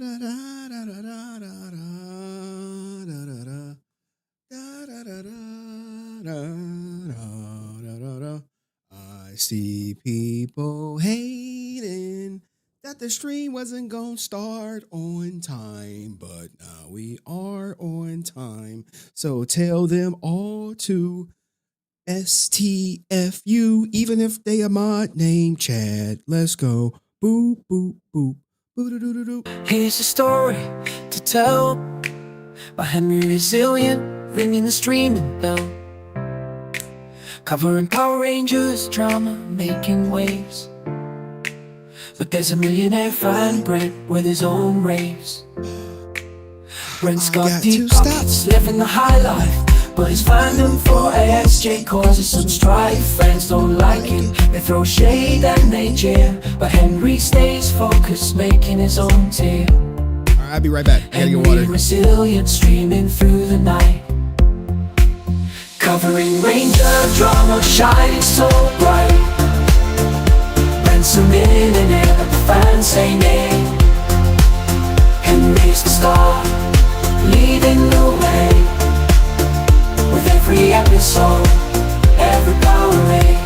I see people hating that the stream wasn't gonna start on time, but now we are on time. So tell them all to STFU, even if they are mod named Chad. Let's go. Boop, boop, boop. Boo-doo-doo-doo-doo. Here's a story to tell by HenryResilient, ringing the streaming bell, covering Power Rangers drama, making waves. But there's a millionaire frying bread with his own raves. Brent's got deep pockets, living the high life, but he's finding for AXJ causes some strife. Friends don't like him, they throw shade and they jeer, but Henry stays focused, making his own tier. Alright, I'll be right back. I gotta get water. HenryResilient, streaming through the night, covering Ranger drama, shining so bright. Brent's a millionaire, but the fans say nay. Henry's the star, leading the way. With every episode, every Power Ranger.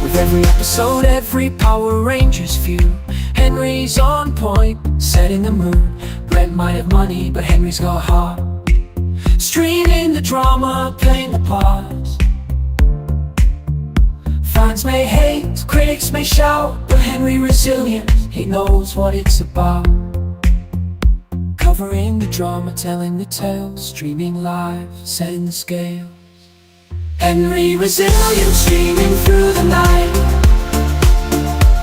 With every episode, every Power Ranger's view. Henry's on point, setting the mood. Brent might have money, but Henry's got heart. Streaming the drama, playing the parts. Fans may hate, critics may shout, but HenryResilient, he knows what it's about. Covering the drama, telling the tale, streaming live, setting the scale. HenryResilient, streaming through the night,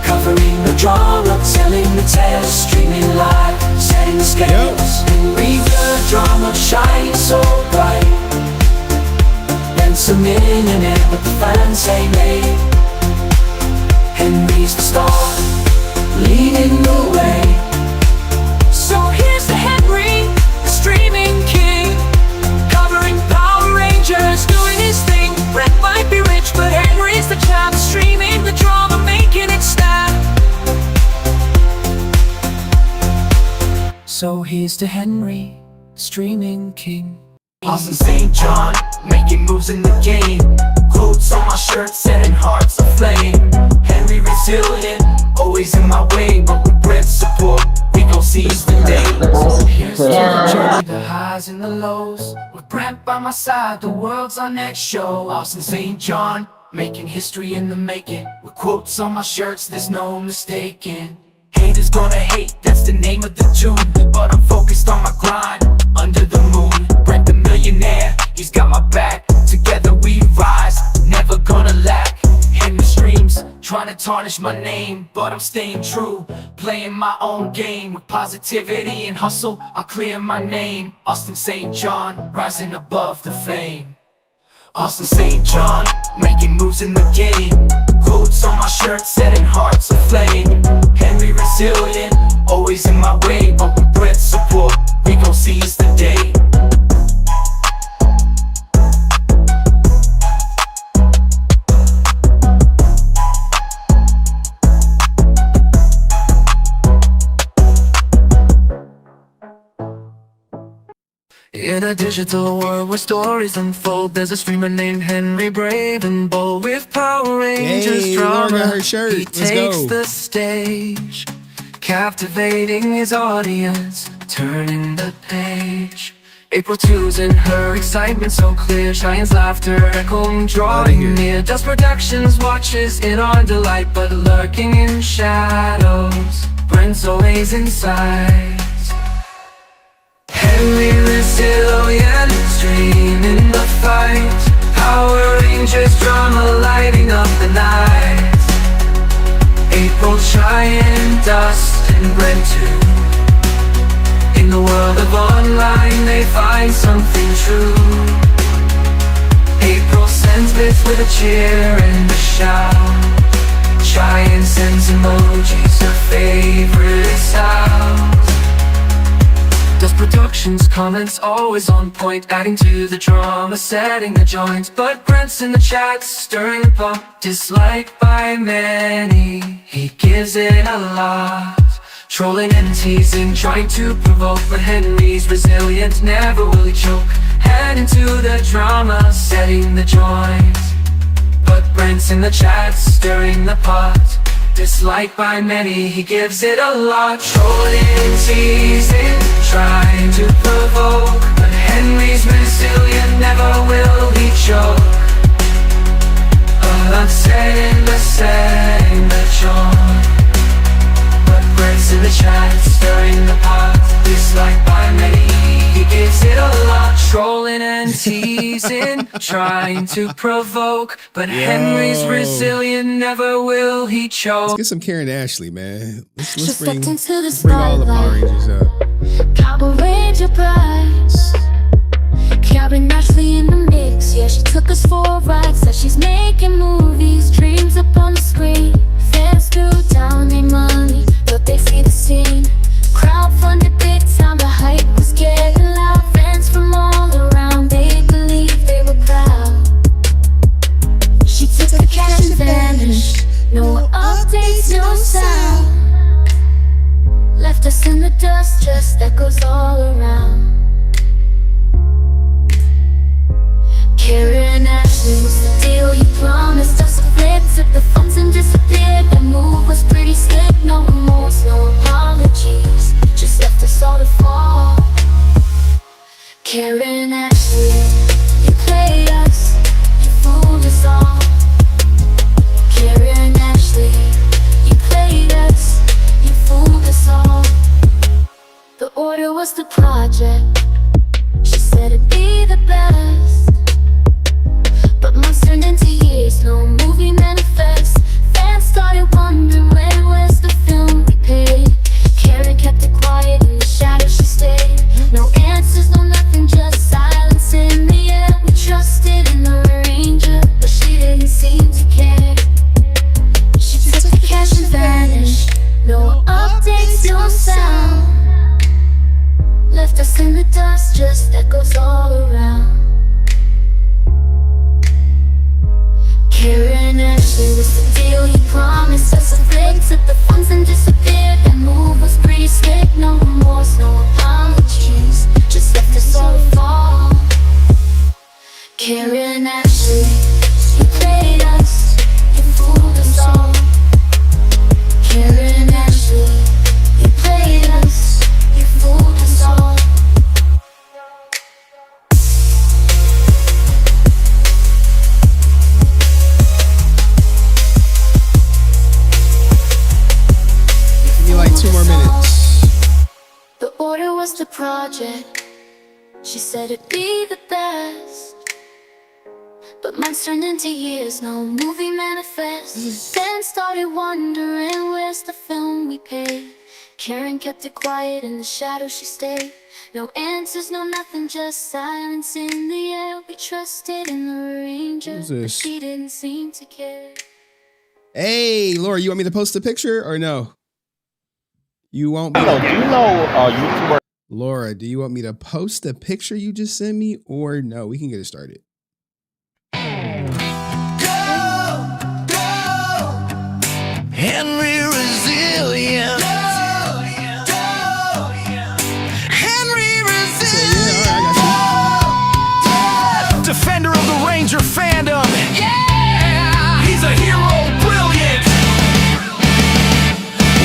covering the drama, telling the tale, streaming live, setting the scales. Henry the drama, shining so bright. Brent's a millionaire, but the fans say nay. Henry's the star, leading the way. So here's the Henry, the streaming king, covering Power Rangers, doing his thing. Brent might be rich, but Henry's the champ, streaming the drama, making it snap. So here's to Henry, streaming king. Austin St. John, making moves in the game. Quotes on my shirt, setting hearts aflame. HenryResilient, always in my way, but with Brent's support, we gon' seize the day. So here's to the journey, the highs and the lows. With Brent by my side, the world's our next show. Austin St. John, making history in the making. With quotes on my shirts, there's no mistaking. Haters gonna hate, that's the name of the tune, but I'm focused on my grind, under the moon. Brent the millionaire, he's got my back. Together we rise, never gonna lack. Henry streams, trying to tarnish my name, but I'm staying true, playing my own game. With positivity and hustle, I'll clear my name. Austin St. John, rising above the fame. Austin St. John, making moves in the game. Quotes on my shirt, setting hearts aflame. HenryResilient, always in my way, but with Brent's support, we gon' seize the day. In a digital world where stories unfold, there's a streamer named Henry, brave and bold. With Power Rangers Hey, drama, Laura got her shirt. he Let's takes go. the stage, captivating his audience, turning the page. April 2's in her excitement so clear, Cheyenne's laughter echoing, drawing near. Dust Productions watches in our delight, but lurking in shadows, Brent's always inside. HenryResilient, streaming the fight. Power Rangers drama, lighting up the night. April, Cheyenne, Dust, and Brent too. In the world of online, they find something true. April sends bits with a cheer and a shout. Cheyenne sends emojis, her favorite sound. Dust Productions comments always on point, adding to the drama, setting the joint. But Brent's in the chat, stirring the pot, disliked by many. He gives it a lot, Trolling and teasing, trying to provoke, but Henry's resilient, never will he choke. Head into the drama, setting the joint, but Brent's in the chat, stirring the pot. Disliked by many, he gives it a lot. Trolling, teasing, trying to provoke, but Henry's resilient, never will he choke. Setting the joint, but Brent's in the chat, stirring the pot. Disliked by many, he gives it a lot. Trolling and teasing, trying to provoke, but Henry's resilient, never will he choke. Let's get some Karen Ashley, man. Let's bring into the all the Power Rangers up. Power Ranger prize. Karen Ashley in the mix, yeah, she took us for a ride. Said she's making movies, dreams up on the screen. Fans threw down their money, thought they see the scene. Crowdfunded big time, the hype was getting loud. Fans from all around, they believed they were proud. She took the cash and vanished, no updates, no sound. Left us in the dust, just echoes all around. Karen Ashley, what's the deal? You promised us a flip, took the funds and disappeared. That move was pretty slick, no remorse, no apologies, just left us all to fall. Karen Ashley, you played us, you fooled us all. Karen Ashley, you played us, you fooled us all. The order was the project, she said it'd be the best. But months turned into years, no movie manifest. Fans started wondering when was the film we paid. Karen kept it quiet, in the shadows she stayed. No answers, no nothing, just silence in the air. We trusted in the ranger, but she didn't seem to care. She took the cash and vanished, no updates, no sound. Left us in the dust, just echoes all around. Karen Ashley, what's the deal? You promised us a flick, took the funds and disappeared. That move was pretty slick, no remorse, no apologies, just left us all to fall. Karen Ashley, you played us, you fooled us all. Karen Ashley, you played us, you fooled us all. Like 2 more minutes. The order was the project, she said it'd be the best. But months turned into years, no movie manifest. Fans started wondering where's the film we paid. Karen kept it quiet, in the shadows she stayed. No answers, no nothing, just silence in the air. We trusted in the ranger, but she didn't seem to care. Hey, Laura, you want me to post a picture or no? You won't be. Do you know YouTuber? Laura, do you want me to post the picture you just sent me or no? We can get it started. Henry Resilient. Henry Resilient. Defender of the Ranger fandom. Yeah! He's a hero, brilliant.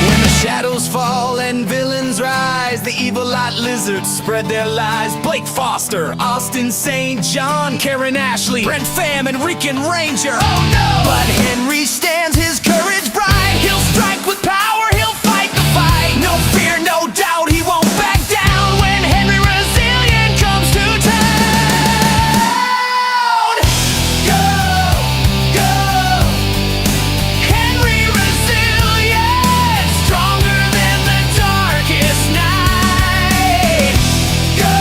When the shadows fall and villains rise, the evil lot lizards spread their lies. Blake Foster, Austin St. John, Karen Ashley, Brent Pham, and Rican Ranger. Oh no! But Henry stands his courage bright. He'll strike with power, he'll fight the fight. No fear, no doubt, he won't back down when Henry Resilient comes to town. Go, go, Henry Resilient, stronger than the darkest night. Go,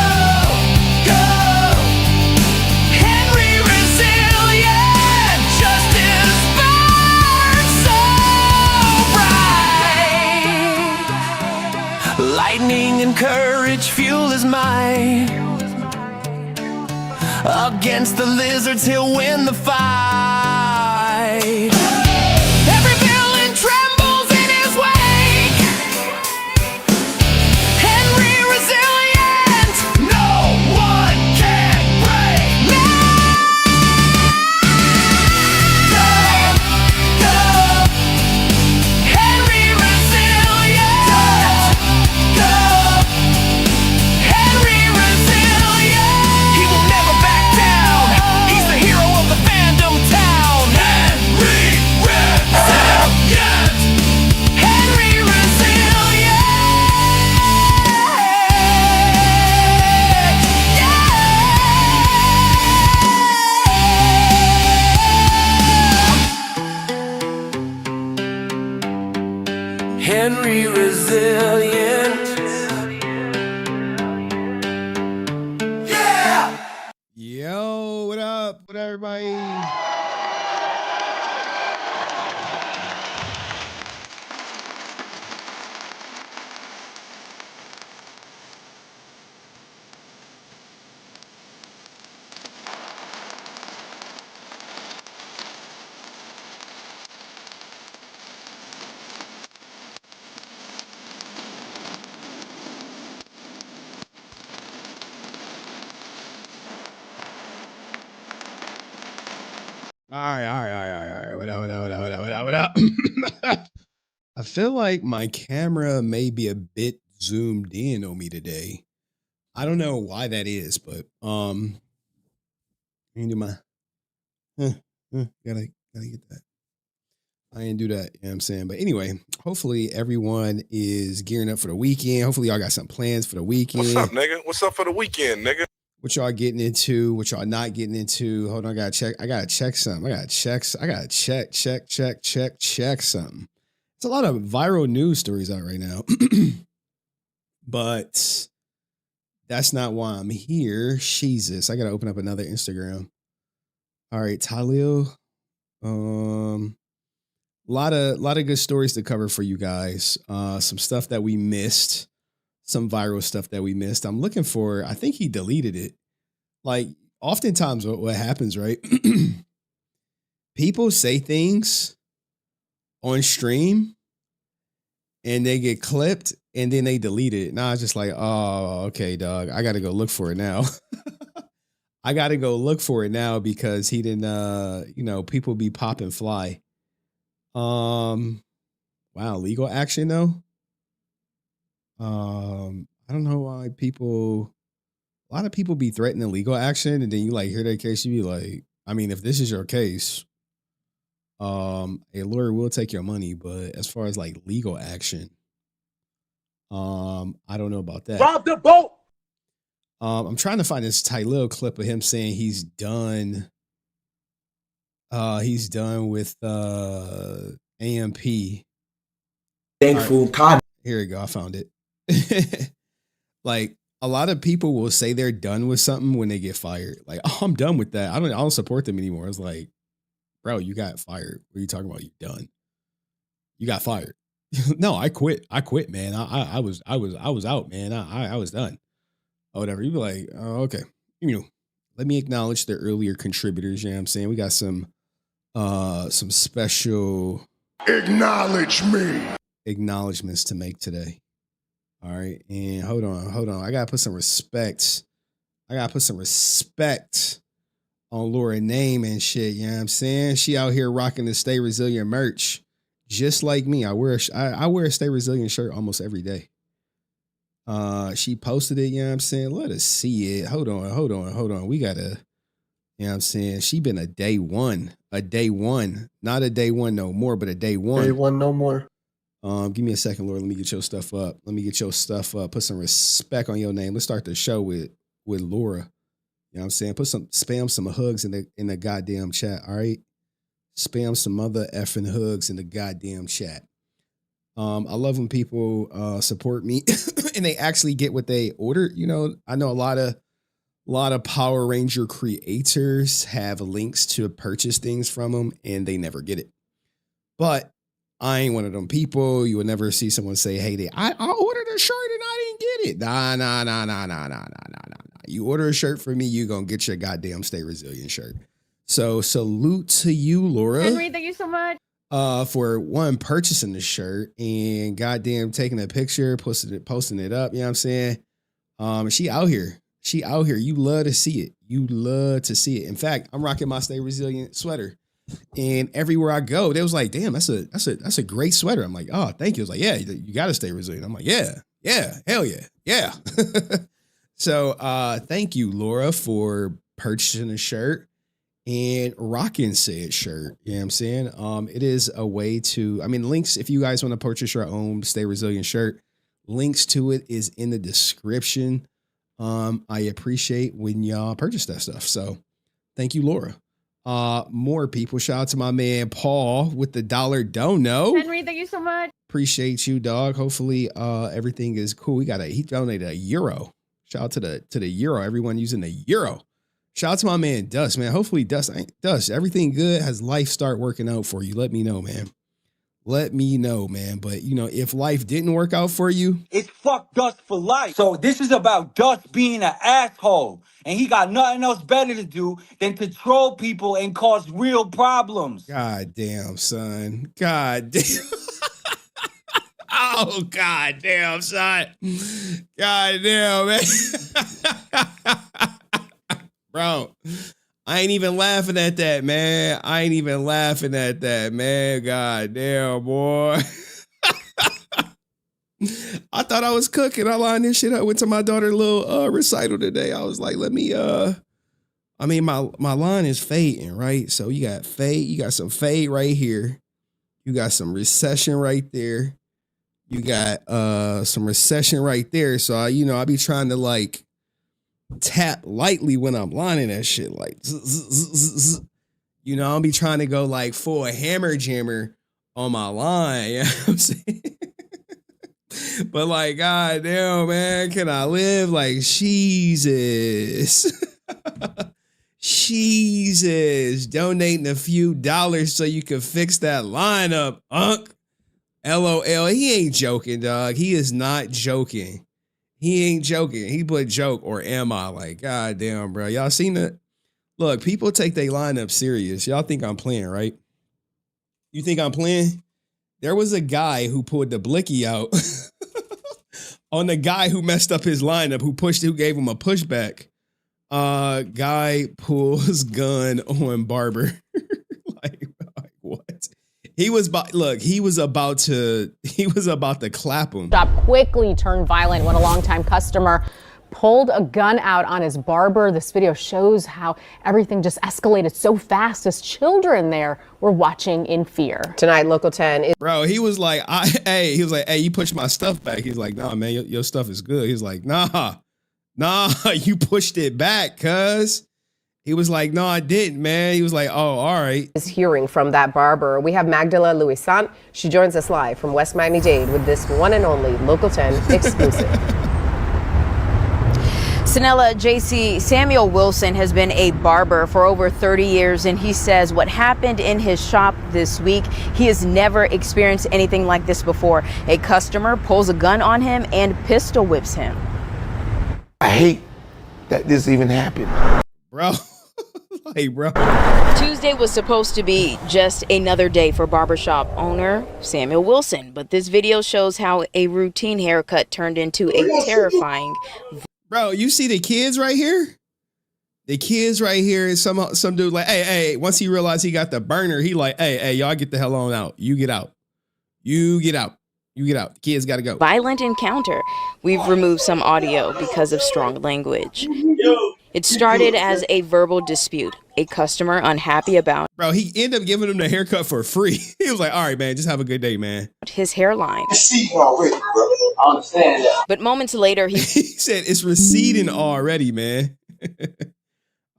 go, Henry Resilient, justice burns so bright. Lightning and courage fuel his might. Against the lizards, he'll win the fight. Every villain trembles in his wake. All right. What up? I feel like my camera may be a bit zoomed in on me today. I don't know why that is, but I can do my gotta get that. I didn't do that, you know what I'm saying? But anyway, hopefully everyone is gearing up for the weekend. Hopefully y'all got some plans for the weekend. What's up, nigga? What's up for the weekend, nigga? What y'all getting into, what y'all not getting into. Hold on, I gotta check something. I gotta check something. It's a lot of viral news stories out right now. But that's not why I'm here. Jesus, I gotta open up another Instagram. All right, Talil. Lot of good stories to cover for you guys. Some stuff that we missed, some viral stuff that we missed. I'm looking for, I think he deleted it. Like, oftentimes what happens, right? People say things on stream and they get clipped and then they delete it. And I was just like, oh, okay, dog. I got to go look for it now. I got to go look for it now because he didn't, people be popping fly. Wow, legal action though. I don't know why a lot of people be threatening legal action, and then you like hear their case, you be like, I mean, if this is your case, a lawyer will take your money, but as far as like legal action, I don't know about that. Rob the boat. I'm trying to find this tight little clip of him saying he's done. He's done with AMP. Thankful God. Here we go. I found it. Like a lot of people will say they're done with something when they get fired. Like, oh, I'm done with that. I don't support them anymore. It's like, bro, you got fired. What are you talking about? You done? You got fired. No, I quit. I quit, man. I was out, man. I was done. Or whatever. You be like, oh, okay. Let me acknowledge the earlier contributors. You know what I'm saying? We got some special acknowledgments to make today. All right. And hold on. I gotta put some respect. On Laura's name and shit. You know what I'm saying? She out here rocking the Stay Resilient merch. Just like me. I wear a Stay Resilient shirt almost every day. She posted it, you know what I'm saying? Let us see it. Hold on. We gotta, you know what I'm saying? She been a day one. Not a day one no more, but a day one. Day one no more. Give me a second, Lord. Let me get your stuff up. Put some respect on your name. Let's start the show with Laura. You know what I'm saying? Spam some hugs in the goddamn chat, all right? Spam some mother effing hugs in the goddamn chat. I love when people support me and they actually get what they order. I know a lot of Power Ranger creators have links to purchase things from them and they never get it. But I ain't one of them people. You will never see someone say, hey, I ordered a shirt and I didn't get it. Nah. You order a shirt for me, you gonna get your goddamn Stay Resilient shirt. So salute to you, Laura. Henry, thank you so much. For one, purchasing the shirt and goddamn taking a picture, posting it up. You know what I'm saying? She out here. You love to see it. In fact, I'm rocking my Stay Resilient sweater. And everywhere I go, they was like, damn, that's a great sweater. I'm like, oh, thank you. It was like, yeah, you gotta stay resilient. I'm like, yeah, hell yeah. So thank you, Laura, for purchasing a shirt and rocking said shirt. You know what I'm saying? It is a way to, links, if you guys want to purchase your own Stay Resilient shirt, links to it is in the description. I appreciate when y'all purchase that stuff. So thank you, Laura. More people. Shout out to my man Paul with the $1 dono. Henry, thank you so much. Appreciate you, dog. Hopefully everything is cool. He donated €1. Shout out to the euro. Everyone using the euro. Shout out to my man Dust, man. Hopefully Dust, everything good. Has life start working out for you? Let me know, man. But if life didn't work out for you, it's fuck Dust for life. So this is about Dust being an asshole. And he got nothing else better to do than to troll people and cause real problems. God damn, son. God damn. Oh, God damn, son. God damn, man. Bro, I ain't even laughing at that, man. I ain't even laughing at that, man. God damn, boy. I thought I was cooking. I lined this shit up. Went to my daughter's little recital today. I was like, let me I mean, my line is fading, right? So you got fade, you got some fade right here. You got some recession right there. You got some recession right there. So I be trying to like tap lightly when I'm lining that shit, like I'll be trying to go like full hammer jammer on my line. You know what I'm saying? But like, god damn, man, can I live like Jesus? Jesus, donating a few dollars so you can fix that lineup, Unc. LOL. He ain't joking, dog. He is not joking. He ain't joking. He put joke or am I? Like, god damn, bro. Y'all seen that? Look, people take their lineup serious. Y'all think I'm playing, right? You think I'm playing? There was a guy who pulled the blicky out on the guy who messed up his lineup, who gave him a pushback. Guy pulls gun on barber. like what? He was about to clap him. Shop quickly turned violent when a longtime customer pulled a gun out on his barber. This video shows how everything just escalated so fast as children there were watching in fear. Tonight, Local 10 is... Bro, he was like, hey, you pushed my stuff back. He's like, nah, man, your stuff is good. He's like, nah, you pushed it back, cuz. He was like, no, I didn't, man. He was like, oh, all right. Is hearing from that barber. We have Magdala Louisant. She joins us live from West Miami-Dade with this one and only Local 10 exclusive. Sanella, JC, Samuel Wilson has been a barber for over 30 years, and he says what happened in his shop this week, he has never experienced anything like this before. A customer pulls a gun on him and pistol whips him. I hate that this even happened. Bro. Hey, bro. Tuesday was supposed to be just another day for barbershop owner Samuel Wilson, but this video shows how a routine haircut turned into a terrifying. Bro, you see the kids right here? The kids right here is some dude like, hey, once he realized he got the burner, he like, hey, y'all get the hell on out. You get out. You get out. You get out. The kids got to go. Violent encounter. We've removed some audio because of strong language. It started as a verbal dispute. A customer unhappy about. Bro, he ended up giving him the haircut for free. He was like, all right, man, just have a good day, man. His hairline. I see you already, bro. I understand that. But moments later, he said it's receding already, man.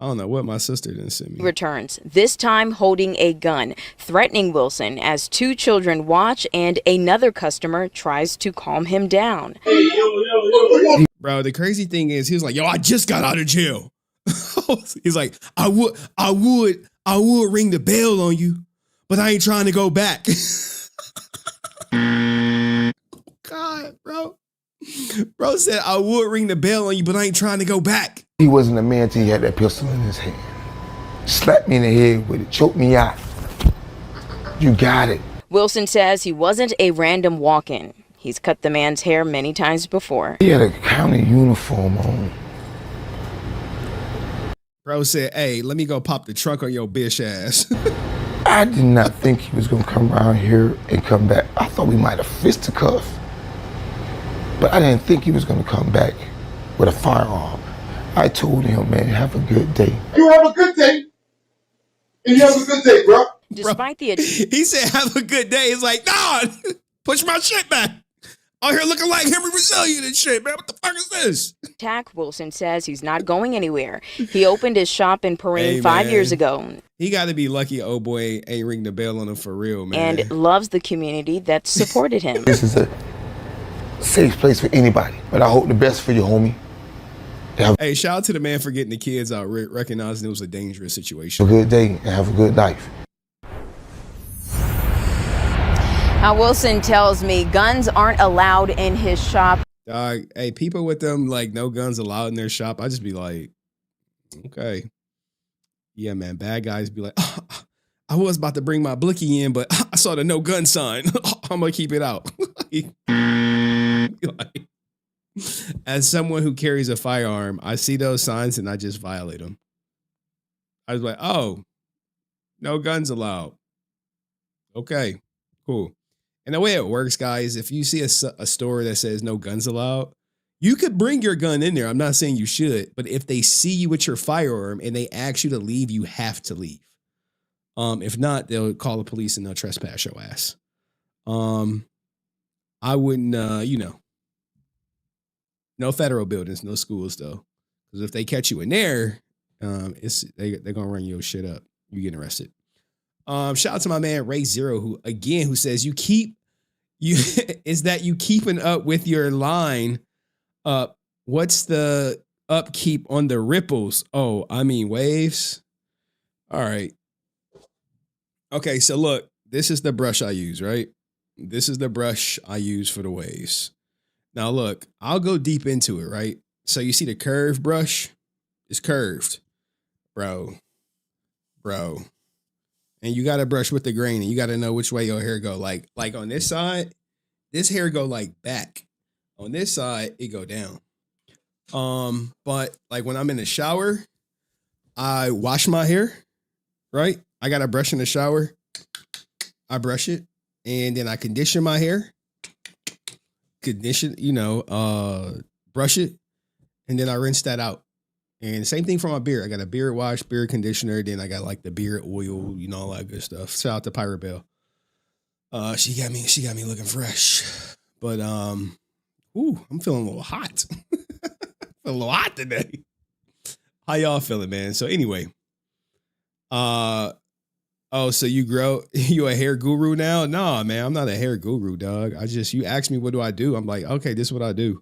I don't know what my sister didn't send me. Returns, this time holding a gun, threatening Wilson as two children watch and another customer tries to calm him down. Bro, the crazy thing is, he was like, yo, I just got out of jail. He's like, I would ring the bell on you, but I ain't trying to go back. God, bro. Bro said, I would ring the bell on you, but I ain't trying to go back. He wasn't a man till he had that pistol in his hand. Slapped me in the head with it, choked me out. You got it. Wilson says he wasn't a random walk-in. He's cut the man's hair many times before. He had a county uniform on. Bro said, hey, let me go pop the trunk on your bitch ass. I did not think he was going to come around here and come back. I thought we might have fisticuffed. But I didn't think he was going to come back with a firearm. I told him, man, have a good day. You have a good day. And you have a good day, bro. Despite the he said, have a good day. He's like, nah, push my shit back. Out here looking like HenryResilient and shit, man. What the fuck is this? Attack, Wilson says he's not going anywhere. He opened his shop in Perrine 5 years ago. He got to be lucky old boy ain't ring the bell on him for real, man. And loves the community that supported him. This is a safe place for anybody, but I hope the best for you, homie. Hey, shout out to the man for getting the kids out, recognizing it was a dangerous situation. Have a good day and have a good life. Now, Wilson tells me guns aren't allowed in his shop. Dog, hey, people with them, like, no guns allowed in their shop, I just be like, okay. Yeah, man, bad guys be like, oh, I was about to bring my blicky in, but I saw the no gun sign. I'm going to keep it out. Like, as someone who carries a firearm, I see those signs and I just violate them. I was like, oh, no guns allowed. Okay, cool. And the way it works, guys, if you see a store that says no guns allowed, you could bring your gun in there. I'm not saying you should, but if they see you with your firearm and they ask you to leave, you have to leave. If not, they'll call the police and they'll trespass your ass. I wouldn't, no federal buildings, no schools though, because if they catch you in there, they're gonna run your shit up. You getting arrested. Shout out to my man Ray Zero, who says you is that you keeping up with your line up? What's the upkeep on the ripples? Oh, I mean waves. All right. Okay, so look, this is the brush I use, right? This is the brush I use for the waves. Now look, I'll go deep into it, right? So you see the curved brush? It's curved, bro. And you got to brush with the grain, and you got to know which way your hair go. Like on this side, this hair go like back. On this side, it go down. But like when I'm in the shower, I wash my hair, right? I got a brush in the shower. I brush it, and then I condition my hair. Brush it, and then I rinse that out. And same thing for my beard. I got a beard wash, beard conditioner. Then I got like the beard oil, all that good stuff. Shout out to Pirate Bell. She got me looking fresh. But I'm feeling a little hot. A little hot today. How y'all feeling, man? So anyway, so you a hair guru now? Nah, man, I'm not a hair guru, dog. You ask me what do I do? I'm like, okay, this is what I do.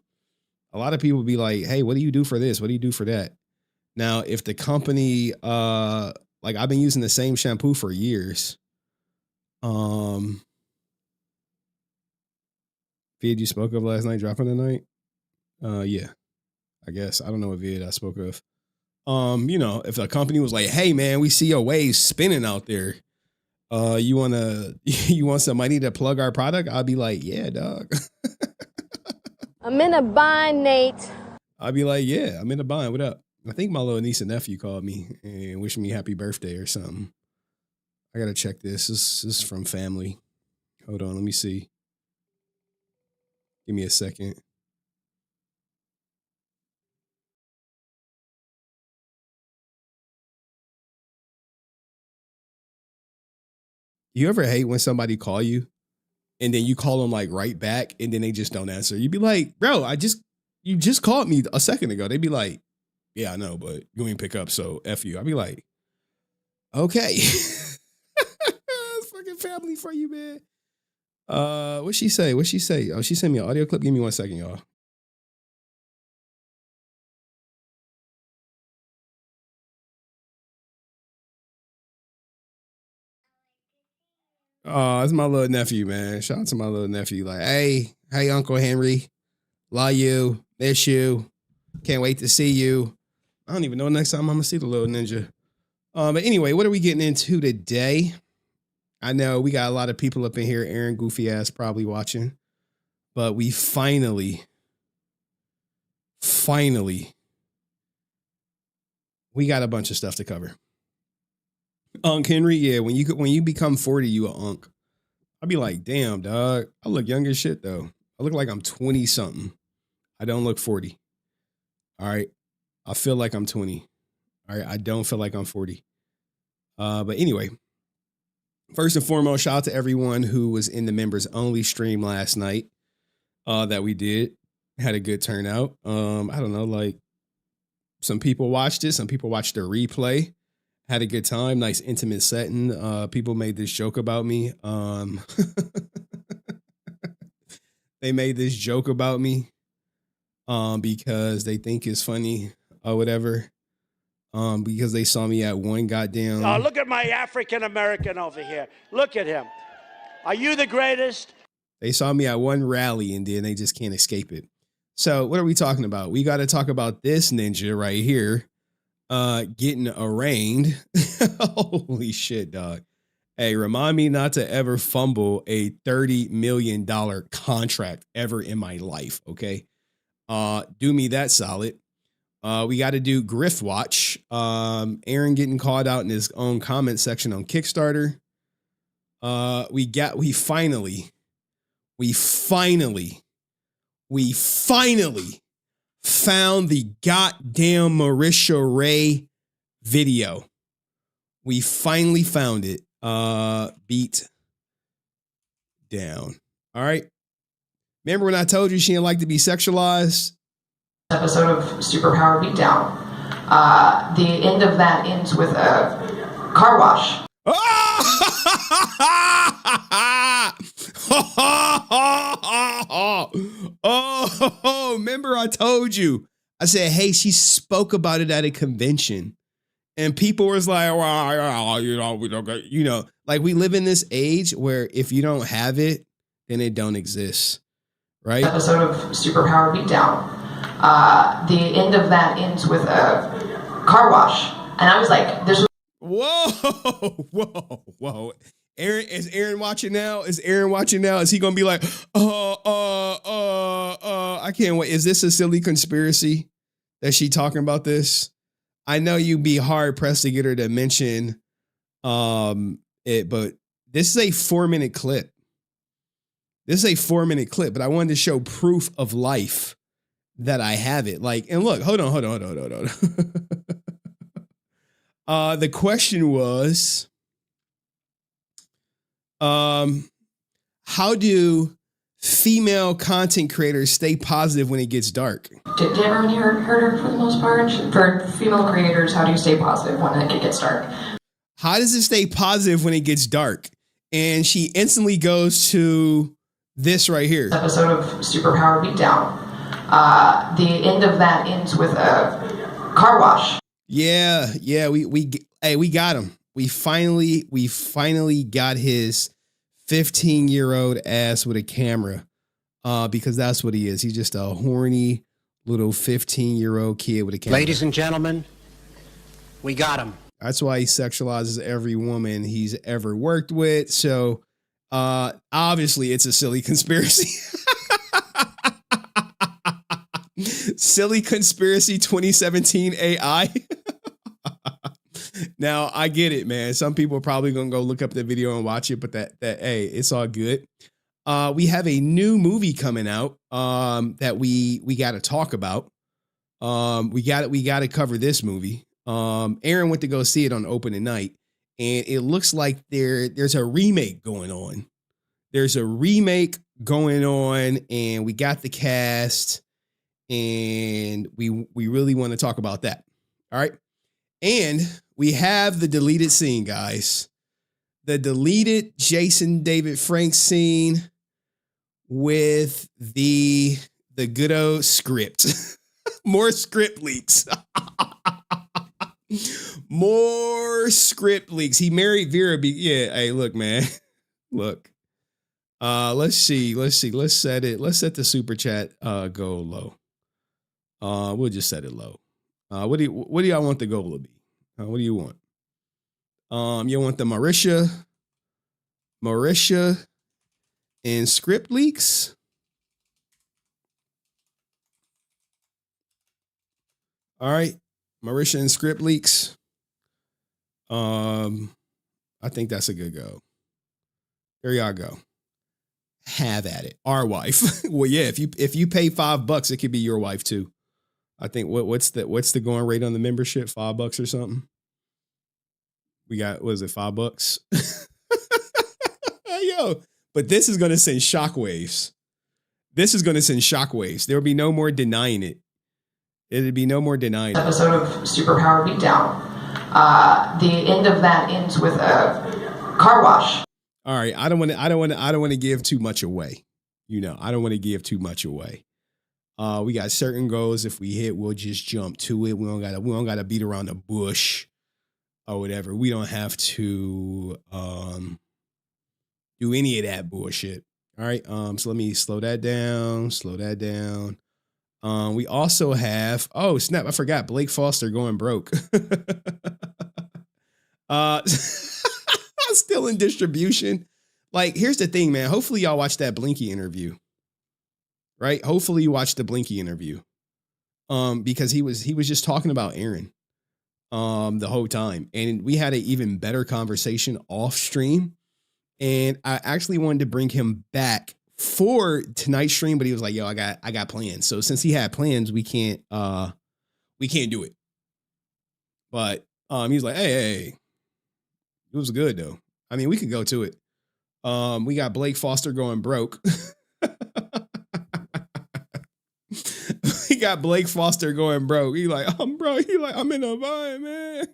A lot of people be like, hey, what do you do for this? What do you do for that? Now, if the company, I've been using the same shampoo for years. Vid, you spoke of last night, dropping tonight? Yeah, I guess. I don't know what vid I spoke of. If a company was like, hey man, we see your waves spinning out there. You want somebody to plug our product? I'll be like, yeah, dog. I'm in a bind, Nate. I'll be like, yeah, I'm in a bind. What up? I think my little niece and nephew called me and wished me happy birthday or something. I gotta check this. This is from family. Hold on, let me see. Give me a second. You ever hate when somebody call you and then you call them like right back and then they just don't answer? You'd be like, bro, you just called me a second ago. They'd be like, yeah, I know, but you ain't pick up, so F you. I'd be like, okay. It's fucking family for you, man. What'd she say? Oh, she sent me an audio clip. Give me 1 second, y'all. Oh, it's my little nephew, man. Shout out to my little nephew. Like, hey, Uncle Henry. Love you. Miss you. Can't wait to see you. I don't even know next time I'm going to see the little ninja. But anyway, what are we getting into today? I know we got a lot of people up in here, Aaron Goofy ass probably watching. But we finally, we got a bunch of stuff to cover. Unc Henry, yeah, when you become 40, you a unk. I'll be like, damn, dog. I look young as shit, though. I look like I'm 20-something. I don't look 40. All right. I feel like I'm 20. All right. I don't feel like I'm 40. But anyway, first and foremost, shout out to everyone who was in the members only stream last night that we did. Had a good turnout. I don't know, like some people watched it. Some people watched the replay. Had a good time. Nice intimate setting. People made this joke about me. They made this joke about me because they think it's funny or whatever. Because they saw me at one goddamn. Oh, look at my African American over here. Look at him. Are you the greatest? They saw me at one rally and then they just can't escape it. So what are we talking about? We got to talk about this ninja right here. Getting arraigned. Holy shit, dog. Hey, remind me not to ever fumble a $30 million contract ever in my life. Okay. Do me that solid. We got to do Grift Watch. Aaron getting called out in his own comment section on Kickstarter. We finally found the goddamn Marisha Ray video. We finally found it. Beat down. All right. Remember when I told you she didn't like to be sexualized? Episode of Superpower Beatdown. The end of that ends with a car wash. Oh, remember I told you. I said, hey, she spoke about it at a convention. And people was like, well, we don't get, like we live in this age where if you don't have it, then it don't exist. Right? Episode of Superpower Beatdown. The end of that ends with a car wash. And I was like, this was... Whoa. Aaron, is Aaron watching now? Is he going to be like, I can't wait. Is this a silly conspiracy that she talking about this? I know you'd be hard pressed to get her to mention it, but this is a 4-minute clip. But I wanted to show proof of life that I have it. Like, and look, hold on. The question was, how do female content creators stay positive when it gets dark? Did everyone heard her for the most part? For female creators, how do you stay positive when it gets dark? How does it stay positive when it gets dark? And she instantly goes to this right here. Episode of Superpower Beatdown. The end of that ends with a car wash. Yeah, we got him. We finally got his 15-year-old ass with a camera. Because that's what he is. He's just a horny little 15-year-old kid with a camera. Ladies and gentlemen, we got him. That's why he sexualizes every woman he's ever worked with. So obviously it's a silly conspiracy. Silly conspiracy 2017 AI. Now I get it, man. Some people are probably gonna go look up the video and watch it, but that hey, it's all good. We have a new movie coming out that we got to talk about. We got to cover this movie. Aaron went to go see it on opening night, and it looks like there's a remake going on. And we got the cast, and we really want to talk about that. All right. And we have the deleted scene, guys. The deleted Jason David Frank scene with the good old script. More script leaks. More script leaks. He married Vera. Yeah, hey, look, man. Look. Let's see. Let's set the super chat goal low. We'll just set it low. What do y'all want the goal to be? What do you want? You want the Marisha and script leaks? All right, Marisha and script leaks. I think that's a good go. There y'all go. Have at it. Our wife. Well, yeah, if you pay $5, it could be your wife too. I think what's the going rate on the membership? $5 or something. We got, what is it, $5? Yo, but this is gonna send shockwaves. There will be no more denying it. It'd be no more denying it. Episode of Superpower Beatdown. The end of that ends with a car wash. All right, I don't want to give too much away. I don't want to give too much away. We got certain goals. If we hit, we'll just jump to it. We don't gotta beat around the bush or whatever. We don't have to do any of that bullshit. All right. So let me slow that down. We also have, oh snap, I forgot, Blake Foster going broke. Still in distribution. Like, here's the thing, man. Hopefully y'all watched that Blinky interview. Right? Hopefully you watched the Blinky interview. Because he was just talking about Aaron. the whole time. And we had an even better conversation off stream. And I actually wanted to bring him back for tonight's stream, but he was like, yo, I got plans. So since he had plans, we can't do it. But he was like, hey, it was good though. I mean, we could go to it. We got Blake Foster going broke. We got Blake Foster going broke. He like, I'm broke. He like, I'm in a bind, man.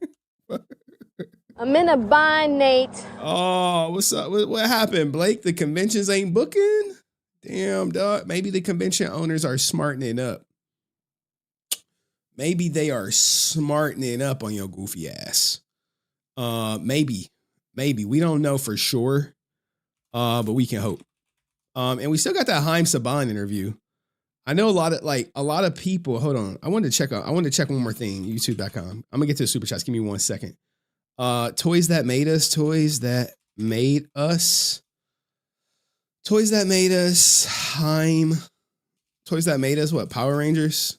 I'm in a bind, Nate. Oh, what's up? What happened, Blake? The conventions ain't booking? Damn, dog. Maybe the convention owners are smartening up. Maybe they are smartening up on your goofy ass. Maybe. We don't know for sure. But we can hope. And we still got that Haim Saban interview. I know a lot of people. Hold on. I wanted to check one more thing. YouTube.com. I'm gonna get to the super chats. Give me 1 second. Toys that made us. Haim. Toys that made us. What? Power Rangers.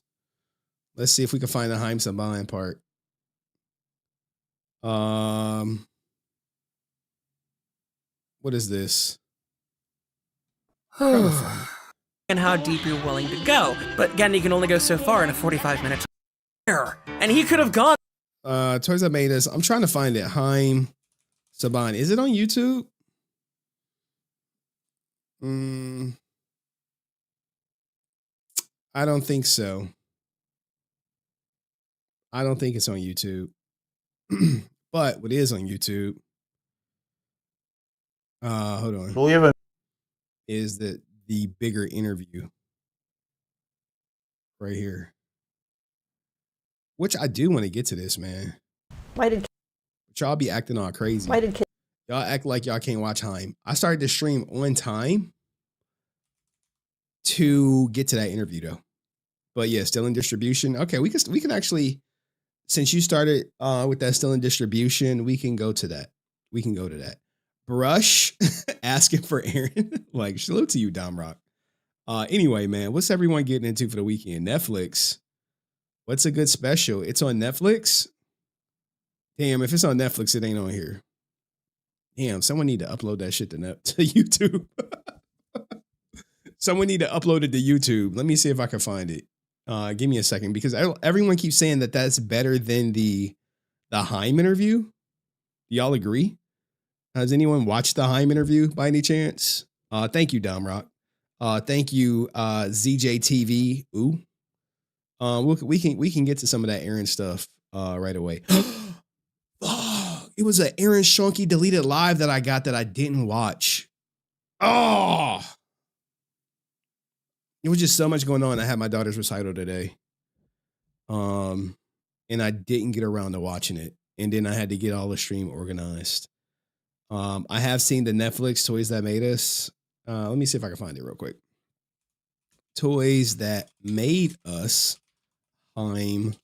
Let's see if we can find the Haim Saban part. What is this? And how deep you're willing to go. But again, you can only go so far in a 45-minute error. And he could have gone. Toys that made us. I'm trying to find it. Haim Saban. Is it on YouTube? I don't think so. I don't think it's on YouTube. But what is on YouTube? Hold on. Is the bigger interview right here? Which I do want to get to this, man. Why did y'all be acting all crazy? Y'all act like y'all can't watch Haim. I started to stream on time to get to that interview though. But yeah, still in distribution. Okay, we can actually, since you started with that still in distribution, we can go to that. Brush asking for Aaron. Like, salute to you, Dom Rock. Anyway, man, what's everyone getting into for the weekend? Netflix. What's a good special? It's on Netflix? Damn, if it's on Netflix, it ain't on here. Damn, someone need to upload that shit to YouTube. Someone need to upload it to YouTube. Let me see if I can find it. Give me a second, because everyone keeps saying that that's better than the Haim interview. Do y'all agree? Has anyone watched the Haim interview by any chance? Thank you, Dom Rock. Thank you, ZJTV. Ooh. We can get to some of that Aaron stuff right away. It was an Aaron Schoenke deleted live that I got that I didn't watch. Oh, it was just so much going on. I had my daughter's recital today, and I didn't get around to watching it. And then I had to get all the stream organized. I have seen the Netflix Toys That Made Us. Let me see if I can find it real quick. Toys That Made Us. Haim.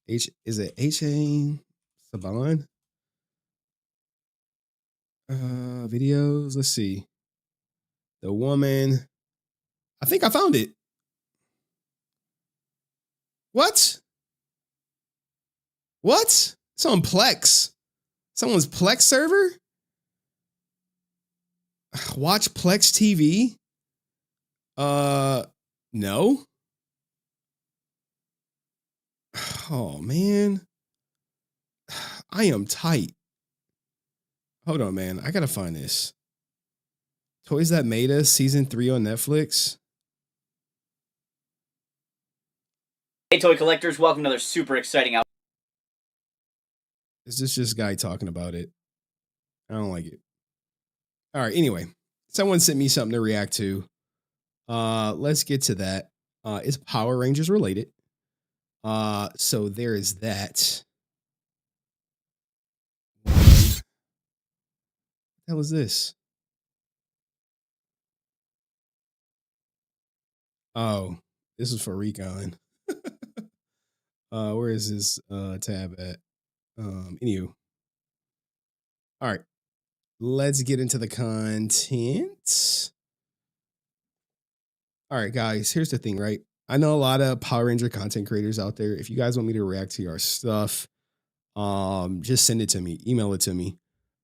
Is it H.A. Saban? Videos. Let's see. The woman. I think I found it. What? It's on Plex. Someone's Plex server? Watch Plex TV? No. Oh, man. I am tight. Hold on, man. I gotta find this. Toys That Made Us, season 3 on Netflix. Hey, toy collectors, welcome to another super exciting out. Is this just guy talking about it? I don't like it. All right, anyway. Someone sent me something to react to. Let's get to that. It's Power Rangers related. So there is that. What the hell is this? Oh, this is for Recon. Where is this tab at? Anywho. All right. Let's get into the content. All right, guys, here's the thing, right? I know a lot of Power Ranger content creators out there. If you guys want me to react to your stuff, just send it to me, email it to me.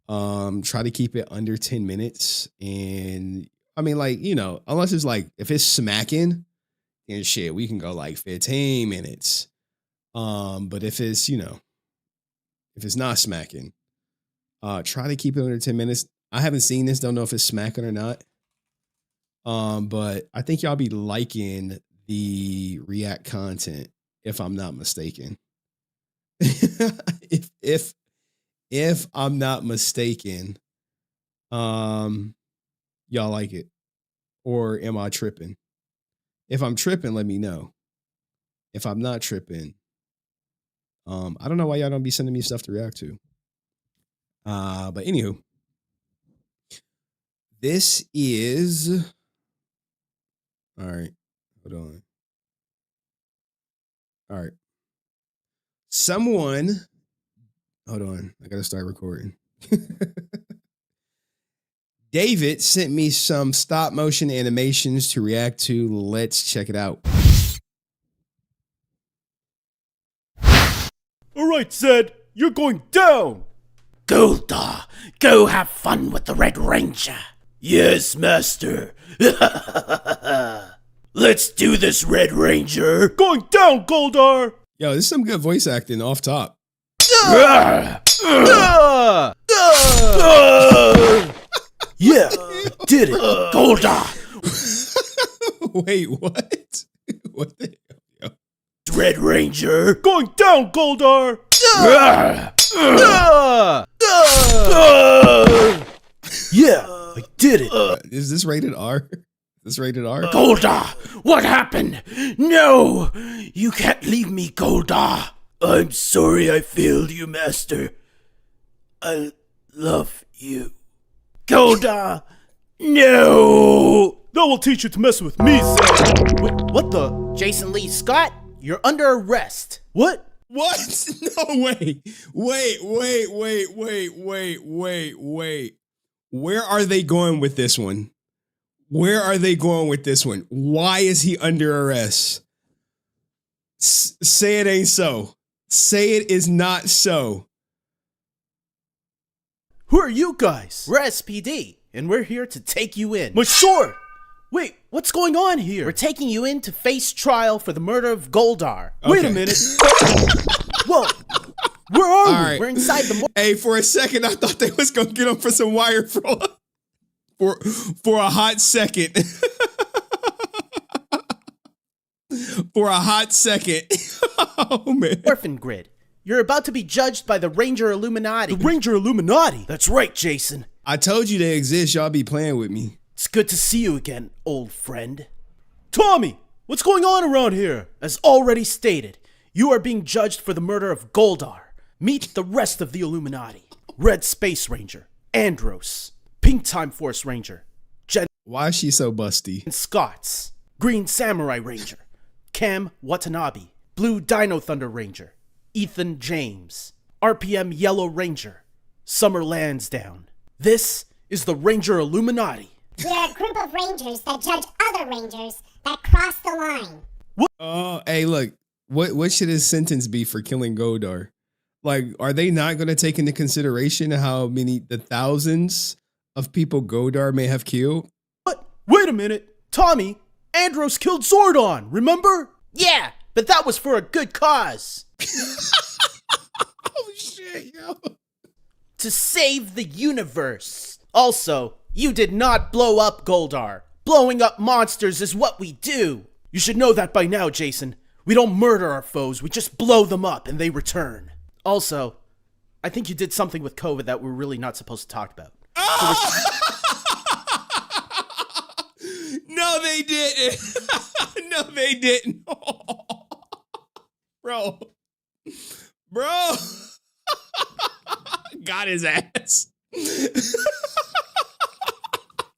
Try to keep it under 10 minutes. And I mean, like, you know, unless it's like, if it's smacking and shit, we can go like 15 minutes. But if it's, you know, if it's not smacking, try to keep it under 10 minutes. I haven't seen this, don't know if it's smacking or not. But I think y'all be liking the react content, if I'm not mistaken. if I'm not mistaken, y'all like it, or am I tripping? If I'm tripping, let me know. If I'm not tripping, I don't know why y'all don't be sending me stuff to react to. But anywho, this is all right. Hold on. All right. Someone, hold on. I gotta start recording. David sent me some stop motion animations to react to. Let's check it out. All right, Zed, you're going down. Goldar, go have fun with the Red Ranger. Yes, Master. Let's do this, Red Ranger. Going down, Goldar. Yo, this is some good voice acting off top. Yeah, did it. Goldar. Wait, what? What the hell? Red Ranger. Going down, Goldar. Yeah, I did it. Is this rated R? Is this rated R? Goldar, what happened? No, you can't leave me, Goldar. I'm sorry I failed you, Master. I love you. Goldar, no. That will teach you to mess with me, Zed. Wait, what the? Jason Lee Scott, you're under arrest. What? What? No way. Wait. Where are they going with this one? Where are they going with this one? Why is he under arrest? Say it ain't so. Say it is not so. Who are you guys? We're SPD, and we're here to take you in. My sword! Wait, what's going on here? We're taking you in to face trial for the murder of Goldar. Okay. Wait a minute. Whoa. Where are we? Right. We're inside the... Hey, for a second, I thought they was going to get him for some wire fraud. For a hot second. For a hot second. Oh, man. Orphan Grid. You're about to be judged by the Ranger Illuminati. The Ranger Illuminati? That's right, Jason. I told you they exist. Y'all be playing with me. It's good to see you again, old friend. Tommy, what's going on around here? As already stated, you are being judged for the murder of Goldar. Meet the rest of the Illuminati. Red Space Ranger, Andros, Pink Time Force Ranger, Jen. Why is she so busty? Scots, Green Samurai Ranger, Cam Watanabe, Blue Dino Thunder Ranger, Ethan James, RPM Yellow Ranger, Summer Lansdowne. This is the Ranger Illuminati. We're a group of rangers that judge other rangers that cross the line. Oh, hey, look. What should his sentence be for killing Goldar? Like, are they not going to take into consideration how many, the thousands of people Goldar may have killed? What? Wait a minute. Tommy, Andros killed Zordon, remember? Yeah, but that was for a good cause. Oh, shit, yo. To save the universe. Also, you did not blow up Goldar. Blowing up monsters is what we do. You should know that by now, Jason. We don't murder our foes, we just blow them up and they return. Also, I think you did something with COVID that we're really not supposed to talk about. No, they didn't. No, they didn't. Bro. Got his ass.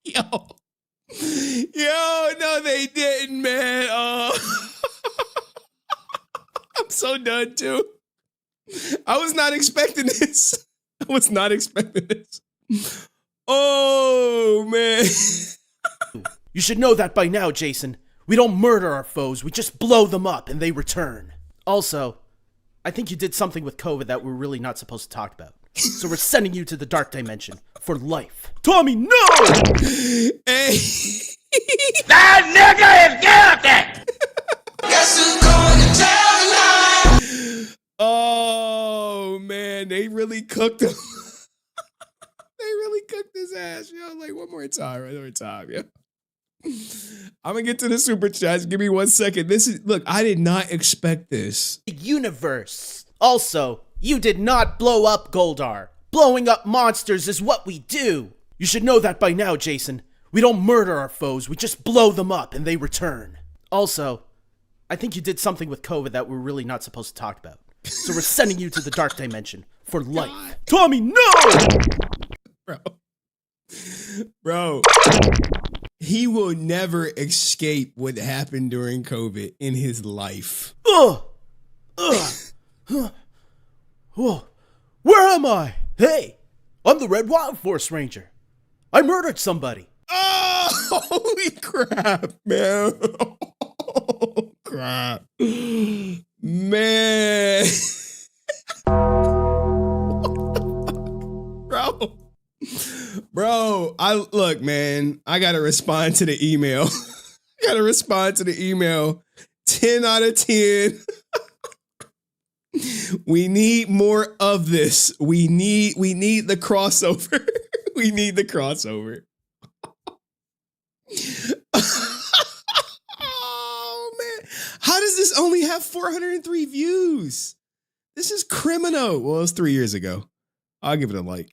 Yo, no, they didn't, man. I'm so done, too. I was not expecting this. Oh, man. You should know that by now, Jason. We don't murder our foes, we just blow them up and they return. Also, I think you did something with COVID that we're really not supposed to talk about. So we're sending you to the dark dimension for life. Tommy, no! Hey. That nigga is guilty! Guess who's going to jail tonight? Oh, man. They really cooked him. They really cooked his ass, yo. Like, one more time, yo. I'm gonna get to the super chats. Give me 1 second. Look, I did not expect this. Universe. Also, you did not blow up Goldar. Blowing up monsters is what we do. You should know that by now, Jason. We don't murder our foes, we just blow them up and they return. Also, I think you did something with COVID that we're really not supposed to talk about. So we're sending you to the dark dimension for life. God. Tommy, no! Bro. He will never escape what happened during COVID in his life. Whoa. Where am I? Hey, I'm the Red Wild Force Ranger. I murdered somebody. Oh, holy crap, man. Oh, crap. Man. Bro, look, man, I gotta respond to the email. 10 out of 10. We need more of this. We need the crossover. We need the crossover. Oh, man. How does this only have 403 views? This is criminal. Well, it was 3 years ago. I'll give it a like.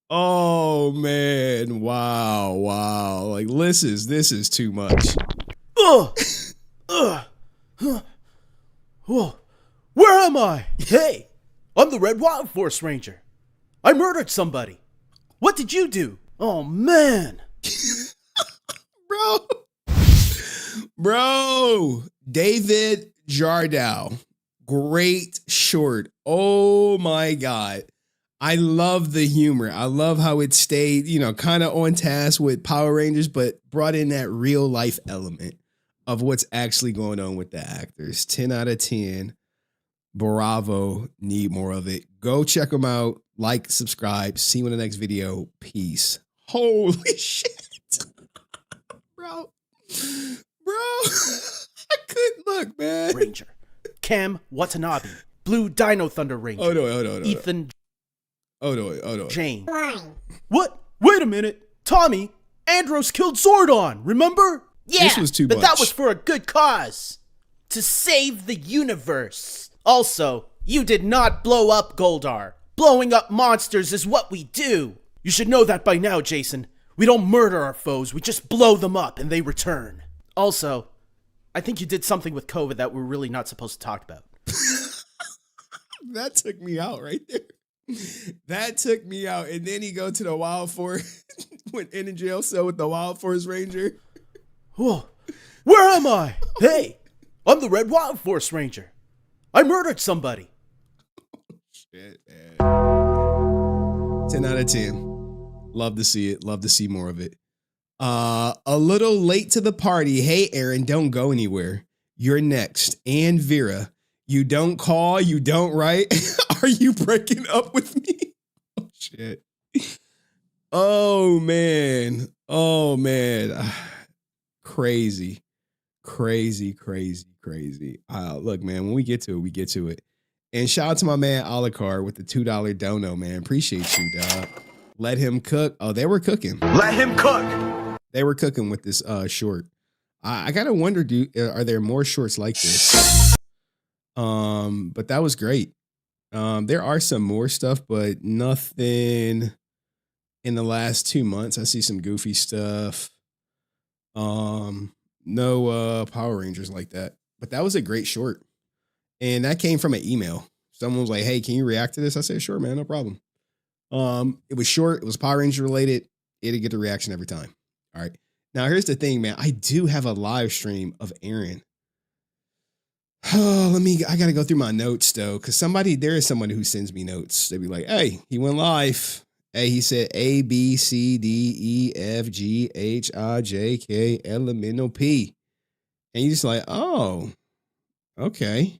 Oh, man. Wow. Like, this is too much. Whoa. Where am I? Hey, I'm the Red Wild Force Ranger. I murdered somebody. What did you do? Oh, man. Bro, David Jardow. Great short. Oh, my God. I love the humor. I love how it stayed, kind of on task with Power Rangers, but brought in that real life element of what's actually going on with the actors. 10 out of 10. Bravo. Need more of it. Go check them out. Like, subscribe. See you in the next video. Peace. Holy shit. Bro. I couldn't look, man. Ranger. Cam Watanabe. Blue Dino Thunder Ranger. Hold on. Ethan. Hold on. Jane. What? Wait a minute. Tommy, Andros killed Zordon, remember? Yeah, this was too much. But that was for a good cause. To save the universe. Also, you did not blow up Goldar. Blowing up monsters is what we do. You should know that by now, Jason. We don't murder our foes, we just blow them up and they return. Also, I think you did something with COVID that we're really not supposed to talk about. That took me out right there. That took me out. And then he go to the Wild Force, went in a jail cell with the Wild Force Ranger. Whoa. Where am I? Hey, I'm the Red Wild Force Ranger. I murdered somebody. Shit, man. 10 out of 10. Love to see it. Love to see more of it. A little late to the party. Hey, Aaron, don't go anywhere. You're next. And Vera, you don't call, you don't write. Are you breaking up with me? Oh, shit. Oh, man. Crazy. Look, man, when we get to it, we get to it. And shout out to my man Alucard with the $2 dono, man. Appreciate you, dog. Let him cook. Oh, they were cooking. Let him cook. They were cooking with this short. I gotta wonder, are there more shorts like this? But that was great. There are some more stuff, but nothing in the last 2 months. I see some goofy stuff. No Power Rangers like that. But that was a great short. And that came from an email. Someone was like, hey, can you react to this? I said, sure, man, no problem. It was short. It was Power Ranger related. It'd get the reaction every time. All right. Now, here's the thing, man. I do have a live stream of Aaron. Oh, I got to go through my notes, though, because there is someone who sends me notes. They'd be like, hey, he went live. Hey, he said A, B, C, D, E, F, G, H, I, J, K, L, M, N, O, P. And you're just like, oh, okay.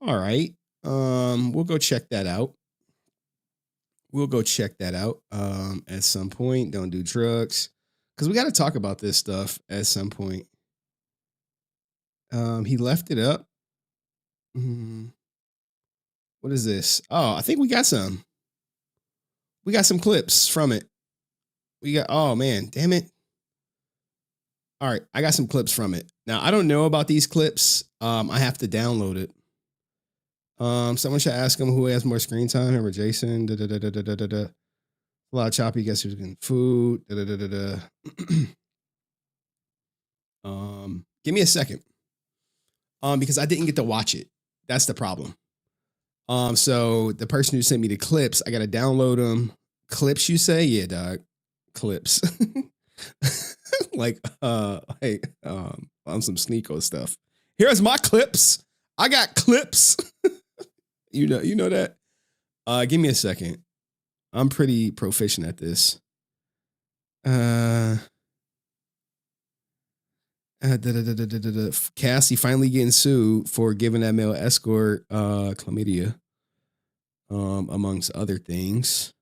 All right. We'll go check that out. At some point. Don't do drugs. Because we got to talk about this stuff at some point. He left it up. What is this? Oh, I think we got some. We got some clips from it. Oh man, damn it. All right, I got some clips from it. Now, I don't know about these clips. I have to download it. Someone should ask him who has more screen time. Remember Jason? A lot of choppy. Guess who's getting food? Give me a second. Because I didn't get to watch it. That's the problem. So the person who sent me the clips, I gotta download them. Clips, you say? Yeah, dog. Clips. On some Sneeko stuff. Here's my clips. I got clips. you know that. Give me a second. I'm pretty proficient at this. Cassie finally getting sued for giving that male escort chlamydia, amongst other things.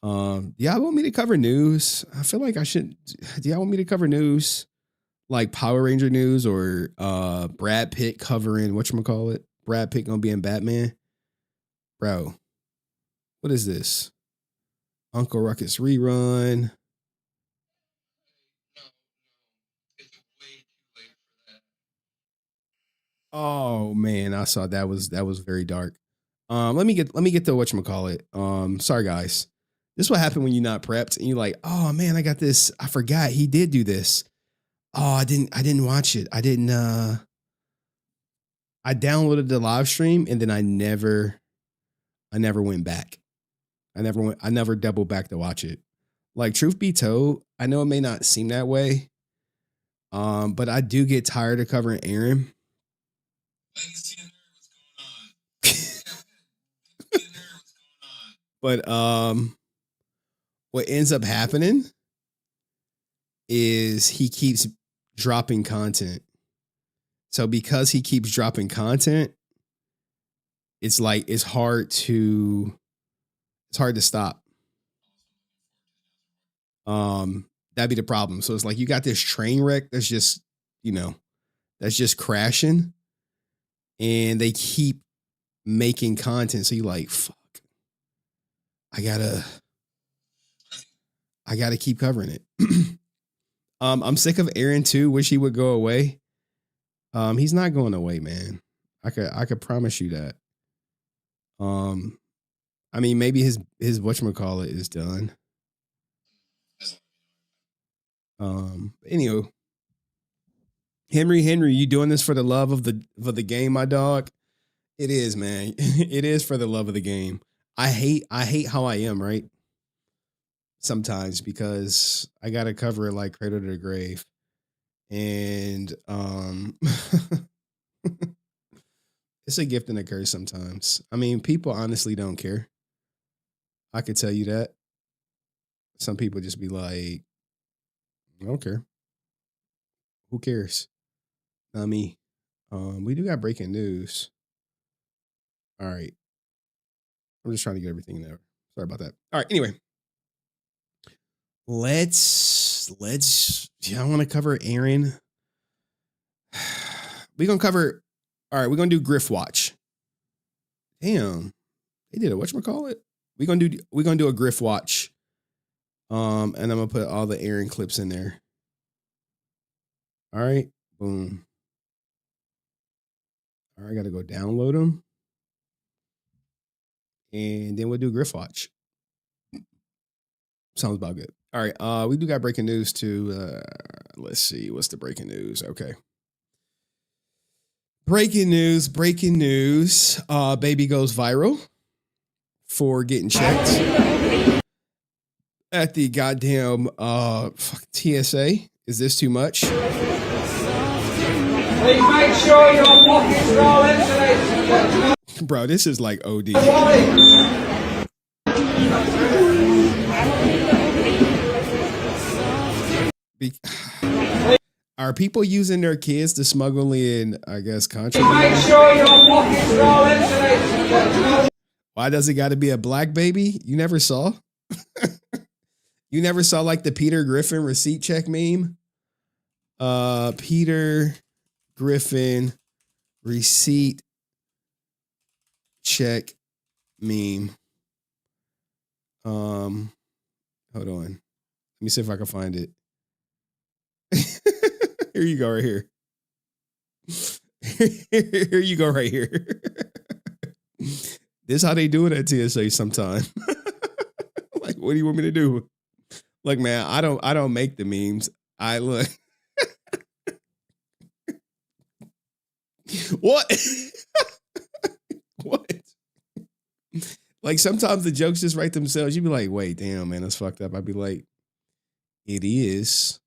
Do y'all want me to cover news? I feel like I should. Do y'all want me to cover news? Like Power Ranger news or Brad Pitt covering whatchamacallit? Brad Pitt gonna be in Batman? Bro, what is this? Uncle Ruckus rerun. Oh man, I saw that was very dark. Let me get to whatchamacallit. Sorry guys. This is what happened when you're not prepped and you're like, oh man, I got this. I forgot he did do this. Oh, I didn't watch it. I downloaded the live stream and then I never went back. I never doubled back to watch it. Like, truth be told, I know it may not seem that way. But I do get tired of covering Aaron. But what ends up happening is he keeps dropping content. So because he keeps dropping content, it's hard to stop. That'd be the problem. So it's like you got this train wreck that's just crashing, and they keep making content. So you're like, fuck, I gotta keep covering it. I'm sick of Aaron too. Wish he would go away. He's not going away, man. I could promise you that. I mean, maybe his whatchamacallit is done. Anywho, Henry, you doing this for the love of the game, my dog? It is, man. It is for the love of the game. I hate how I am, right? Sometimes, because I gotta cover it like cradle to the grave. And it's a gift and a curse sometimes. I mean, people honestly don't care. I could tell you that. Some people just be like, I don't care. Who cares? Not me. We do got breaking news. All right. I'm just trying to get everything there. Sorry about that. All right. Anyway, let's. Yeah, I want to cover Aaron. We're gonna cover. All right, we're gonna do Griff Watch. Damn, they did a whatchamacallit? We're gonna do a Griff Watch. And I'm gonna put all the Aaron clips in there. All right, boom. All right, I gotta go download them. And then we'll do Griff Watch. Sounds about good. All right, we do got breaking news too. Let's see, what's the breaking news? Okay. Breaking news. Baby goes viral for getting checked at the goddamn TSA. Is this too much? Please make sure your pockets are all insulated. Bro, this is like OD. Are people using their kids to smuggle in, I guess, contraband? Make sure your pockets are all insulated. Why does it got to be a black baby? You never saw? You never saw like the Peter Griffin receipt check meme? Peter Griffin receipt check meme. Hold on. Let me see if I can find it. Here you go, right here. Here you go, right here. This is how they do it at TSA sometime. Like, what do you want me to do? Look, man, I don't make the memes. I look. What? What? Like, sometimes the jokes just write themselves. You'd be like, wait, damn, man, that's fucked up. I'd be like, it is.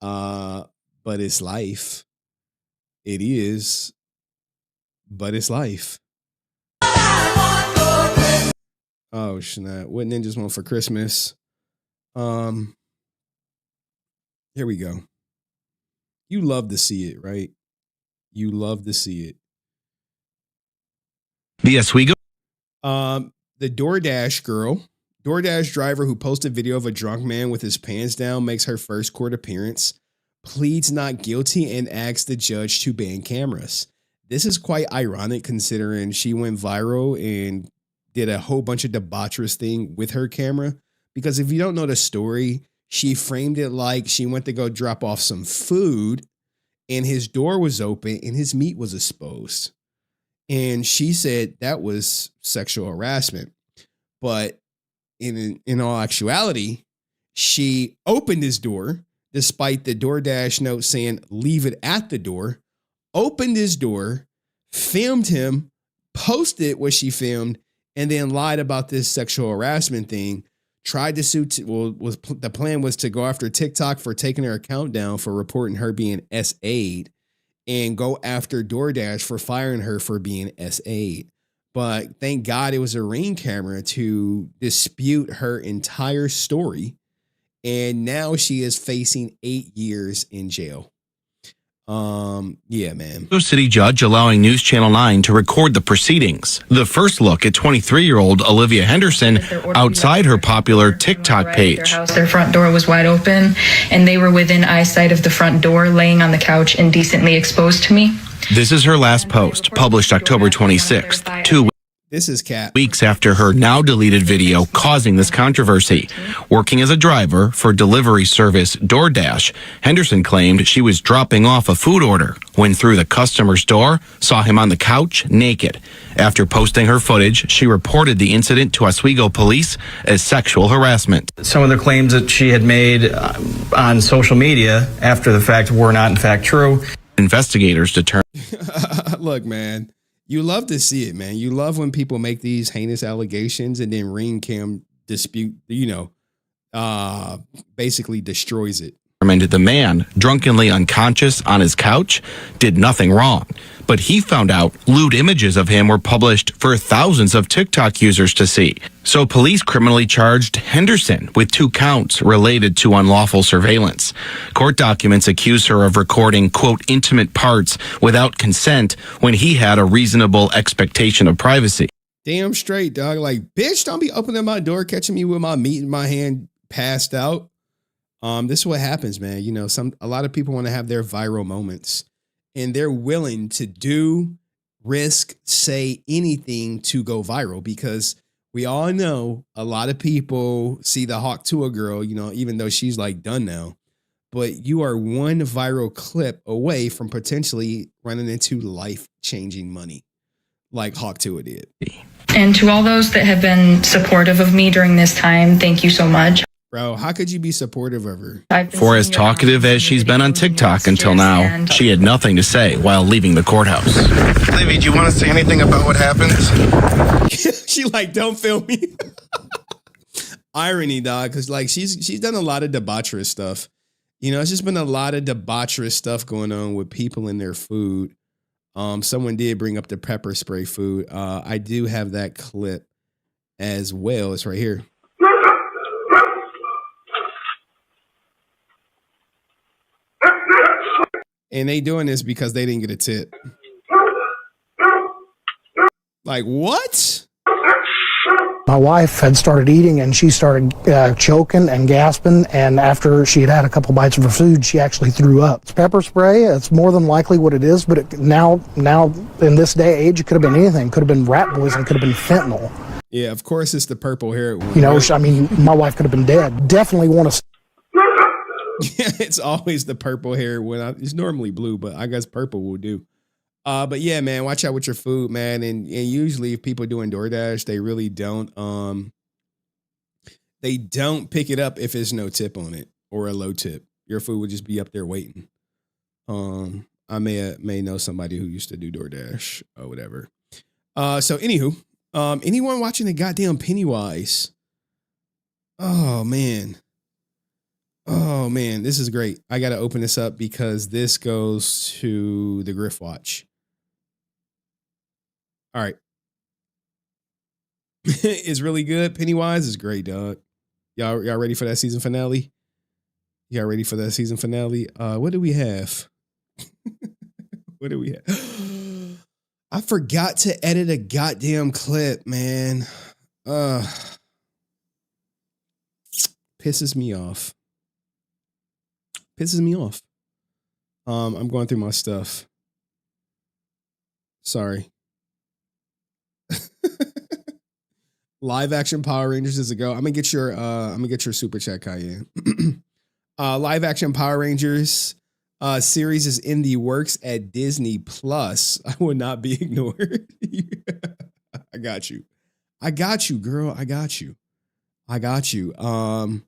But it's life. It is, but it's life. Oh snap! What ninjas want for Christmas? Here we go. You love to see it, right? You love to see it. Yes, we go. The DoorDash driver who posted video of a drunk man with his pants down makes her first court appearance, pleads not guilty, and asks the judge to ban cameras. This is quite ironic considering she went viral and did a whole bunch of debaucherous thing with her camera. Because if you don't know the story, she framed it like she went to go drop off some food and his door was open and his meat was exposed. And she said that was sexual harassment. But in all actuality, she opened his door despite the DoorDash note saying leave it at the door, opened his door, filmed him, posted what she filmed, and then lied about this sexual harassment thing. Tried to sue. The plan was to go after TikTok for taking her account down for reporting her being SA'd, and go after DoorDash for firing her for being SA'd. But thank God it was a Ring camera to dispute her entire story. And now she is facing 8 years in jail. Yeah, man. City judge allowing News Channel 9 to record the proceedings. The first look at 23-year-old Olivia Henderson outside her popular TikTok page. Their front door was wide open, and they were within eyesight of the front door, laying on the couch indecently exposed to me. This is her last post, published October 26th, 2 This is Kat. weeks after her now deleted video causing this controversy. Working as a driver for delivery service DoorDash, Henderson claimed she was dropping off a food order when through the customer's door, saw him on the couch naked. After posting her footage, she reported the incident to Oswego police as sexual harassment. Some of the claims that she had made on social media after the fact were not in fact true. Investigators determined. Look, man. You love to see it, man. You love when people make these heinous allegations and then Ring Cam dispute, basically destroys it. The man, drunkenly unconscious on his couch, did nothing wrong. But he found out lewd images of him were published for thousands of TikTok users to see. So police criminally charged Henderson with 2 counts related to unlawful surveillance. Court documents accuse her of recording, quote, intimate parts without consent when he had a reasonable expectation of privacy. Damn straight, dog. Like, bitch, don't be opening my door, catching me with my meat in my hand, passed out. This is what happens, man. A lot of people want to have their viral moments, and they're willing to do, risk, say anything to go viral, because we all know a lot of people see the hawk to a girl, even though she's like done now. But you are one viral clip away from potentially running into life-changing money like Hawk Tua did. And to all those that have been supportive of me during this time, thank you so much. Bro, how could you be supportive of her? For as talkative as she's been on TikTok until now, she had nothing to say while leaving the courthouse. Livy, do you want to say anything about what happened? She like, don't film me. Irony, dog, because like she's done a lot of debaucherous stuff. It's just been a lot of debaucherous stuff going on with people in their food. Someone did bring up the pepper spray food. I do have that clip as well. It's right here. And they doing this because they didn't get a tip. Like, what? My wife had started eating and she started choking and gasping, and after she had had a couple bites of her food, she actually threw up. It's pepper spray. It's more than likely what it is, but now in this day and age, it could have been anything. Could have been rat poison, could have been fentanyl. Yeah, of course it's the purple hair one. You know, I mean, my wife could have been dead. Definitely want to. Yeah, it's always the purple hair one. It's normally blue, but I guess purple will do. But yeah, man, watch out with your food, man. And usually if people doing DoorDash, they really don't pick it up if there's no tip on it or a low tip. Your food would just be up there waiting. I may know somebody who used to do DoorDash or whatever. So anywho, anyone watching the goddamn Pennywise? Oh man, this is great. I got to open this up because this goes to the Griff Watch. All right. It's really good. Pennywise is great, dog. Y'all ready for that season finale? Y'all ready for that season finale? What do we have? What do we have? I forgot to edit a goddamn clip, man. Pisses me off. I'm going through my stuff. Sorry. Live action Power Rangers is a go. I'm gonna get your super chat, Cayenne. Live action Power Rangers series is in the works at Disney Plus. I will not be ignored. I got you, girl. I got you. I'm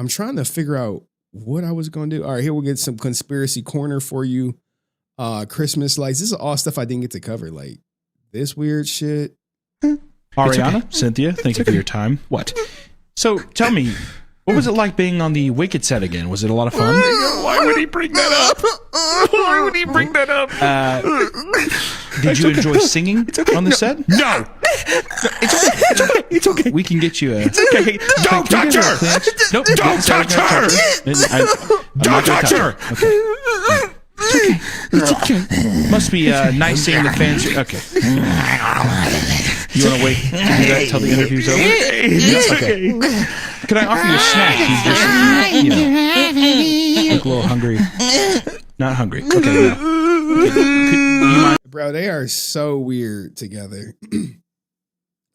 trying to figure out what I was gonna do. All right, here we'll get some conspiracy corner for you. Christmas lights. This is all stuff I didn't get to cover. Like this weird shit. Ariana, okay. Cynthia, thank you for your time. What? So tell me, what was it like being on the Wicked set again? Was it a lot of fun? Why would he bring that up? Did you enjoy singing on the set? No. It's okay. We can get you a... It's okay. Don't touch her. Nope. Don't touch her. Don't touch her. Okay. It's okay. Must be nice seeing the fans. Okay. You want to wait to do that until the interview's over? Okay. Can I offer you a snack? You just, look a little hungry. Not hungry. Okay. No. You mind? Bro, they are so weird together.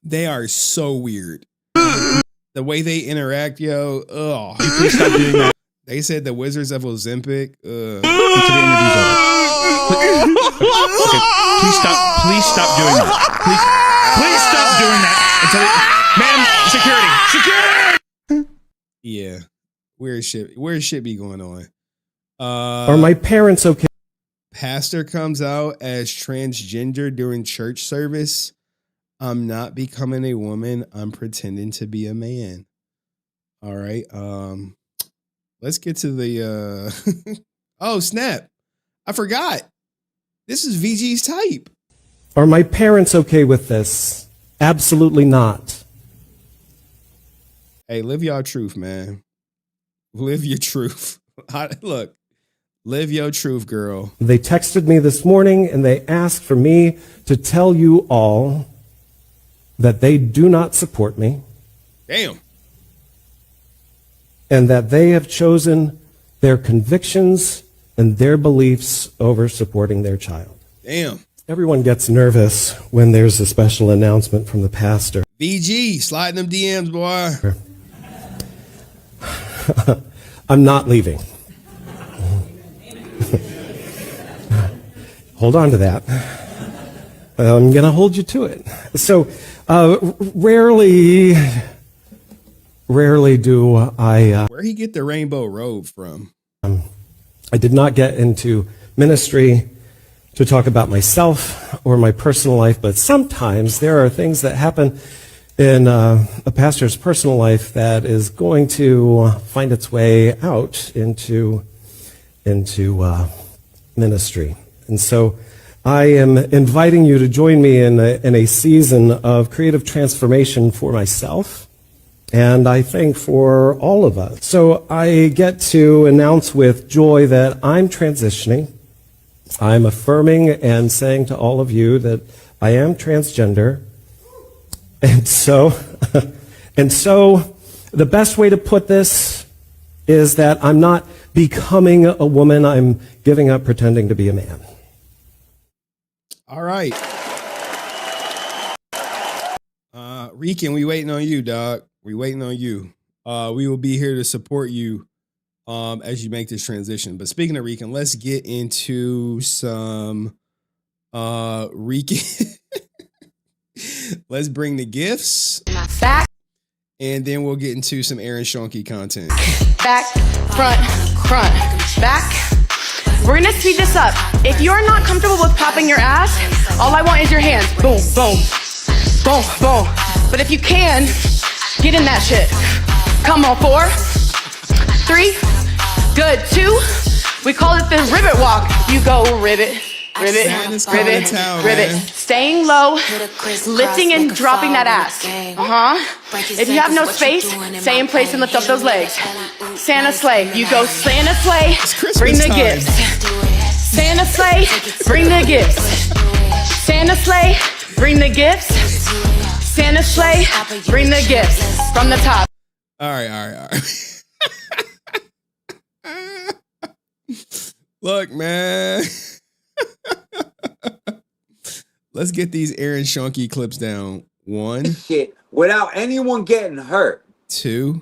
They are so weird. The way they interact, yo. Ugh. Please stop doing that. They said the Wizards of Ozempic. Until the interview's over. Okay. Please stop doing that. Please stop doing that. Ma'am, security. Yeah. Weird shit be going on. Are my parents okay? Pastor comes out as transgender during church service. I'm not becoming a woman. I'm pretending to be a man. All right. Let's get to the oh, snap. I forgot. This is VG's type. Are my parents okay with this? Absolutely not. Hey, live your truth, man. Live your truth. Look, live your truth, girl. They texted me this morning and they asked for me to tell you all that they do not support me. Damn. And that they have chosen their convictions and their beliefs over supporting their child. Damn. Everyone gets nervous when there's a special announcement from the pastor. VG, slide them DMs, boy. I'm not leaving. Hold on to that. I'm going to hold you to it. So, rarely do I... Where he get the rainbow robe from? I did not get into ministry to talk about myself or my personal life, but sometimes there are things that happen in a pastor's personal life that is going to find its way out into ministry. And so I am inviting you to join me in a season of creative transformation for myself, and I think for all of us. So I get to announce with joy that I'm transitioning I'm affirming and saying to all of you that I am transgender. And so, the best way to put this is that I'm not becoming a woman. I'm giving up pretending to be a man. All right. Rican, we waiting on you, dog. We waiting on you. We will be here to support you as you make this transition. But speaking of Rican, let's get into some Rican. Let's bring the gifts. Back, And then we'll get into some Aaron Schoenke content. back, front, back. We're gonna speed this up. If you're not comfortable with popping your ass, all I want is your hands. Boom, boom, boom, boom. But if you can, get in that shit. Come on, 4, 3, good, 2. We call it the ribbit walk. You go ribbit, ribbit, ribbit, ribbit. Staying low, lifting and dropping that ass. If you have no space, stay in place and lift up those legs. Santa sleigh, you go Santa sleigh, bring the gifts. Santa sleigh, bring the gifts. Santa sleigh, bring the gifts. Santa sleigh, bring the gifts from the top. All right. Look, man. Let's get these Aaron Schoenke clips down. 1. Shit, without anyone getting hurt. 2.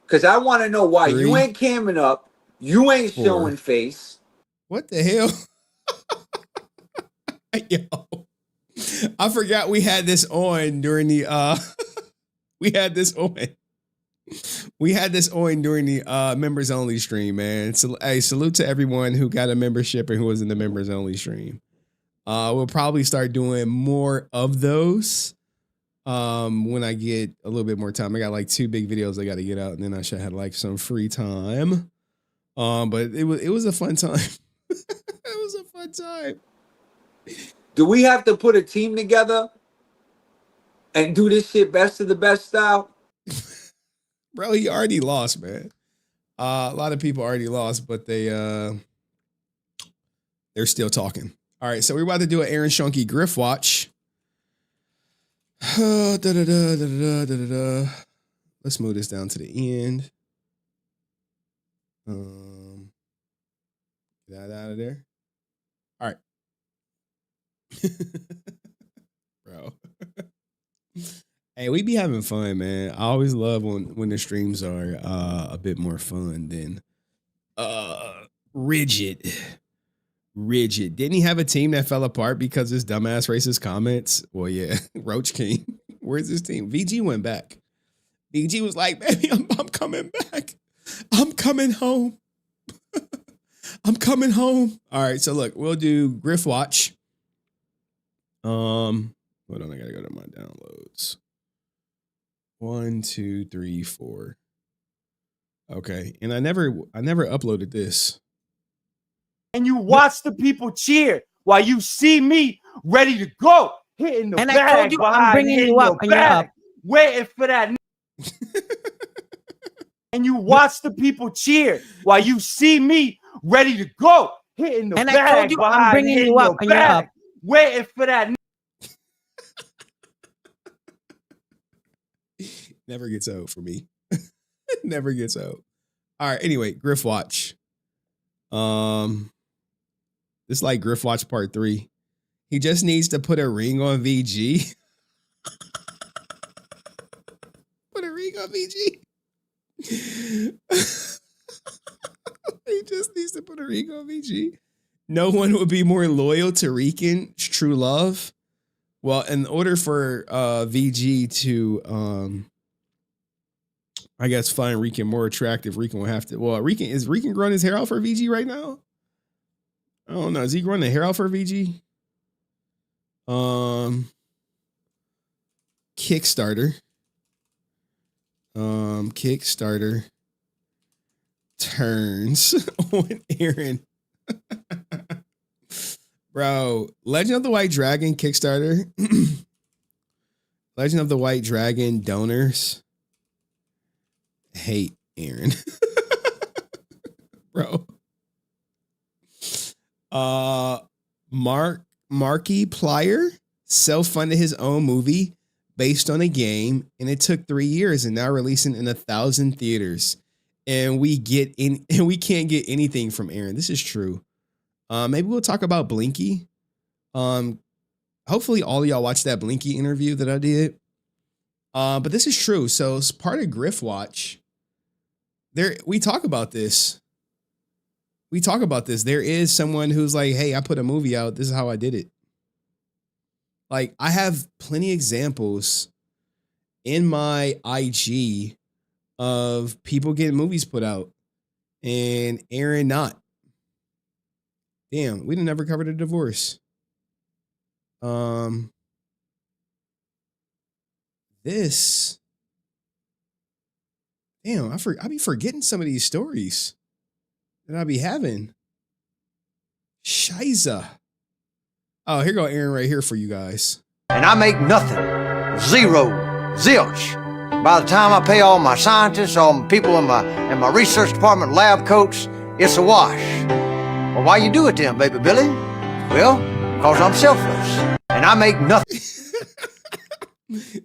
Because I want to know why 3, you ain't camming up. You ain't 4. showing face. What the hell? Yo. I forgot we had this on during the we had this on during the members only stream, man. So hey, salute to everyone who got a membership and who was in the members only stream. We'll probably start doing more of those when I get a little bit more time. I got like 2 big videos I got to get out, and then I should have like some free time. But it was a fun time. It was a fun time. Do we have to put a team together and do this shit best of the best style? Bro, he already lost, man. A lot of people already lost, but they're still talking. All right, so we're about to do an Aaron Schoenke Griff watch. Let's move this down to the end. Get that out of there. All right. Bro. Hey, we be having fun, man. I always love when the streams are a bit more fun than rigid. Didn't he have a team that fell apart because his dumbass racist comments? Well, yeah, Roach King. Where's his team? VG went back. VG was like, baby, I'm coming back. I'm coming home. I'm coming home. All right, so look, we'll do Griff Watch. Hold on, I gotta go to my downloads. 1, 2, 3, 4. Okay, and I never uploaded this. And you watch the people cheer while you see me ready to go, hitting the And bag. I told you I'm bringing you up and you're up. Waiting for that. And you watch the people cheer while you see me ready to go, hitting the And bag. I told you I'm bringing you up and you're up. Waiting for that. Never gets old for me. Never gets old. All right. Anyway, Griff Watch. This is like Griff Watch Part 3. He just needs to put a ring on VG. Put a ring on VG. He just needs to put a ring on VG. No one would be more loyal to Rican's true love. Well, in order for VG to I guess find Rican more attractive, Rican will have to. Well, is Rican growing his hair out for VG right now? I don't know. Is he growing the hair out for VG? Kickstarter. Kickstarter turns on Aaron. Bro, Legend of the White Dragon Kickstarter. Legend of the White Dragon donors hate Aaron. Bro. Markiplier self-funded his own movie based on a game, and it took 3 years, and now releasing in 1,000 theaters. And we can't get anything from Aaron. This is true. Maybe we'll talk about Blinky. Hopefully all of y'all watched that Blinky interview that I did. But this is true. So it's part of Griff Watch. We talk about this. There is someone who's like, hey, I put a movie out. This is how I did it. Like, I have plenty of examples in my IG of people getting movies put out and Aaron not. Damn, we didn't ever cover the divorce. This. Damn, I be forgetting some of these stories that I be having. Shiza. Oh, here go Aaron right here for you guys. And I make nothing. Zero. Zilch. By the time I pay all my scientists, all my people in my research department, lab coats, it's a wash. Well, why you do it then, baby Billy? Well, because I'm selfless. And I make nothing.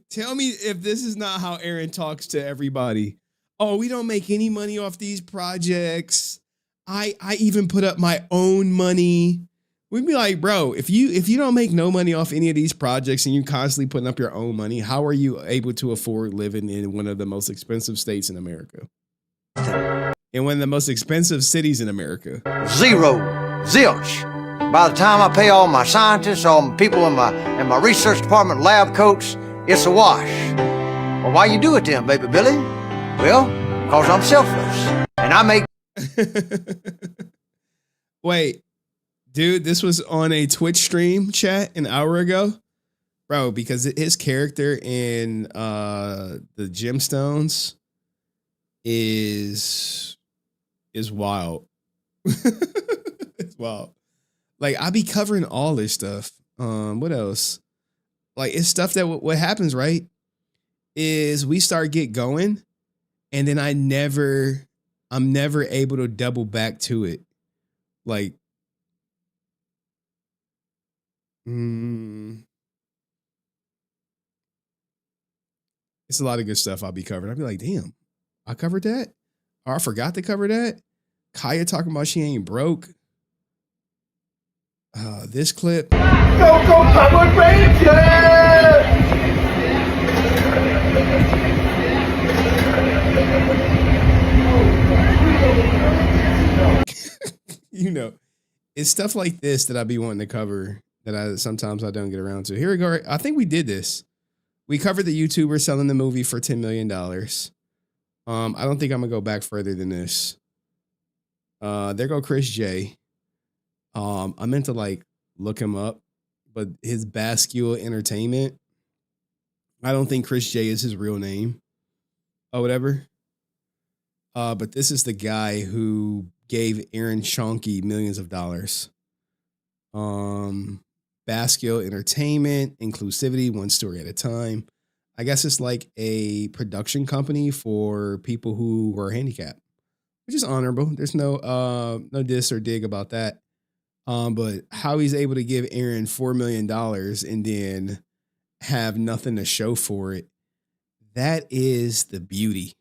Tell me if this is not how Aaron talks to everybody. Oh, we don't make any money off these projects. I even put up my own money. We'd be like, bro, if you don't make no money off any of these projects and you're constantly putting up your own money, how are you able to afford living in one of the most expensive states in America? In one of the most expensive cities in America? Zero. Zilch. By the time I pay all my scientists, all my people in my research department, lab coats, it's a wash. Well, why you do it then, baby Billy? Well, because I'm selfless. And I make... Wait. Dude, this was on a Twitch stream chat an hour ago. Bro, because his character in the Gemstones is wild. It's wild. Like, I be covering all this stuff. What else? Like, it's stuff that what happens, right? Is we start get going, and then I'm never able to double back to it. Like, it's a lot of good stuff I'll be covering. I'll be like, damn, I covered that? Or I forgot to cover that? Kaya talking about she ain't broke. This clip. Go Power Rangers! You know, it's stuff like this that I be wanting to cover that sometimes I don't get around to. Here we go. I think we did this. We covered the YouTuber selling the movie for $10 million. I don't think I'm gonna go back further than this. There go Chris J. I meant to like look him up, but his Bascule Entertainment. I don't think Chris J is his real name or whatever. But this is the guy who gave Aaron Schoenke millions of dollars. Bascule Entertainment, inclusivity, one story at a time. I guess it's like a production company for people who are handicapped, which is honorable. There's no diss or dig about that. But how he's able to give Aaron $4 million and then have nothing to show for it, that is the beauty.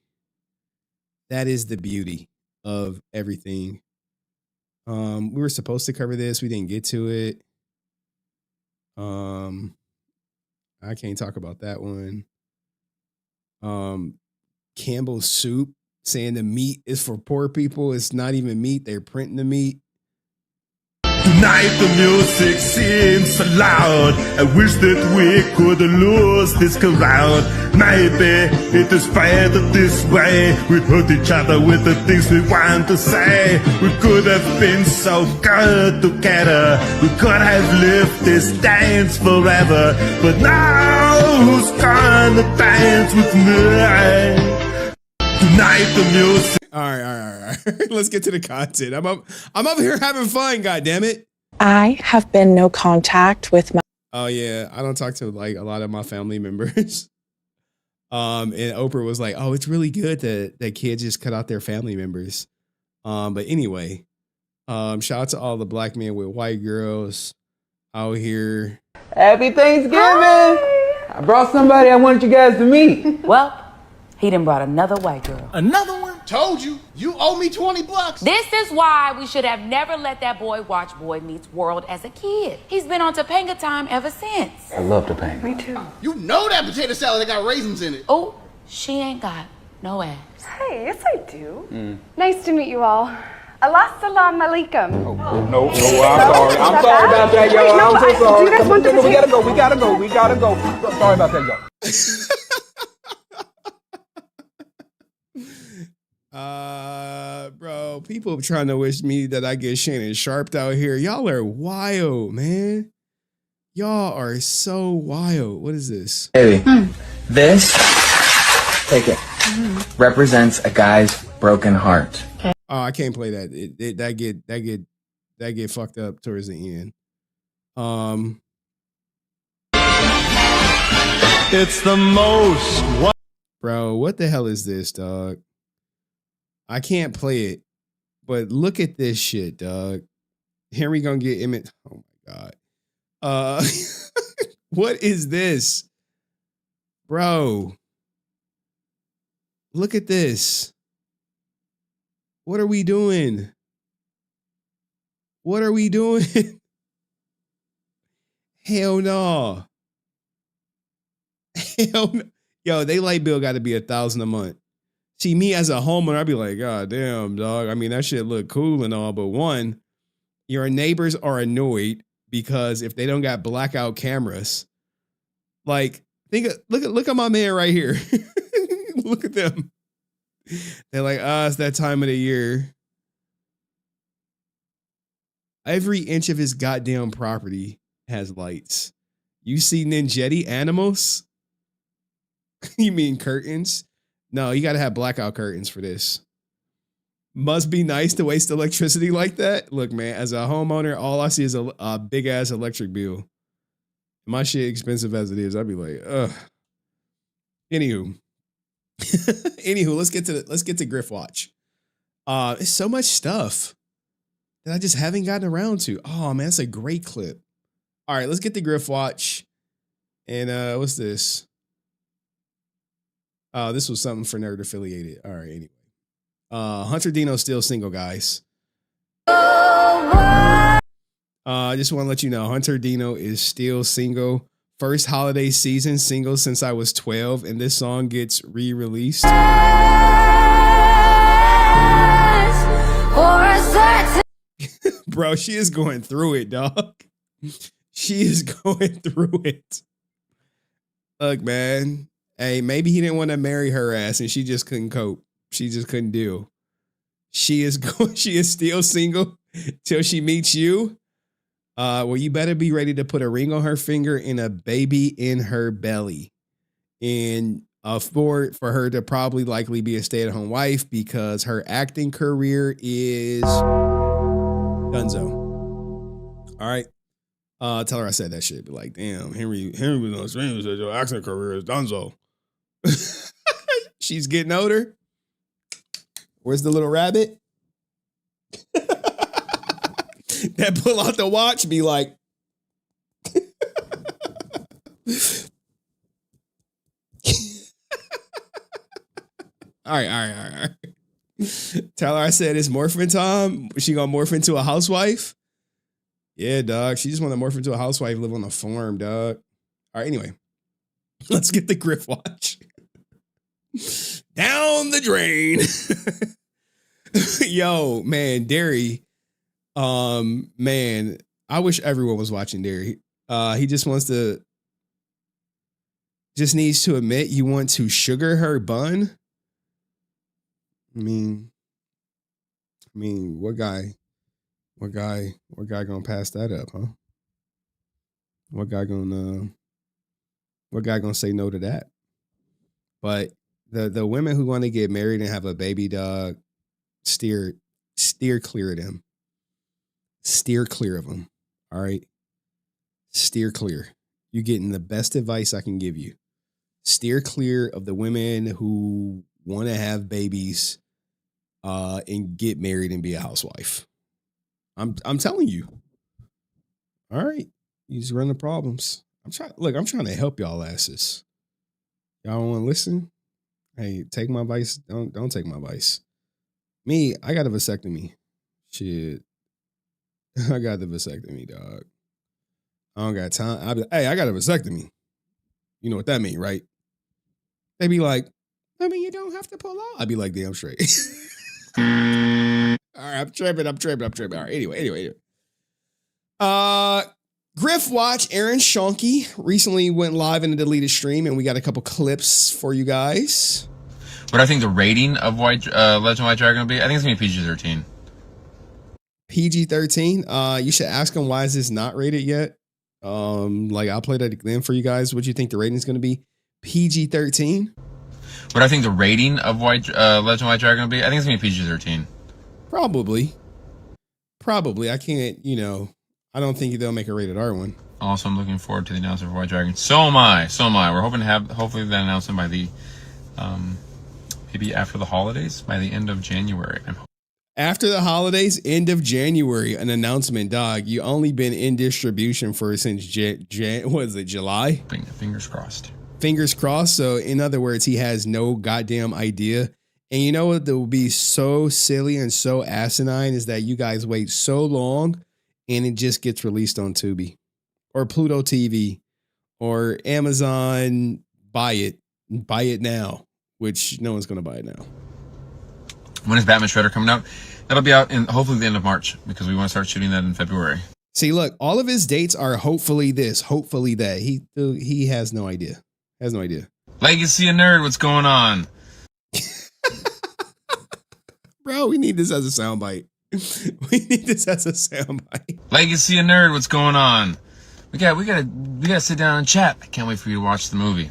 That is the beauty of everything. We were supposed to cover this. We didn't get to it. I can't talk about that one. Campbell's Soup saying the meat is for poor people. It's not even meat. They're printing the meat. Tonight the music seems so loud. I wish that we could lose this crowd. Maybe it is better this way. We hurt each other with the things we want to say. We could have been so good together. We could have lived this dance forever. But now who's gonna dance with me? Tonight the music. All right. Let's get to the content. I'm up here having fun, goddammit. I have been no contact with my. Oh yeah, I don't talk to like a lot of my family members. And Oprah was like, "Oh, it's really good that kids just cut out their family members." But anyway, Shout out to all the black men with white girls out here. Happy Thanksgiving! I brought somebody I wanted you guys to meet. Well, he done brought another white girl. Another one? Told you. You owe me $20. This is why we should have never let that boy watch Boy Meets World as a kid. He's been on Topanga time ever since. I love Topanga. Me too. You know that potato salad that got raisins in it. Oh, she ain't got no ass. Hey, yes I do. Nice to meet you all. Assalamu alaikum. No, I'm sorry. I'm sorry about that, y'all. Wait, no, I'm so sorry. do you guys want the We gotta go. Sorry about that, y'all. Bro, people trying to wish me that I get Shannon Sharped out here. Y'all are wild, man. Y'all are so wild. What is this? Baby, this, take it, represents a guy's broken heart. Oh, I can't play that. That get fucked up towards the end. It's the most. Bro, what the hell is this, dog? I can't play it, but look at this shit, dog. Henry gonna get image. Oh my god. What is this? Bro. Look at this. What are we doing? What are we doing? Hell no. Hell no. Yo, they light bill got to be $1,000 a month. See, me as a homeowner, I'd be like, God damn, dog. I mean, that shit look cool and all, but one, your neighbors are annoyed because if they don't got blackout cameras, like, look at my man right here. Look at them. They're like, it's that time of the year. Every inch of his goddamn property has lights. You see Ninjetti animals? You mean curtains? No, you got to have blackout curtains for this. Must be nice to waste electricity like that. Look, man, as a homeowner, all I see is a big ass electric bill. My shit expensive as it is. I'd be like, ugh. Anywho, let's get to Griff Watch. It's so much stuff that I just haven't gotten around to. Oh man, that's a great clip. All right, let's get the Griff Watch. And what's this? This was something for Nerd Affiliated. All right, anyway. Hunter Dino's still single, guys. I just want to let you know, Hunter Dino is still single. First holiday season single since I was 12, and this song gets re-released. Bro, she is going through it, dog. She is going through it. Look, man. Hey, maybe he didn't want to marry her ass and she just couldn't cope. She just couldn't deal. She is still single till she meets you. Well, you better be ready to put a ring on her finger and a baby in her belly. And for her to probably likely be a stay-at-home wife because her acting career is donezo. All right. Tell her I said that shit. Be like, damn, Henry was on stream said your acting career is donezo. She's getting older. Where's the little rabbit? That pull out the watch, be like, all right. Tell her I said it's morphin' time. She gonna morph into a housewife? Yeah, dog. She just want to morph into a housewife, live on the farm, dog. All right, anyway. Let's get the Griff Watch. Down the drain. Yo, man, Derry. Man, I wish everyone was watching Derry. He just needs to admit you want to sugar her bun. I mean, what guy gonna pass that up, huh? What guy gonna say no to that? But the women who want to get married and have a baby, dog, steer clear of them. Steer clear of them. All right. Steer clear. You're getting the best advice I can give you. Steer clear of the women who want to have babies and get married and be a housewife. I'm telling you. All right. You just run the problems. I'm trying to help y'all asses. Y'all don't want to listen? Hey, take my advice. Don't take my advice. Me, I got a vasectomy. Shit. I got the vasectomy, dog. I don't got time. I got a vasectomy. You know what that mean, right? They be like, I mean, you don't have to pull out. I'd be like, damn straight. All right, I'm tripping. All right, anyway. Griff Watch, Aaron Schoenke recently went live in a deleted stream, and we got a couple clips for you guys. What I think the rating of Legend of White Dragon will be, I think it's going to be PG-13. PG-13? You should ask him, why is this not rated yet? I'll play that again for you guys. What do you think the rating is going to be? PG-13? What I think the rating of Legend of White Dragon will be, I think it's going to be PG-13. Probably. I can't, I don't think they'll make a rated R one. Also, I'm looking forward to the announcement for White Dragon. So am I. We're hoping to have, hopefully, that announcement by the, maybe after the holidays, by the end of January. After the holidays, end of January, an announcement, dog. You only been in distribution for since July? Fingers crossed. Fingers crossed. So, in other words, he has no goddamn idea. And you know what that would be so silly and so asinine is that you guys wait so long and it just gets released on Tubi or Pluto TV or Amazon. Buy it now, which no one's going to buy it now. When is Batman Shredder coming out? That'll be out in hopefully the end of March because we want to start shooting that in February. See, look, all of his dates are hopefully this, hopefully that. He has no idea. Legacy of Nerd, what's going on? Bro, we need this as a soundbite. Legacy of Nerd, what's going on? We gotta sit down and chat. I can't wait for you to watch the movie.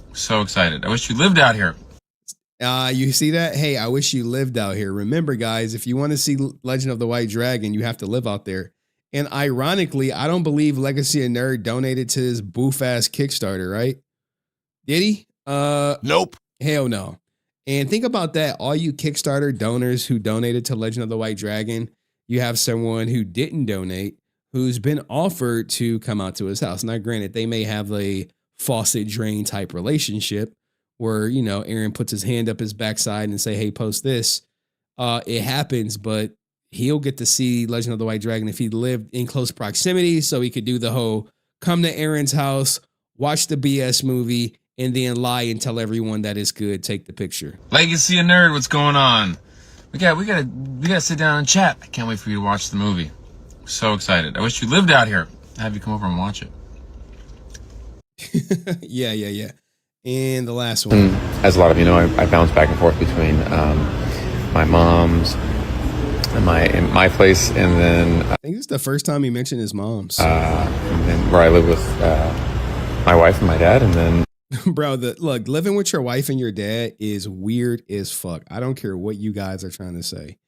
I'm so excited. I wish you lived out here. You see that? Hey, I wish you lived out here. Remember, guys, if you want to see Legend of the White Dragon, you have to live out there. And ironically, I don't believe Legacy of Nerd donated to his boof-ass Kickstarter, right? Did he? Nope. Hell no. And think about that. All you Kickstarter donors who donated to Legend of the White Dragon, you have someone who didn't donate, who's been offered to come out to his house. Now, granted, they may have a faucet drain type relationship where, Aaron puts his hand up his backside and say, hey, post this. It happens, but he'll get to see Legend of the White Dragon if he lived in close proximity. So he could do the whole come to Aaron's house, watch the BS movie, and then lie and tell everyone that it's good. Take the picture. Legacy of Nerd, what's going on? We gotta sit down and chat. I can't wait for you to watch the movie. I'm so excited. I wish you lived out here. I'll have you come over and watch it. Yeah. And the last one. As a lot of you know, I bounce back and forth between my mom's and my place, and then I think this is the first time he mentioned his mom's. And then where I live with my wife and my dad, and then. Bro, look, living with your wife and your dad is weird as fuck. I don't care what you guys are trying to say.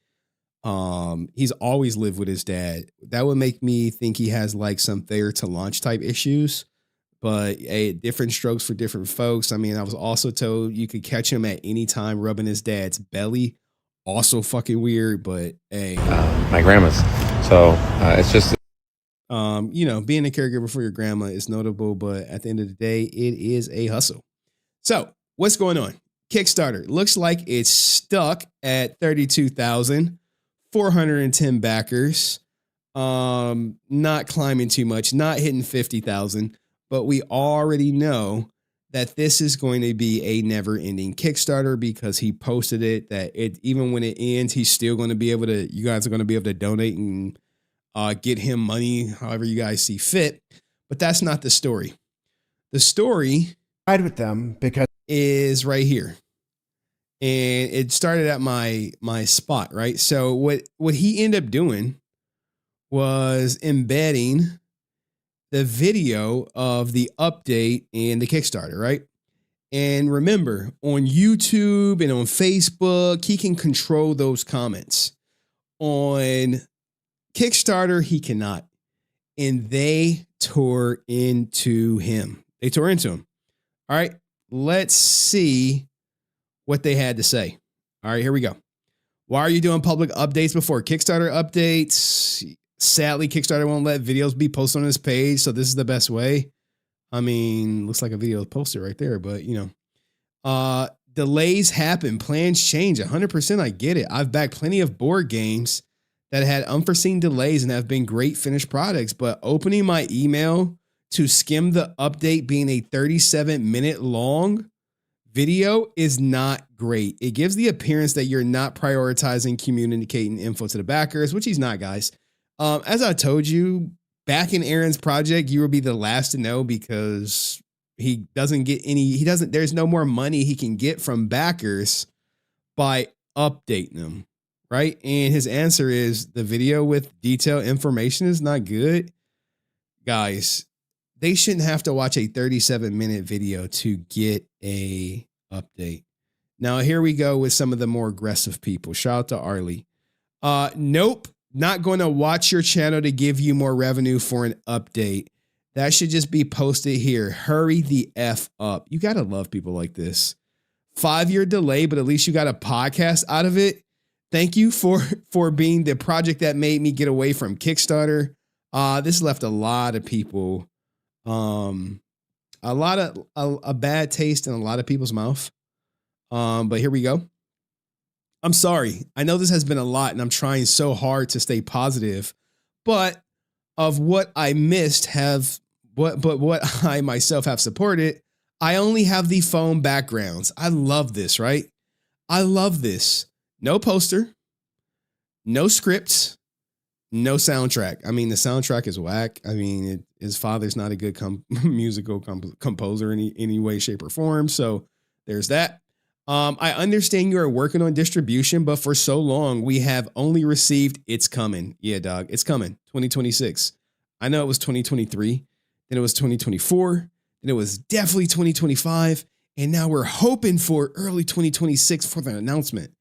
He's always lived with his dad. That would make me think he has like some Thayer to launch type issues. But different strokes for different folks. I mean, I was also told you could catch him at any time rubbing his dad's belly. Also fucking weird, but hey. My grandma's. So it's just. Being a caregiver for your grandma is notable, but at the end of the day, it is a hustle. So what's going on? Kickstarter looks like it's stuck at 32,410 backers. Not climbing too much, not hitting 50,000, but we already know that this is going to be a never-ending Kickstarter because he posted it that even when it ends, he's still going to be able to. You guys are going to be able to donate and get him money, however you guys see fit. But that's not the story. The story with them because is right here. And it started at my spot, right? So what he ended up doing was embedding the video of the update and the Kickstarter, right? And remember, on YouTube and on Facebook, he can control those comments. On Kickstarter, he cannot. And they tore into him. All right, let's see what they had to say. All right, here we go. Why are you doing public updates before Kickstarter updates? Sadly, Kickstarter won't let videos be posted on this page, so this is the best way. I mean, looks like a video posted right there, but delays happen, plans change. 100%, I get it. I've backed plenty of board games that had unforeseen delays and have been great finished products, but opening my email to skim the update being a 37-minute long video is not great. It gives the appearance that you're not prioritizing communicating info to the backers, which he's not, guys. As I told you, back in Aaron's project, you will be the last to know because he doesn't get there's no more money he can get from backers by updating them, right? And his answer is the video with detailed information is not good. Guys, they shouldn't have to watch a 37-minute video to get a update. Now, here we go with some of the more aggressive people. Shout out to Arlie. Nope, not going to watch your channel to give you more revenue for an update. That should just be posted here. Hurry the F up. You got to love people like this. 5-year delay, but at least you got a podcast out of it. Thank you for being the project that made me get away from Kickstarter. This left a lot of people a bad taste in a lot of people's mouth. But here we go. I'm sorry. I know this has been a lot and I'm trying so hard to stay positive, but of what I missed what I myself have supported, I only have the phone backgrounds. I love this, right? I love this. No poster, no scripts, no soundtrack. I mean, the soundtrack is whack. I mean, his father's not a good musical composer in any way, shape, or form. So there's that. I understand you are working on distribution, but for so long, we have only received it's coming. Yeah, dog, it's coming. 2026. I know it was 2023. Then it was 2024. Then it was definitely 2025. And now we're hoping for early 2026 for the announcement.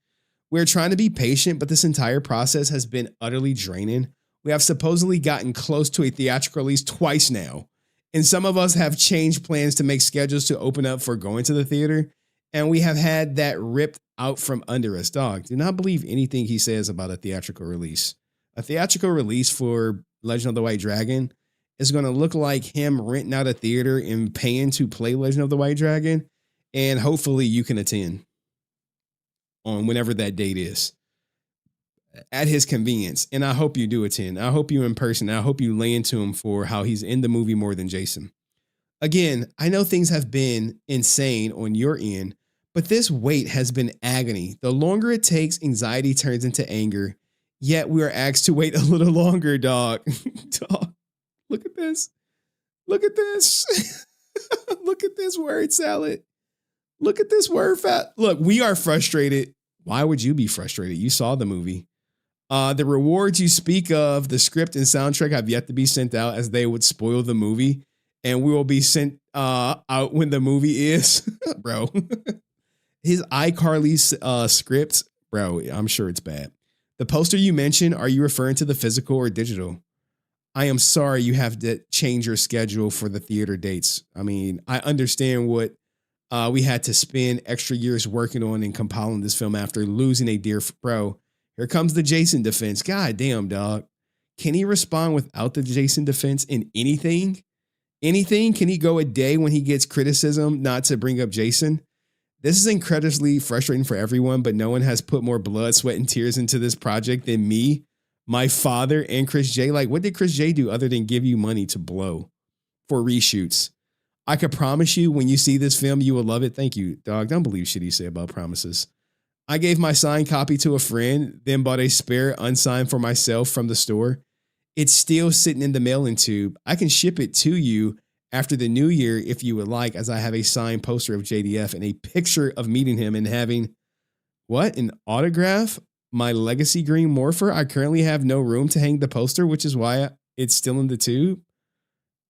We're trying to be patient, but this entire process has been utterly draining. We have supposedly gotten close to a theatrical release twice now. And some of us have changed plans to make schedules to open up for going to the theater. And we have had that ripped out from under us. Dog, do not believe anything he says about a theatrical release. A theatrical release for Legend of the White Dragon is going to look like him renting out a theater and paying to play Legend of the White Dragon. And hopefully you can attend on whenever that date is at his convenience. And I hope you do attend. I hope you in person. I hope you lay into him for how he's in the movie more than Jason. Again, I know things have been insane on your end, but this wait has been agony. The longer it takes, anxiety turns into anger. Yet we are asked to wait a little longer, dog. Dog, look at this. Look at this. Look at this word salad. Look at this word fat. Look, we are frustrated. Why would you be frustrated? You saw the movie. The rewards you speak of, the script and soundtrack have yet to be sent out as they would spoil the movie. And we will be sent out when the movie is. Bro. His iCarly script, bro, I'm sure it's bad. The poster you mentioned, are you referring to the physical or digital? I am sorry you have to change your schedule for the theater dates. I mean, I understand what we had to spend extra years working on and compiling this film after losing a dear bro. Here comes the Jason defense. God damn, dog. Can he respond without the Jason defense in anything? Anything? Can he go a day when he gets criticism not to bring up Jason? This is incredibly frustrating for everyone, but no one has put more blood, sweat, and tears into this project than me, my father, and Chris J. Like, what did Chris J do other than give you money to blow for reshoots? I could promise you when you see this film, you will love it. Thank you, dog. Don't believe shit he say about promises. I gave my signed copy to a friend, then bought a spare unsigned for myself from the store. It's still sitting in the mailing tube. I can ship it to you after the new year if you would like, as I have a signed poster of JDF and a picture of meeting him and having, what, an autograph? My Legacy Green Morpher? I currently have no room to hang the poster, which is why it's still in the tube.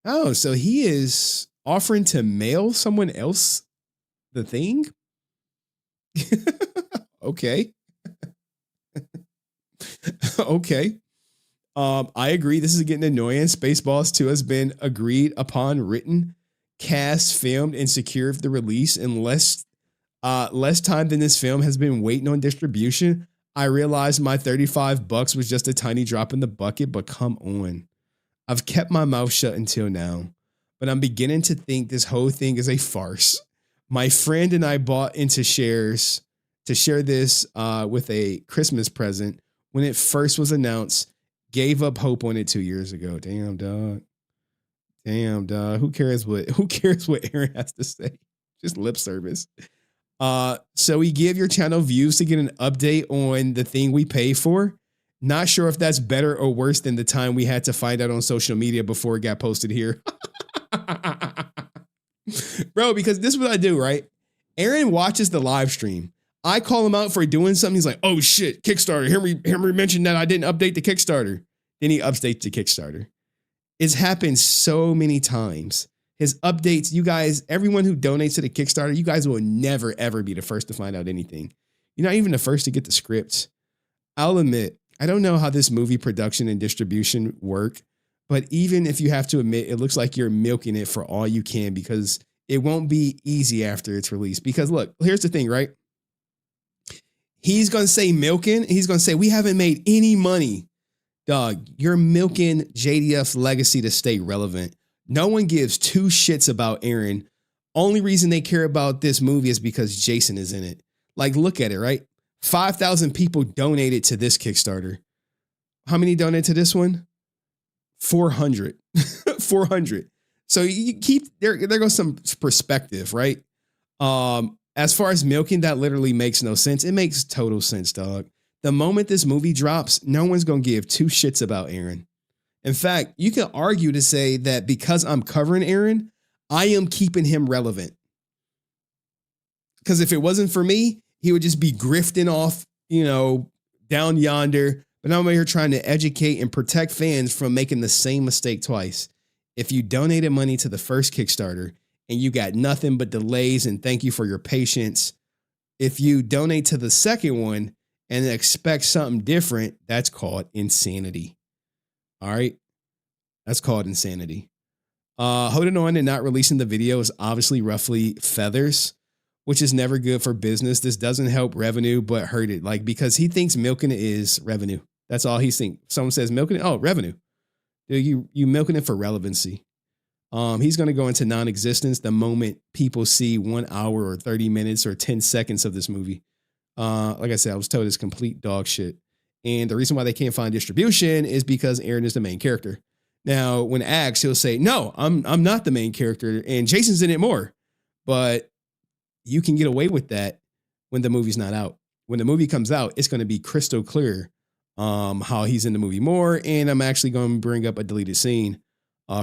Oh, so he is offering to mail someone else the thing? Okay. Okay. I agree. This is getting annoying. Spaceballs 2 has been agreed upon, written, cast, filmed, and secured the release in less time than this film has been waiting on distribution. I realized my $35 was just a tiny drop in the bucket, but come on. I've kept my mouth shut until now, but I'm beginning to think this whole thing is a farce. My friend and I bought into shares to share this with a Christmas present when it first was announced, gave up hope on it 2 years ago. Damn, dog. Damn, dog. Who cares what Aaron has to say? Just lip service. So we give your channel views to get an update on the thing we pay for. Not sure if that's better or worse than the time we had to find out on social media before it got posted here. Bro, because this is what I do, right? Aaron watches the live stream. I call him out for doing something. He's like, oh shit, Kickstarter. Henry mentioned that I didn't update the Kickstarter. Then he updates the Kickstarter. It's happened so many times. His updates, you guys, everyone who donates to the Kickstarter, you guys will never, ever be the first to find out anything. You're not even the first to get the scripts. I'll admit, I don't know how this movie production and distribution work, but even if you have to admit, it looks like you're milking it for all you can because it won't be easy after it's released. Because look, here's the thing, right? He's going to say milking. He's going to say, we haven't made any money. Dog, you're milking JDF's legacy to stay relevant. No one gives two shits about Aaron. Only reason they care about this movie is because Jason is in it. Like, look at it, right? 5,000 people donated to this Kickstarter. How many donated to this one? 400. 400. So you keep, there goes some perspective, right? As far as milking, that literally makes no sense. It makes total sense, dog. The moment this movie drops, no one's going to give two shits about Aaron. In fact, you can argue to say that because I'm covering Aaron, I am keeping him relevant. Because if it wasn't for me, he would just be grifting off, down yonder. But I'm over here trying to educate and protect fans from making the same mistake twice. If you donated money to the first Kickstarter and you got nothing but delays and thank you for your patience, if you donate to the second one and expect something different, that's called insanity. All right. That's called insanity. Holding on and not releasing the video is obviously roughly feathers, which is never good for business. This doesn't help revenue, but hurt it. Like, because he thinks milking it is revenue. That's all he's thinking. Someone says milking it. Oh, revenue. Dude, you milking it for relevancy. He's going to go into non-existence the moment people see 1 hour or 30 minutes or 10 seconds of this movie. Like I said, I was told it's complete dog shit. And the reason why they can't find distribution is because Aaron is the main character. Now, when asked, he'll say, no, I'm not the main character and Jason's in it more. But you can get away with that when the movie's not out. When the movie comes out, it's going to be crystal clear how he's in the movie more. And I'm actually going to bring up a deleted scene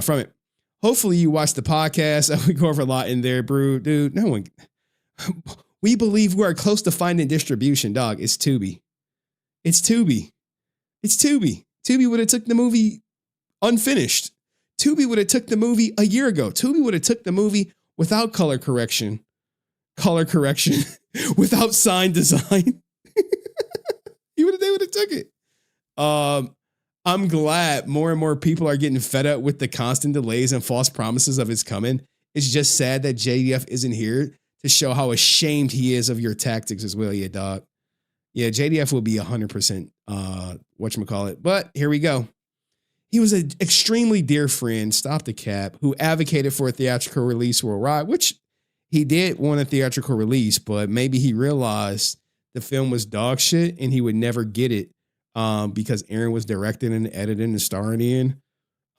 from it. Hopefully you watch the podcast. We go over a lot in there, bro. Dude, no one. We believe we are close to finding distribution, dog. It's Tubi. It's Tubi. It's Tubi. Tubi would have took the movie unfinished. Tubi would have took the movie a year ago. Tubi would have took the movie without color correction, without sign design. They would have took it. I'm glad more and more people are getting fed up with the constant delays and false promises of its coming. It's just sad that JDF isn't here to show how ashamed he is of your tactics as well. Yeah, dog. Yeah, JDF will be 100% whatchamacallit. But here we go. He was an extremely dear friend, stop the cap, who advocated for a theatrical release worldwide, which he did want a theatrical release, but maybe he realized the film was dog shit and he would never get it because Aaron was directing and editing and starring in.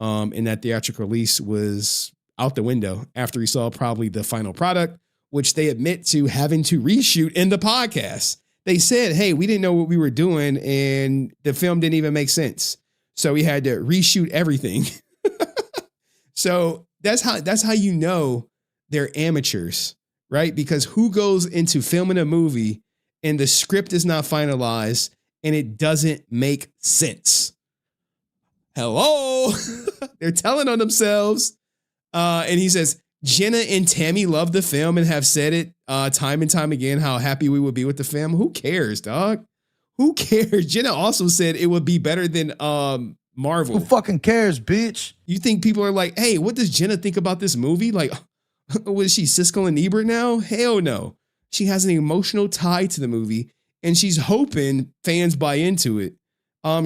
And that theatrical release was out the window after he saw probably the final product, which they admit to having to reshoot in the podcast. They said, hey, we didn't know what we were doing and the film didn't even make sense. So we had to reshoot everything. So that's how you know they're amateurs, right? Because who goes into filming a movie and the script is not finalized and it doesn't make sense? Hello? They're telling on themselves. And he says, Jenna and Tammy love the film and have said it time and time again how happy we would be with the film. Who cares, dog? Who cares? Jenna also said it would be better than Marvel. Who fucking cares, bitch? You think people are like, hey, what does Jenna think about this movie? Like, what is she, Siskel and Ebert now? Hell no. She has an emotional tie to the movie. and she's hoping fans buy into it.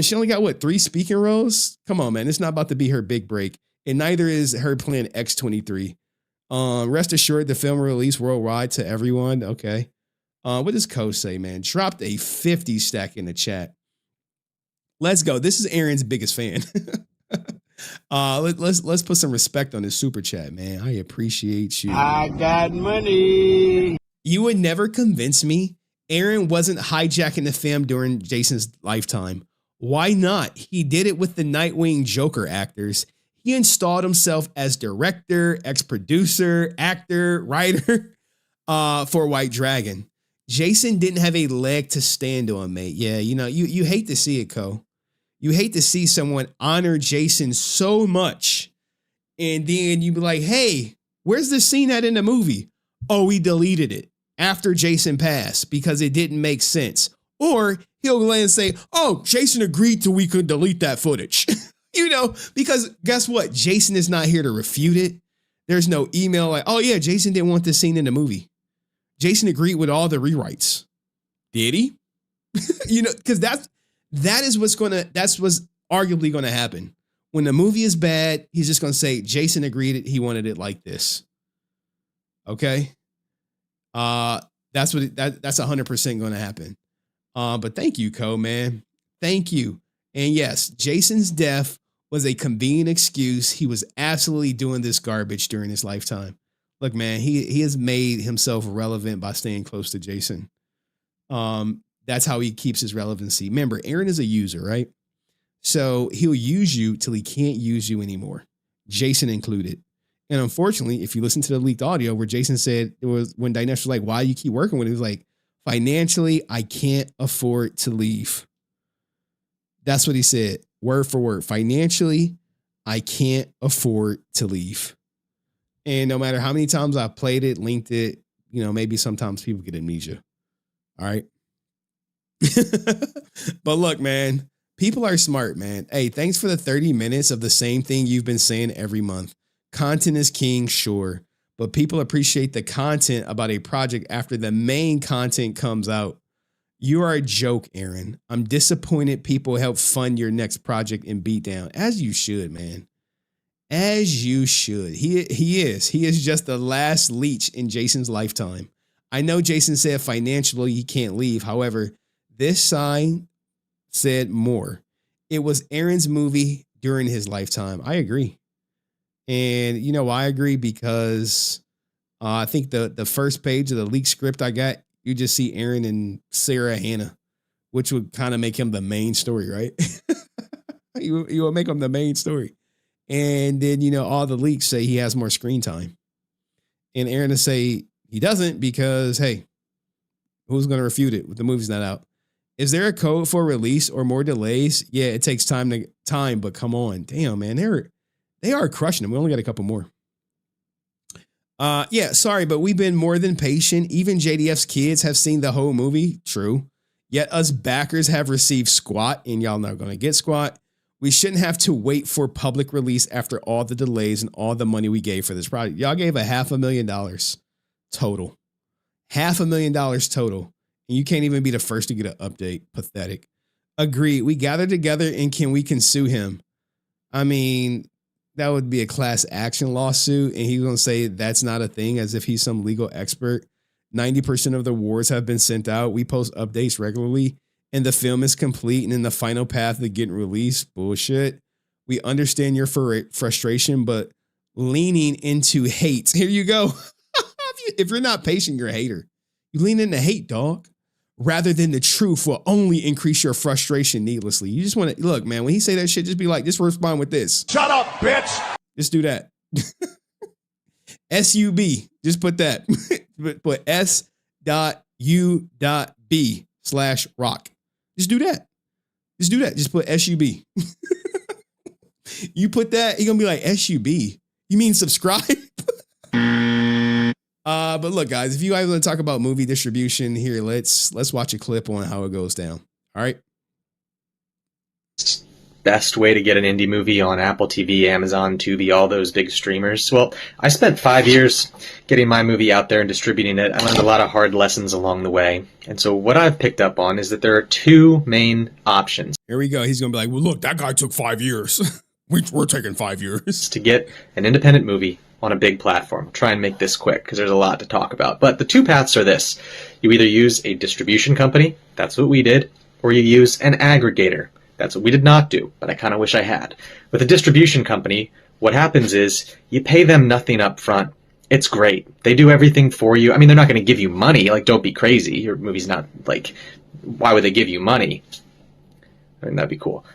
She only got what, 3 speaking roles? Come on, man. It's not about to be her big break. And neither is her plan X23. Rest assured, the film will release worldwide to everyone. Okay. What does Co say, man? Dropped a 50 stack in the chat. Let's go. This is Aaron's biggest fan. Let's put some respect on his super chat, man. I appreciate you. I got money. You would never convince me Aaron wasn't hijacking the fam during Jason's lifetime. Why not? He did it with the Nightwing Joker actors. He installed himself as director, ex-producer, actor, writer for White Dragon. Jason didn't have a leg to stand on, mate. Yeah, you hate to see it, Co. You hate to see someone honor Jason so much, and then you be like, hey, where's the scene at in the movie? Oh, we deleted it after Jason passed because it didn't make sense. Or he'll go and say, oh, Jason agreed to we could delete that footage. Because guess what? Jason is not here to refute it. There's no email like, oh yeah, Jason didn't want this scene in the movie. Jason agreed with all the rewrites. Did he? Because that's what's arguably going to happen. When the movie is bad, he's just going to say, Jason agreed he wanted it like this. Okay. That's 100% going to happen. But thank you, Co, man. Thank you. And yes, Jason's death was a convenient excuse. He was absolutely doing this garbage during his lifetime. Look, man, he has made himself relevant by staying close to Jason. That's how he keeps his relevancy. Remember, Aaron is a user, right? So he'll use you till he can't use you anymore. Jason included. And unfortunately, if you listen to the leaked audio where Jason said it was when Dinesh was like, why do you keep working with it? He was like, financially, I can't afford to leave. That's what he said, word for word. Financially, I can't afford to leave. And no matter how many times I've played it, linked it, maybe sometimes people get amnesia. All right. But look, man, people are smart, man. Hey, thanks for the 30 minutes of the same thing you've been saying every month. Content is king, sure. But people appreciate the content about a project after the main content comes out. You are a joke, Aaron. I'm disappointed people help fund your next project in Beatdown. As you should, man. As you should. He is just the last leech in Jason's lifetime. I know Jason said financially he can't leave. However, this sign said more. It was Aaron's movie during his lifetime. I agree. And I agree because I think the first page of the leaked script I got, you just see Aaron and Sarah Hannah, which would kind of make him the main story, right? you will make him the main story. And then, all the leaks say he has more screen time. And Aaron will say he doesn't because, hey, who's going to refute it? The movie's not out. Is there a code for release or more delays? Yeah, it takes time, but come on. Damn, man. They are crushing them. We only got a couple more. Yeah, sorry, but we've been more than patient. Even JDF's kids have seen the whole movie. True. Yet us backers have received squat, and y'all not going to get squat. We shouldn't have to wait for public release after all the delays and all the money we gave for this project. Y'all gave $500,000 total. $500,000 total. And you can't even be the first to get an update. Pathetic. Agreed. We gathered together and we can sue him. I mean, that would be a class action lawsuit. And he's going to say that's not a thing as if he's some legal expert. 90% of the awards have been sent out. We post updates regularly and the film is complete and in the final path of getting released. Bullshit. We understand your frustration, but leaning into hate. Here you go. If you're not patient, you're a hater. You lean into hate, dog. Rather than the truth will only increase your frustration needlessly. You just want to look, man, when he say that shit, just be like, just respond with this. Shut up, bitch. Just do that. SUB. Just put that. Put S.U.B/rock. Just do that. Just do that. Just put SUB. You put that, you're gonna be like, SUB. You mean subscribe? But look, guys, if you guys want to talk about movie distribution here, let's watch a clip on how it goes down. All right. best way to get an indie movie on Apple TV, Amazon, Tubi, all those big streamers? Well, I spent 5 years getting my movie out there and distributing it. I learned a lot of hard lessons along the way. And so what I've picked up on is that there are two main options. Here we go. He's going to be like, well, look, that guy took 5 years. We're taking 5 years. To get an independent movie on a big platform. I'll try and make this quick because there's a lot to talk about. But the two paths are this. You either use a distribution company, that's what we did, or you use an aggregator. That's what we did not do, but I kind of wish I had. With a distribution company, what happens is you pay them nothing up front. It's great. They do everything for you. I mean, they're not going to give you money. Like, don't be crazy. Your movie's not, like, why would they give you money? I mean, that'd be cool.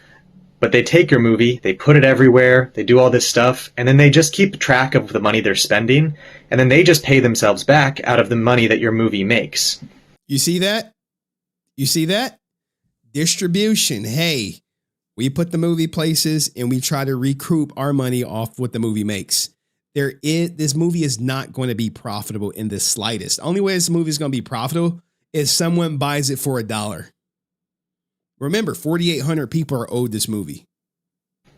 But they take your movie, they put it everywhere, they do all this stuff, and then they just keep track of the money they're spending, and then they just pay themselves back out of the money that your movie makes. You see that? You see that? Distribution. Hey, we put the movie places and we try to recoup our money off what the movie makes. This movie is not going to be profitable in the slightest. The only way this movie is going to be profitable is someone buys it for $1. Remember, 4,800 people are owed this movie.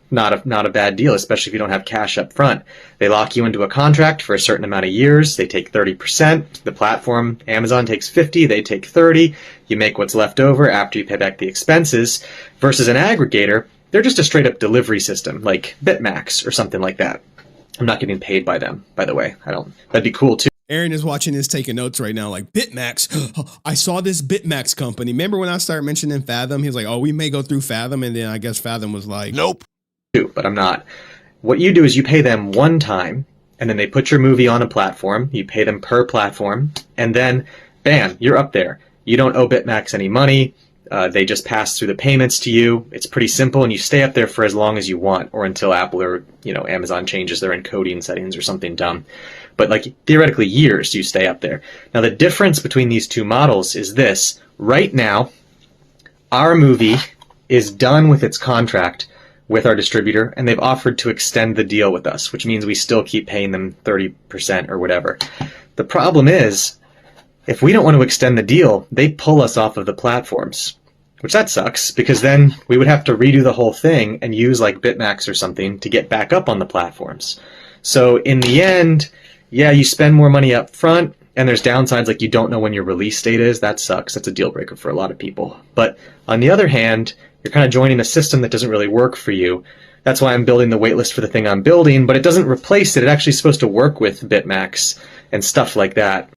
Not a bad deal, especially if you don't have cash up front. They lock you into a contract for a certain amount of years. They take 30%. The platform, Amazon, takes 50. They take 30. You make what's left over after you pay back the expenses. Versus an aggregator, they're just a straight up delivery system, like Bitmax or something like that. I'm not getting paid by them, by the way. That'd be cool too. Aaron is watching this, taking notes right now, like, Bitmax. I saw this Bitmax company. Remember when I started mentioning Fathom? He was like, oh, we may go through Fathom. And then I guess Fathom was like, nope. But I'm not. What you do is you pay them one time, and then they put your movie on a platform. You pay them per platform, and then, bam, you're up there. You don't owe Bitmax any money. They just pass through the payments to you. It's pretty simple, and you stay up there for as long as you want, or until Apple or Amazon changes their encoding settings or something dumb. But like theoretically years you stay up there. Now the difference between these two models is this. Right now, our movie is done with its contract with our distributor, and they've offered to extend the deal with us, which means we still keep paying them 30% or whatever. The problem is, if we don't want to extend the deal, they pull us off of the platforms, which that sucks, because then we would have to redo the whole thing and use like Bitmax or something to get back up on the platforms. So in the end, yeah, you spend more money up front, and there's downsides like you don't know when your release date is. That sucks. That's a deal breaker for a lot of people. But on the other hand, you're kind of joining a system that doesn't really work for you. That's why I'm building the waitlist for the thing I'm building, but it doesn't replace it. It actually is supposed to work with Bitmax and stuff like that.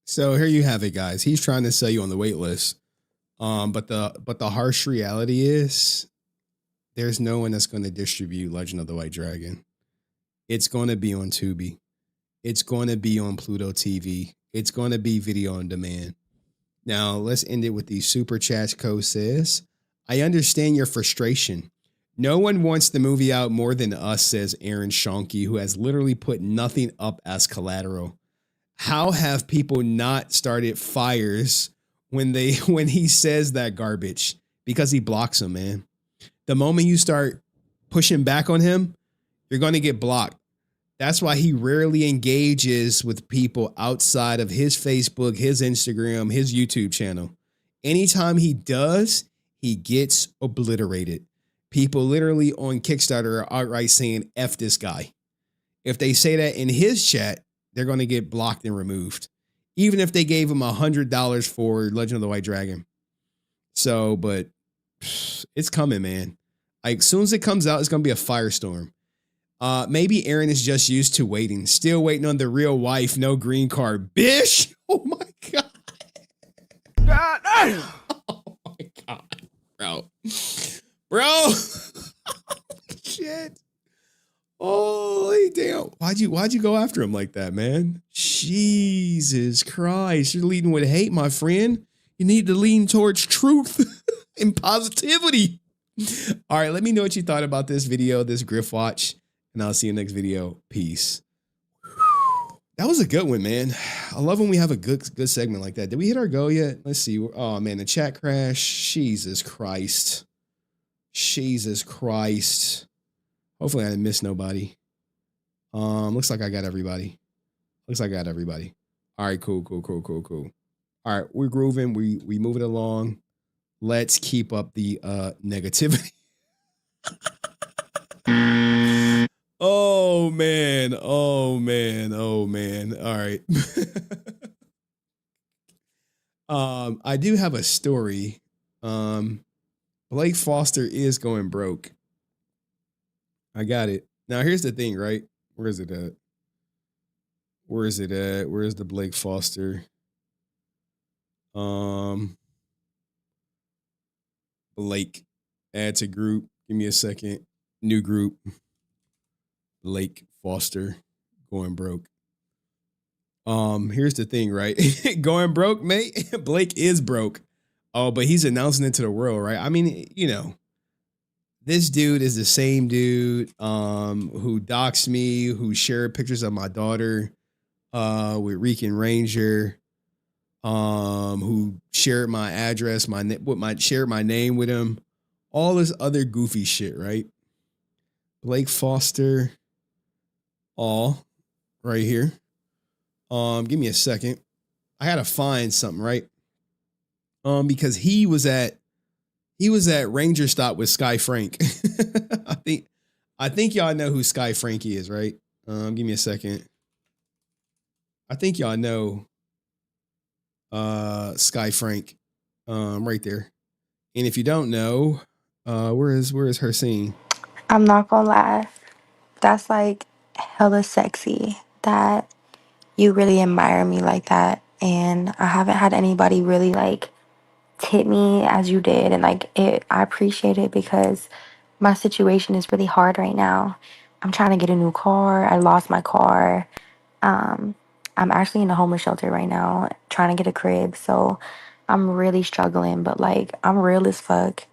So here you have it, guys. He's trying to sell you on the wait list. But the harsh reality is there's no one that's going to distribute Legend of the White Dragon. It's going to be on Tubi. It's going to be on Pluto TV. It's going to be video on demand. Now, let's end it with these super chats. Co says, I understand your frustration. No one wants the movie out more than us, says Aaron Schoenke, who has literally put nothing up as collateral. How have people not started fires when he says that garbage? Because he blocks them, man. The moment you start pushing back on him, you're going to get blocked. That's why he rarely engages with people outside of his Facebook, his Instagram, his YouTube channel. Anytime he does, he gets obliterated. People literally on Kickstarter are outright saying, F this guy. If they say that in his chat, they're going to get blocked and removed. Even if they gave him $100 for Legend of the White Dragon. So, but it's coming, man. Like, as soon as it comes out, it's going to be a firestorm. Maybe Aaron is just used to waiting. Still waiting on the real wife. No green card. Bish! Oh my God. God. Oh my God. Bro. Shit. Holy damn. Why'd you go after him like that, man? Jesus Christ. You're leading with hate, my friend. You need to lean towards truth and positivity. All right, let me know what you thought about this video, this Griff Watch. And I'll see you next video. Peace. That was a good one, man. I love when we have a good segment like that. Did we hit our goal yet? Let's see. Oh, man, the chat crash. Jesus Christ. Jesus Christ. Hopefully I didn't miss nobody. Looks like I got everybody. All right, cool. All right, we're grooving. We moving along. Let's keep up the negativity. Oh man. Oh man. Oh man. All right. I do have a story. Blake Foster is going broke. I got it. Now here's the thing, right? Where is it at? Where is it at? Where's the Blake Foster? Blake. Add to group. Give me a second. New group. Blake Foster going broke. Here's the thing, right? Going broke, mate. Blake is broke. Oh, but he's announcing it to the world, right? I mean, you know, this dude is the same dude who doxed me, who shared pictures of my daughter with Rican Ranger, who shared my address, shared my name with him, all this other goofy shit, right? Blake Foster, all right here. Give me a second. I gotta find something, right? Because he was at Ranger Stop with Sky Frank. I think y'all know who Sky Frank is, right? Give me a second. I think y'all know Sky Frank, right there. And if you don't know, where is her scene? I'm not gonna lie. That's like hella sexy that you really admire me like that. And I haven't had anybody really like tip me as you did. And like I appreciate it because my situation is really hard right now. I'm trying to get a new car. I lost my car. I'm actually in a homeless shelter right now, trying to get a crib. So I'm really struggling, but like I'm real as fuck.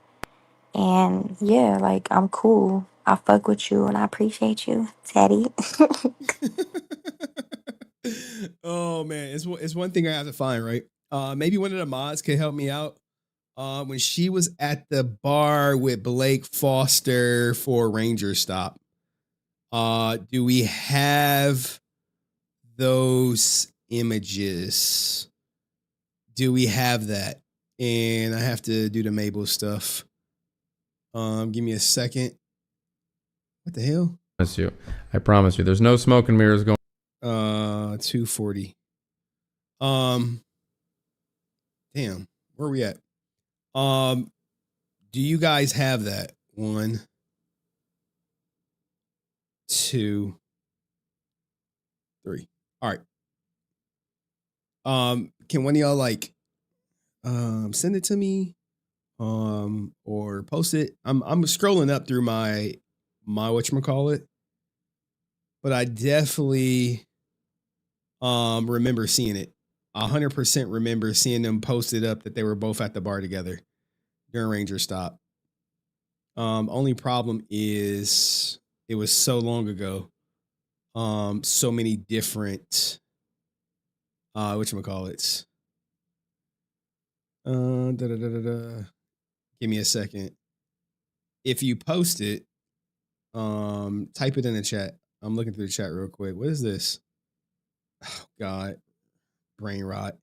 And yeah, like I'm cool. I fuck with you and I appreciate you, Teddy. Oh man, it's one thing I have to find, right? Maybe one of the mods could help me out. When she was at the bar with Blake Foster for Ranger Stop, do we have those images? Do we have that? And I have to do the Mabel stuff. Give me a second. What the hell? I promise you. There's no smoke and mirrors going. 240. Damn, where are we at? Do you guys have that? 1, 2, 3. All right. Can one of y'all like send it to me? Or post it? I'm scrolling up through my whatchamacallit, but I definitely remember seeing it. 100% remember seeing them posted up that they were both at the bar together during Ranger Stop. Only problem is it was so long ago. So many different whatchamacallits. Give me a second. If you post it, type it in the chat. I'm looking through the chat real quick. What is this? Oh God, brain rot.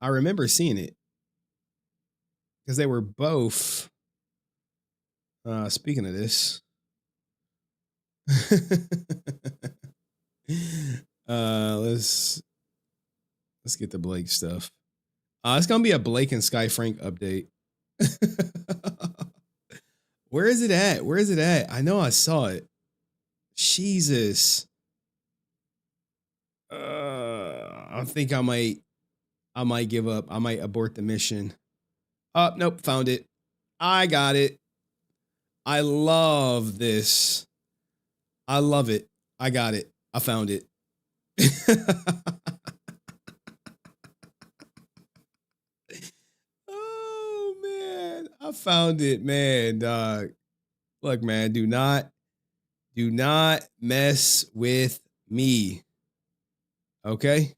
I remember seeing it because they were both. Speaking of this, let's get the Blake stuff. It's gonna be a Blake and Sky Frank update. Where is it at? Where is it at? I know I saw it. Jesus. I think I might give up. I might abort the mission. Oh, nope, found it. I got it. I love this. I love it. I got it. I found it. Oh man, I found it, man, dog. Look, man, do not mess with me. Okay?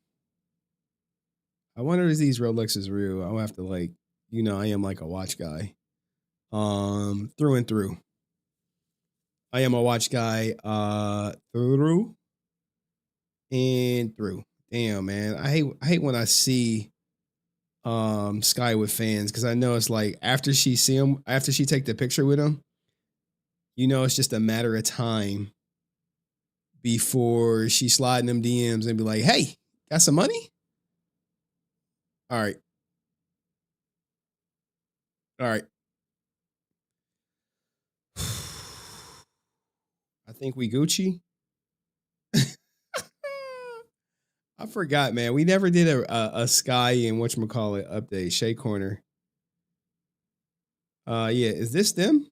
I wonder if these Rolexes real. I'll have to like, I am like a watch guy. Through and through. I am a watch guy through and through. Damn, man. I hate when I see Sky with fans because I know it's like after she take the picture with him, it's just a matter of time before she slide in them DMs and be like, hey, got some money? All right. All right. I think we Gucci. I forgot, man. We never did a Sky and whatchamacallit update. Shea Corner. Yeah. Is this them?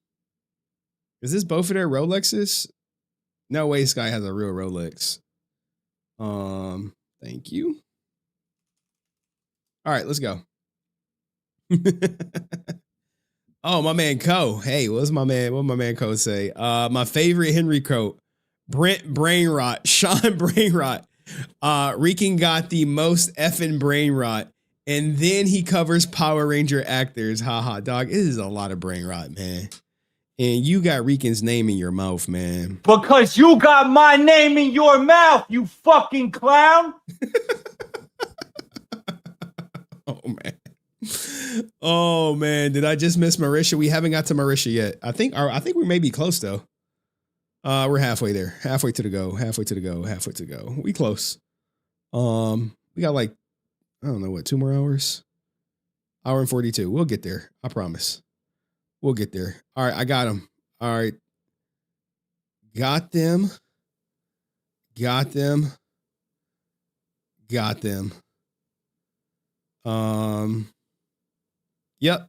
Is this both of their Rolexes? No way Sky has a real Rolex. Thank you. All right, let's go. Oh, my man Co. Hey, what my man Co say? My favorite Henry quote. Brent Brainrot. Sean Brainrot. Reeking got the most effing brain rot. And then he covers Power Ranger actors. Haha, dog. It is a lot of brain rot, man. And you got Reekin's name in your mouth, man. Because you got my name in your mouth, you fucking clown. Oh man, did I just miss Marisha? We haven't got to Marisha yet. I think we may be close though. We're halfway there. Halfway to the go. We close. We got like, I don't know what, 2 more hours? Hour and 42. We'll get there. I promise. We'll get there. All right, I got them. All right. Got them. Yep.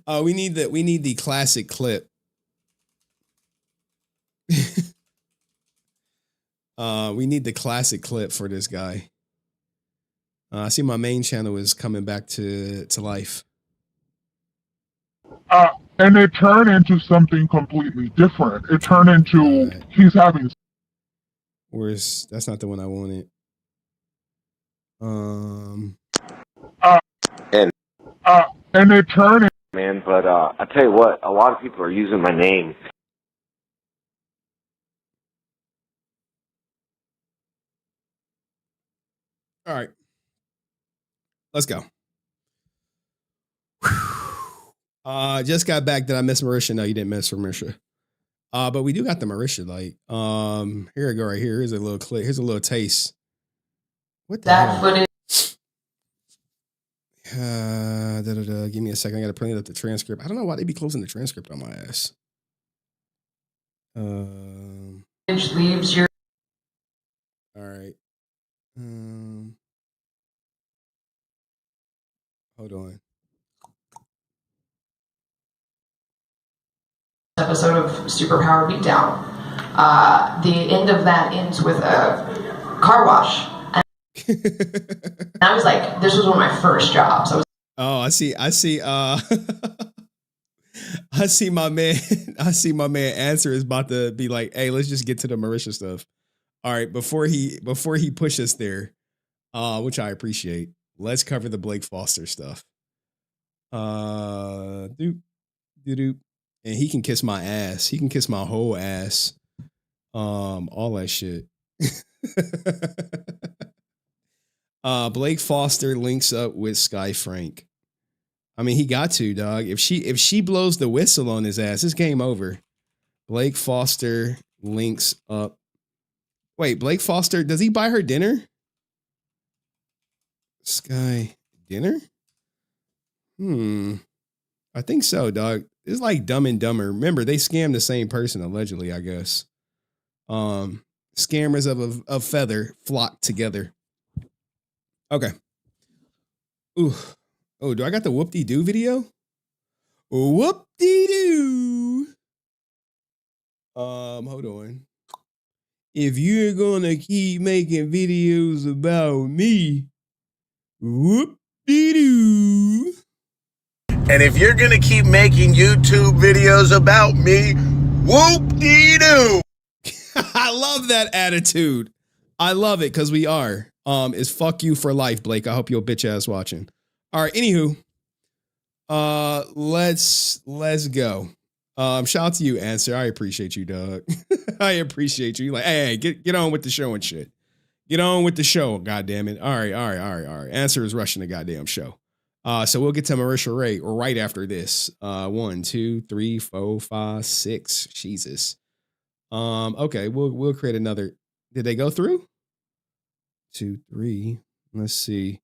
We need the classic clip. We need the classic clip for this guy. I see my main channel is coming back to life. And it turned into something completely different. It turned into he's having. Where's that's not the one I wanted. And it turned. Man, but I tell you what, a lot of people are using my name. All right, let's go. Just got back. Did I miss Marisha? No, you didn't miss Marisha. But we do got the Marisha. Like, here we go. Right here. Here's a little clip. Here's a little taste. What the hell? footage. Give me a second. I gotta print up the transcript. I don't know why they be closing the transcript on my ass. Leaves your. All right. Hold on. Episode of Superpower Beatdown. The end of that ends with a car wash. And I was like, this was one of my first jobs. I see. I see my man. I see my man answer is about to be like, hey, let's just get to the Marisha stuff. All right, before he pushes there, which I appreciate. Let's cover the Blake Foster stuff. Doop. And he can kiss my ass. He can kiss my whole ass. All that shit. Blake Foster links up with Sky Frank. I mean, he got to, dog. If she blows the whistle on his ass, it's game over. Blake Foster links up. Wait, Blake Foster, does he buy her dinner? Sky dinner? I think so, dog. It's like Dumb and Dumber. Remember, they scammed the same person, allegedly, I guess. Scammers of a feather flock together. Okay. Ooh. Oh, do I got the whoop-de-doo video? Whoop-de-doo. Hold on. If you're gonna keep making videos about me, whoop-de-doo. And if you're gonna keep making YouTube videos about me, whoop-de-doo. I love that attitude. I love it because we are. Is fuck you for life, Blake. I hope your bitch ass watching. All right, anywho. Let's go. Shout out to you, Answer. I appreciate you, dog. I appreciate you. You're like, hey, get on with the show and shit. Get on with the show, goddammit. All right. Answer is rushing the goddamn show. So we'll get to Marisha Ray right after this. 1, 2, 3, 4, 5, 6. Jesus. Okay, we'll create another. Did they go through? 2, 3. Let's see.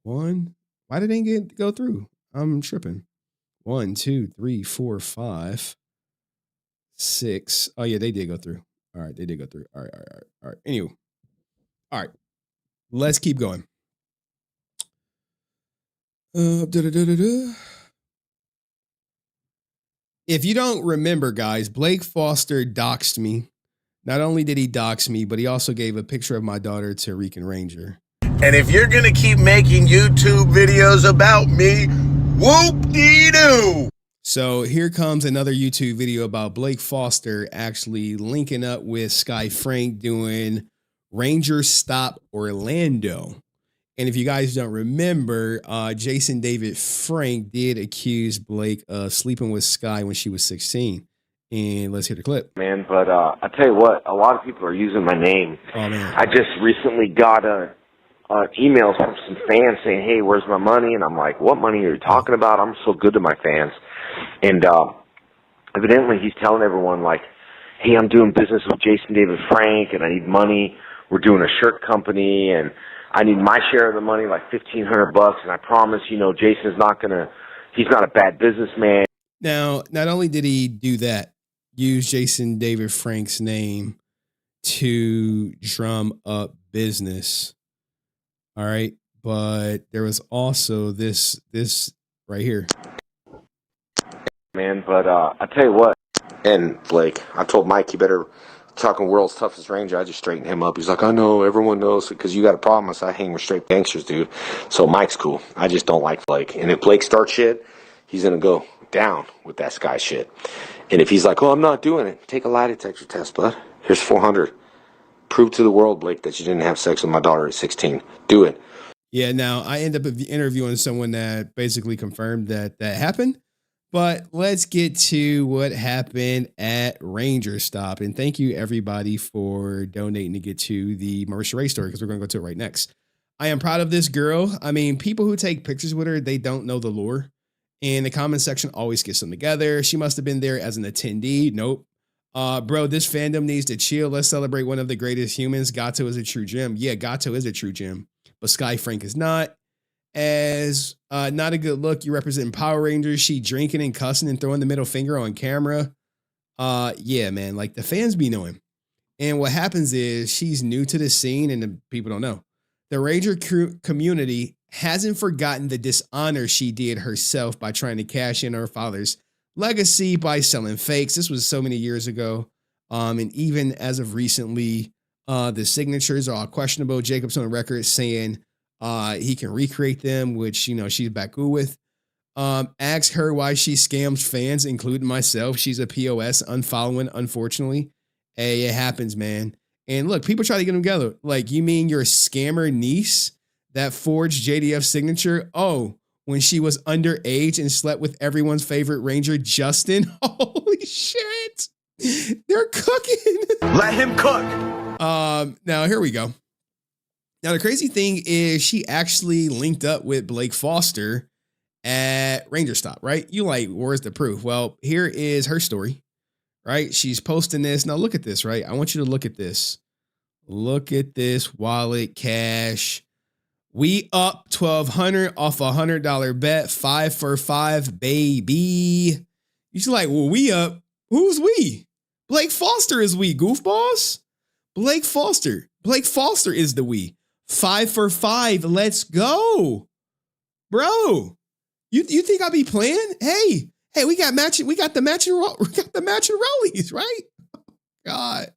1. Why did they go through? I'm tripping. 1, 2, 3, 4, 5, 6. Oh yeah, they did go through. All right, they did go through. All right, all right, all right, all right. Anyway, all right. Let's keep going. If you don't remember, guys, Blake Foster doxed me. Not only did he dox me, but he also gave a picture of my daughter to Rican Ranger. And if you're gonna keep making YouTube videos about me, whoop-dee-doo! So here comes another YouTube video about Blake Foster actually linking up with Sky Frank doing Ranger Stop Orlando. And if you guys don't remember, Jason David Frank did accuse Blake of sleeping with Sky when she was 16. And let's hear the clip. Man, but I tell you what, a lot of people are using my name. Oh, man. I just recently got emails from some fans saying, hey, where's my money? And I'm like, what money are you talking about? I'm so good to my fans. And evidently he's telling everyone, like, hey, I'm doing business with Jason David Frank, and I need money. We're doing a shirt company, and I need my share of the money, like $1,500, and I promise, Jason's he's not a bad businessman. Now, not only did he do that, use Jason David Frank's name to drum up business. All right. But there was also this right here. Man, but I tell you what. And Blake, I told Mike, you better talking world's toughest ranger. I just straightened him up. He's like, I know, everyone knows because you got a problem. I said, I hang with straight gangsters, dude. So Mike's cool. I just don't like Blake. And if Blake starts shit, he's going to go down with that Sky shit. And if he's like, oh, I'm not doing it, take a lie detector test, bud. Here's 400. Prove to the world, Blake, that you didn't have sex with my daughter at 16. Do it. Yeah, now I end up interviewing someone that basically confirmed that happened. But let's get to what happened at Ranger Stop. And thank you, everybody, for donating to get to the Marisha Ray story, because we're going to go to it right next. I am proud of this girl. I mean, people who take pictures with her, they don't know the lore. And the comment section always gets them together. She must have been there as an attendee. Nope. Bro, this fandom needs to chill. Let's celebrate one of the greatest humans. Gato is a true gem. Yeah, Gato is a true gem. But Sky Frank is not. As not a good look. You represent Power Rangers. She drinking and cussing and throwing the middle finger on camera. Yeah, man. Like, the fans be knowing. And what happens is she's new to the scene and the people don't know. The Ranger community hasn't forgotten the dishonor she did herself by trying to cash in her father's legacy by selling fakes. This was so many years ago. And even as of recently, the signatures are all questionable. Jacob's on record saying he can recreate them, which, she's back cool with. Ask her why she scams fans, including myself. She's a POS unfollowing, unfortunately. Hey, it happens, man. And look, people try to get them together. Like, you mean your scammer niece that forged JDF signature? Oh, when she was underage and slept with everyone's favorite Ranger, Justin? Holy shit. They're cooking. Let him cook. Now, here we go. Now, the crazy thing is she actually linked up with Blake Foster at Ranger Stop, right? You like, where's the proof? Well, here is her story, right? She's posting this. Now, look at this, right? I want you to look at this. Look at this wallet cash. We up $1,200 off $100 bet, 5 for 5, baby. You should like, well, we up. Who's we? Blake Foster is we, goofballs. Blake Foster is the we. 5 for 5. Let's go, bro. You think I'll be playing? Hey, we got the matching rollies, right? God,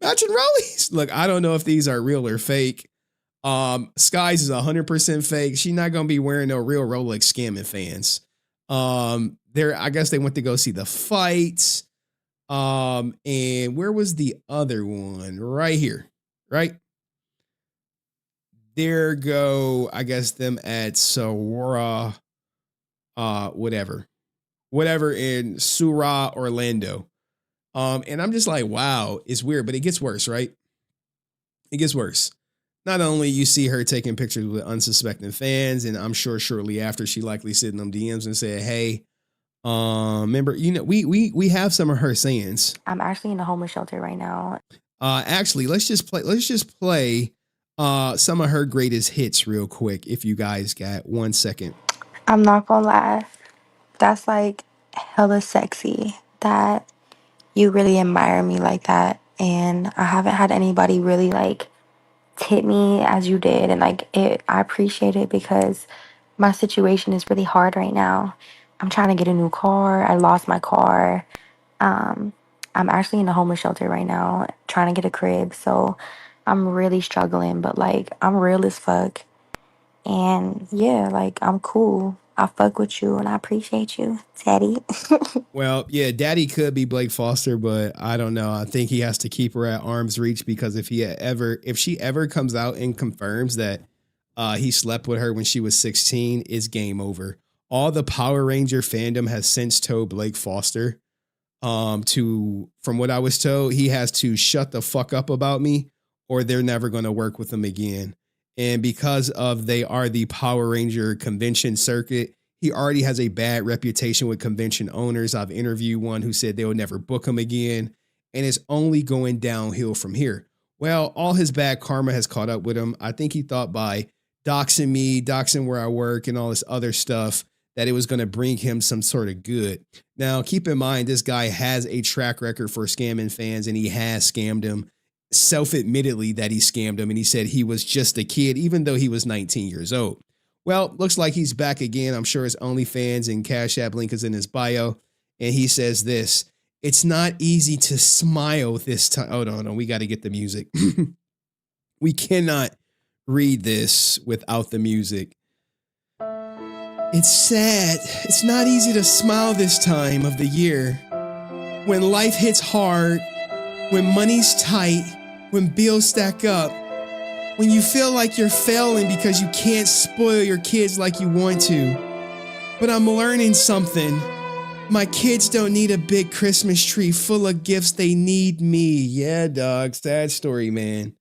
matching rollies. Look, I don't know if these are real or fake. Skies is 100% fake. She's not gonna be wearing no real Rolex scamming fans. I guess they went to go see the fights. And where was the other one? Right here, right? There go, I guess, them at Sora, whatever in Sura, Orlando. And I'm just like, wow, it's weird, but it gets worse, right? It gets worse. Not only you see her taking pictures with unsuspecting fans, and I'm sure shortly after she likely sent them DMs and said, hey, Remember, we have some of her sayings. I'm actually in a homeless shelter right now. Actually, let's just play some of her greatest hits real quick if you guys got 1 second. I'm not gonna lie. That's like hella sexy that you really admire me like that. And I haven't had anybody really like tip me as you did. And like I appreciate it because my situation is really hard right now. I'm trying to get a new car. I lost my car. Um, I'm actually in a homeless shelter right now, trying to get a crib. So I'm really struggling, but like I'm real as fuck. And yeah, like I'm cool. I fuck with you and I appreciate you, Teddy. Well, yeah, Daddy could be Blake Foster, but I don't know. I think he has to keep her at arm's reach because if she ever comes out and confirms that he slept with her when she was 16, it's game over. All the Power Ranger fandom has since told Blake Foster from what I was told, he has to shut the fuck up about me or they're never going to work with him again. And because of they are the Power Ranger convention circuit, he already has a bad reputation with convention owners. I've interviewed one who said they will never book him again. And it's only going downhill from here. Well, all his bad karma has caught up with him. I think he thought by doxing me, doxing where I work and all this other stuff, that it was going to bring him some sort of good. Now, keep in mind, this guy has a track record for scamming fans and he has scammed them. Self-admittedly that he scammed him, and he said he was just a kid, even though he was 19 years old. Well, looks like he's back again. I'm sure his OnlyFans and Cash App link is in his bio. And he says this, it's not easy to smile this time. Hold on, we got to get the music. We cannot read this without the music. It's sad. It's not easy to smile this time of the year. When life hits hard, when money's tight, when bills stack up, when you feel like you're failing because you can't spoil your kids like you want to. But I'm learning something. My kids don't need a big Christmas tree full of gifts. They need me. Yeah, dog. Sad story, man.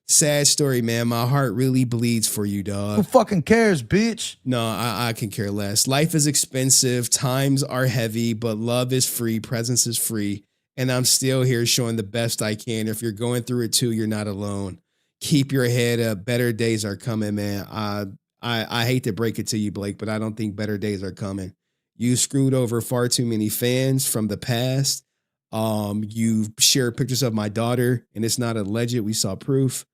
Sad story, man. My heart really bleeds for you, dog. Who fucking cares, bitch? No, I can care less. Life is expensive. Times are heavy, but love is free. Presence is free. And I'm still here showing the best I can. If you're going through it too, you're not alone. Keep your head up. Better days are coming, man. I hate to break it to you, Blake, but I don't think better days are coming. You screwed over far too many fans from the past. You shared pictures of my daughter, and it's not alleged. We saw proof.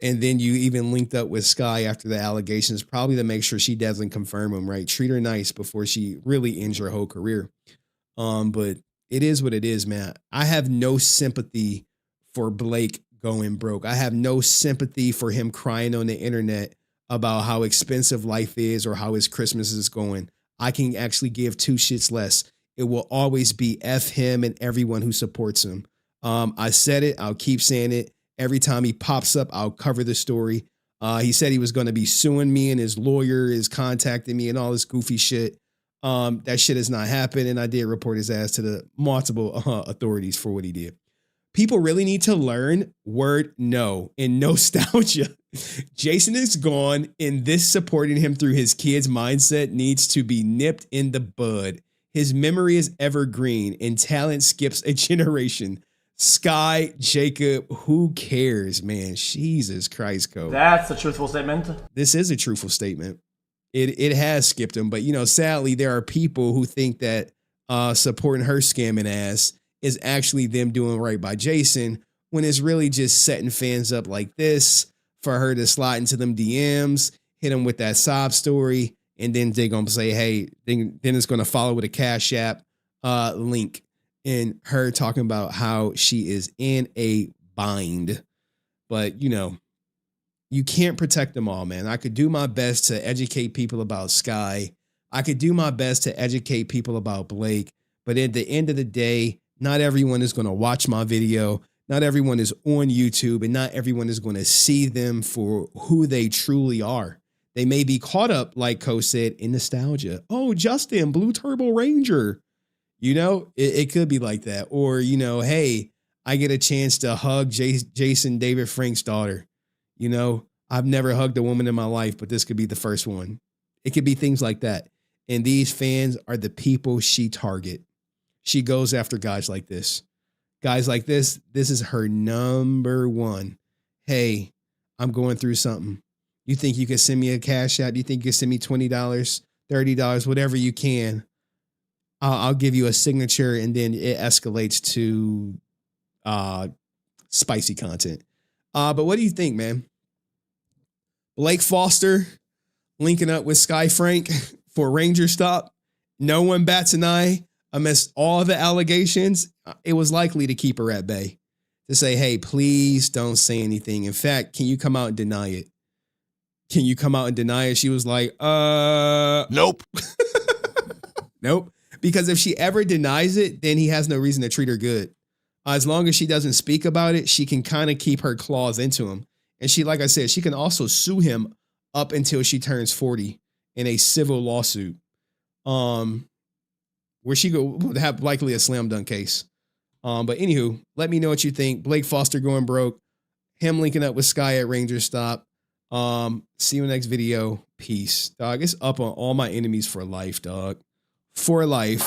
And then you even linked up with Sky after the allegations, probably to make sure she doesn't confirm them, right? Treat her nice before she really ends her whole career. But it is what it is, man. I have no sympathy for Blake going broke. I have no sympathy for him crying on the internet about how expensive life is or how his Christmas is going. I can actually give two shits less. It will always be F him and everyone who supports him. I said it. I'll keep saying it. Every time he pops up, I'll cover the story. He said he was going to be suing me and his lawyer is contacting me and all this goofy shit. That shit has not happened. And I did report his ass to the multiple authorities for what he did. People really need to learn word no and nostalgia. Jason is gone, and this supporting him through his kid's mindset needs to be nipped in the bud. His memory is evergreen and talent skips a generation. Sky, Jacob, who cares, man? Jesus Christ, Cole. That's a truthful statement. This is a truthful statement. It has skipped him, but sadly, there are people who think that supporting her scamming ass is actually them doing right by Jason, when it's really just setting fans up like this for her to slide into them DMs, hit him with that sob story, and then they're gonna say, hey, then it's gonna follow with a Cash App link. And her talking about how she is in a bind. But, you can't protect them all, man. I could do my best to educate people about Sky. I could do my best to educate people about Blake. But at the end of the day, not everyone is going to watch my video. Not everyone is on YouTube. And not everyone is going to see them for who they truly are. They may be caught up, like Co said, in nostalgia. Oh, Justin, Blue Turbo Ranger. It could be like that. Or, hey, I get a chance to hug Jason David Frank's daughter. I've never hugged a woman in my life, but this could be the first one. It could be things like that. And these fans are the people she target. She goes after guys like this. Guys like this is her number one. Hey, I'm going through something. You think you can send me a cash out? You think you can send me $20, $30, whatever you can? I'll give you a signature, and then it escalates to spicy content. But what do you think, man? Blake Foster linking up with Sky Frank for Ranger Stop. No one bats an eye amidst all the allegations. It was likely to keep her at bay, to say, hey, please don't say anything. In fact, can you come out and deny it? Can you come out and deny it? She was like, nope. Nope. Because if she ever denies it, then he has no reason to treat her good. As long as she doesn't speak about it, she can kind of keep her claws into him. And she, like I said, she can also sue him up until she turns 40 in a civil lawsuit. Where she would have likely a slam dunk case. But anywho, let me know what you think. Blake Foster going broke. Him linking up with Sky at Ranger Stop. See you in the next video. Peace. Dog, it's up on all my enemies for life, dog. For life.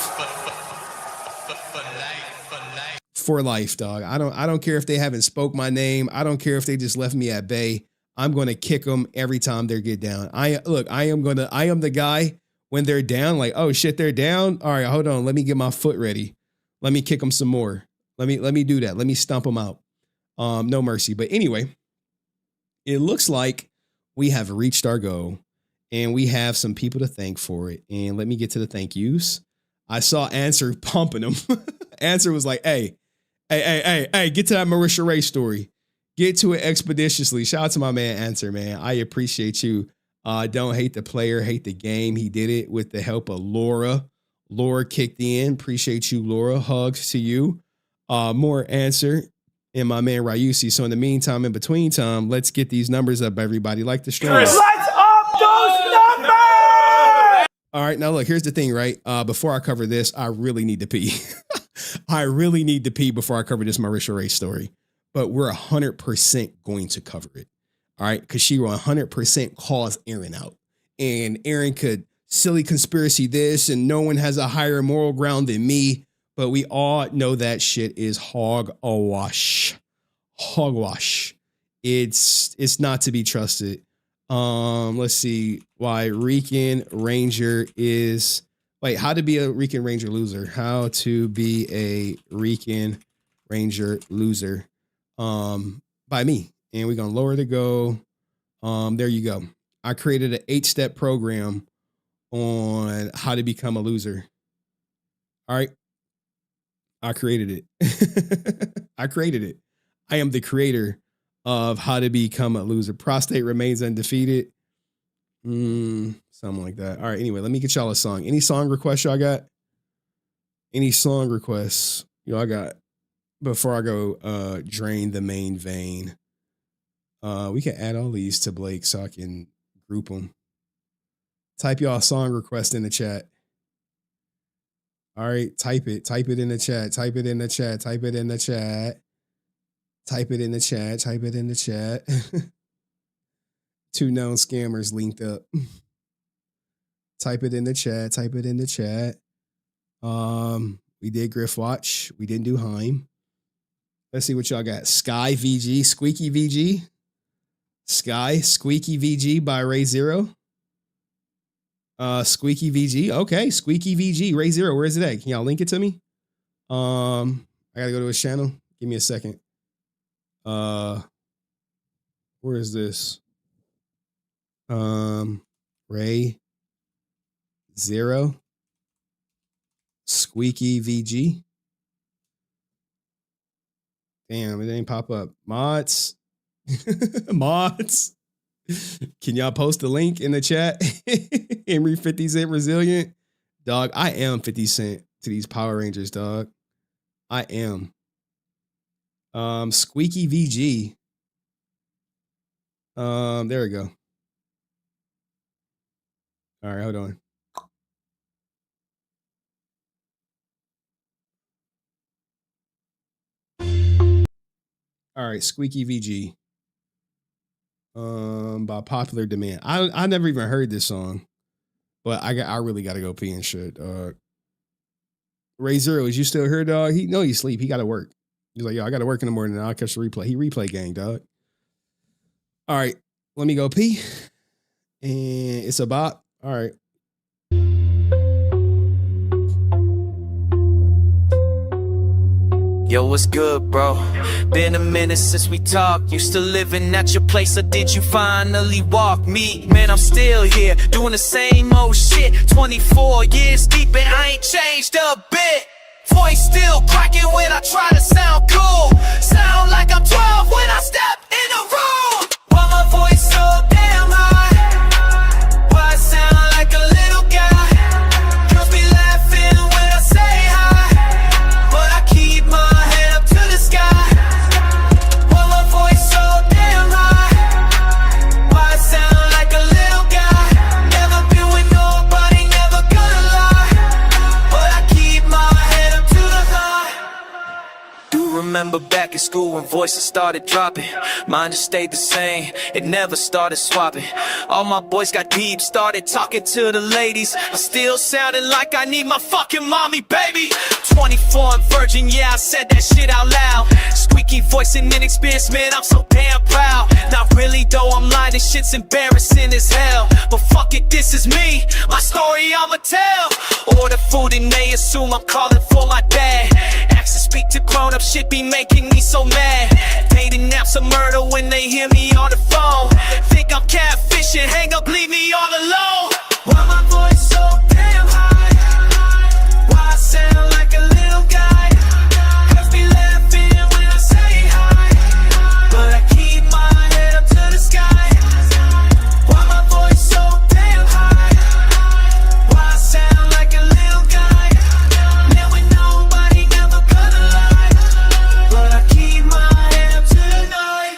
For life, dog. I don't care if they haven't spoke my name. I don't care if they just left me at bay. I'm going to kick them every time they get down. I am the guy when they're down, like, oh shit, they're down. All right, hold on. Let me get my foot ready. Let me kick them some more. Let me do that. Let me stomp them out. No mercy. But anyway, it looks like we have reached our goal, and we have some people to thank for it. And let me get to the thank yous. I saw Answer pumping them. Answer was like, hey, get to that Marisha Ray story. Get to it expeditiously. Shout out to my man Answer, man. I appreciate you. Don't hate the player, hate the game. He did it with the help of Laura. Laura kicked in. Appreciate you, Laura. Hugs to you. More Answer and my man Ryusi. So in the meantime, in between time, let's get these numbers up, everybody. Like the stream. Let's up those numbers! All right, now look, here's the thing, right? Before I cover this, I really need to pee. I really need to pee before I cover this Marisha Ray story. But we're 100% going to cover it. All right, because she will 100% calls Aaron out. And Aaron could silly conspiracy this, and no one has a higher moral ground than me. But we all know that shit is hogwash. Hogwash. It's not to be trusted. Let's see why Rican Ranger is. Wait, how to be a Rican Ranger loser? How to be a Rican Ranger loser? By me. And we're gonna lower the goal. There you go. I created an 8-step program on how to become a loser. All right. I created it. I created it. I am the creator of how to become a loser. Prostate remains undefeated. Something like that. All right. Anyway, let me get y'all a song. Any song requests y'all got? Any song requests y'all got before I go drain the main vein? We can add all these to Blake so I can group them. Type y'all song request in the chat. All right, type it. Type it in the chat. Type it in the chat. Type it in the chat. Type it in the chat. Type it in the chat. 2 known scammers linked up. Type it in the chat. Type it in the chat. We did Griff Watch. We didn't do Heim. Let's see what y'all got. Sky VG, Squeaky VG. Sky, Squeaky VG by Ray Zero. Squeaky VG. Okay, Squeaky VG, Ray Zero. Where is it at? Can y'all link it to me? I gotta go to his channel. Give me a second. Where is this? Ray Zero. Squeaky VG. Damn, it didn't pop up. Mods. Mods. Can y'all post the link in the chat? Henry 50 Cent Resilient. Dog, I am 50 Cent to these Power Rangers, dog. I am. Squeaky VG. There we go. All right, hold on. All right, Squeaky VG. By popular demand. I never even heard this song. But I really gotta go pee and shit. Ray Zero, is you still here, dog? He know you sleep. He gotta work. He's like, yo, I gotta work in the morning. I'll catch the replay. He replay gang, dog. All right, let me go pee. And it's a bot. All right. Yo, what's good, bro? Been a minute since we talked. You still living at your place, or did you finally walk me? Man, I'm still here, doing the same old shit. 24 years deep and I ain't changed a bit. Voice still cracking when I try to sound cool. Sound like I'm 12 when I step in the room. Why my voice so damn high? Why I sound like a little guy? Girls be laughing when I say hi, but I keep my head up to the sky. Why my voice so damn high? Why I sound like a little guy? Never been with nobody, never gonna lie, but I keep my head up to the sky. Do remember back in school when voices started dropping? Mine just stayed the same, it never started swapping. All my boys got deep, started talking to the ladies. I still sounding like I need my fucking mommy, baby. 24 and virgin, yeah, I said that shit out loud. Squeaky voice and inexperienced, man, I'm so damn proud. Not really though, I'm lying, this shit's embarrassing as hell. But fuck it, this is me, my story I'ma tell. Order food and they assume I'm calling for my dad. Ask to speak to grown-up shit be making me so mad. Dating apps a murder when they hear me on the phone. Think I'm catfishing, hang up, leave me all alone. Why my voice so damn high? Why I sound like a little guy? Girls be laughing when I say hi, but I keep my head up to the sky. Why my voice so damn high? Why I sound like a little guy? Man with nobody, never gonna lie, but I keep my head up to the night.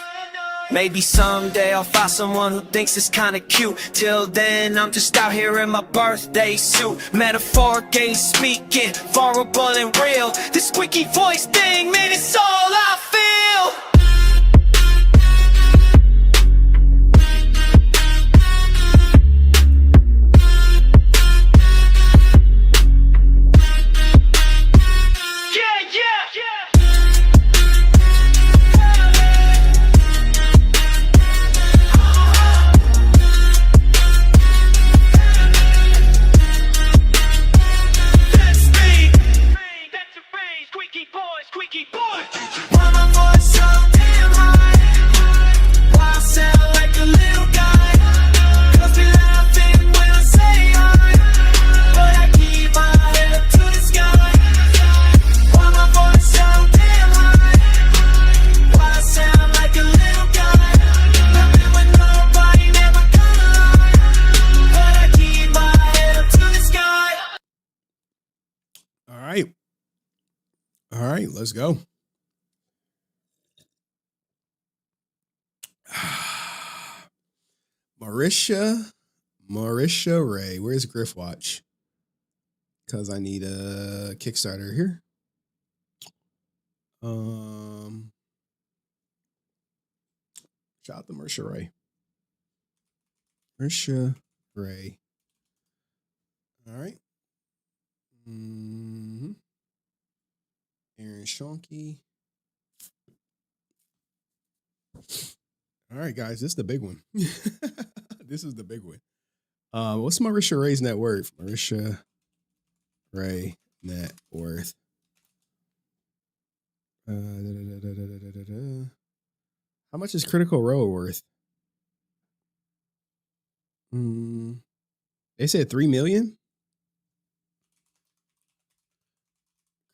Maybe someday I'll find someone who thinks it's kinda cute. Till then, I'm just out here in my birthday suit. Metaphorically speaking, vulnerable and real. This squeaky voice thing, man, it's all I feel. All right, let's go. Marisha Ray. Where's Griff Watch? Because I need a Kickstarter here. Shout out to Marisha Ray. Marisha Ray. All right. Aaron Schoenke. All right, guys, this is the big one. This is the big one. What's Marisha Ray's net worth? Marisha Ray net worth. How much is Critical Role worth? They said 3 million.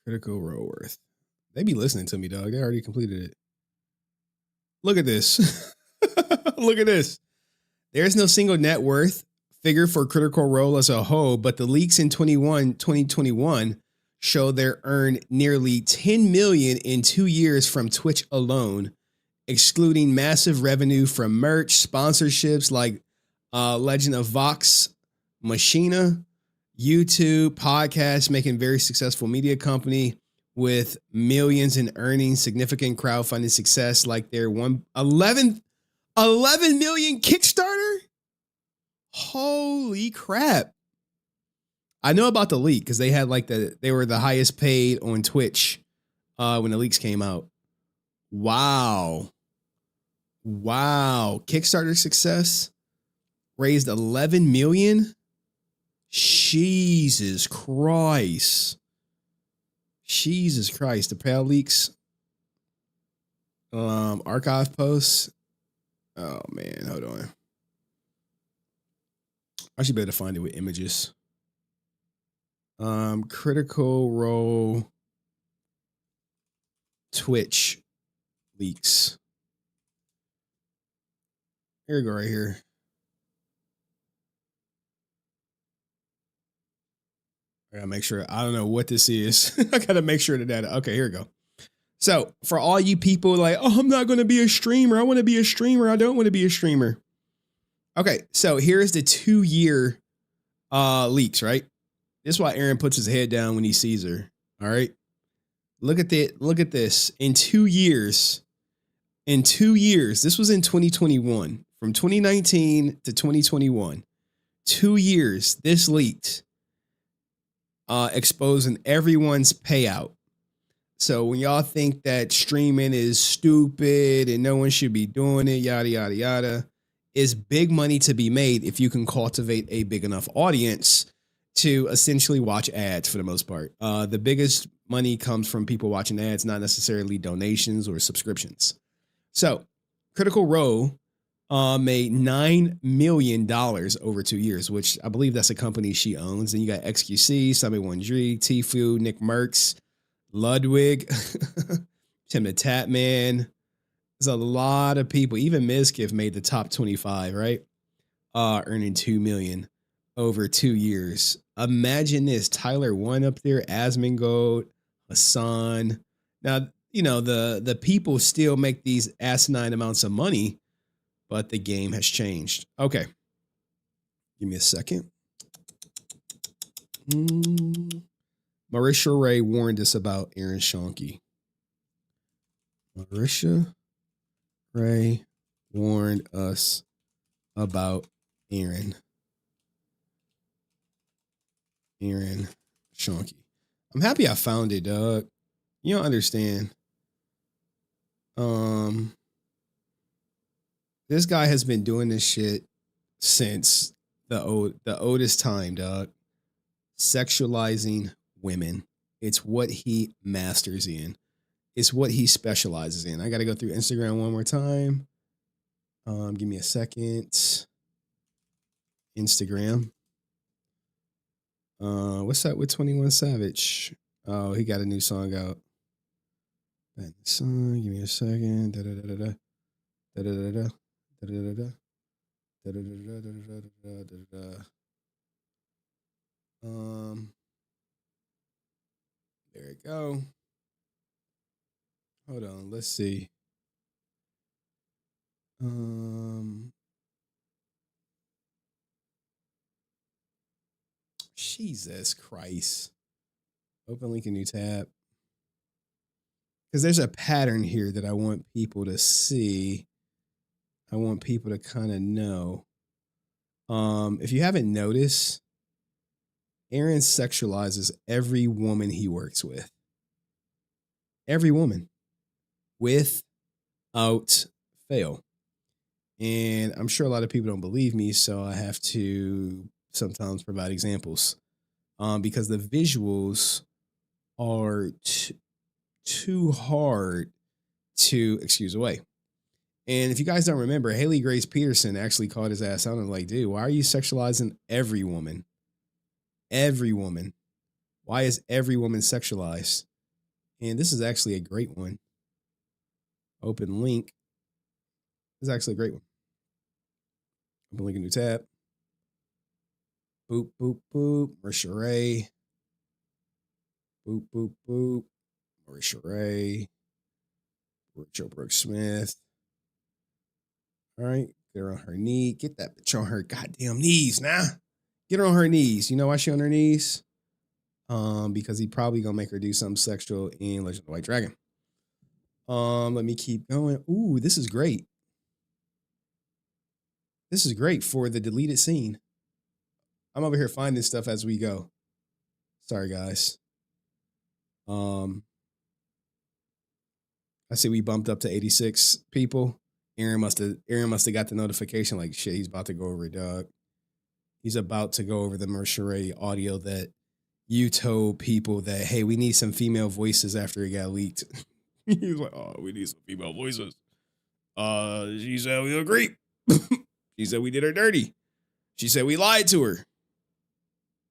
Critical Role worth. They be listening to me, dog. They already completed it. Look at this. Look at this. There's no single net worth figure for Critical Role as a whole, but the leaks in 2021 show they earned nearly 10 million in 2 years from Twitch alone, excluding massive revenue from merch, sponsorships like Legend of Vox Machina, YouTube, podcast, making very successful media company with millions in earnings, significant crowdfunding success like their 11 million Kickstarter. Holy crap. I know about the leak because they had like they were the highest paid on Twitch when the leaks came out. Wow. Kickstarter success raised 11 million. Jesus Christ. The pale leaks. Archive posts. Oh man, hold on. I should be able to find it with images. Critical Role Twitch leaks. Here we go, right here. I gotta make sure. I don't know what this is. I gotta make sure the data. Okay, here we go. So for all you people like, oh, I'm not gonna be a streamer. I want to be a streamer. I don't want to be a streamer. Okay, so here's the 2-year leaks, right? This is why Aaron puts his head down when he sees her. All right. Look at this. In 2 years, this was in 2021, from 2019 to 2021. 2 years, this leaked, exposing everyone's payout. So when y'all think that streaming is stupid and no one should be doing it, yada, yada, yada, it's big money to be made if you can cultivate a big enough audience to essentially watch ads for the most part. The biggest money comes from people watching ads, not necessarily donations or subscriptions. So Critical Role made $9 million over 2 years, which I believe that's a company she owns. And you got XQC, Summit One G, Tfue, Nick Merckx, LOTWD, Tim the Tap Man. There's a lot of people. Even Mizkif made the top 25, right? Earning $2 million over 2 years. Imagine this: Tyler One up there, Asmongold, Hassan. Now, you know, the people still make these asinine amounts of money, but the game has changed. Okay. Give me a second. Marisha Ray warned us about Aaron Schoenke. Marisha Ray warned us about Aaron Schoenke. I'm happy I found it, Doug. You don't understand. This guy has been doing this shit since the oldest time, dog. Sexualizing women. It's what he masters in. It's what he specializes in. I got to go through Instagram one more time. Give me a second. Instagram. What's up with 21 Savage? Oh, he got a new song out. Song. Give me a second. Da da da da da da da da da da da da. There we go. Hold on, let's see. Jesus Christ. Open link in new tab. Because there's a pattern here that I want people to see. I want people to kind of know. If you haven't noticed, Aaron sexualizes every woman he works with. Every woman. Without fail. And I'm sure a lot of people don't believe me, so I have to sometimes provide examples. Because the visuals are too hard to excuse away. And if you guys don't remember, Haley Grace Peterson actually called his ass out and like, dude, why are you sexualizing every woman? Every woman. Why is every woman sexualized? And this is actually a great one. Open link. This is actually a great one. Open link in new tab. Boop, boop, boop. Marisha Ray. Boop, boop, boop. Marisha Ray. Rachel Brooks Smith. All right. Get her on her knee. Get that bitch on her goddamn knees now. Get her on her knees. You know why she on her knees? Because he probably gonna make her do something sexual in Legend of the White Dragon. Let me keep going. Ooh, this is great. This is great for the deleted scene. I'm over here finding stuff as we go. Sorry, guys. I see we bumped up to 86 people. Aaron must have got the notification like, shit, he's about to go over it, dog. He's about to go over the Marisha audio that you told people that, hey, we need some female voices after it got leaked. He was like, oh, we need some female voices. She said we agree. She said we did her dirty. She said we lied to her.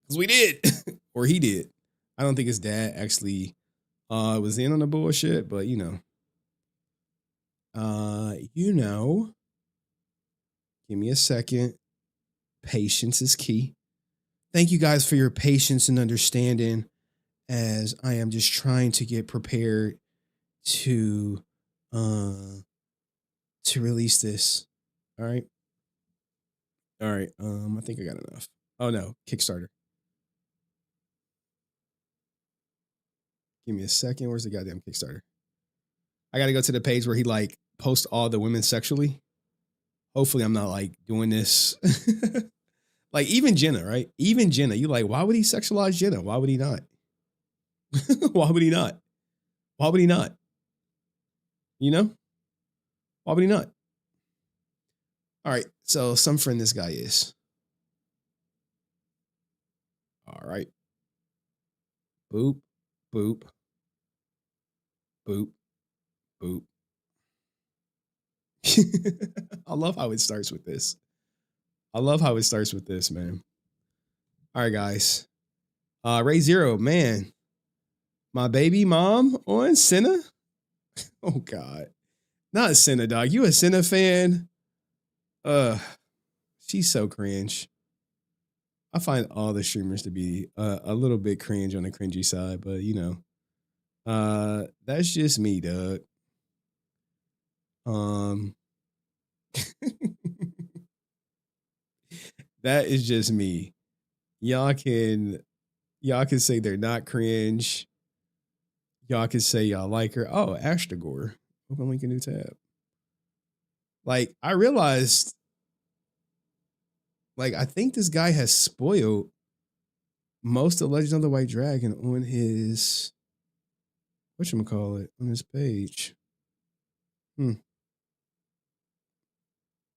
Because we did. Or he did. I don't think his dad actually was in on the bullshit, but you know. Give me a second. Patience is key. Thank you guys for your patience and understanding as I am just trying to get prepared to release this. All right. I think I got enough. Oh no, Kickstarter. Give me a second. Where's the goddamn Kickstarter? I got to go to the page where he like posts all the women sexually. Hopefully I'm not like doing this. Like even Jenna, right? Even Jenna, you like, why would he sexualize Jenna? Why would he not? Why would he not? Why would he not? You know? Why would he not? All right. So some friend this guy is. All right. Boop, boop, boop, boop. I love how it starts with this. Man. All right, guys. Ray Zero, man. My baby mom on Senna. Oh, God. Not Senna, dog. You a Senna fan? She's so cringe. I find all the streamers to be a little bit cringe on the cringy side, but you know, that's just me, dog. That is just me. Y'all can say they're not cringe. Y'all can say y'all like her. Oh, Ashtagore. Open link a new tab. Like, I realized, like, I think this guy has spoiled most of Legend of the White Dragon on his, whatchamacallit, on his page. This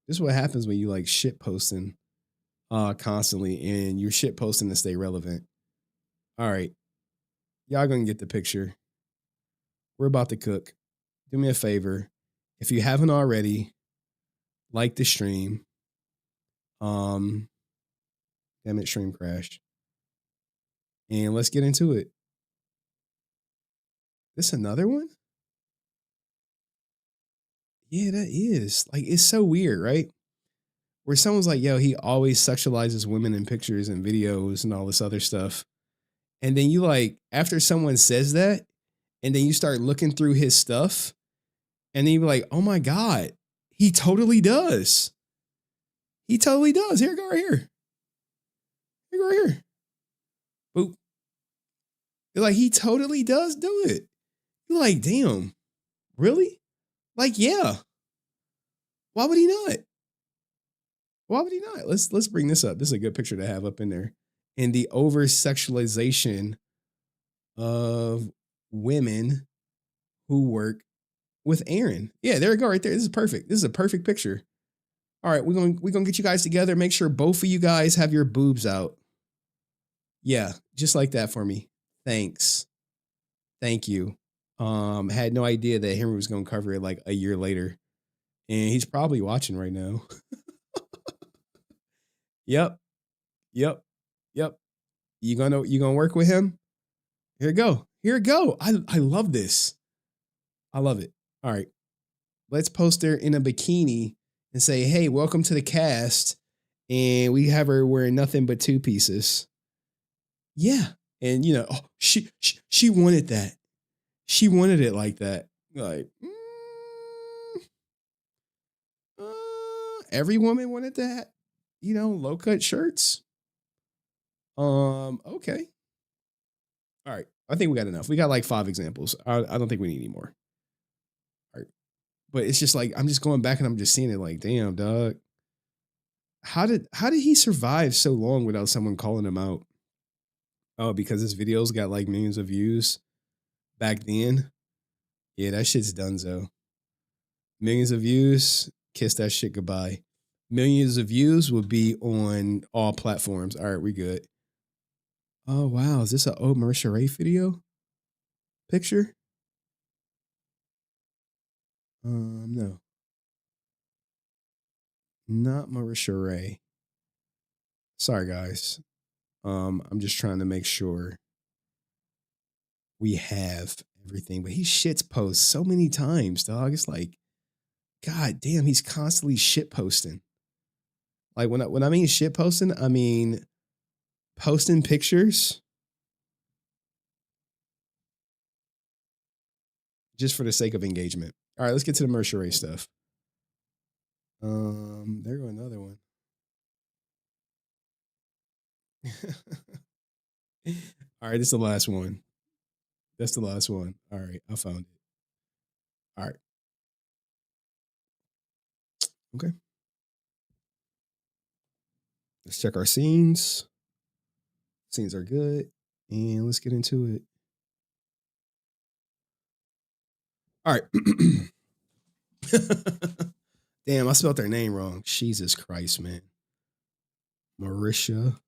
is what happens when you like shit posting constantly and you're shit posting to stay relevant. All right. Y'all gonna get the picture. We're about to cook. Do me a favor. If you haven't already, like the stream. Damn it, stream crashed. And let's get into it. This another one? Yeah, that is. Like, it's so weird, right? Where someone's like, yo, he always sexualizes women in pictures and videos and all this other stuff. And then you like, after someone says that, and then you start looking through his stuff, and then you're like, oh my God, he totally does. He totally does. Here, go right here. Here, go right here. Boop. You're like, he totally does do it. You're like, damn, really? Like, yeah. Why would he not? Why would he not? Let's bring this up. This is a good picture to have up in there. And the over-sexualization of women who work with Aaron. Yeah, there we go right there. This is perfect. This is a perfect picture. All right, we're gonna get you guys together. Make sure both of you guys have your boobs out. Yeah, just like that for me. Thanks. Thank you. Had no idea that Henry was gonna cover it like a year later. And he's probably watching right now. Yep. You gonna work with him? Here we go. I love this. I love it. All right. Let's post her in a bikini and say, hey, welcome to the cast. And we have her wearing nothing but two pieces. Yeah. And you know, she wanted that. She wanted it like that. Like, every woman wanted that, you know, low cut shirts. Okay. All right. I think we got enough. We got like 5 examples. I don't think we need any more. All right. But it's just like, I'm just going back and I'm just seeing it like, damn, dog. How did he survive so long without someone calling him out? Oh, because his videos got like millions of views back then. Yeah, that shit's donezo. Millions of views, kiss that shit goodbye. Millions of views would be on all platforms. All right, we good. Oh wow, is this an old Marisha Ray video picture? No, not Marisha Ray. Sorry, guys. I'm just trying to make sure we have everything. But he shits posts so many times, dog. It's like, God damn, he's constantly shit posting. Like when I mean shit posting, I mean posting pictures just for the sake of engagement. All right, let's get to the Marisha Ray stuff. There go another one. All right, this is the last one. That's the last one. All right, I found it. All right. Okay. Let's check our scenes. Scenes are good. And let's get into it. All right. Damn, I spelled their name wrong. Jesus Christ, man. Marisha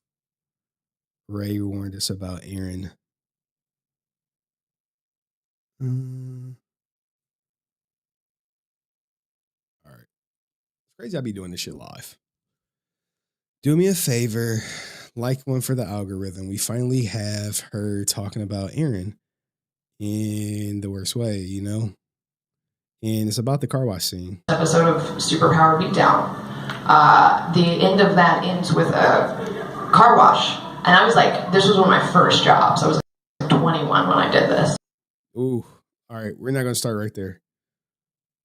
Ray warned us about Aaron. All right. It's crazy I be doing this shit live. Do me a favor, like one for the algorithm. We finally have her talking about Aaron in the worst way, you know? And it's about the car wash scene. Episode of Superpower Beatdown. The end of that ends with a car wash. And I was like, this was one of my first jobs. I was like 21 when I did this. Ooh. All right. We're not going to start right there.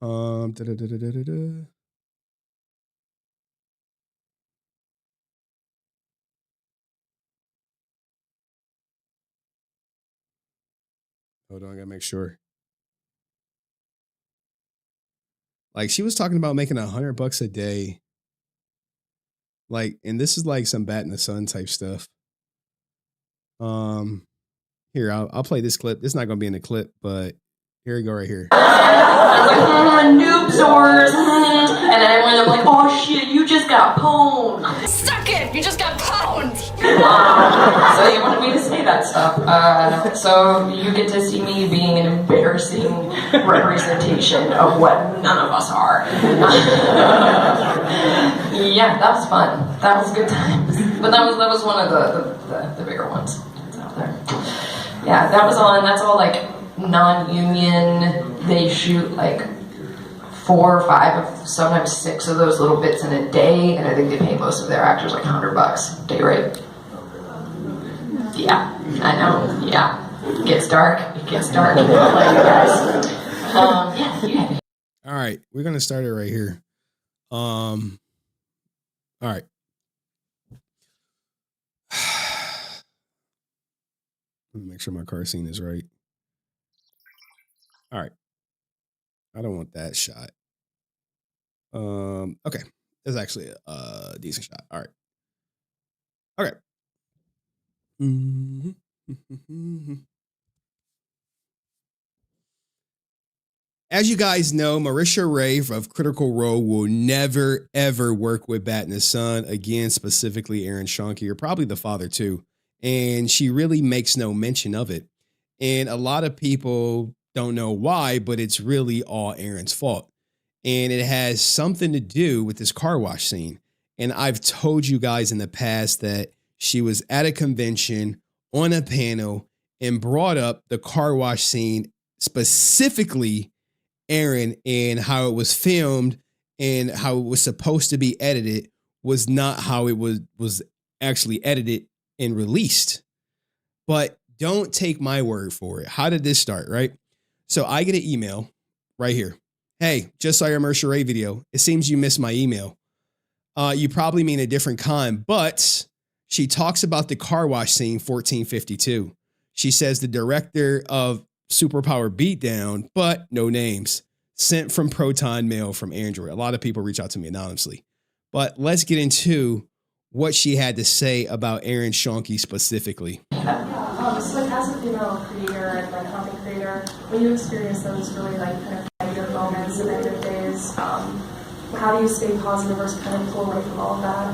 Hold on. I got to make sure. Like she was talking about making $100 a day. Like, and this is like some bat in the sun type stuff. Here, I'll play this clip. It's not going to be in the clip, but here we go right here. Noob source. And then I'm like, oh shit, you just got pwned. Suck it! You just got pwned! So you wanted me to say that stuff. So you get to see me being an embarrassing representation of what none of us are. Yeah, that was fun. That was good times. But that was one of the bigger ones out there. Yeah, that's all like non-union. They shoot like 4 or 5, sometimes 6 of those little bits in a day, and I think they pay most of their actors like $100 day rate. Yeah, I know. Yeah, it gets dark. It gets dark. Yeah. All right, we're gonna start it right here. All right. Let me make sure my car scene is right. All right. I don't want that shot. Okay. That's actually a decent shot. All right. Okay. As you guys know, Marisha Ray of Critical Role will never, ever work with Bat in the Sun again, specifically Aaron Schoenke, or probably the father too. And she really makes no mention of it. And a lot of people don't know why, but it's really all Aaron's fault. And it has something to do with this car wash scene. And I've told you guys in the past that she was at a convention on a panel and brought up the car wash scene, specifically Aaron, and how it was filmed and how it was supposed to be edited was not how it was actually edited and released. But don't take my word for it. How did this start, right? So I get an email right here. Hey, just saw your Marisha Ray video. It seems you missed my email. You probably mean a different kind, but she talks about the car wash scene 1452. She says the director of Superpower Beatdown, but no names. Sent from Proton Mail from Android. A lot of people reach out to me anonymously. But let's get into what she had to say about Aaron Schoenke specifically. So like as a female creator and like content creator, when you experience those really like kind of negative moments and negative days, how do you stay positive or kind of pull away from all of that?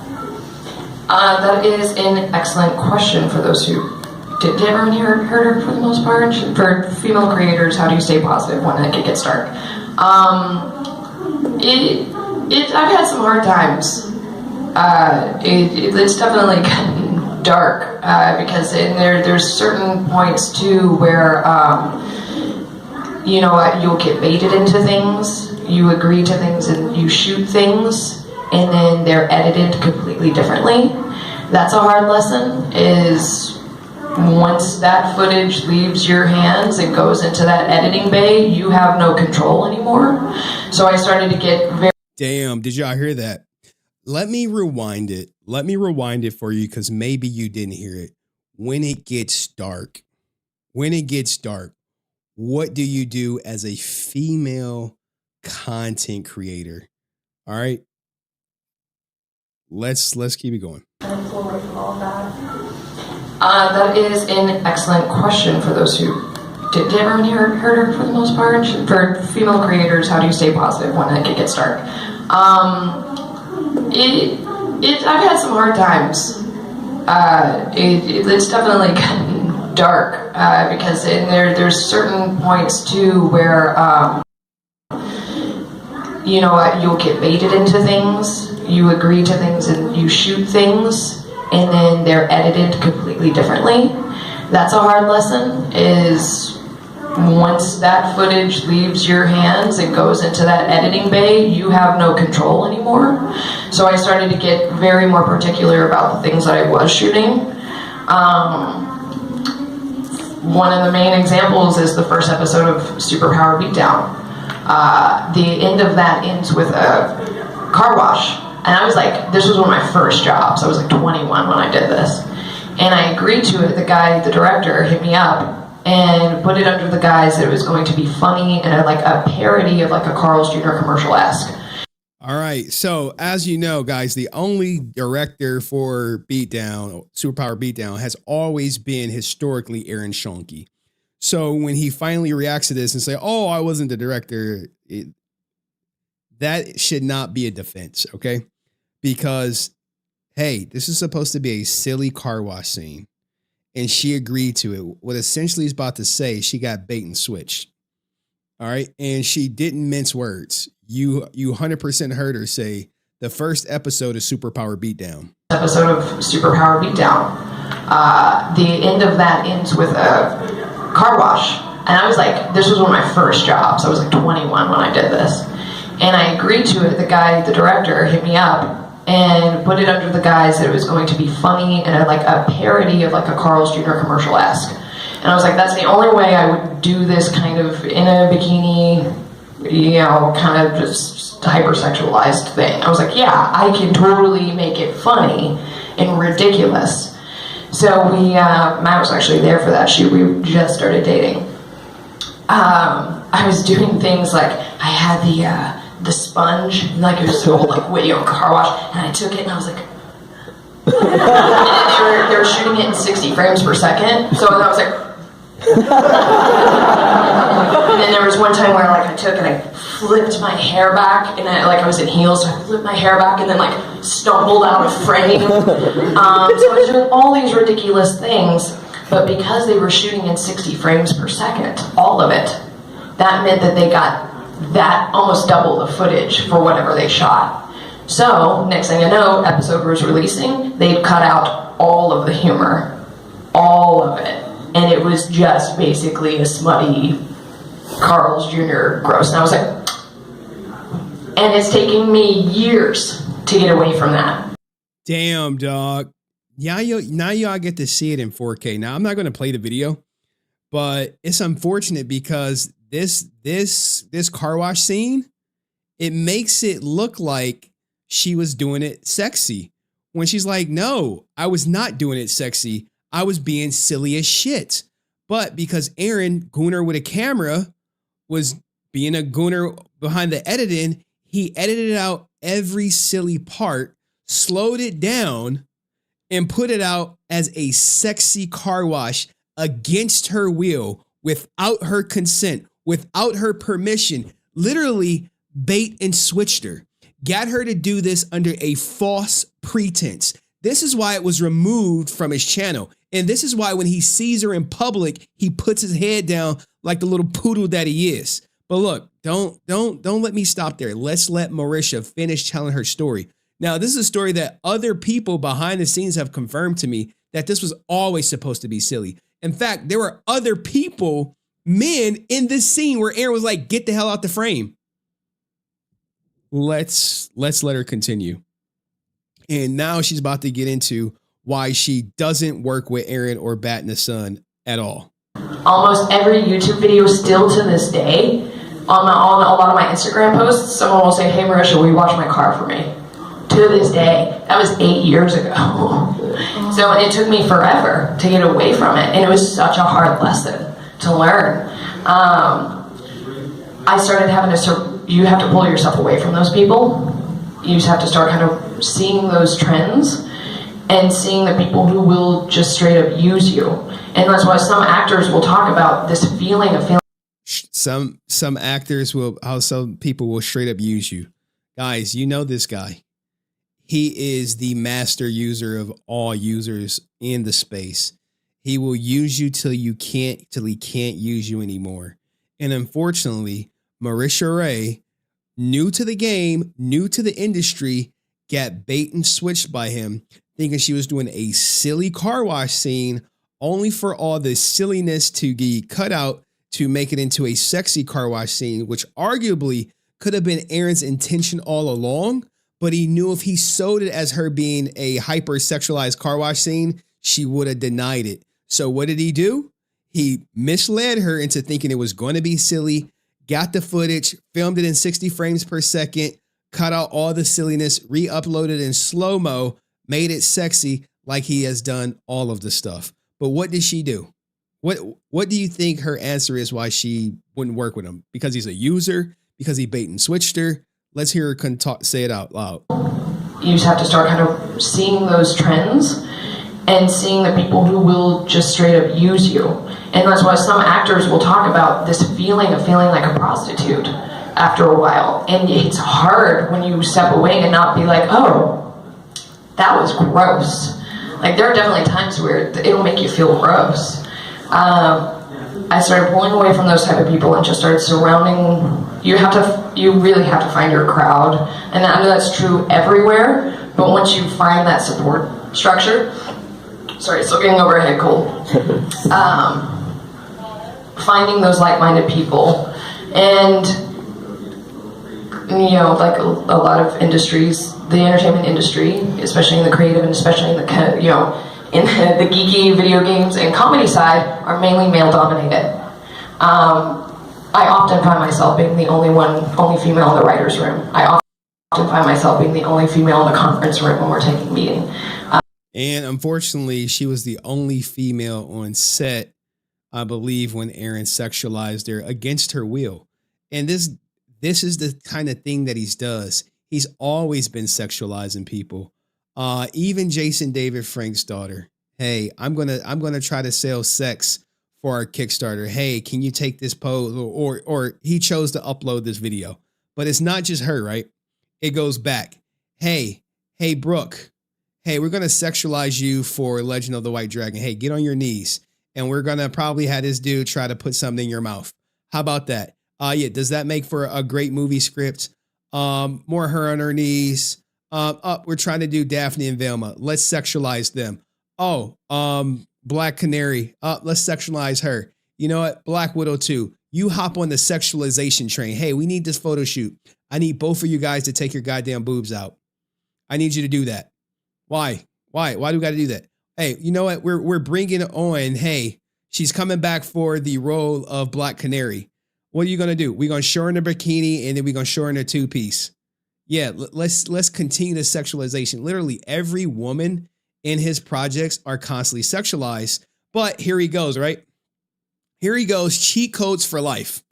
That is an excellent question for those who did everyone heard her for the most part. For female creators, how do you stay positive when it gets dark? I've had some hard times. It's definitely gotten dark because there's certain points too where you know what, you'll get baited into things, you agree to things and you shoot things, and then they're edited completely differently. That's a hard lesson, is once that footage leaves your hands and goes into that editing bay, you have no control anymore. So I started to get very... Damn, did y'all hear that? Let me rewind it. Let me rewind it for you because maybe you didn't hear it. When it gets dark, what do you do as a female content creator? All right. Let's keep it going. Kind of pull away from all of that. That is an excellent question for those who did everyone heard her for the most part. For female creators, how do you stay positive when it gets dark? I've had some hard times. It's definitely gotten dark because there's certain points too where you know what, you'll get baited into things, you agree to things and you shoot things, and then they're edited completely differently. That's a hard lesson, is once that footage leaves your hands and goes into that editing bay, you have no control anymore. So I started to get very more particular about the things that I was shooting. One of the main examples is the first episode of Superpower Beatdown. The end of that ends with a car wash. And I was like, this was one of my first jobs. I was like 21 when I did this. And I agreed to it. The director, hit me up and put it under the guise that it was going to be funny and like a parody of like a Carl's Jr. commercial-esque. All right. So as you know, guys, the only director for Beatdown, Superpower Beatdown, has always been historically Aaron Schoenke. So when he finally reacts to this and say, oh, I wasn't the director, that should not be a defense, okay? Because, hey, this is supposed to be a silly car wash scene, and she agreed to it. What essentially is about to say, she got bait and switched, all right? And she didn't mince words. You 100% heard her say, the first episode of Superpower Beatdown. Episode of Superpower Beatdown. The end of that ends with a car wash. And I was like, this was one of my first jobs. I was like 21 when I did this. And I agreed to it. The director, hit me up and put it under the guise that it was going to be funny and like a parody of like a Carl's Jr. commercial-esque. And I was like, that's the only way I would do this kind of in a bikini, you know, kind of just hypersexualized thing. I was like, yeah, I can totally make it funny and ridiculous. So Matt was actually there for that shoot. We just started dating. I was doing things like I had the sponge, like it was an old like video car wash, and I took it and I was like, and they were shooting it in 60 frames per second. So I was like, and then there was one time where like I took and I flipped my hair back, and I was in heels, so I flipped my hair back and then like stumbled out of frame. So I was doing all these ridiculous things, but because they were shooting in 60 frames per second, all of it, that meant that they got that almost double the footage for whatever they shot. So next thing I know, episode was releasing, they'd cut out all of the humor, all of it. And it was just basically a smutty Carl's Jr. gross. And I was like, and it's taking me years to get away from that. Damn, dog. Yeah, now y'all get to see it in 4K. Now, I'm not going to play the video, but it's unfortunate because this car wash scene, it makes it look like she was doing it sexy. When she's like, no, I was not doing it sexy. I was being silly as shit. But because Aaron, gooner with a camera, was being a gooner behind the editing, he edited out every silly part, slowed it down, and put it out as a sexy car wash, against her will, without her consent, without her permission, literally bait and switched her, got her to do this under a false pretense. This is why it was removed from his channel. And this is why when he sees her in public, he puts his head down like the little poodle that he is. But look, don't let me stop there. Let's let Marisha finish telling her story. Now, this is a story that other people behind the scenes have confirmed to me that this was always supposed to be silly. In fact, there were other people, men, in this scene where Aaron was like, get the hell out the frame. Let's let her continue. And now she's about to get into why she doesn't work with Aaron or Bat in the Sun at all. Almost every YouTube video still to this day, on a lot of my Instagram posts, someone will say, hey Marisha, will you wash my car for me? To this day. That was 8 years ago. So it took me forever to get away from it. And it was such a hard lesson to learn. I started having to, you have to pull yourself away from those people. You just have to start kind of seeing those trends and seeing the people who will just straight up use you. And that's why some actors will talk about this feeling of feeling. Some actors will, how some people will straight up use you. Guys, you know this guy. He is the master user of all users in the space. He will use you till he can't use you anymore. And unfortunately, Marisha Ray, new to the game, new to the industry, got bait and switched by him, thinking she was doing a silly car wash scene, only for all the silliness to get cut out to make it into a sexy car wash scene, which arguably could have been Aaron's intention all along. But he knew if he sold it as her being a hyper-sexualized car wash scene, she would have denied it. So what did he do? He misled her into thinking it was going to be silly, got the footage, filmed it in 60 frames per second, cut out all the silliness, re-uploaded in slow-mo, made it sexy like he has done all of the stuff. But what did she do? What do you think her answer is why she wouldn't work with him? Because he's a user? Because he bait and switched her? Let's hear her say it out loud. You just have to start kind of seeing those trends and seeing the people who will just straight up use you. And that's why some actors will talk about this feeling of feeling like a prostitute after a while. And it's hard when you step away and not be like, oh, that was gross. Like, there are definitely times where it'll make you feel gross. I started pulling away from those type of people and just started surrounding. You really have to find your crowd, and I know that's true everywhere. But once you find that support structure, sorry, still getting over a head cold. Finding those like-minded people, and you know, like a lot of industries, the entertainment industry, especially in the creative and especially in the in the geeky video games and comedy side, are mainly male-dominated. I often find myself being the only female in the writer's room. I often find myself being the only female in the conference room when we're taking a meeting. And unfortunately, she was the only female on set, I believe, when Aaron sexualized her against her will. And this is the kind of thing that he does. He's always been sexualizing people. Even Jason David Frank's daughter. Hey, I'm gonna try to sell sex for our Kickstarter. Hey, can you take this pose? Or he chose to upload this video. But it's not just her, right? It goes back. Hey, Brooke. Hey, we're gonna sexualize you for Legend of the White Dragon. Hey, get on your knees. And we're gonna probably have this dude try to put something in your mouth. How about that? Yeah, does that make for a great movie script? More her on her knees. We're trying to do Daphne and Velma. Let's sexualize them. Oh, Black Canary. Let's sexualize her. You know what? Black Widow too. You hop on the sexualization train. Hey, we need this photo shoot. I need both of you guys to take your goddamn boobs out. I need you to do that. Why? Why do we got to do that? Hey, you know what? We're bringing on. Hey, she's coming back for the role of Black Canary. What are you gonna do? We're gonna show her in a bikini and then we're gonna show her in a two-piece. Yeah, let's continue the sexualization. Literally every woman in his projects are constantly sexualized. But here he goes, right? Here he goes. Cheat codes for life.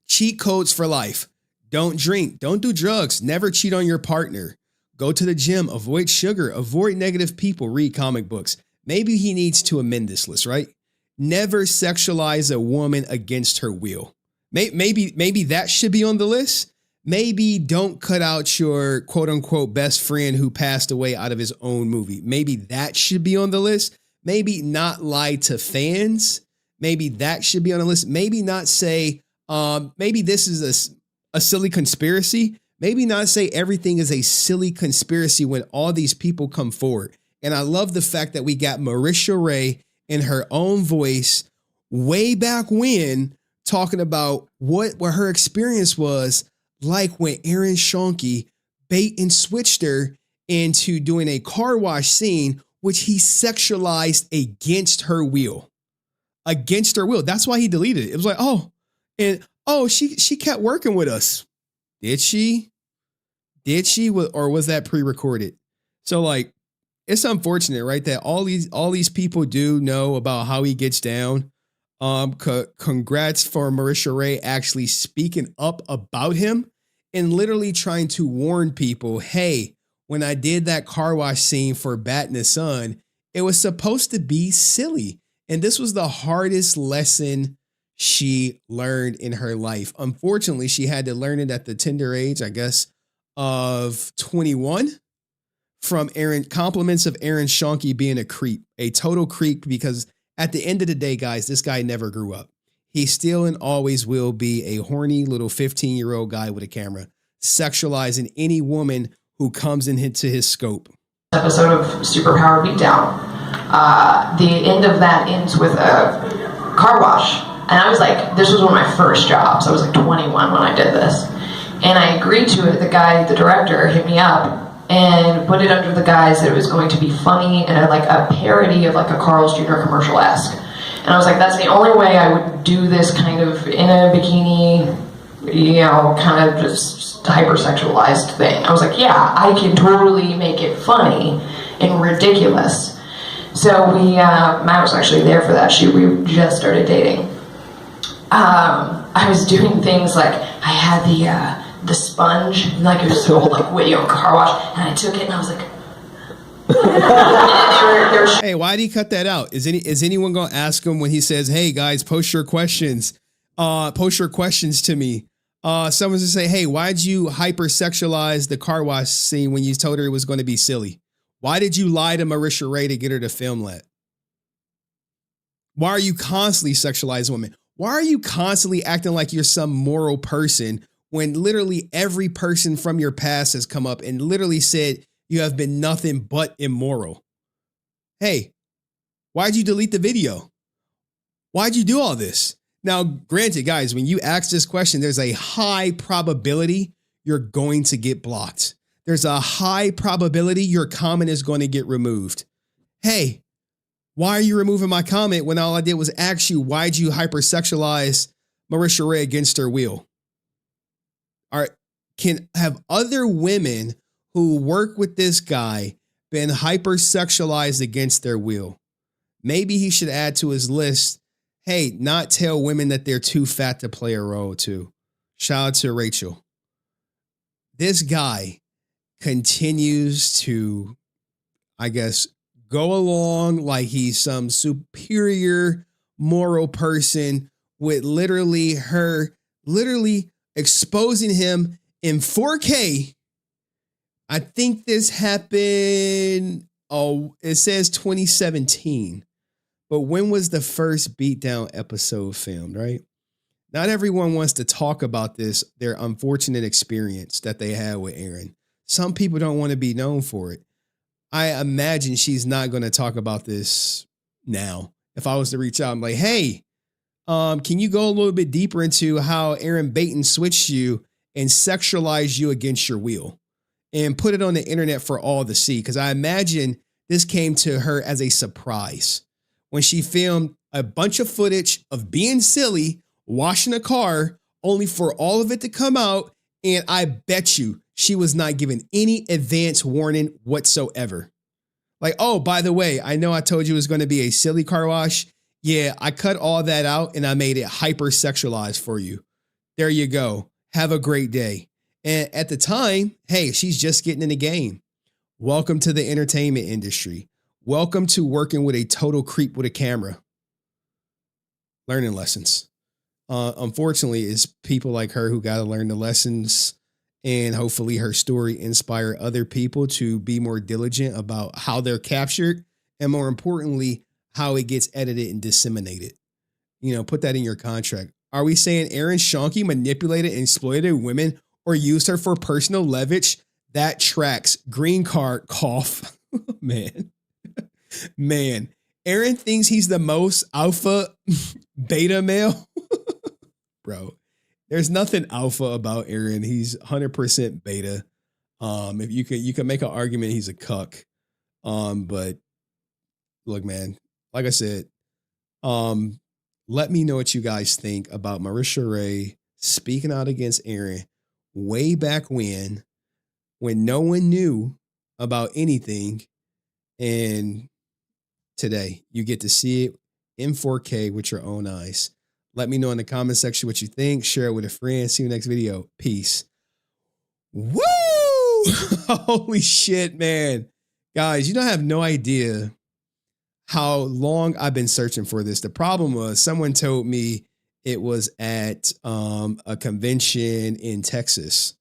Cheat codes for life. Don't drink. Don't do drugs. Never cheat on your partner. Go to the gym. Avoid sugar. Avoid negative people. Read comic books. Maybe he needs to amend this list, right? never sexualize a woman against her will. Maybe that should be on the list. Maybe don't cut out your quote unquote best friend who passed away out of his own movie. Maybe that should be on the list. Maybe not lie to fans. Maybe that should be on the list. Maybe not say, maybe this is a silly conspiracy. Maybe not say everything is a silly conspiracy when all these people come forward. And I love the fact that we got Marisha Ray in her own voice way back when talking about what her experience was like when Aaron Schoenke bait and switched her into doing a car wash scene, which he sexualized against her will. Against her will. That's why he deleted it. It was like, she kept working with us. Did she? Or was that pre-recorded? So like, it's unfortunate, right? That all these people do know about how he gets down. Congrats for Marisha Ray actually speaking up about him and literally trying to warn people, hey, when I did that car wash scene for Bat in the Sun, it was supposed to be silly. And this was the hardest lesson she learned in her life. Unfortunately, she had to learn it at the tender age, I guess, of 21 from compliments of Aaron Schoenke being a creep, a total creep, because at the end of the day, guys, this guy never grew up. He still and always will be a horny little 15-year-old guy with a camera, sexualizing any woman who comes into his scope. Episode of Superpower Beatdown. The end of that ends with a car wash. And I was like, this was one of my first jobs. I was like 21 when I did this. And I agreed to it. The director, hit me up and put it under the guise that it was going to be funny and like a parody of like a Carl's Jr. commercial-esque. And I was like, that's the only way I would do this kind of in a bikini, kind of just hypersexualized thing. I was like, yeah, I can totally make it funny and ridiculous. So Matt was actually there for that shoot. We just started dating. I was doing things like I had the sponge, like it was so like video car wash, and I took it and I was like, hey, why did he cut that out? Is anyone going to ask him when he says, hey guys, post your questions to me? Someone's going to say, hey, why'd you hypersexualize the car wash scene when you told her it was going to be silly? Why did you lie to Marisha Ray to get her to film that? Why are you constantly sexualizing women? Why are you constantly acting like you're some moral person when literally every person from your past has come up and literally said you have been nothing but immoral? Hey, why'd you delete the video? Why'd you do all this? Now, granted, guys, when you ask this question, there's a high probability you're going to get blocked. There's a high probability your comment is going to get removed. Hey, why are you removing my comment when all I did was ask you, why'd you hypersexualize Marisha Ray against her will? Can have other women who work with this guy been hypersexualized against their will? Maybe he should add to his list, hey, not tell women that they're too fat to play a role too. Shout out to Rachel. This guy continues to, I guess, go along like he's some superior moral person with literally exposing him in 4K. I think this happened, it says 2017. But when was the first Beatdown episode filmed, right? Not everyone wants to talk about this, their unfortunate experience that they had with Aaron. Some people don't want to be known for it. I imagine she's not going to talk about this now. If I was to reach out, I'm like, hey, can you go a little bit deeper into how Aaron Baton switched you and sexualized you against your will and put it on the internet for all to see? Because I imagine this came to her as a surprise when she filmed a bunch of footage of being silly, washing a car, only for all of it to come out. And I bet you she was not given any advance warning whatsoever. Like, oh, by the way, I know I told you it was going to be a silly car wash. Yeah, I cut all that out and I made it hypersexualized for you. There you go. Have a great day. And at the time, hey, she's just getting in the game. Welcome to the entertainment industry. Welcome to working with a total creep with a camera. learning lessons. Unfortunately, it's people like her who got to learn the lessons, and hopefully her story inspire other people to be more diligent about how they're captured, and more importantly, how it gets edited and disseminated. Put that in your contract. Are we saying Aaron Schoenke manipulated and exploited women or used her for personal leverage? That tracks. Green card cough. Man. Aaron thinks he's the most alpha beta male. Bro, there's nothing alpha about Aaron. He's 100% beta. If you can make an argument he's a cuck. But look, man, like I said, let me know what you guys think about Marisha Ray speaking out against Aaron way back when no one knew about anything. And today you get to see it in 4K with your own eyes. Let me know in the comment section what you think. Share it with a friend. See you next video. Peace. Woo! Holy shit, man. Guys, you don't have no idea how long I've been searching for this. The problem was someone told me it was at a convention in Texas.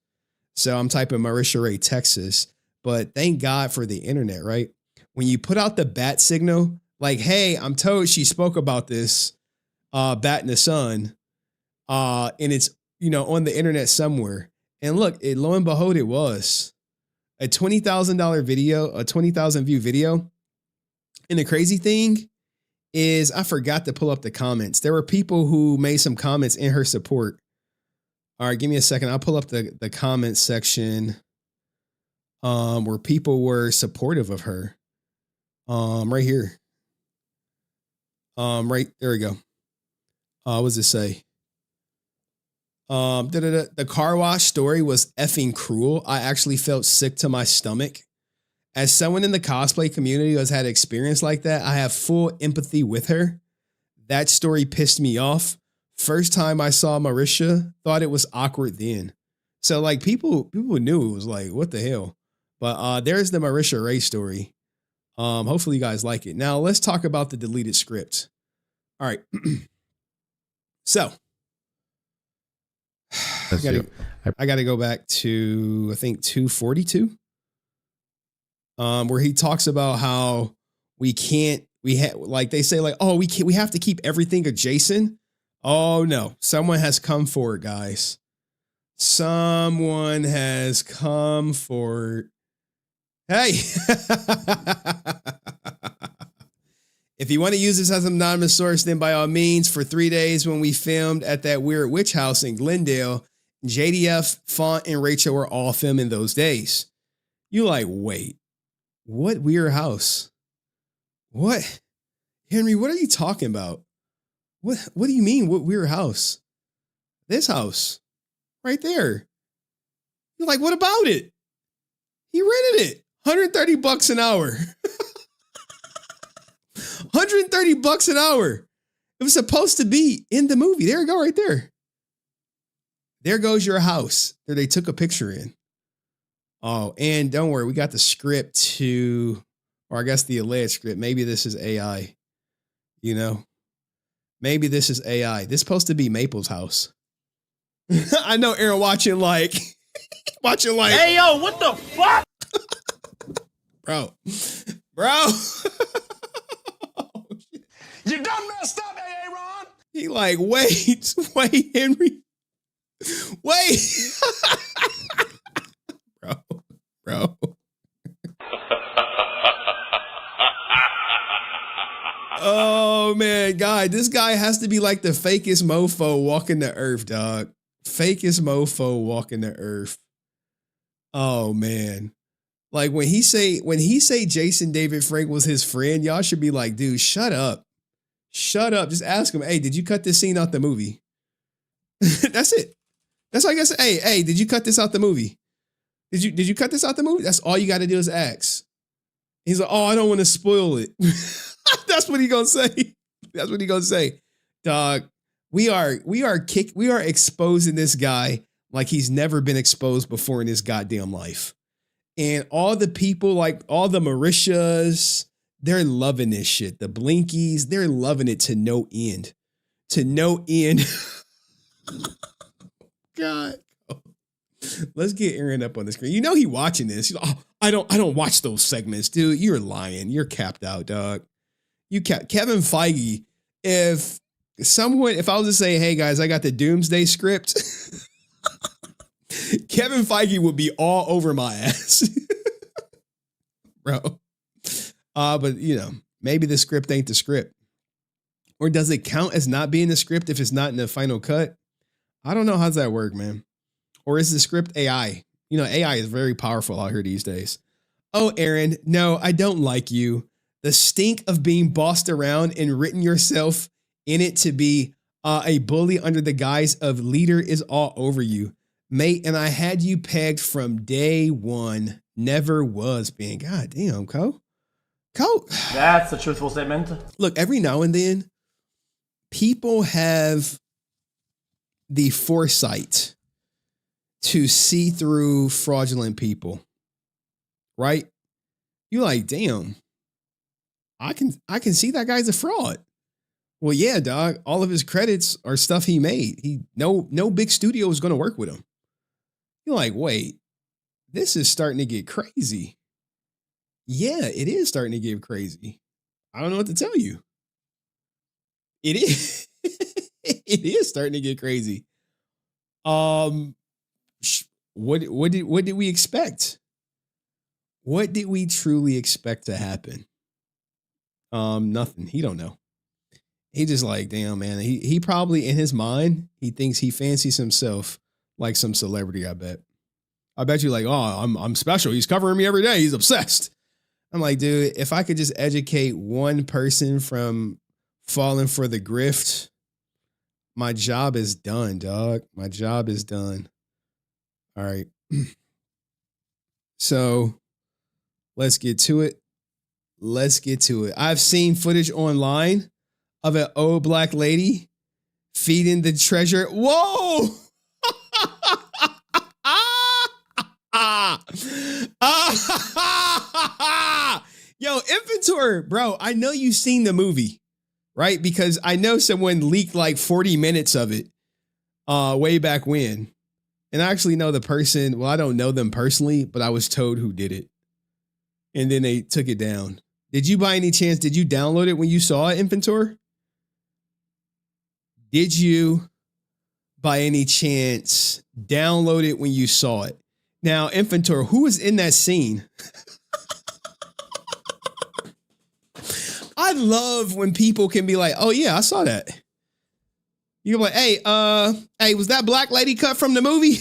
So I'm typing Marisha Ray, Texas. But thank God for the internet, right? When you put out the bat signal, like, hey, I'm told she spoke about this bat in the sun. And it's, on the internet somewhere. And look, lo and behold, it was a $20,000 video, a 20,000 view video. And the crazy thing is I forgot to pull up the comments. There were people who made some comments in her support. All right, give me a second. I'll pull up the comment section where people were supportive of her. Right here. Right, there we go. What does it say? The car wash story was effing cruel. I actually felt sick to my stomach. As someone in the cosplay community who has had experience like that, I have full empathy with her. That story pissed me off. First time I saw Marisha, thought it was awkward then. So like people knew it was like, what the hell? But there's the Marisha Ray story. Hopefully you guys like it. Now let's talk about the deleted script. All right. So I gotta go back to, I think 242. Where he talks about how we they say like, oh, we have to keep everything adjacent. Oh no, someone has come forward, guys. Someone has come forward. Hey, if you want to use this as an anonymous source, then by all means, for 3 days when we filmed at that weird witch house in Glendale, JDF, Font, and Rachel were all filming those days. You like, wait. What weird house? What? Henry, what are you talking about? What do you mean, what weird house? This house. Right there. You're like, what about it? He rented it. $130 an hour. $130 an hour. It was supposed to be in the movie. There you go, right there. There goes your house that they took a picture in. Oh, and don't worry, we got the script to, or I guess the alleged script. Maybe this is AI. Maybe this is AI. This is supposed to be Maple's house. I know Aaron watching like. Hey, yo, what the fuck? Bro. You done messed up, Aaron. He like, wait, Henry. Wait. Bro. Oh man, this guy has to be like the fakest mofo walking the earth, dog. Fakest mofo walking the earth. Oh man. Like when he say Jason David Frank was his friend, y'all should be like, dude, shut up. Shut up. Just ask him, hey, did you cut this scene out the movie? That's it. That's all I guess. Hey, did you cut this out the movie? Did you cut this out the movie? That's all you got to do is ask. He's like, oh, I don't want to spoil it. That's what he gonna say. That's what he gonna say. Dog, we are exposing this guy like he's never been exposed before in his goddamn life. And all the people, like all the Marishas, they're loving this shit. The Blinkies, they're loving it to no end. to no end. God. Let's get Aaron up on the screen. You know he watching this. He's like, oh, I don't watch those segments, dude. You're lying. You're capped out, dog. Kevin Feige. If I was to say, hey guys, I got the Doomsday script, Kevin Feige would be all over my ass. Bro. But you know, maybe the script ain't the script. Or does it count as not being the script if it's not in the final cut? I don't know. How's that work, man? Or is the script AI? You know, AI is very powerful out here these days. Oh, Aaron, no, I don't like you. The stink of being bossed around and written yourself in it to be a bully under the guise of leader is all over you. Mate, and I had you pegged from day one. Never was being. God damn, Co. That's a truthful statement. Look, every now and then, people have the foresight to see through fraudulent people, right? You're like, damn, I can see that guy's a fraud. Well, yeah, dog. All of his credits are stuff he made. No big studio is going to work with him. You're like, wait, this is starting to get crazy. Yeah, it is starting to get crazy. I don't know what to tell you. It is. It is starting to get crazy. What did we expect? What did we truly expect to happen? Nothing. He don't know. He just like, damn, man. He probably in his mind, he thinks he fancies himself like some celebrity. I bet you like, oh, I'm special. He's covering me every day. He's obsessed. I'm like, dude, if I could just educate one person from falling for the grift, my job is done, dog. My job is done. All right. So let's get to it. I've seen footage online of an old black lady feeding the treasure. Whoa! Yo, Inventor, bro, I know you've seen the movie, right? Because I know someone leaked like 40 minutes of it way back when. And I actually know the person. Well, I don't know them personally, but I was told who did it. And then they took it down. Did you by any chance, did you download it when you saw it, Inventor? Did you by any chance download it when you saw it? Now, Inventor, who was in that scene? I love when people can be like, oh yeah, I saw that. You're like, hey, was that black lady cut from the movie?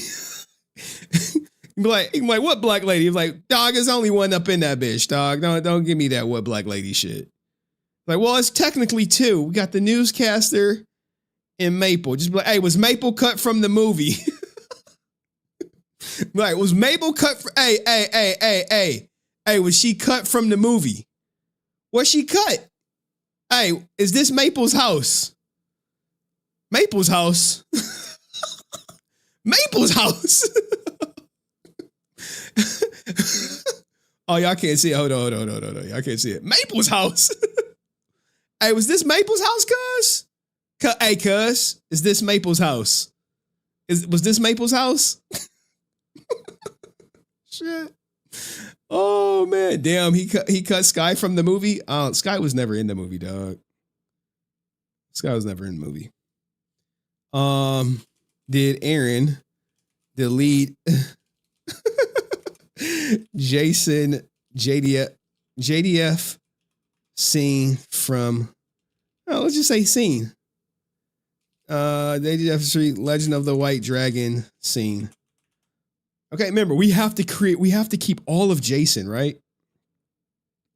You can be like, what black lady? He's like, dog, there's only one up in that bitch, dog. Don't give me that what black lady shit. Like, well, it's technically two. We got the newscaster and Maple. Just be like, hey, was Maple cut from the movie? Like, was Maple cut from, hey, was she cut from the movie? Was she cut? Hey, is this Maple's house? Maple's house? Maple's house? Oh, y'all can't see it. Hold on. Y'all can't see it. Maple's house. Hey, was this Maple's house, cuz? Hey, cuz, is this Maple's house? Was this Maple's house? Shit. Oh man, damn, he cut Sky from the movie. Sky was never in the movie, dog. Sky was never in the movie. Did Aaron delete Jason JDF scene from, let's just say scene. JDF Street Legend of the White Dragon scene. Okay, remember, we have to keep all of Jason, right?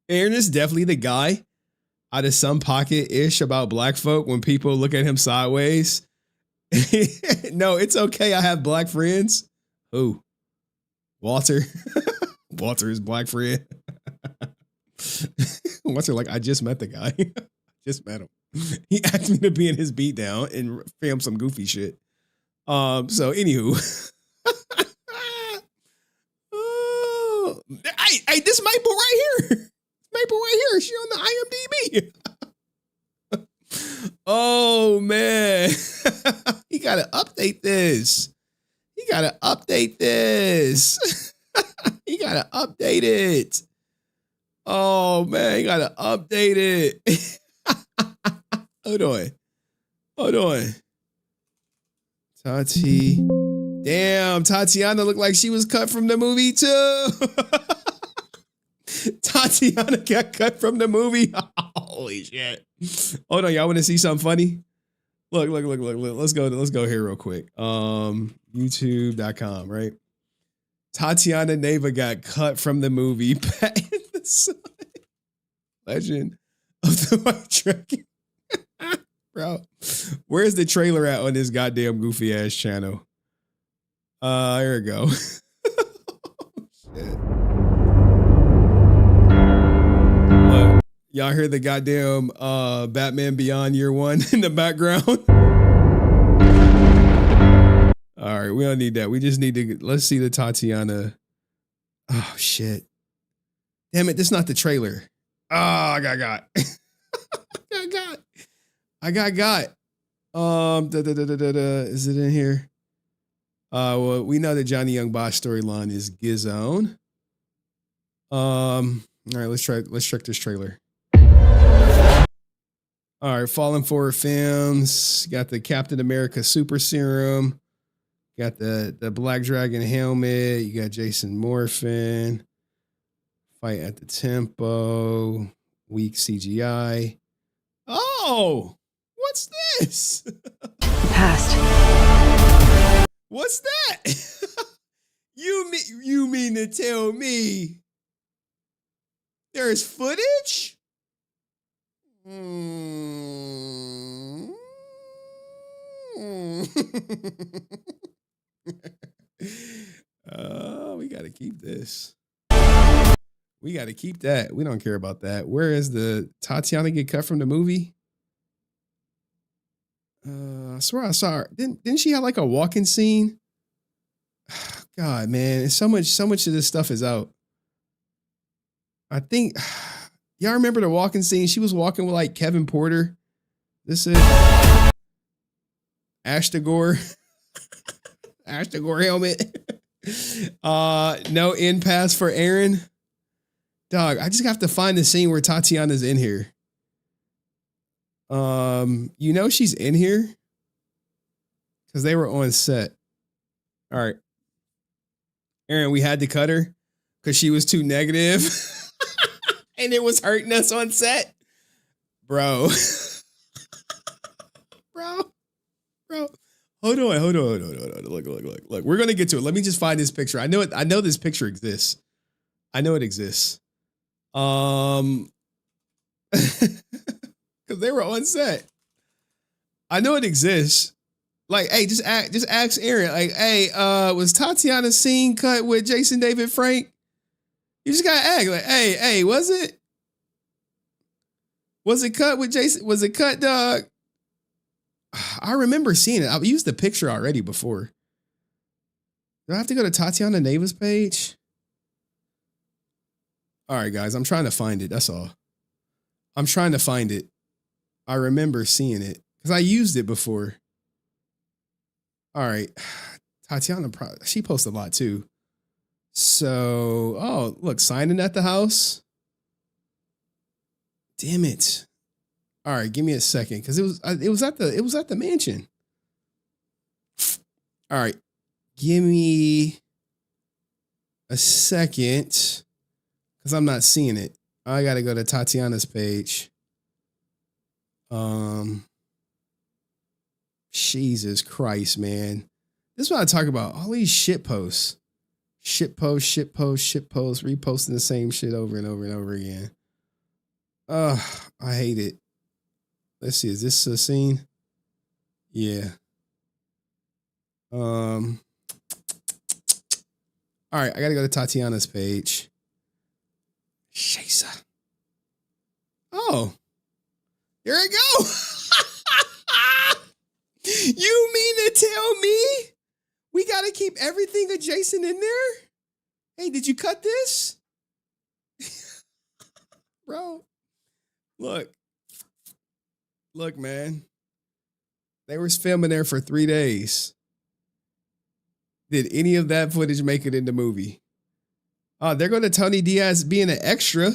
Aaron is definitely the guy out of some pocket-ish about black folk when people look at him sideways. No, it's okay. I have black friends. Who? Walter. Walter is black friend. Walter, like, I just met the guy. Just met him. He asked me to be in his beatdown and film some goofy shit. So anywho. Hey, this Maple right here. Maple right here. She on the IMDb. Oh man. He gotta update this. He gotta update this. He gotta update it. Oh man, he gotta update it. Hold on. Hold on. Tati. Damn, Tatiana looked like she was cut from the movie too. Tatiana got cut from the movie. Holy shit. Hold on, y'all want to see something funny? Look. Let's go here real quick. YouTube.com, right? Tatiana Neva got cut from the movie Legend of the White Dragon. Bro, where's the trailer at on this goddamn goofy ass channel? Here we go. Shit. Look, y'all hear the goddamn Batman Beyond Year One in the background? All right, we don't need that. We just need to, let's see the Tatiana. Oh, shit. Damn it, this is not the trailer. Oh, I got. I got. Is it in here? Well, we know that Johnny Young Boss storyline is Gizone. All right, let's check this trailer. All right, Falling Forward Films. Got the Captain America Super Serum. Got the Black Dragon helmet. You got Jason Morphin. Fight at the Tempo. Weak CGI. Oh, what's this? Past. What's that? You mean to tell me there's footage? We got to keep this. We got to keep that. We don't care about that. Where is the Tatiana get cut from the movie? I swear I saw her. Didn't she have like a walking scene? God, man, it's so much of this stuff is out. I think y'all remember the walking scene? She was walking with like Kevin Porter. This is Ashtagore. Ashtagore helmet. No in pass for Aaron. Dog, I just have to find the scene where Tatiana's in here. You know she's in here because they were on set. All right. Aaron, we had to cut her because she was too negative and it was hurting us on set. Bro. Bro. Hold on. Look. We're gonna get to it. Let me just find this picture. I know this picture exists. I know it exists. Because they were on set. I know it exists. Like, hey, just ask Aaron. Like, hey, was Tatiana's scene cut with Jason David Frank? You just gotta ask. Like, hey, was it? Was it cut with Jason? Was it cut, dog? I remember seeing it. I've used the picture already before. Do I have to go to Tatiana Neva's page? All right, guys, I'm trying to find it. That's all. I'm trying to find it. I remember seeing it because I used it before. All right. Tatiana, she posts a lot too. So, oh, look, signing at the house. Damn it. All right, give me a second because it was at the mansion. All right. Give me a second because I'm not seeing it. I got to go to Tatiana's page. Jesus Christ, man. This is what I talk about. All these shit posts. Shit posts, reposting the same shit over and over and over again. I hate it. Let's see, is this a scene? Yeah. All right, I gotta go to Tatiana's page. Shisa. Oh, here I go. You mean to tell me we gotta keep everything adjacent in there? Hey, did you cut this? Bro, look, man. They were filming there for 3 days. Did any of that footage make it in the movie? Oh, they're going to Tony Diaz being an extra.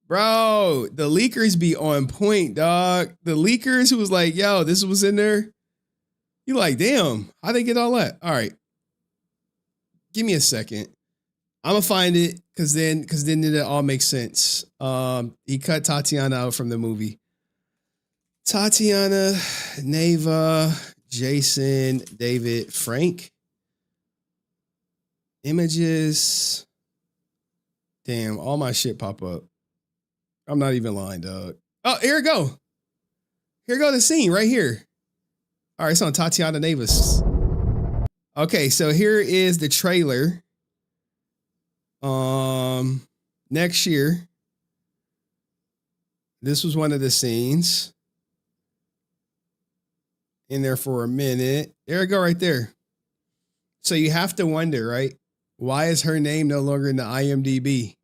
Bro, the leakers be on point, dog. The leakers who was like, yo, this was in there. You like, damn, how'd they get all that? All right. Give me a second. I'm gonna find it because then it all makes sense. He cut Tatiana out from the movie. Tatiana, Neva, Jason, David, Frank. Images. Damn, all my shit pop up. I'm not even lying, dog. Oh, here we go. Here go the scene right here. All right, it's on Tatiana Neva's. Okay, so here is the trailer. Next year. This was one of the scenes. In there for a minute. There we go right there. So you have to wonder, right? Why is her name no longer in the IMDb?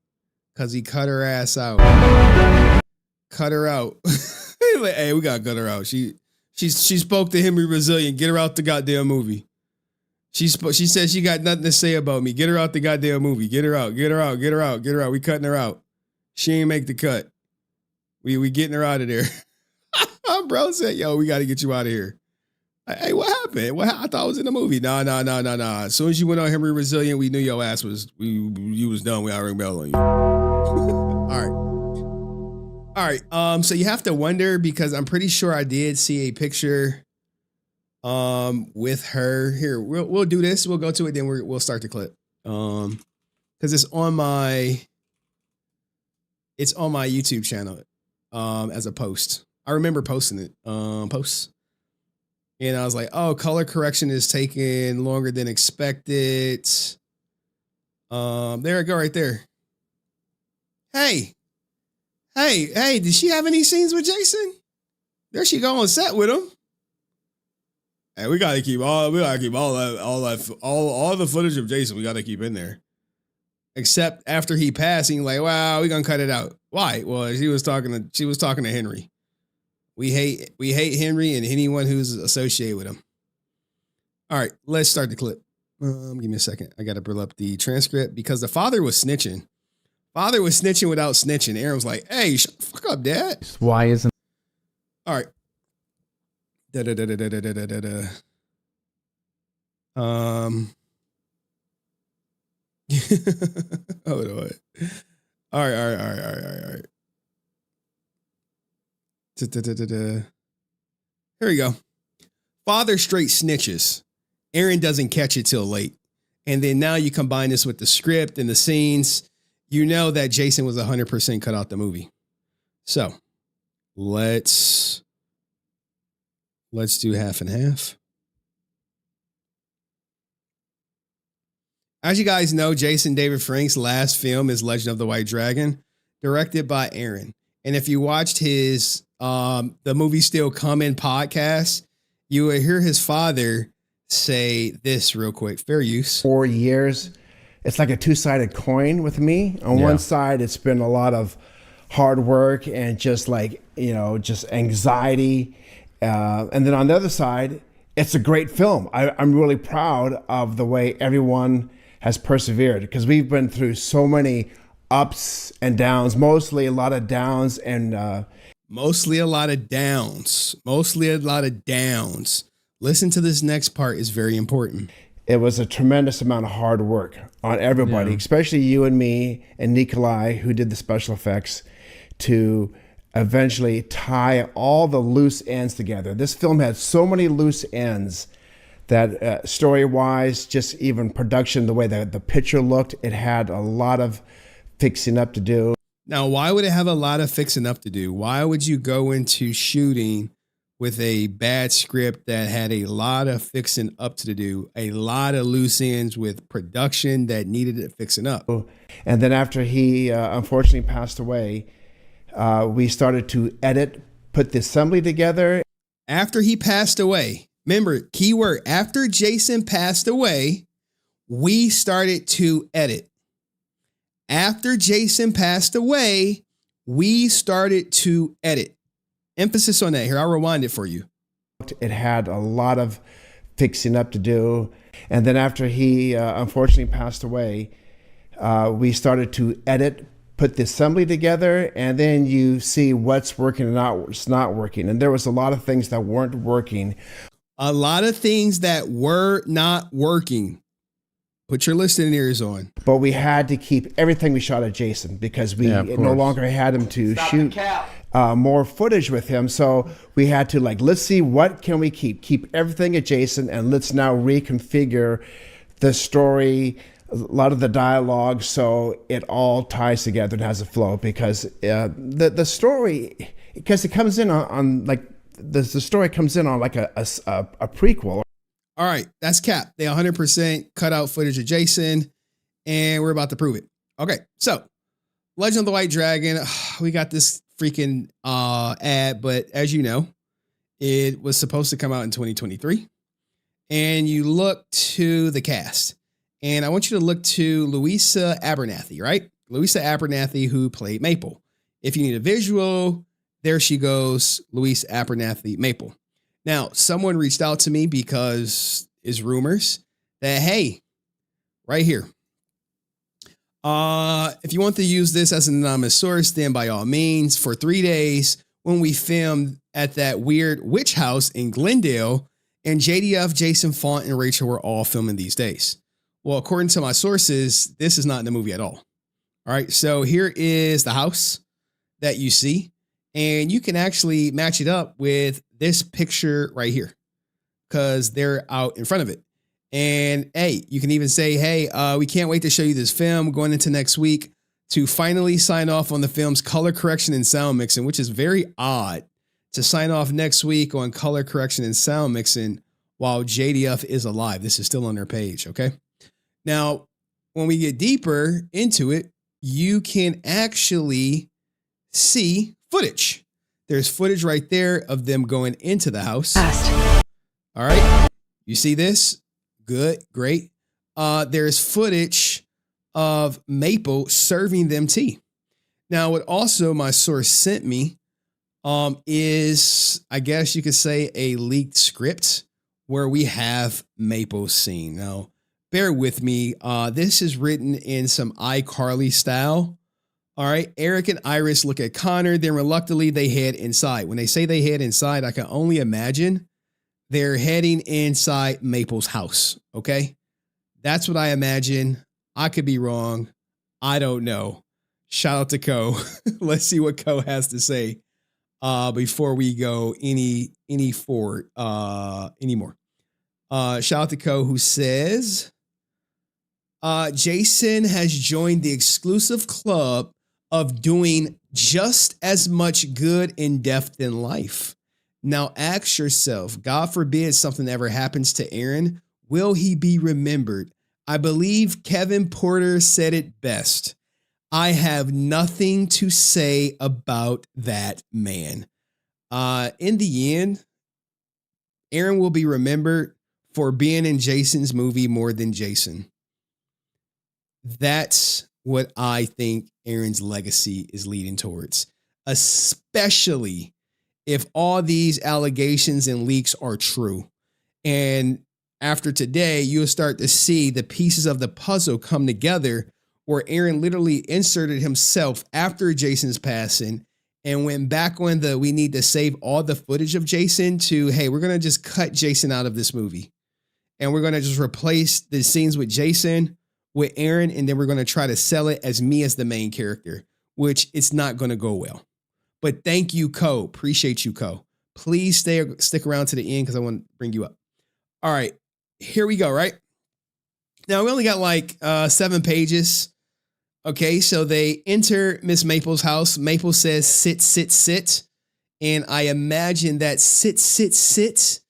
Because he cut her ass out. Cut her out. Like, hey, we gotta cut her out. She spoke to HenryResilient. Get her out the goddamn movie. She said she got nothing to say about me. Get her out the goddamn movie. Get her out. Get her out. Get her out. Get her out. We cutting her out. She ain't make the cut. We getting her out of there. Bro said, yo, we got to get you out of here. Hey, what happened? I thought I was in the movie. Nah. As soon as you went on HenryResilient, we knew your ass was, you was done. We ought to ring bell on you. All right. So you have to wonder because I'm pretty sure I did see a picture with her. Here, we'll do this. We'll go to it, then we'll start the clip. Because it's on my YouTube channel as a post. I remember posting it. Posts. And I was like, oh, color correction is taking longer than expected. There I go right there. Hey, did she have any scenes with Jason? There she go on set with him. Hey, we gotta keep all the footage of Jason. We gotta keep in there. Except after he passed, he's like, wow, we gonna cut it out. Why? Well, she was talking to Henry. We hate Henry and anyone who's associated with him. All right, let's start the clip. Give me a second. I gotta pull up the transcript because the father was snitching. Father was snitching without snitching. Aaron was like, hey, shut the fuck up, Dad. Why isn't... All right. Hold on. All right. Here we go. Father straight snitches. Aaron doesn't catch it till late. And then now you combine this with the script and the scenes. You know that Jason was 100% cut out the movie. So let's do half and half. As you guys know, Jason David Frank's last film is Legend of the White Dragon, directed by Aaron. And if you watched his The Movie Still Coming podcast, you will hear his father say this real quick. Fair use. 4 years. It's like a two-sided coin with me. On one side, it's been a lot of hard work and just like, just anxiety. And then on the other side, it's a great film. I'm really proud of the way everyone has persevered because we've been through so many ups and downs, mostly a lot of downs and mostly a lot of downs. Listen to this next part, is very important. It was a tremendous amount of hard work on everybody, especially you and me and Nikolai, who did the special effects, to eventually tie all the loose ends together. This film had so many loose ends that story-wise, just even production, the way that the picture looked, it had a lot of fixing up to do. Now, why would it have a lot of fixing up to do? Why would you go into shooting with a bad script that had a lot of fixing up to do, a lot of loose ends with production that needed it fixing up? And then after he unfortunately passed away, we started to edit, put the assembly together. After he passed away, remember, keyword, after Jason passed away, we started to edit. After Jason passed away, we started to edit. Emphasis on that. Here, I'll rewind it for you. It had a lot of fixing up to do. And then after he unfortunately passed away, we started to edit, put the assembly together, and then you see what's working and what's not working. And there was a lot of things that weren't working. A lot of things that were not working. Put your listening ears on. But we had to keep everything we shot at Jason because we no longer had him to shoot more footage with him. So we had to let's see what can we keep everything at Jason, and let's now reconfigure the story, a lot of the dialogue, so it all ties together and has a flow. Because the story, because it comes in on the story comes in on a prequel. All right, that's Cap. They 100% cut out footage of Jason, and we're about to prove it. Okay, so Legend of the White Dragon, we got this freaking ad, but as you know, it was supposed to come out in 2023. And you look to the cast, and I want you to look to Louisa Abernathy, right? Louisa Abernathy, who played Maple. If you need a visual, there she goes, Louisa Abernathy, Maple. Now, someone reached out to me because it's rumors that, hey, right here, if you want to use this as an anonymous source, then by all means, for 3 days, when we filmed at that weird witch house in Glendale, and JDF, Jason, Font, and Rachel were all filming these days. Well, according to my sources, this is not in the movie at all. All right, so here is the house that you see, and you can actually match it up with this picture right here because they're out in front of it. And hey, you can even say, hey, we can't wait to show you this film going into next week to finally sign off on the film's color correction and sound mixing, which is very odd to sign off next week on color correction and sound mixing while JDF is alive. This is still on their page. Okay. Now, when we get deeper into it, you can actually see footage. There's footage right there of them going into the house. All right. You see this? Good. Great. There's footage of Maple serving them tea. Now, what also my source sent me is, I guess you could say, a leaked script where we have Maple scene. Now, bear with me. This is written in some iCarly style. All right, Eric and Iris look at Connor, then reluctantly they head inside. When they say they head inside, I can only imagine they're heading inside Maple's house, okay? That's what I imagine. I could be wrong. I don't know. Shout out to Co. Let's see what Co has to say before we go any forward anymore. Shout out to Co, who says, Jason has joined the exclusive club of doing just as much good in death than life. Now ask yourself, God forbid something ever happens to Aaron, will he be remembered? I believe Kevin Porter said it best. I have nothing to say about that man. In the end, Aaron will be remembered for being in Jason's movie more than Jason. That's what I think Aaron's legacy is leading towards, especially if all these allegations and leaks are true. And after today, you'll start to see the pieces of the puzzle come together where Aaron literally inserted himself after Jason's passing and went back on the, we need to save all the footage of Jason to, hey, we're going to just cut Jason out of this movie. And we're going to just replace the scenes with Jason with Aaron, and then we're going to try to sell it as me as the main character, which it's not going to go well. But thank you, Co. Appreciate you, Co. Please stick around to the end because I want to bring you up. All right, here we go, right? Now, we only got like 7 pages. Okay, so they enter Miss Maple's house. Maple says, sit, sit, sit. And I imagine that sit, sit, sit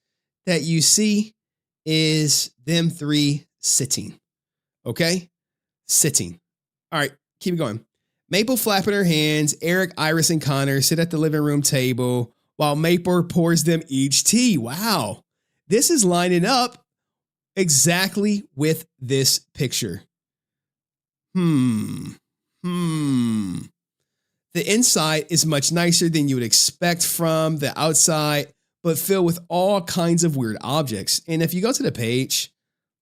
that you see is them 3 sitting. Okay? Sitting. All right, keep it going. Maple flapping her hands. Eric, Iris, and Connor sit at the living room table while Maple pours them each tea. Wow. This is lining up exactly with this picture. The inside is much nicer than you would expect from the outside, but filled with all kinds of weird objects. And if you go to the page,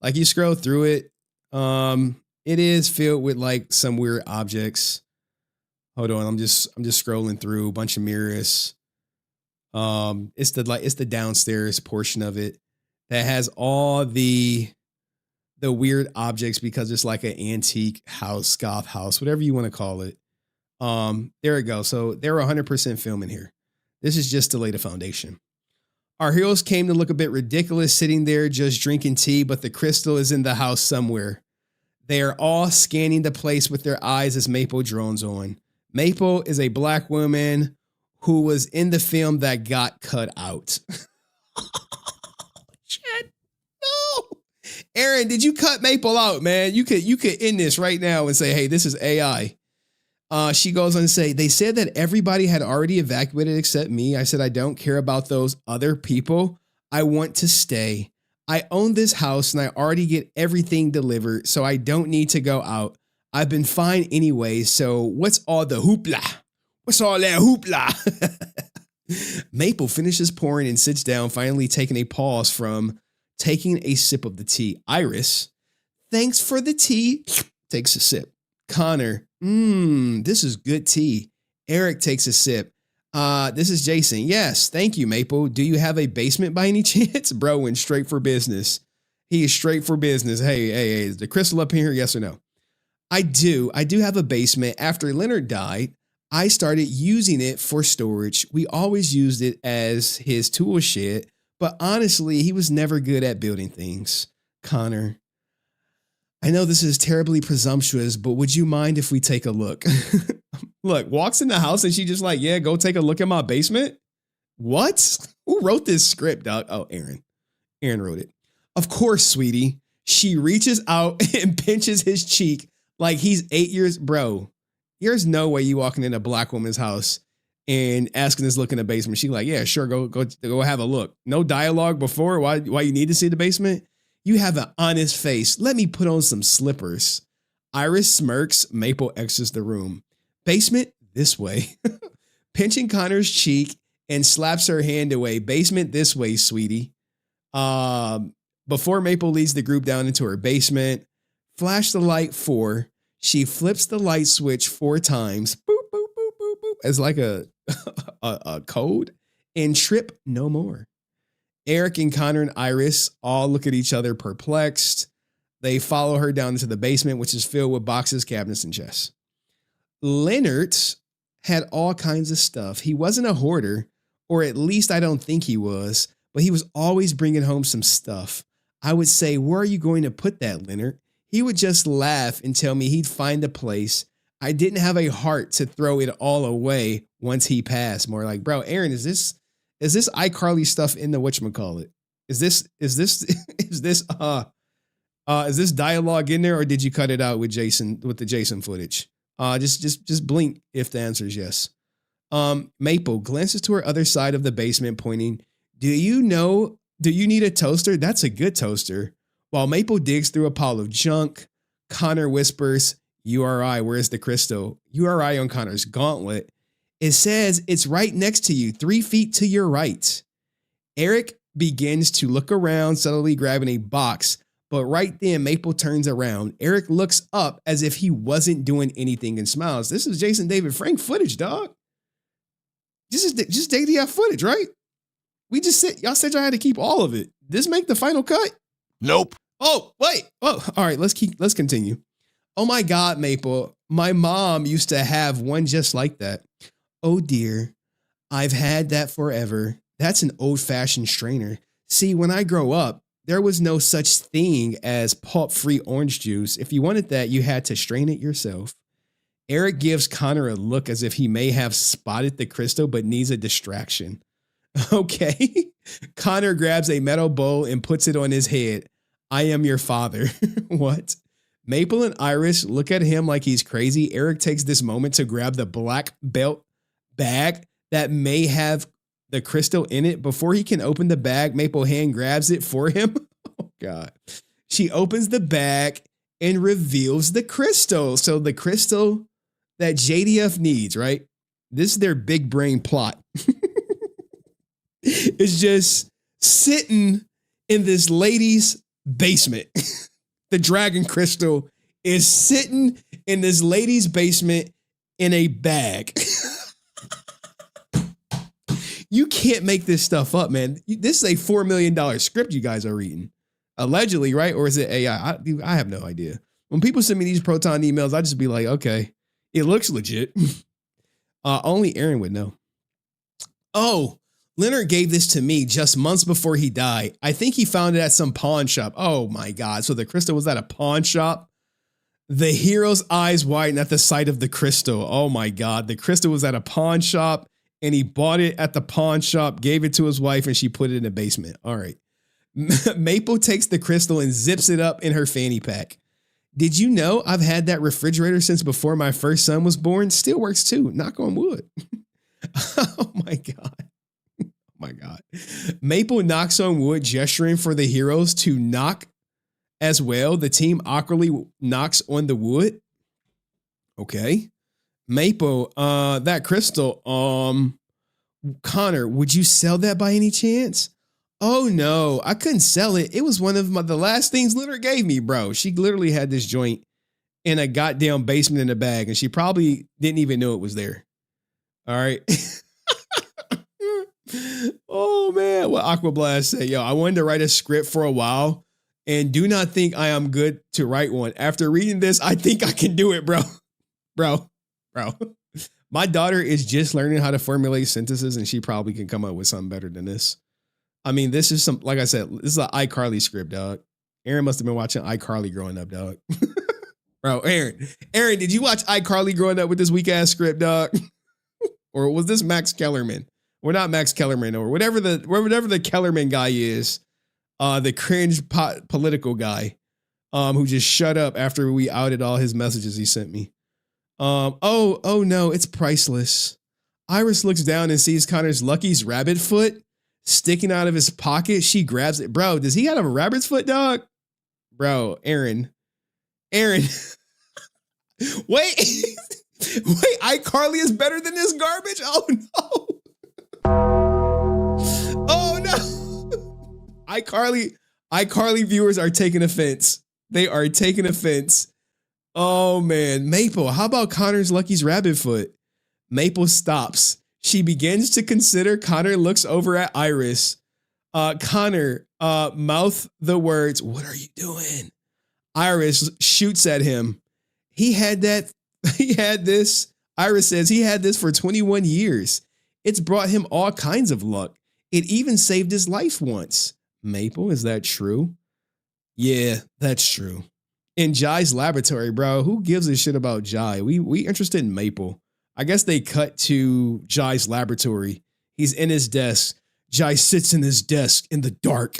like you scroll through it, it is filled with like some weird objects. Hold on, I'm just scrolling through a bunch of mirrors. It's the downstairs portion of it that has all the weird objects because it's like an antique house, goth house, whatever you want to call it. There we go. So they're 100% filming here. This is just to lay the foundation. Our heroes came to look a bit ridiculous sitting there just drinking tea, but the crystal is in the house somewhere. They are all scanning the place with their eyes as Maple drones on. Maple is a black woman who was in the film that got cut out. Shit. No. Aaron, did you cut Maple out, man? You could end this right now and say, hey, this is AI. She goes on to say, they said that everybody had already evacuated except me. I said, I don't care about those other people. I want to stay. I own this house and I already get everything delivered, so I don't need to go out. I've been fine anyway, so what's all the hoopla? What's all that hoopla? Maple finishes pouring and sits down, finally taking a pause from taking a sip of the tea. Iris, thanks for the tea, takes a sip. Connor, this is good tea. Eric takes a sip. This is Jason. Yes, thank you, Maple. Do you have a basement by any chance? Bro went straight for business. He is straight for business. Hey, is the crystal up in here? Yes or no? I do have a basement. After Leonard died, I started using it for storage. We always used it as his tool shed, but honestly, he was never good at building things. Connor, I know this is terribly presumptuous, but would you mind if we take a look? Look, walks in the house and she just like, yeah, go take a look at my basement. What? Who wrote this script, dog? Oh, Aaron. Aaron wrote it. Of course, sweetie. She reaches out and pinches his cheek like he's 8 years. Bro, there's no way you walking in a black woman's house and asking this look in the basement. She like, yeah, sure, go have a look. No dialogue before why you need to see the basement. You have an honest face. Let me put on some slippers. Iris smirks. Maple exits the room. Basement this way. Pinching Connor's cheek and slaps her hand away. Basement this way, sweetie. Before Maple leads the group down into her basement, flash the light 4. She flips the light switch 4 times. Boop, boop, boop, boop, boop. As like a code. And trip no more. Eric and Connor and Iris all look at each other perplexed. They follow her down into the basement, which is filled with boxes, cabinets, and chests. Leonard had all kinds of stuff. He wasn't a hoarder, or at least I don't think he was, but he was always bringing home some stuff. I would say, where are you going to put that, Leonard? He would just laugh and tell me he'd find a place. I didn't have a heart to throw it all away once he passed. More like, bro, Aaron, is this iCarly stuff in the whatchamacallit? Is this dialogue in there, or did you cut it out with the Jason footage? Just blink if the answer is yes. Maple glances to her other side of the basement, pointing, do you need a toaster? That's a good toaster. While Maple digs through a pile of junk, Connor whispers, URI, where's the crystal? URI on Connor's gauntlet. It says it's right next to you, 3 feet to your right. Eric begins to look around, subtly grabbing a box, but right then Maple turns around. Eric looks up as if he wasn't doing anything and smiles. This is Jason David Frank footage, dog. This is just JDF footage, right? Y'all said y'all had to keep all of it. This make the final cut? Nope. Oh, wait. Oh, all right, let's continue. Oh my God, Maple. My mom used to have one just like that. Oh dear. I've had that forever. That's an old-fashioned strainer. See, when I grow up, there was no such thing as pulp-free orange juice. If you wanted that, you had to strain it yourself. Eric gives Connor a look as if he may have spotted the crystal but needs a distraction. Okay. Connor grabs a metal bowl and puts it on his head. I am your father. What? Maple and Iris look at him like he's crazy. Eric takes this moment to grab the black belt bag that may have the crystal in it. Before he can open the bag, Maple hand grabs it for him. Oh God. She opens the bag and reveals the crystal. So the crystal that JDF needs, right? This is their big brain plot. It's just sitting in this lady's basement. The dragon crystal is sitting in this lady's basement in a bag. You can't make this stuff up, man. This is a $4 million script you guys are reading. Allegedly, right? Or is it AI? I have no idea. When people send me these Proton emails, I just be like, okay, it looks legit. Only Aaron would know. Oh, Leonard gave this to me just months before he died. I think he found it at some pawn shop. Oh my God. So the crystal was at a pawn shop? The hero's eyes widened at the sight of the crystal. Oh my God. The crystal was at a pawn shop and he bought it at the pawn shop, gave it to his wife, and she put it in the basement. All right. Maple takes the crystal and zips it up in her fanny pack. Did you know I've had that refrigerator since before my first son was born? Still works too. Knock on wood. Oh my God. Oh my God. Maple knocks on wood, gesturing for the heroes to knock as well. The team awkwardly knocks on the wood. Okay. Maple, that crystal, Connor, would you sell that by any chance? Oh no, I couldn't sell it. It was one of the last things Leonard gave me, bro. She literally had this joint in a goddamn basement in a bag, and she probably didn't even know it was there. All right. Oh man, what Aquablast said, yo, I wanted to write a script for a while and do not think I am good to write one. After reading this, I think I can do it, bro. Bro. My daughter is just learning how to formulate sentences, and she probably can come up with something better than this. I mean, this is some, like I said, this is an iCarly script, dog. Aaron must have been watching iCarly growing up, dog. Bro, Aaron, did you watch iCarly growing up with this weak ass script, dog? Or was this Max Kellerman? Or not Max Kellerman, or whatever the Kellerman guy is, the cringe political guy, who just shut up after we outed all his messages he sent me. Oh no, it's priceless. Iris looks down and sees Connor's Lucky's rabbit foot sticking out of his pocket. She grabs it. Bro, does he have a rabbit's foot, dog? Bro, Aaron. Wait, iCarly is better than this garbage? Oh no. Oh no. iCarly viewers are taking offense. They are taking offense. Oh man, Maple, how about Connor's Lucky's rabbit foot? Maple stops. She begins to consider. Connor looks over at Iris. Connor, mouth the words, "What are you doing?" Iris shoots at him. He had this. Iris says he had this for 21 years. It's brought him all kinds of luck. It even saved his life once. Maple, is that true? Yeah, that's true. In Jai's laboratory, bro, who gives a shit about Jai? We interested in Maple. I guess they cut to Jai's laboratory. He's in his desk. Jai sits in his desk in the dark.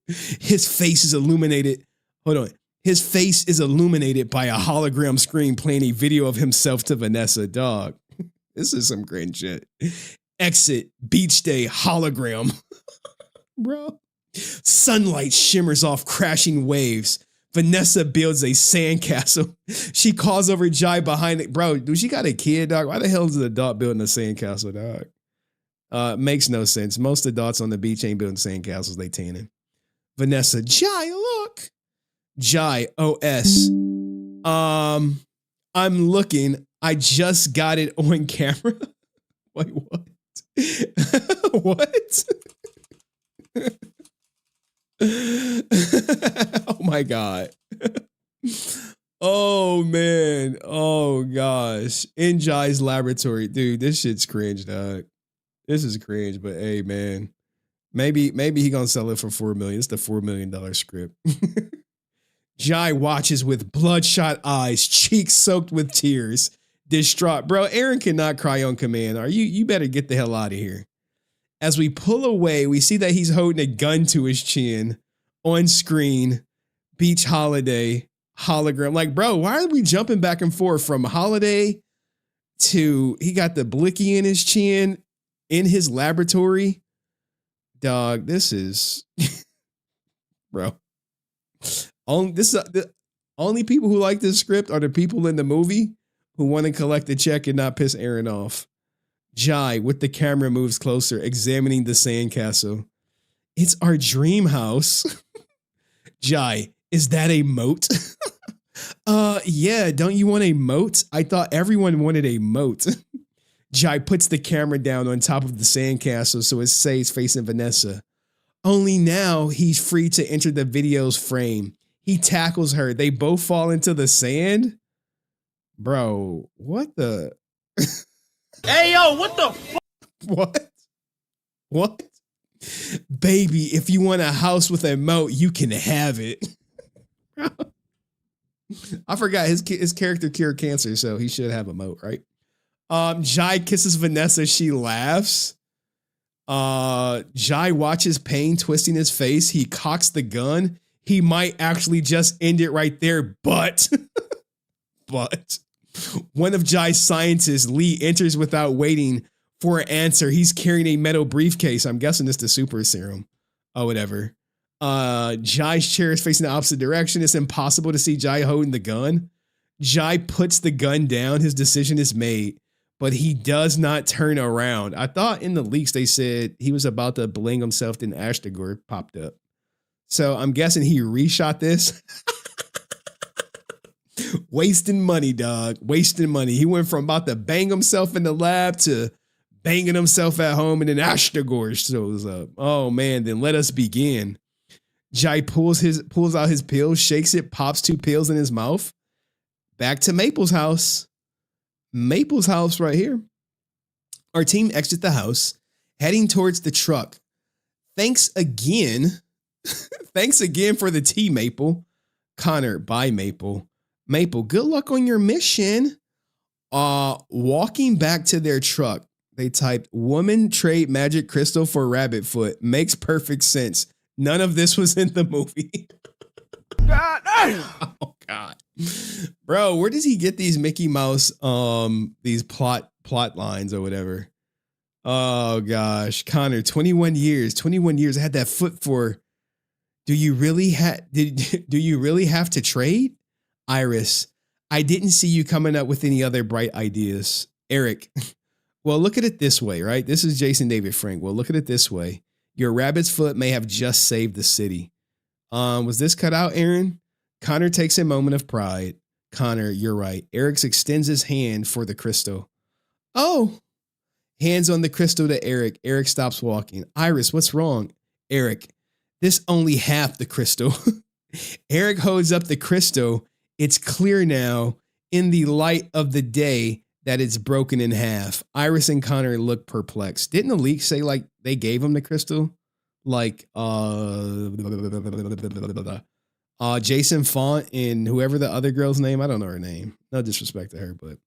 His face is illuminated. Hold on. His face is illuminated by a hologram screen playing a video of himself to Vanessa. Dog, this is some cringe shit. Exit, beach day, hologram. Bro. Sunlight shimmers off crashing waves. Vanessa builds a sandcastle. She calls over Jai behind it. Bro, do she got a kid, dog? Why the hell is an adult building a sandcastle, dog? Makes no sense. Most adults on the beach ain't building sandcastles. They tanning. Vanessa, Jai, look. Jai, OS. I'm looking. I just got it on camera. Wait, what? What? Oh my God. Oh man. Oh gosh. In Jai's laboratory. Dude, this shit's cringe, dog. This is cringe, but hey man. Maybe he gonna sell it for $4 million. It's the $4 million script. Jai watches with bloodshot eyes, cheeks soaked with tears, distraught. Bro, Aaron cannot cry on command. You better get the hell out of here. As we pull away, we see that he's holding a gun to his chin on screen. Beach holiday hologram. Like, bro, why are we jumping back and forth from holiday to he got the blicky in his chin in his laboratory? Dog, this is bro. The only people who like this script are the people in the movie who want to collect the check and not piss Aaron off. Jai, with the camera moves closer, examining the sandcastle. It's our dream house. Jai, is that a moat? Yeah, don't you want a moat? I thought everyone wanted a moat. Jai puts the camera down on top of the sandcastle so it stays facing Vanessa. Only now he's free to enter the video's frame. He tackles her. They both fall into the sand. Bro, what the? Hey, yo, what the fuck? What? What? Baby, if you want a house with a moat, you can have it. I forgot his character cured cancer, so he should have a moat, right? Jai kisses Vanessa. She laughs. Jai watches pain twisting his face. He cocks the gun. He might actually just end it right there, but one of Jai's scientists, Lee, enters without waiting for an answer. He's carrying a metal briefcase. I'm guessing it's the super serum or whatever. Jai's chair is facing the opposite direction. It's impossible to see Jai holding the gun. Jai puts the gun down. His decision is made, but he does not turn around. I thought in the leaks they said he was about to bling himself, then Ashtagor popped up. So I'm guessing he reshot this. Wasting money, dog. Wasting money. He went from about to bang himself in the lab to banging himself at home, and then Ashtagor shows up. Oh man, then let us begin. Jai pulls out his pills, shakes it, pops 2 pills in his mouth. Back to Maple's house. Maple's house right here. Our team exits the house, heading towards the truck. Thanks again. Thanks again for the tea, Maple. Connor, bye, Maple. Maple, good luck on your mission. Walking back to their truck, they typed, woman trade magic crystal for rabbit foot. Makes perfect sense. None of this was in the movie. God. Oh, God. Bro, where does he get these Mickey Mouse, these plot lines or whatever? Oh, gosh. Connor, 21 years. 21 years. I had that foot for... Do you really have to trade? Iris, I didn't see you coming up with any other bright ideas. Eric, well, look at it this way, right? This is Jason David Frank. Well, look at it this way. Your rabbit's foot may have just saved the city. Was this cut out, Aaron? Connor takes a moment of pride. Connor, you're right. Eric extends his hand for the crystal. Oh, hands on the crystal to Eric. Eric stops walking. Iris, what's wrong? Eric, this only half the crystal. Eric holds up the crystal. It's clear now in the light of the day that it's broken in half. Iris and Connor look perplexed. Didn't the leak say like they gave him the crystal? Like Jason Font and whoever the other girl's name, I don't know her name. No disrespect to her, but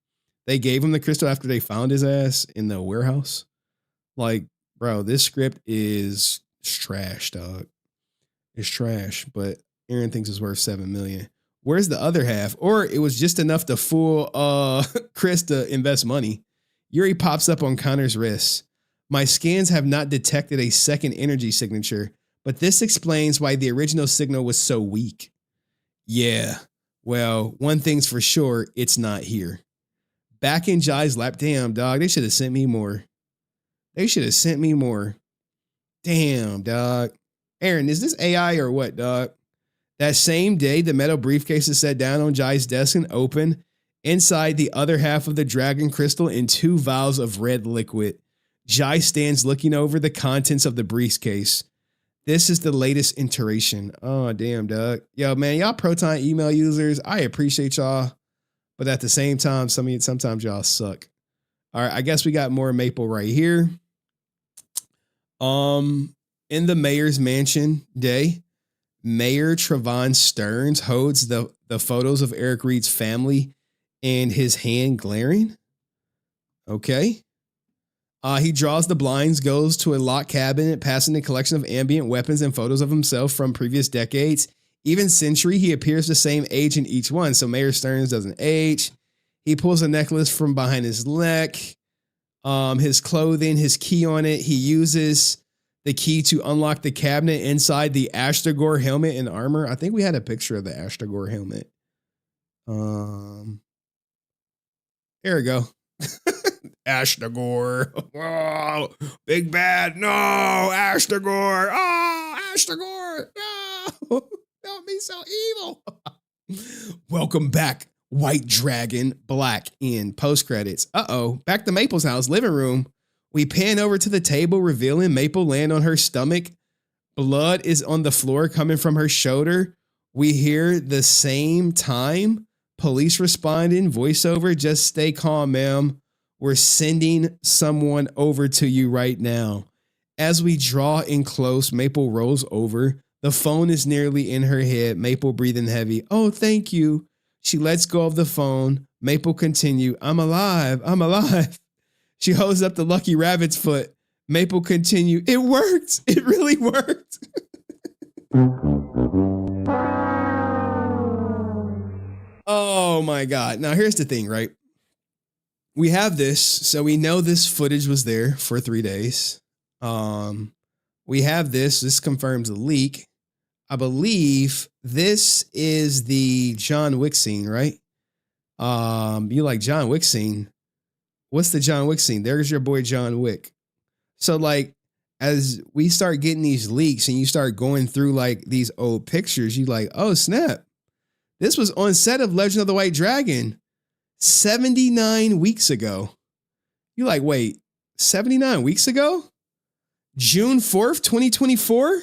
they gave him the crystal after they found his ass in the warehouse. Like, bro, this script is trash, dog. It's trash, but Aaron thinks it's worth $7 million. Where's the other half? Or it was just enough to fool Chris to invest money. Yuri pops up on Connor's wrist. My scans have not detected a second energy signature, but this explains why the original signal was so weak. Yeah, well, one thing's for sure, it's not here. Back in Jai's lap. Damn, dog, they should have sent me more. They should have sent me more. Damn, dog. Aaron, is this AI or what, dog? That same day, the metal briefcase is set down on Jai's desk and open. Inside, the other half of the dragon crystal and 2 vials of red liquid. Jai stands looking over the contents of the briefcase. This is the latest iteration. Oh, damn, dog. Yo, man, y'all Proton email users, I appreciate y'all. But at the same time, sometimes y'all suck. All right, I guess we got more Maple right here. In the mayor's mansion day, Mayor Trevon Stearns holds the photos of Eric Reed's family in his hand glaring. Okay. He draws the blinds, goes to a locked cabinet, passing a collection of ambient weapons and photos of himself from previous decades. Even century, he appears the same age in each one. So Mayor Stearns doesn't age. He pulls a necklace from behind his neck. His clothing, his key on it. He uses the key to unlock the cabinet inside the Ashtagor helmet and armor. I think we had a picture of the Ashtagor helmet. There we go. Ashtagor. Oh, big bad. No, Ashtagor. Oh, Ashtagor. No. Don't be so evil. Welcome back, White Dragon Black in post credits. Back to Maple's house, living room. We pan over to the table, revealing Maple land on her stomach. Blood is on the floor coming from her shoulder. We hear the same time. Police responding, voiceover, just stay calm, ma'am. We're sending someone over to you right now. As we draw in close, Maple rolls over. The phone is nearly in her head. Maple breathing heavy. Oh, thank you. She lets go of the phone. Maple continue. I'm alive. I'm alive. She holds up the lucky rabbit's foot. Maple continue. It worked. It really worked. Oh my God. Now here's the thing, right? We have this, so we know this footage was there for 3 days. We have this. This confirms a leak. I believe this is the John Wick scene, right? You like John Wick scene. What's the John Wick scene? There's your boy John Wick. So like, as we start getting these leaks and you start going through like these old pictures, you like, oh snap. This was on set of Legend of the White Dragon 79 weeks ago. You like, wait, 79 weeks ago? June 4th, 2024?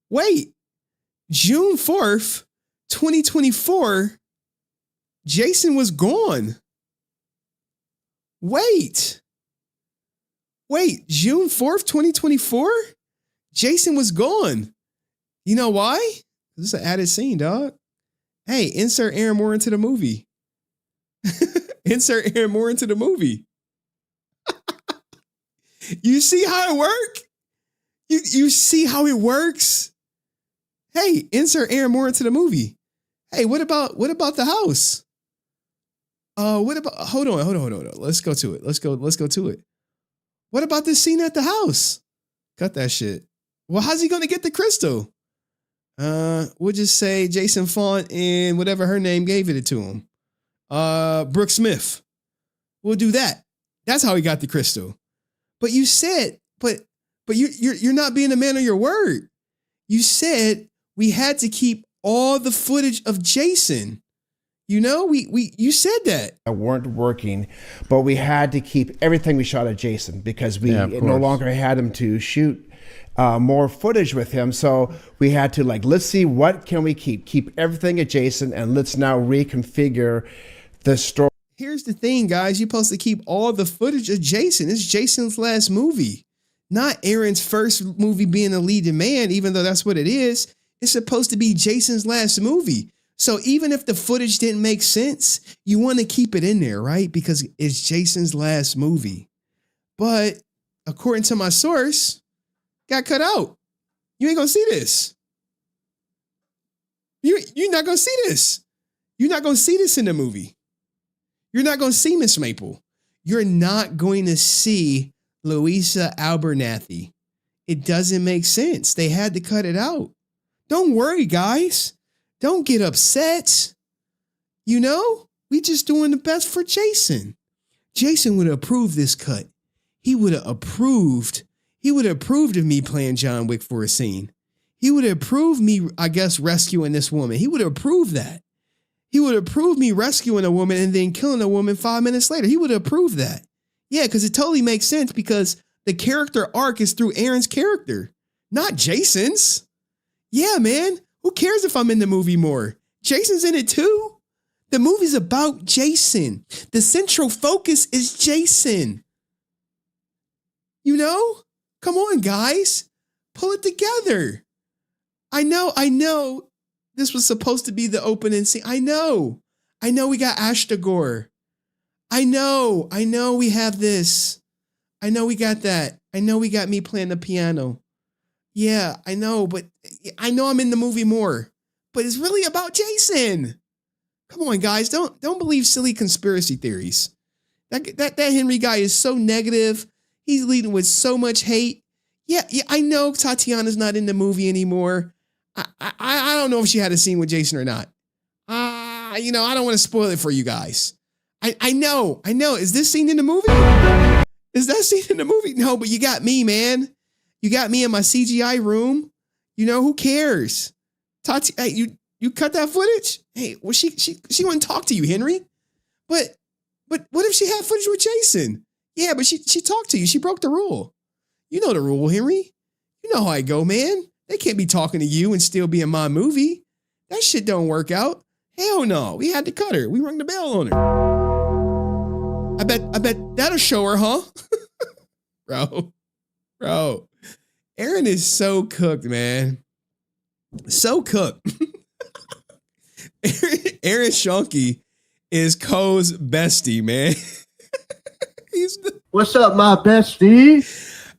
Wait, June 4th, 2024, Jason was gone. Wait, June 4th, 2024? Jason was gone. You know why? This is an added scene, dog. Hey, insert Aaron Moore into the movie. Insert Aaron Moore into the movie. You see how it works? You see how it works? Hey, insert Aaron Moore into the movie. Hey, what about the house? What about hold on. Let's go to it. Let's go to it. What about this scene at the house? Cut that shit. Well, how's he gonna get the crystal? We'll just say Jason Font and whatever her name gave it to him. Brooke Smith. We'll do that. That's how he got the crystal. But you said, but you're not being a man of your word. You said we had to keep all the footage of Jason. You know, you said that. Weren't working, but we had to keep everything we shot of Jason because we no longer had him to shoot more footage with him. So we had to let's see what can we keep everything at Jason, and let's now reconfigure the story. Here's the thing, guys. You're supposed to keep all the footage of Jason. It's Jason's last movie, not Aaron's first movie being a leading man, even though that's what it is. It's supposed to be Jason's last movie. So even if the footage didn't make sense, you want to keep it in there, right? Because it's Jason's last movie. But according to my source, got cut out. You ain't gonna see this. You're not gonna see this. You're not gonna see this in the movie. You're not gonna see Miss Maple. You're not going to see Louisa Abernathy. It doesn't make sense. They had to cut it out. Don't worry, guys. Don't get upset. You know, we just doing the best for Jason. Jason would have approved this cut. He would have approved. He would have approved of me playing John Wick for a scene. He would have approved me, I guess, rescuing this woman. He would have approved that. He would have approved me rescuing a woman and then killing a woman 5 minutes later. He would have approved that. Yeah, because it totally makes sense because the character arc is through Aaron's character, not Jason's. Yeah, man. Who cares if I'm in the movie more? Jason's in it too. The movie's about Jason. The central focus is Jason. You know? Come on, guys. Pull it together. I know. This was supposed to be the opening scene. I know we got Ashtagor. I know we have this. I know we got that. I know we got me playing the piano. Yeah, I know, but I know I'm in the movie more. But it's really about Jason. Come on, guys. Don't believe silly conspiracy theories. That Henry guy is so negative. He's leading with so much hate. Yeah, I know Tatiana's not in the movie anymore. I don't know if she had a scene with Jason or not. I don't want to spoil it for you guys. I know. Is this scene in the movie? Is that scene in the movie? No, but you got me, man. You got me in my CGI room. You know, who cares? Tati, hey, you cut that footage? Hey, well, she wouldn't talk to you, Henry. But what if she had footage with Jason? Yeah, but she talked to you. She broke the rule. You know the rule, Henry. You know how I go, man. They can't be talking to you and still be in my movie. That shit don't work out. Hell no. We had to cut her. We rung the bell on her. I bet that'll show her, huh? Bro. Aaron is so cooked, man. So cooked. Aaron Schoenke is Cole's bestie, man. What's up, my bestie?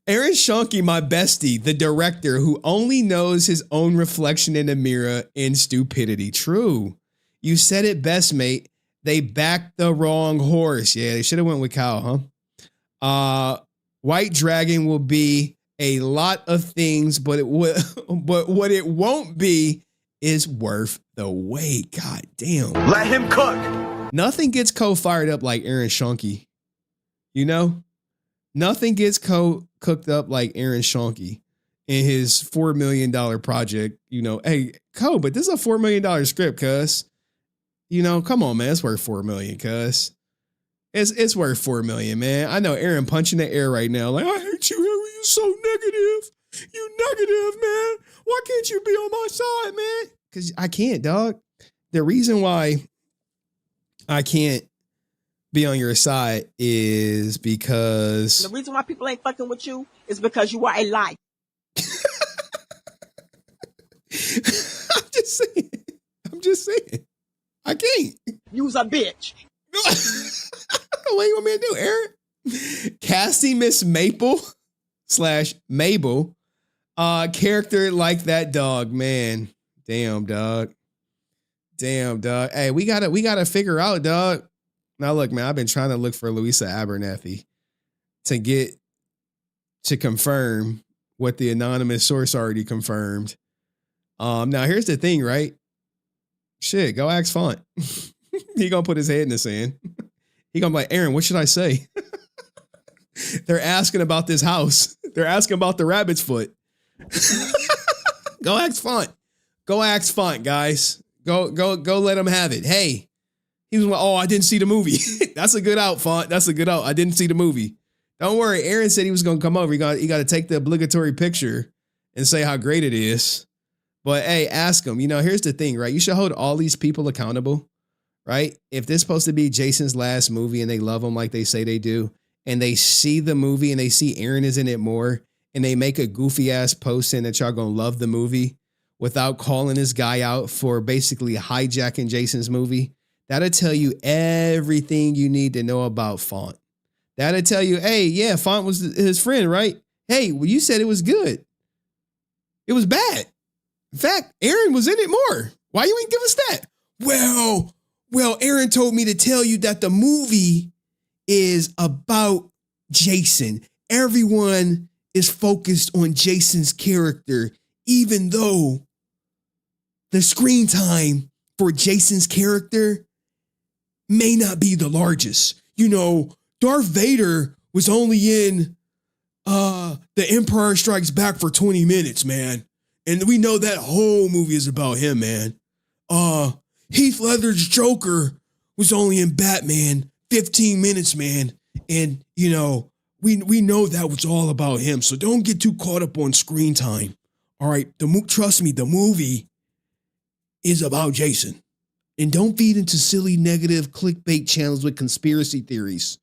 Aaron Schoenke, my bestie, the director who only knows his own reflection in the mirror in stupidity. True. You said it best, mate. They backed the wrong horse. Yeah, they should have went with Kyle, huh? White Dragon will be a lot of things, but what it won't be is worth the wait. God damn. Let him cook. Nothing gets Cole fired up like Aaron Schoenke. You know? Nothing gets Cole cooked up like Aaron Schoenke in his $4 million project. You know, hey, Cole, but this is a $4 million script, cuz. You know, come on, man. It's worth $4 million, cuz. It's worth $4 million, man. I know Aaron punching the air right now. Like, I hate you, Henry. You're so negative. You negative, man. Why can't you be on my side, man? Because I can't, dog. The reason why I can't be on your side is because the reason why people ain't fucking with you is because you are a lie. I'm just saying. I can't. You's a bitch. What you want me to do, Aaron? Casting Miss Maple / Mabel, character like that dog, man. Damn, dog. Hey, we gotta figure out, dog. Now look, man, I've been trying to look for Louisa Abernathy to confirm what the anonymous source already confirmed. Now here's the thing, right? Shit, go ask Font. He gonna put his head in the sand. He gonna be like, Aaron, what should I say? They're asking about this house. They're asking about the rabbit's foot. Go ask Font. Go ask Font, guys. Go let him have it. Hey, he was like, oh, I didn't see the movie. That's a good out, Font. That's a good out. I didn't see the movie. Don't worry. Aaron said he was gonna come over. You got to take the obligatory picture and say how great it is. But hey, ask him. You know, here's the thing, right? You should hold all these people accountable, right? If this is supposed to be Jason's last movie and they love him like they say they do, and they see the movie and they see Aaron is in it more, and they make a goofy ass post saying that y'all gonna love the movie without calling this guy out for basically hijacking Jason's movie, that'll tell you everything you need to know about Font. That'll tell you, hey, yeah, Font was his friend, right? Hey, well, you said it was good. It was bad. In fact, Aaron was in it more. Why you ain't give us that? Well, Aaron told me to tell you that the movie is about Jason. Everyone is focused on Jason's character, even though the screen time for Jason's character may not be the largest. You know, Darth Vader was only in The Empire Strikes Back for 20 minutes, man. And we know that whole movie is about him, man. Heath Ledger's Joker was only in Batman 15 minutes, man. And, you know, we know that was all about him. So don't get too caught up on screen time. All right, trust me, the movie is about Jason. And don't feed into silly negative clickbait channels with conspiracy theories.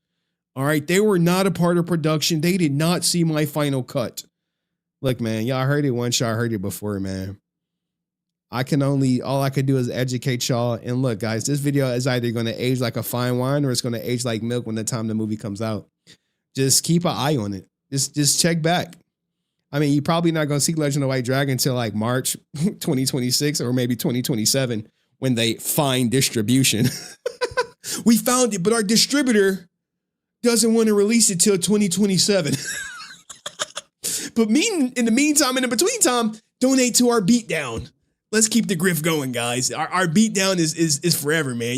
All right, they were not a part of production. They did not see my final cut. Look, man, y'all heard it once, y'all heard it before, man. All I could do is educate y'all. And look, guys, this video is either going to age like a fine wine or it's going to age like milk when the time the movie comes out. Just keep an eye on it. Just check back. I mean, you're probably not going to see Legend of White Dragon until like March 2026 or maybe 2027 when they find distribution. We found it, but our distributor doesn't want to release it till 2027. But in the meantime, in the between time, donate to our beatdown. Let's keep the grift going, guys. Our beatdown is forever, man.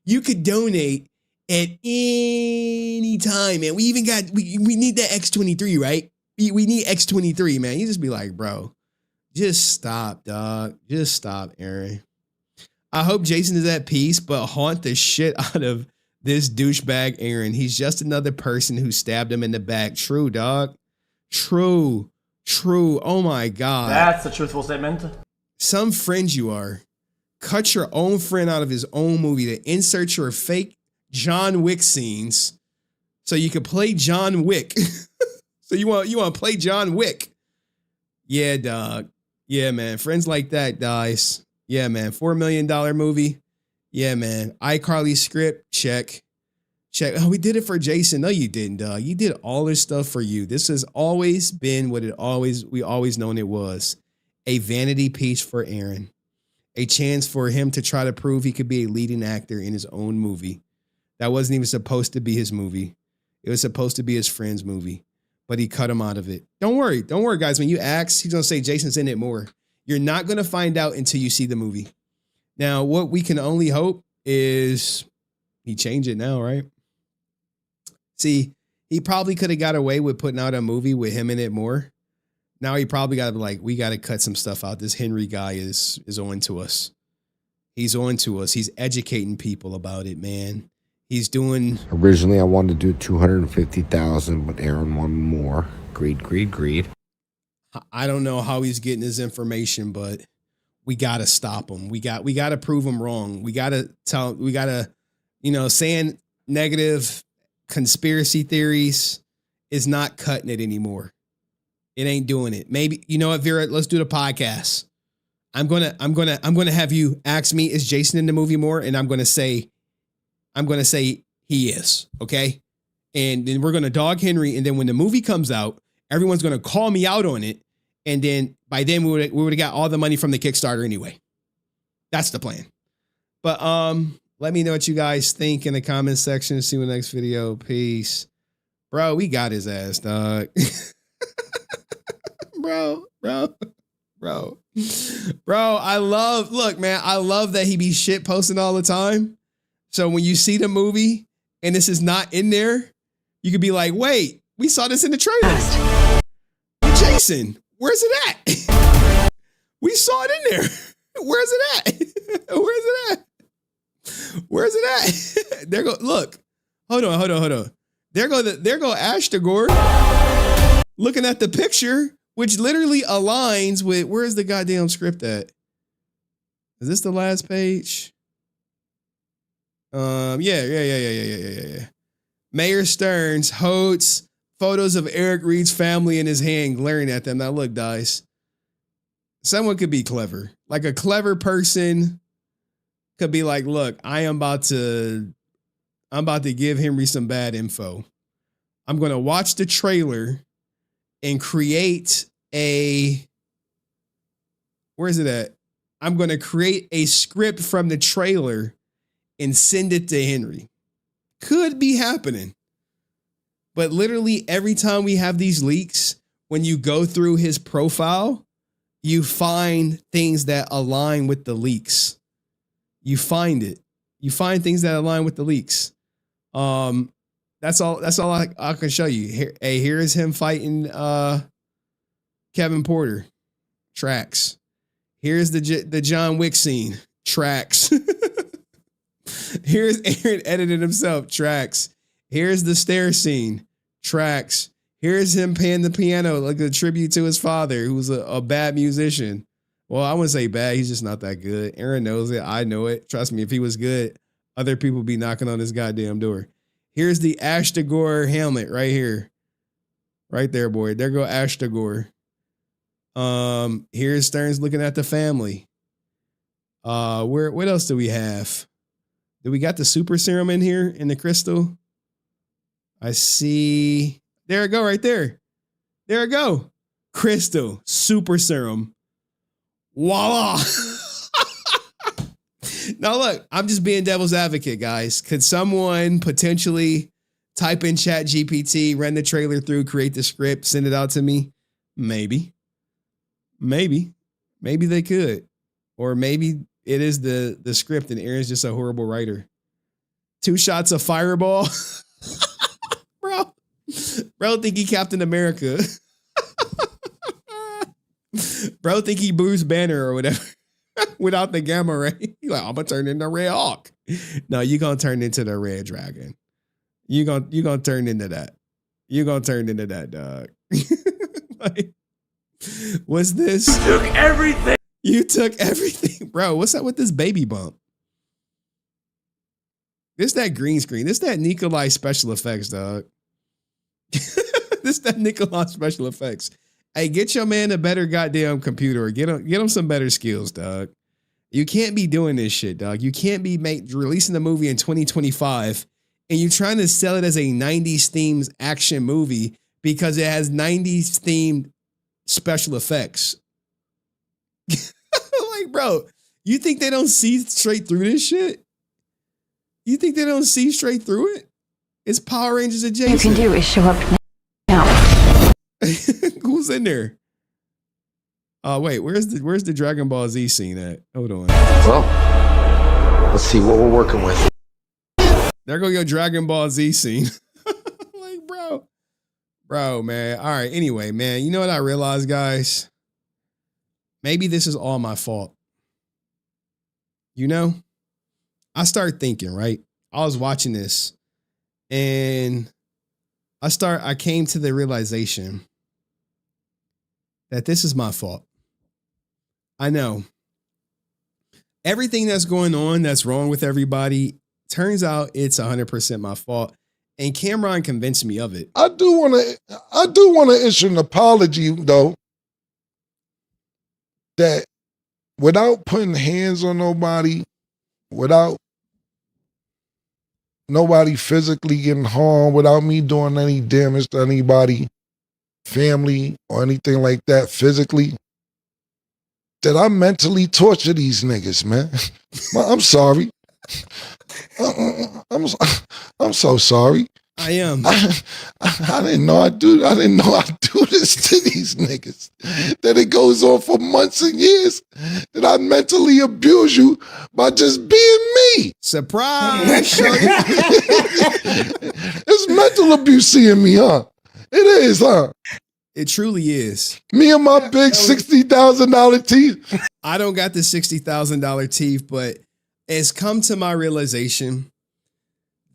You could donate at any time, man. We even got, we need that X23, right? We need X23, man. You just be like, bro, just stop, dog. Just stop, Aaron. I hope Jason is at peace, but haunt the shit out of this douchebag, Aaron. He's just another person who stabbed him in the back. True, dog. True. Oh my God. That's a truthful statement. Some friends you are. Cut your own friend out of his own movie to insert your fake John Wick scenes so you could play John Wick. So you want to play John Wick. Yeah, dog. Yeah, man. Friends like that, guys. Yeah, man. $4 million movie. Yeah, man. iCarly script. Check. Oh, we did it for Jason. No, you didn't, dog. You did all this stuff for you. This has always been what we always known it was. A vanity piece for Aaron. A chance for him to try to prove he could be a leading actor in his own movie. That wasn't even supposed to be his movie. It was supposed to be his friend's movie, but he cut him out of it. Don't worry, guys. When you ask, he's going to say Jason's in it more. You're not going to find out until you see the movie. Now, what we can only hope is he changed it now, right? See, he probably could have got away with putting out a movie with him in it more. Now he probably got to be like, we got to cut some stuff out. This Henry guy is on to us. He's on to us. He's educating people about it, man. He's doing. Originally, I wanted to do 250,000, but Aaron wanted more. Greed. I don't know how he's getting his information, but we got to stop him. We got to prove him wrong. We got to saying negative conspiracy theories is not cutting it anymore. It ain't doing it. Maybe, you know what, Vera, let's do the podcast. I'm going to have you ask me, is Jason in the movie more? And I'm going to say he is. Okay. And then we're going to dog Henry. And then when the movie comes out, everyone's going to call me out on it. And then by then we would have got all the money from the Kickstarter anyway. That's the plan. But let me know what you guys think in the comment section. See you in the next video. Peace. Bro, we got his ass, dog. Bro, I love that he be shit posting all the time. So when you see the movie and this is not in there, you could be like, wait, we saw this in the trailer. Jason, where's it at? We saw it in there. Where's it at? Where's it at? There go, look. Hold on. There go Ash Tagore looking at the picture, which literally aligns with, where's the goddamn script at? Is this the last page? Yeah. Mayor Stearns holds photos of Eric Reed's family in his hand, glaring at them. Now look, guys, someone could be clever. Like a clever person could be like, look, I'm about to give Henry some bad info. I'm going to watch the trailer and create where's it at? I'm going to create a script from the trailer and send it to Henry. Could be happening. But literally every time we have these leaks, when you go through his profile, you find things that align with the leaks. You find things that align with the leaks. That's all I can show you. Here is him fighting Kevin Porter. Tracks. Here's the John Wick scene. Tracks. Here's Aaron edited himself. Tracks. Here's the stair scene. Tracks. Here's him playing the piano like a tribute to his father, who was a bad musician. Well, I wouldn't say bad. He's just not that good. Aaron knows it. I know it. Trust me, if he was good, other people would be knocking on his goddamn door. Here's the Ash Tagore helmet right here. Right there, boy. There go Ash Tagore. Here's Stearns looking at the family. What else do we have? Do we got the super serum in here in the crystal? I see. There it go right there. There it go. Crystal, super serum. Voila. Now look, I'm just being devil's advocate, guys. Could someone potentially type in Chat GPT, run the trailer through, create the script, send it out to me? Maybe they could. Or maybe it is the script and Aaron's just a horrible writer. 2 shots of Fireball. Bro think he Captain America. Bro think he Bruce Banner or whatever. Without the gamma ray. He's like, I'm gonna turn into Red Hawk. No, you're gonna turn into the Red Dragon. You're gonna turn into that. You're gonna turn into that, dog. Like, what's this? Took everything. You took everything. Bro, what's up with this baby bump? This that green screen. This that Nikolai special effects, dog. This that Nikolai special effects. Hey, get your man a better goddamn computer. Or get him some better skills, dog. You can't be doing this shit, dog. You can't be releasing the movie in 2025 and you're trying to sell it as a 90s themed action movie because it has 90s themed special effects. Like, bro, you think they don't see straight through this shit? You think they don't see straight through it? It's Power Rangers adjacent. All you can do is show up now. Who's in there? Oh, wait, where's the Dragon Ball Z scene at? Hold on. Well, let's see what we're working with. There go your Dragon Ball Z scene. Like, bro, man. All right, anyway, man, you know what I realized, guys? Maybe this is all my fault. You know? I started thinking, right? I was watching this and I came to the realization that this is my fault. I know. Everything that's going on that's wrong with everybody, turns out it's 100% my fault. And Cameron convinced me of it. I do want to issue an apology, though, that without putting hands on nobody, without nobody physically getting harmed, without me doing any damage to anybody, family, or anything like that physically, that I mentally torture these niggas, man. I'm sorry. I'm so sorry. I am. I didn't know I'd do this to these niggas. That it goes on for months and years. That I mentally abuse you by just being me. Surprise! It's mental abuse seeing me, huh? It is, huh? It truly is. Me and my big $60,000 teeth. I don't got the $60,000 teeth, but it's come to my realization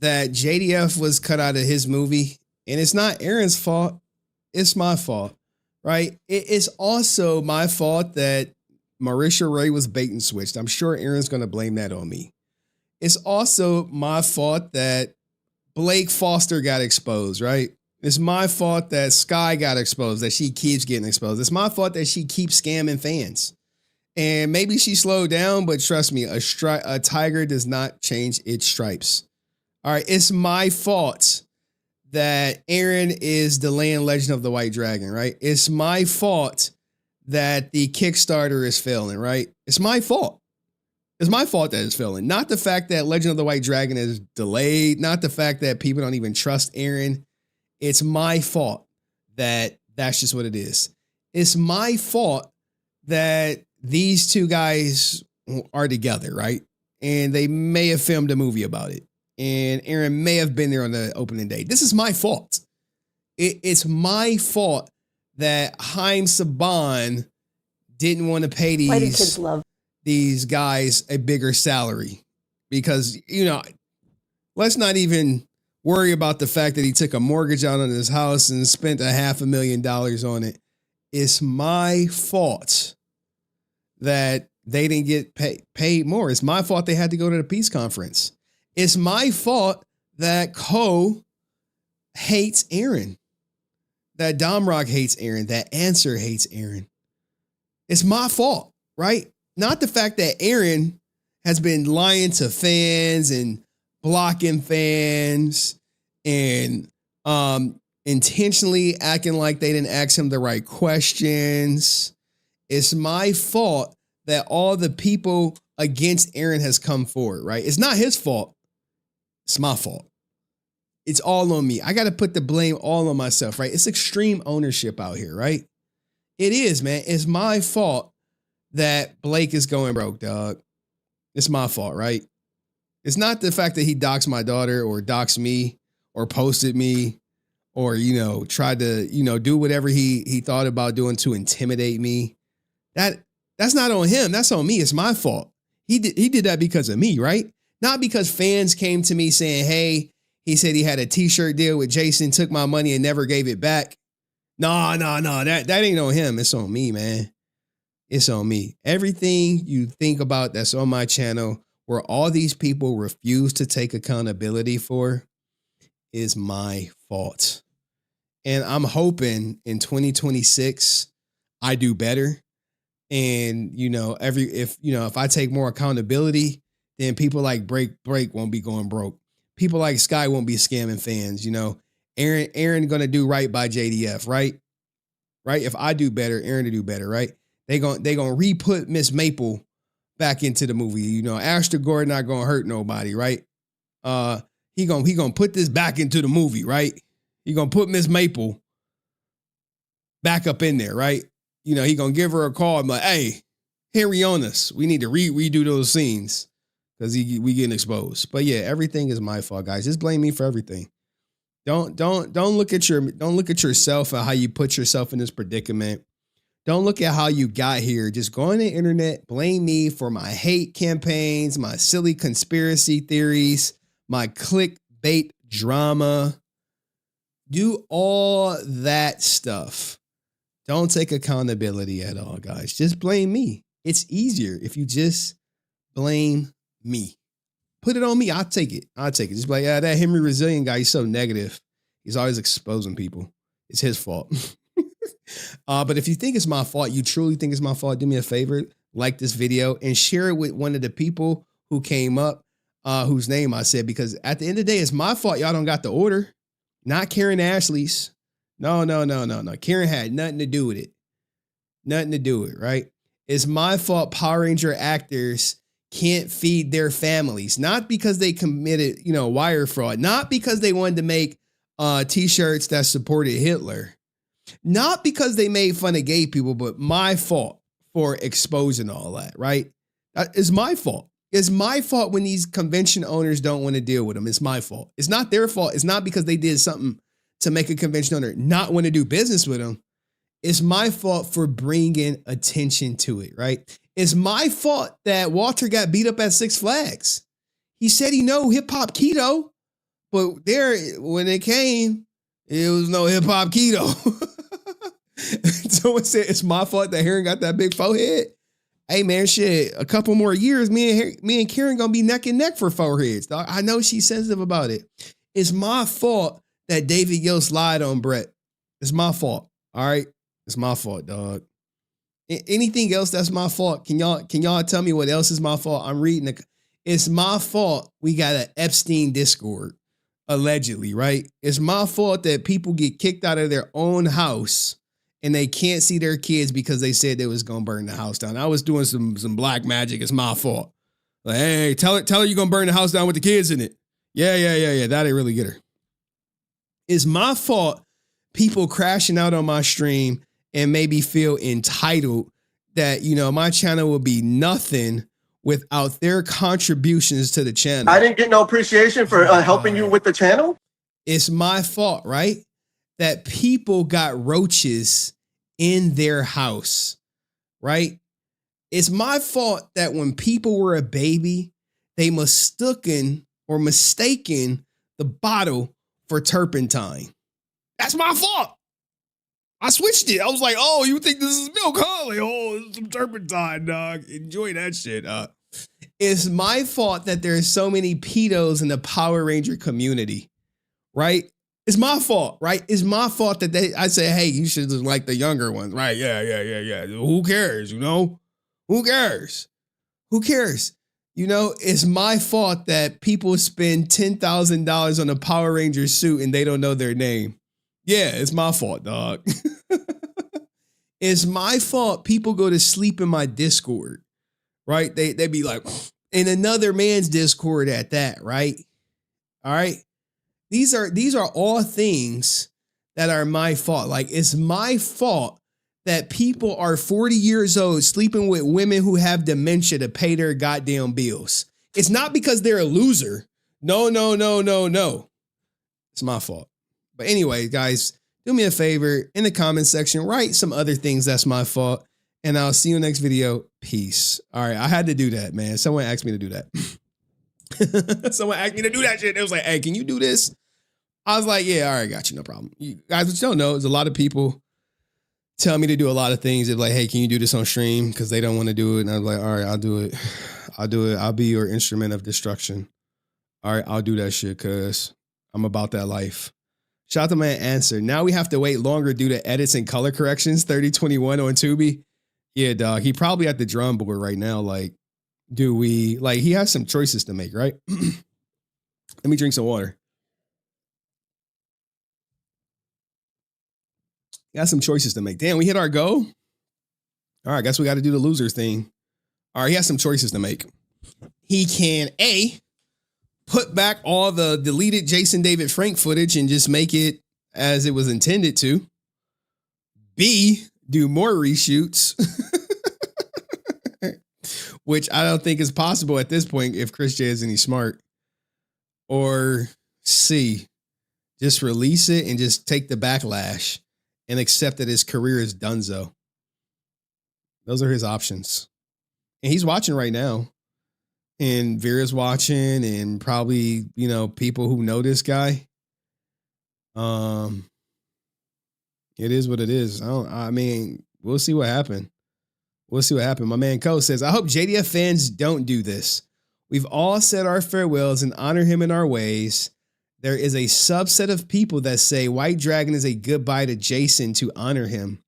that JDF was cut out of his movie, and it's not Aaron's fault. It's my fault, right? It's also my fault that Marisha Ray was bait and switched. I'm sure Aaron's going to blame that on me. It's also my fault that Blake Foster got exposed, right? It's my fault that Sky got exposed, that she keeps getting exposed. It's my fault that she keeps scamming fans. And maybe she slowed down, but trust me, a tiger does not change its stripes. All right, it's my fault that Aaron is the land legend of the White Dragon, right? It's my fault that the Kickstarter is failing, right? It's my fault. It's my fault that it's failing. Not the fact that Legend of the White Dragon is delayed, not the fact that people don't even trust Aaron. It's my fault that that's just what it is. It's my fault that these two guys are together, right? And they may have filmed a movie about it. And Aaron may have been there on the opening day. This is my fault. It's my fault that Haim Saban didn't want to pay these guys a bigger salary. Because, you know, let's not even worry about the fact that he took a mortgage out on his house and spent $500,000 on it. It's my fault that they didn't get paid more. It's my fault they had to go to the peace conference. It's my fault that Cole hates Aaron, that Domrock hates Aaron, that Answer hates Aaron. It's my fault, right? Not the fact that Aaron has been lying to fans and blocking fans and intentionally acting like they didn't ask him the right questions. It's my fault that all the people against Aaron has come forward, right? It's not his fault. It's my fault. It's all on me. I got to put the blame all on myself, right? It's extreme ownership out here, right? It is, man. It's my fault that Blake is going broke, dog. It's my fault, right? It's not the fact that he doxed my daughter or doxed me or posted me or, tried to, do whatever he thought about doing to intimidate me. That's not on him. That's on me. It's my fault. He did that because of me, right? Not because fans came to me saying, hey, he said he had a t-shirt deal with Jason, took my money and never gave it back. No. That ain't on him. It's on me, man. It's on me. Everything you think about that's on my channel where all these people refuse to take accountability for is my fault. And I'm hoping in 2026, I do better. And, if I take more accountability, then people like Break won't be going broke. People like Sky won't be scamming fans. Aaron going to do right by JDF, right? Right? If I do better, Aaron to do better, right? They gonna re-put Miss Maple back into the movie. Ashton Gordon not gonna hurt nobody, right? He gonna put this back into the movie, right? He gonna put Miss Maple back up in there, right? He gonna give her a call. I'm like, hey, Henry on us. We need to redo those scenes because we getting exposed. But yeah, everything is my fault, guys. Just blame me for everything. Don't look at yourself and how you put yourself in this predicament. Don't look at how you got here. Just go on the internet, blame me for my hate campaigns, my silly conspiracy theories, my clickbait drama. Do all that stuff. Don't take accountability at all, guys. Just blame me. It's easier if you just blame me. Put it on me. I'll take it. Just be like, that HenryResilient guy, he's so negative. He's always exposing people. It's his fault. But if you think it's my fault, you truly think it's my fault, do me a favor, like this video and share it with one of the people who came up, whose name I said, because at the end of the day, it's my fault y'all don't got the order, not Karen Ashley's. No. Karen had nothing to do with it. Nothing to do with it, right? It's my fault Power Ranger actors can't feed their families, not because they committed, wire fraud, not because they wanted to make t-shirts that supported Hitler. Not because they made fun of gay people, but my fault for exposing all that, right? That is my fault. It's my fault when these convention owners don't want to deal with them. It's my fault. It's not their fault. It's not because they did something to make a convention owner not want to do business with them. It's my fault for bringing attention to it, right? It's my fault that Walter got beat up at Six Flags. He said he know hip-hop keto, but when it came, it was no hip-hop keto. Someone said it's my fault that Aaron got that big forehead. Hey man, shit, a couple more years, me and Karen gonna be neck and neck for foreheads, dog. I know she's sensitive about it. It's my fault that David Yost lied on Brett. It's my fault. All right, it's my fault, dog. Anything else that's my fault? Can y'all tell me what else is my fault? I'm reading it's my fault we got an Epstein Discord, allegedly, right? It's my fault that people get kicked out of their own house and they can't see their kids because they said they was gonna burn the house down. I was doing some black magic. It's my fault. Like, hey, tell her you're gonna burn the house down with the kids in it. Yeah. That ain't really get her. It's my fault people crashing out on my stream and maybe feel entitled that, my channel will be nothing without their contributions to the channel. I didn't get no appreciation for helping you with the channel. It's my fault, right? That people got roaches in their house, right? It's my fault that when people were a baby, they mistaken the bottle for turpentine. That's my fault. I switched it. I was like, oh, you think this is milk, huh? Like, oh, it's some turpentine, dog. Enjoy that shit. It's my fault that there's so many pedos in the Power Ranger community, right? It's my fault, right? It's my fault that I say, hey, you should just like the younger ones, right? Yeah. Who cares, Who cares? It's my fault that people spend $10,000 on a Power Ranger suit and they don't know their name. Yeah, it's my fault, dog. It's my fault people go to sleep in my Discord, right? They be like, in another man's Discord at that, right? All right. These are all things that are my fault. Like, it's my fault that people are 40 years old sleeping with women who have dementia to pay their goddamn bills. It's not because they're a loser. No. It's my fault. But anyway, guys, do me a favor in the comment section, write some other things that's my fault. And I'll see you in the next video. Peace. All right. I had to do that, man. Someone asked me to do that. Someone asked me to do that shit. It was like, hey, can you do this? I was like, yeah, all right, got you. No problem. You guys, what you don't know is a lot of people tell me to do a lot of things. They're like, hey, can you do this on stream? Because they don't want to do it. And I'm like, all right, I'll do it. I'll do it. I'll be your instrument of destruction. All right, I'll do that shit because I'm about that life. Shout out to my answer. Now we have to wait longer due to edits and color corrections. 3021 on Tubi. Yeah, dog. He probably at the drum board right now. Like, he has some choices to make, right? Let me drink some water. Got some choices to make. Damn, we hit our goal. All right, guess we got to do the losers thing. All right, he has some choices to make. He can A, put back all the deleted Jason David Frank footage and just make it as it was intended to. B, do more reshoots, which I don't think is possible at this point if Chris J is any smart. Or C, just release it and just take the backlash and accept that his career is donezo. Those are his options. And he's watching right now. And Vera's watching, and probably, people who know this guy. It is what it is. We'll see what happened. We'll see what happened. My man Cole says, I hope JDF fans don't do this. We've all said our farewells and honor him in our ways. There is a subset of people that say White Dragon is a goodbye to Jason to honor him.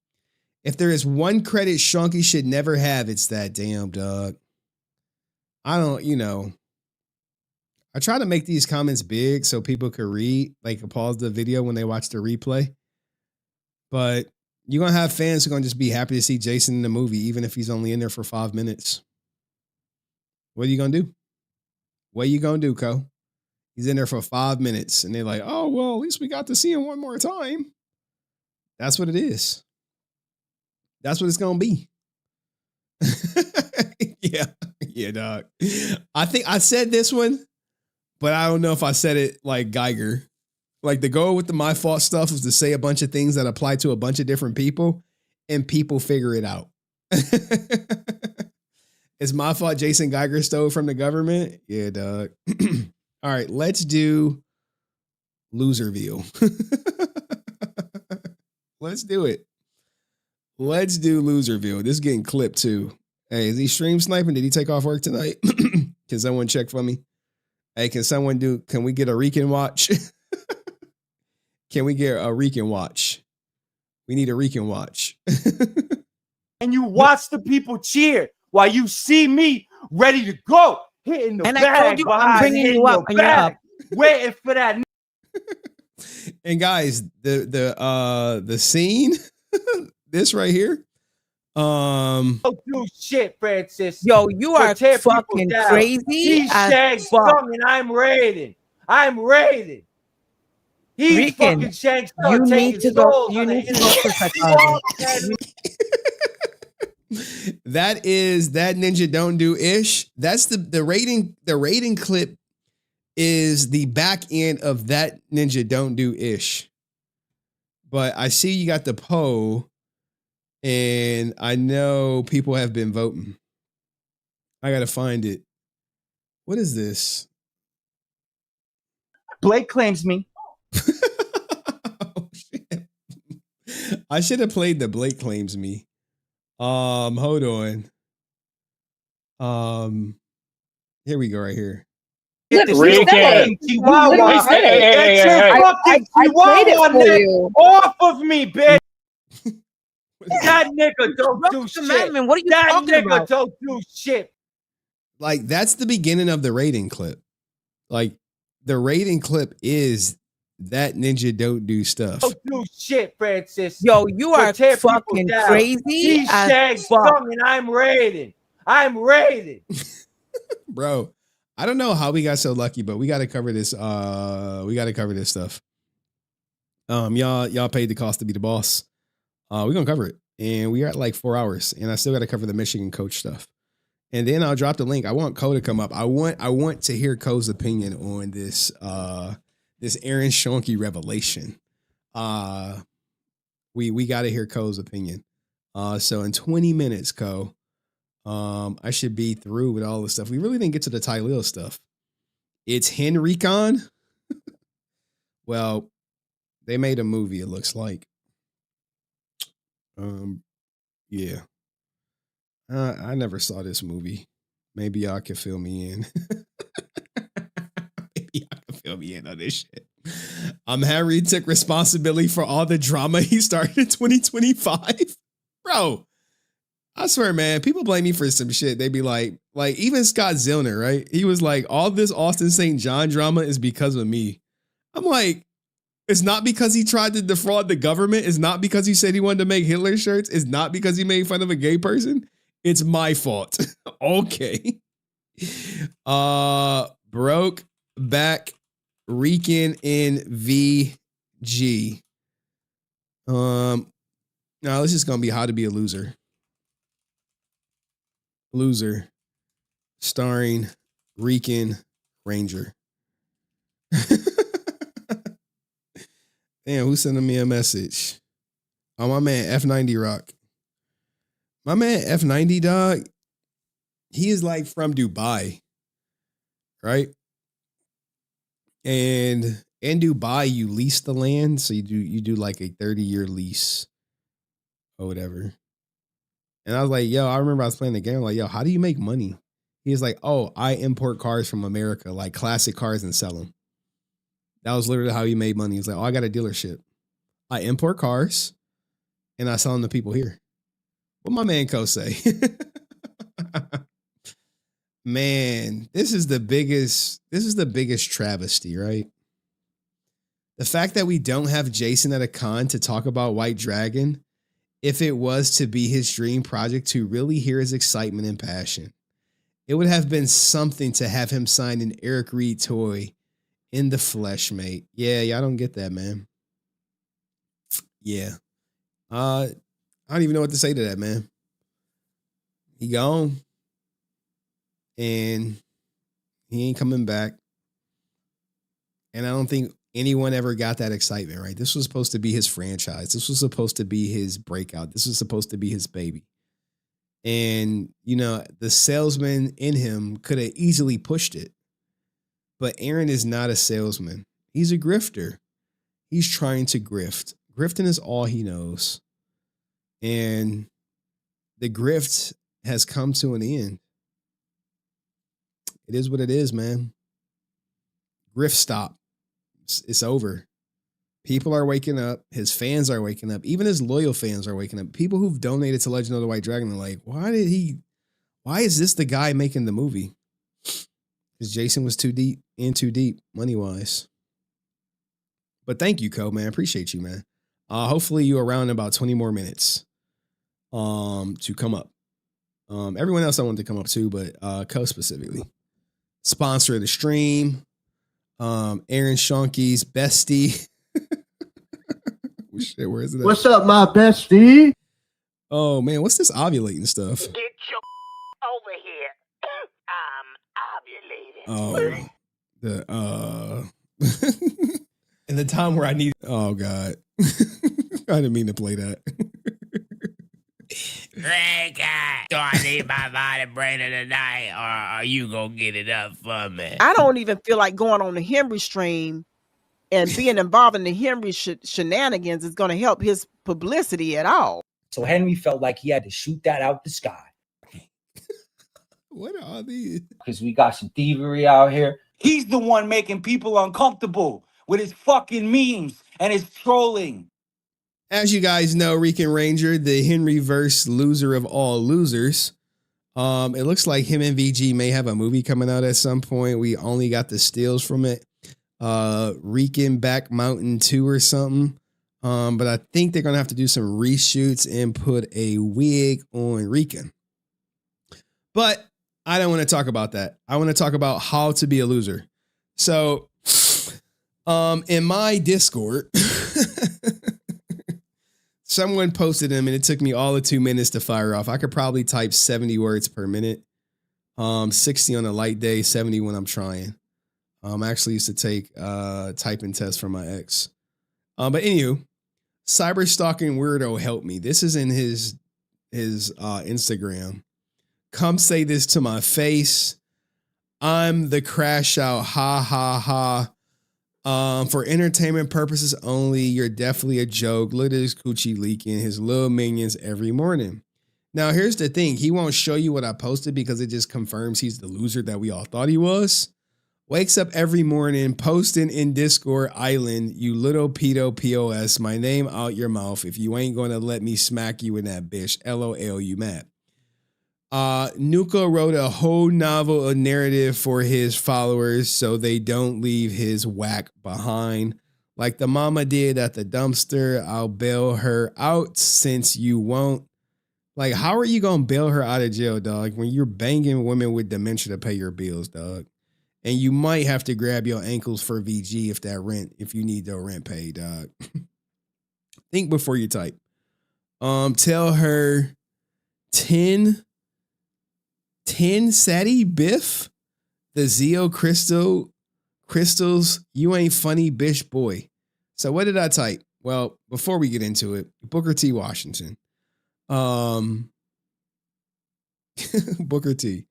If there is one credit Schoenke should never have, it's that. Damn, dog. I try to make these comments big so people could read, like pause the video when they watch the replay. But you're going to have fans who are going to just be happy to see Jason in the movie, even if he's only in there for 5 minutes. What are you going to do? What are you going to do, Co? He's in there for 5 minutes and they're like, oh, well, at least we got to see him one more time. That's what it is. That's what it's going to be. Yeah, dog. I think I said this one, but I don't know if I said it like Geiger. Like the goal with the my fault stuff was to say a bunch of things that apply to a bunch of different people and people figure it out. It's my fault Jason Geiger stole from the government. Yeah, dog. All right, let's do Loserville. Let's do it. Let's do Loserville. This is getting clipped too. Hey, is he stream sniping? Did he take off work tonight? Can someone check for me? Hey, can we get a Rican watch? Can we get a Rican watch? We need a Rican watch. And you watch the people cheer while you see me ready to go, hitting the bag. I told you I'm bringing you up and you're up. Waiting for that. And guys, the scene, this right here. Don't do shit, Francis. Yo, you are fucking crazy. He's Shanks Tongue and I'm raiding. He's Rican, fucking Shanks you Tongue. need to go. You need to go for psychology. That is that Ninja Don't Do ish. That's the rating. The rating clip is the back end of that Ninja Don't Do ish. But I see you got the poll. And I know people have been voting. I got to find it. What is this? Blake claims me. Oh, shit. I should have played the Blake claims me. Hold on. Here we go right here. Get this fucking Chihuahua. Get your fucking Chihuahua off of me, bitch. That nigga don't do shit. What are you talking about? That nigga don't do shit. Like, that's the beginning of the rating clip. Like, the rating clip is that Ninja Don't Do stuff. Don't do shit, Francis. Yo, you are fucking crazy. He's Shanks Tongue and I'm raiding. Bro, I don't know how we got so lucky, but we got to cover this. We got to cover this stuff. Y'all paid the cost to be the boss. We're going to cover it. And we are at like 4 hours. And I still got to cover the Michigan coach stuff. And then I'll drop the link. I want Ko to come up. I want to hear Ko's opinion on this this Aaron Schoenke revelation. We got to hear Ko's opinion. So in 20 minutes, Ko, I should be through with all the stuff. We really didn't get to the Tylil stuff. It's HenryCon. Well, they made a movie, it looks like. Yeah. I never saw this movie. Maybe y'all can fill me in. Maybe y'all can fill me in on this shit. Henry took responsibility for all the drama he started in 2025. Bro, I swear, man, people blame me for some shit. They be like even Scott Zillner, right? He was like, all this Austin St. John drama is because of me. I'm like, it's not because he tried to defraud the government. It's not because he said he wanted to make Hitler shirts. It's not because he made fun of a gay person. It's my fault. Okay. Broke back Rican in VG. Now this is gonna be How to Be a Loser. Loser. Starring Rican Ranger. Damn, who's sending me a message? Oh, my man F90 Rock. My man F90 dog, he is like from Dubai, right? And in Dubai, you lease the land, so you do like a 30-year lease or whatever. And I was like, yo, I remember I was playing the game. I'm like, yo, how do you make money? He was like, oh, I import cars from America, like classic cars, and sell them. That was literally how he made money. He's like, oh, I got a dealership. I import cars and I sell them to people here. What my man Ko say? Man, this is the biggest travesty, right? The fact that we don't have Jason at a con to talk about White Dragon, if it was to be his dream project, to really hear his excitement and passion. It would have been something to have him sign an Eric Reed toy in the flesh, mate. Yeah, y'all don't get that, man. Yeah. I don't even know what to say to that, man. He gone. And he ain't coming back. And I don't think anyone ever got that excitement, right? This was supposed to be his franchise. This was supposed to be his breakout. This was supposed to be his baby. And, you know, the salesman in him could have easily pushed it. But Aaron is not a salesman. He's a grifter. He's trying to grift. Grifting is all he knows. And the grift has come to an end. It is what it is, man. Grift stop. It's over. People are waking up. His fans are waking up. Even his loyal fans are waking up. People who've donated to Legend of the White Dragon are like, why is this the guy making the movie? Because Jason was too deep money-wise. But thank you, Ko, man. Appreciate you, man. Hopefully you around in about 20 more minutes to come up. Everyone else I wanted to come up too, but Ko specifically. Sponsor of the stream. Aaron Schoenke's bestie. Oh, shit, where is it at? What's up, my bestie? Oh man, what's this ovulating stuff? Get your over here. I'm ovulating. Oh, and the time where I need. Oh God, I didn't mean to play that. Do I need my vibrator tonight, or are you gonna get it up for me? I don't even feel like going on the Henry stream and being involved in the Henry shenanigans is going to help his publicity at all. So Henry felt like he had to shoot that out the sky. What are these? Because we got some thievery out here. He's the one making people uncomfortable with his fucking memes and his trolling. As you guys know, Rican Ranger, the Henryverse loser of all losers. It looks like him and VG may have a movie coming out at some point. We only got the stills from it. Rican Back Mountain 2 or something. But I think they're going to have to do some reshoots and put a wig on Rican. But I don't want to talk about that. I want to talk about how to be a loser. So, in my Discord, someone posted them and it took me all of 2 minutes to fire off. I could probably type 70 words per minute. 60 on a light day, 70 when I'm trying. I actually used to take typing tests for my ex. But anywho, cyber stalking weirdo help me. This is in his Instagram. Come say this to my face. I'm the crash out. Ha ha ha. For entertainment purposes only, you're definitely a joke. Look at his coochie leaking his little minions every morning. Now, here's the thing. He won't show you what I posted because it just confirms he's the loser that we all thought he was. Wakes up every morning, posting in Discord Island, you little pedo POS, my name out your mouth. If you ain't going to let me smack you in that bitch, LOL, you mad. Nuka wrote a whole novel, a narrative for his followers so they don't leave his whack behind. Like the mama did at the dumpster, I'll bail her out since you won't. Like, how are you going to bail her out of jail, dog, when you're banging women with dementia to pay your bills, dog? And you might have to grab your ankles for VG if you need the rent paid, dog. Think before you type. Tell her 10 Sadie Biff, the Zeo crystals, you ain't funny, bitch boy. So what did I type? Well, before we get into it, Booker T. Washington. Booker T.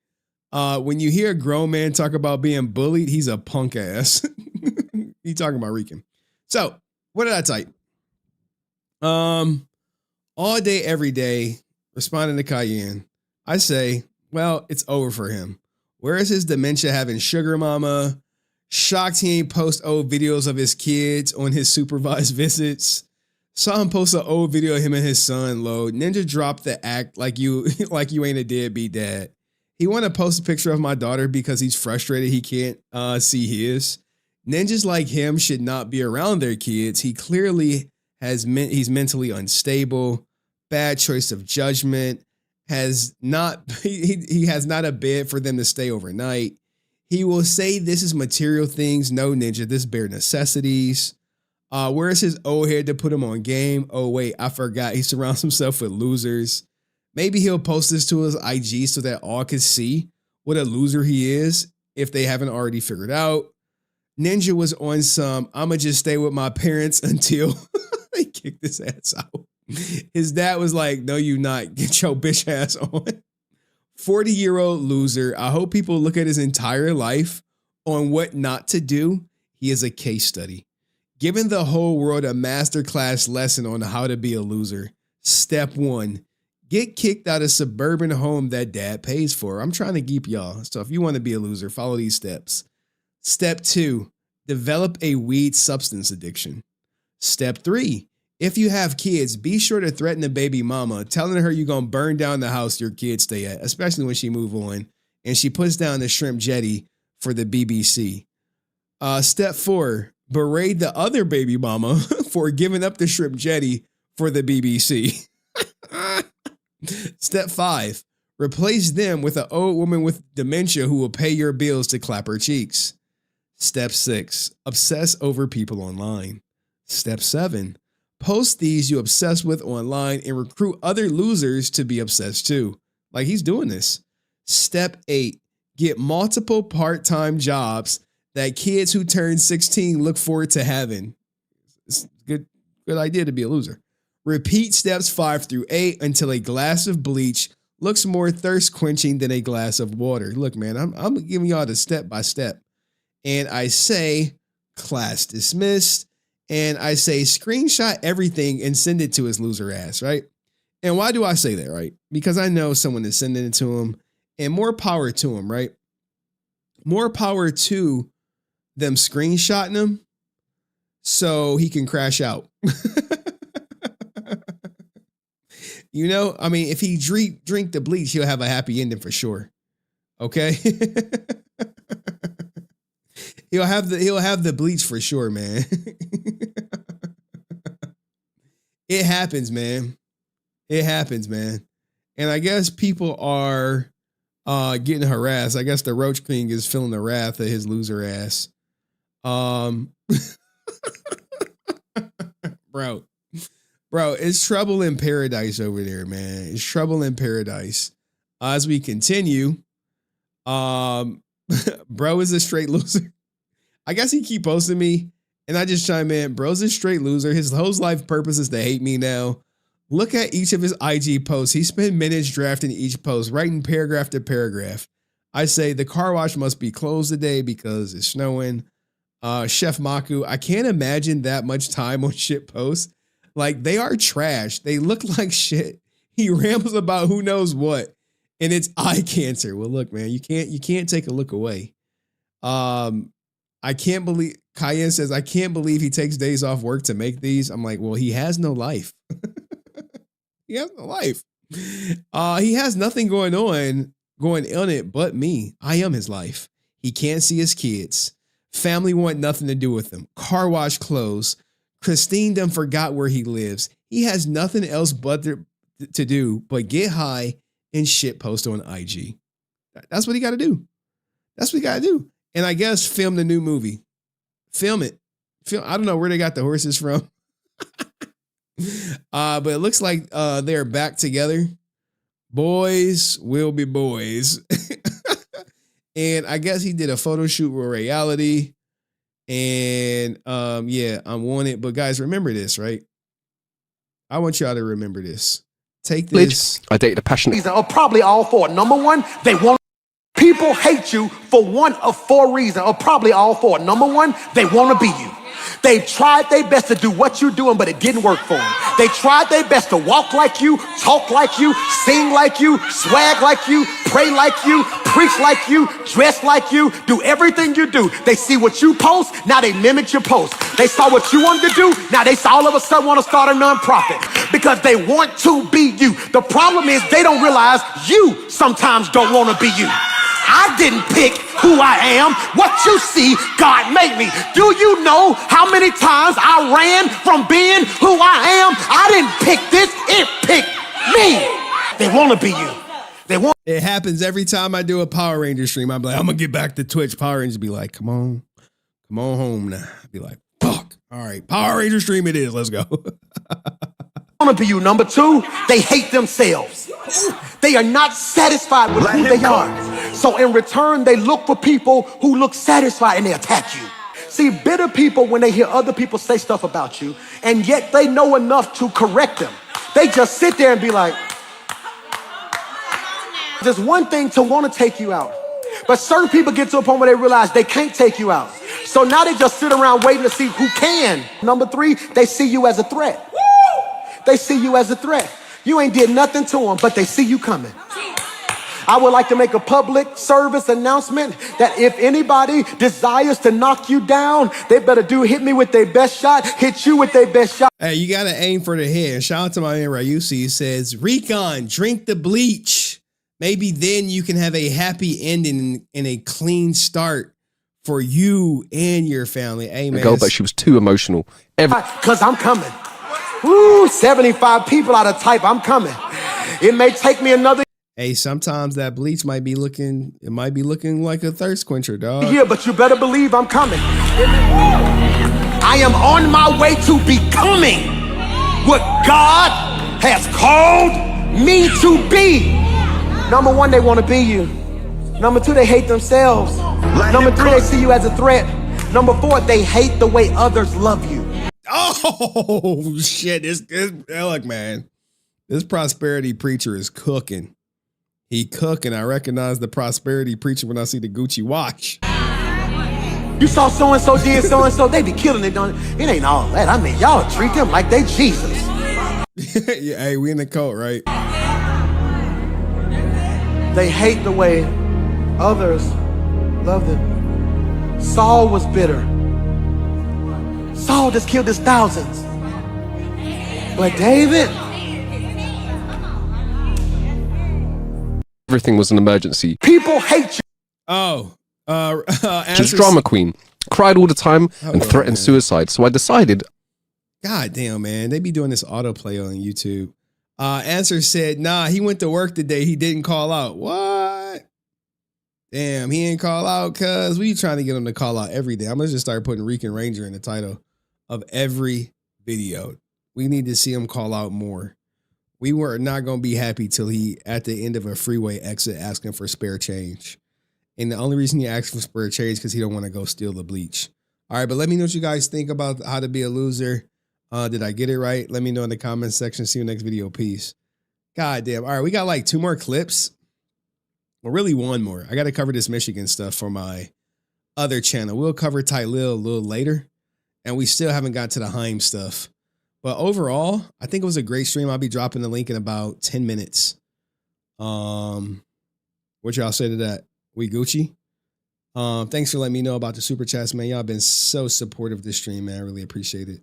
When you hear a grown man talk about being bullied, he's a punk ass. He talking about Rican. So what did I type? All day, every day, responding to Cayenne, I say, well, it's over for him. Where is his dementia having sugar mama? Shocked he ain't post old videos of his kids on his supervised visits. Saw him post an old video of him and his son load. Ninja dropped the act like you ain't a deadbeat dad. He want to post a picture of my daughter because he's frustrated he can't see his. Ninjas like him should not be around their kids. He clearly he's mentally unstable. Bad choice of judgment. He has not a bed for them to stay overnight. He will say this is material things. No, Ninja, this bare necessities. Where's his old head to put him on game? Oh, wait, I forgot. He surrounds himself with losers. Maybe he'll post this to his IG so that all can see what a loser he is if they haven't already figured out. Ninja was on some, I'ma just stay with my parents until they kick this ass out. His dad was like, no, you not. Get your bitch ass on. 40-year-old loser. I hope people look at his entire life on what not to do. He is a case study. Giving the whole world a masterclass lesson on how to be a loser. Step 1, get kicked out of suburban home that dad pays for. I'm trying to keep y'all. So if you want to be a loser, follow these steps. Step 2, develop a weed substance addiction. Step 3, if you have kids, be sure to threaten the baby mama, telling her you're going to burn down the house your kids stay at, especially when she move on and she puts down the shrimp jetty for the BBC. Step 4, berate the other baby mama for giving up the shrimp jetty for the BBC. Step 5, replace them with an old woman with dementia who will pay your bills to clap her cheeks. Step 6, obsess over people online. Step 7, post these you obsess with online and recruit other losers to be obsessed too. Like he's doing this. Step 8, get multiple part-time jobs that kids who turn 16 look forward to having. It's a good idea to be a loser. Repeat steps 5 through 8 until a glass of bleach looks more thirst quenching than a glass of water. Look, man, I'm giving y'all the step by step. And I say, class dismissed. And I say, screenshot everything and send it to his loser ass, right? And why do I say that, right? Because I know someone is sending it to him, and more power to him, right? More power to them screenshotting him so he can crash out. You know, I mean, if he drink the bleach, he'll have a happy ending for sure. Okay? He'll have the bleach for sure, man. It happens, man. It happens, man. And I guess people are getting harassed. I guess the Roach King is feeling the wrath of his loser ass. Bro, it's trouble in paradise over there, man. It's trouble in paradise. As we continue, Bro is a straight loser. I guess he keep posting me, and I just chime in. Bro's a straight loser. His whole life purpose is to hate me now. Look at each of his IG posts. He spent minutes drafting each post, writing paragraph to paragraph. I say the car wash must be closed today because it's snowing. Chef Maku, I can't imagine that much time on shit posts. Like, they are trash. They look like shit. He rambles about who knows what, and it's eye cancer. Well, look, man, you can't take a look away. I can't believe Cayenne says, I can't believe he takes days off work to make these. I'm like, well, he has no life. He has no life. He has nothing going on it but me. I am his life. He can't see his kids. Family want nothing to do with him. Car wash closed. Christine done forgot where he lives. He has nothing else but to do but get high and shit post on IG. That's what he got to do. That's what he got to do. And I guess film the new movie. Film it. I don't know where they got the horses from. But it looks like they're back together. Boys will be boys. And I guess he did a photo shoot with Reality. And yeah, I'm wanted. But guys, remember this, right? I want y'all to remember this. Take this. I dated a passionate reason, or probably all four. Number one, they want people hate you for one of four reasons, or probably all four. Number one, they want to be you. They tried their best to do what you're doing, but it didn't work for them. They tried their best to walk like you, talk like you, sing like you, swag like you, pray like you, preach like you, dress like you, do everything you do. They see what you post, now they mimic your post. They saw what you wanted to do, now they all of a sudden want to start a nonprofit because they want to be you. The problem is they don't realize you sometimes don't want to be you. I didn't pick who I am. What you see, God made me. Do you know how many times I ran from being who I am? I didn't pick this, it picked me. They want to be you. They want. It happens every time I do a Power Ranger stream. I'm like, I'm going to get back to Twitch. Power Rangers be like, come on home now. I'd be like, fuck. All right, Power Ranger stream it is. Let's go. Want to be you. Number two, they hate themselves. They are not satisfied with who they are. So in return, they look for people who look satisfied and they attack you. See, bitter people, when they hear other people say stuff about you, and yet they know enough to correct them, they just sit there and be like, there's one thing to want to take you out. But certain people get to a point where they realize they can't take you out. So now they just sit around waiting to see who can. Number three, they see you as a threat. They see you as a threat. You ain't did nothing to them, but they see you coming. I would like to make a public service announcement that if anybody desires to knock you down, they better hit me with their best shot, hit you with their best shot. Hey, you got to aim for the head. Shout out to my man Ryusi. He says, Recon, drink the bleach. Maybe then you can have a happy ending and a clean start for you and your family. Hey, man. Girl, but she was too emotional. Because I'm coming. Woo, 75 people out of type. I'm coming. It may take me another. Hey, sometimes that bleach might be looking like a thirst quencher, dog. Yeah, but you better believe I'm coming. I am on my way to becoming what God has called me to be. Number one, they want to be you. Number two, they hate themselves. Number three, they see you as a threat. Number four, they hate the way others love you. Oh, shit. Look, man. This prosperity preacher is cooking. He cooking. I recognize the prosperity preacher when I see the Gucci watch. You saw so-and-so did so-and-so. They be killing it, don't it? It ain't all that. I mean, y'all treat them like they Jesus. Yeah, hey, we in the cult, right? They hate the way others love them. Saul was bitter. Saul just killed his thousands. But David... Everything was an emergency. People hate you. Oh. She's drama queen. Cried all the time and threatened suicide. So I decided... God damn, man. They be doing this autoplay on YouTube. Answer said, nah, he went to work today. He didn't call out. What? Damn, he didn't call out because we trying to get him to call out every day. I'm going to just start putting Rican Ranger in the title of every video. We need to see him call out more. We were not going to be happy till he, at the end of a freeway exit, asking for spare change. And the only reason he asked for spare change is because he don't want to go steal the bleach. All right, but let me know what you guys think about how to be a loser. Did I get it right? Let me know in the comments section. See you next video. Peace. God damn. All right, we got like 2 more clips. Well, really 1 more. I got to cover this Michigan stuff for my other channel. We'll cover Tylil a little later. And we still haven't got to the Heim stuff. But overall, I think it was a great stream. I'll be dropping the link in about 10 minutes. What y'all say to that? We Gucci? Thanks for letting me know about the super chats, man. Y'all been so supportive of this stream, man. I really appreciate it.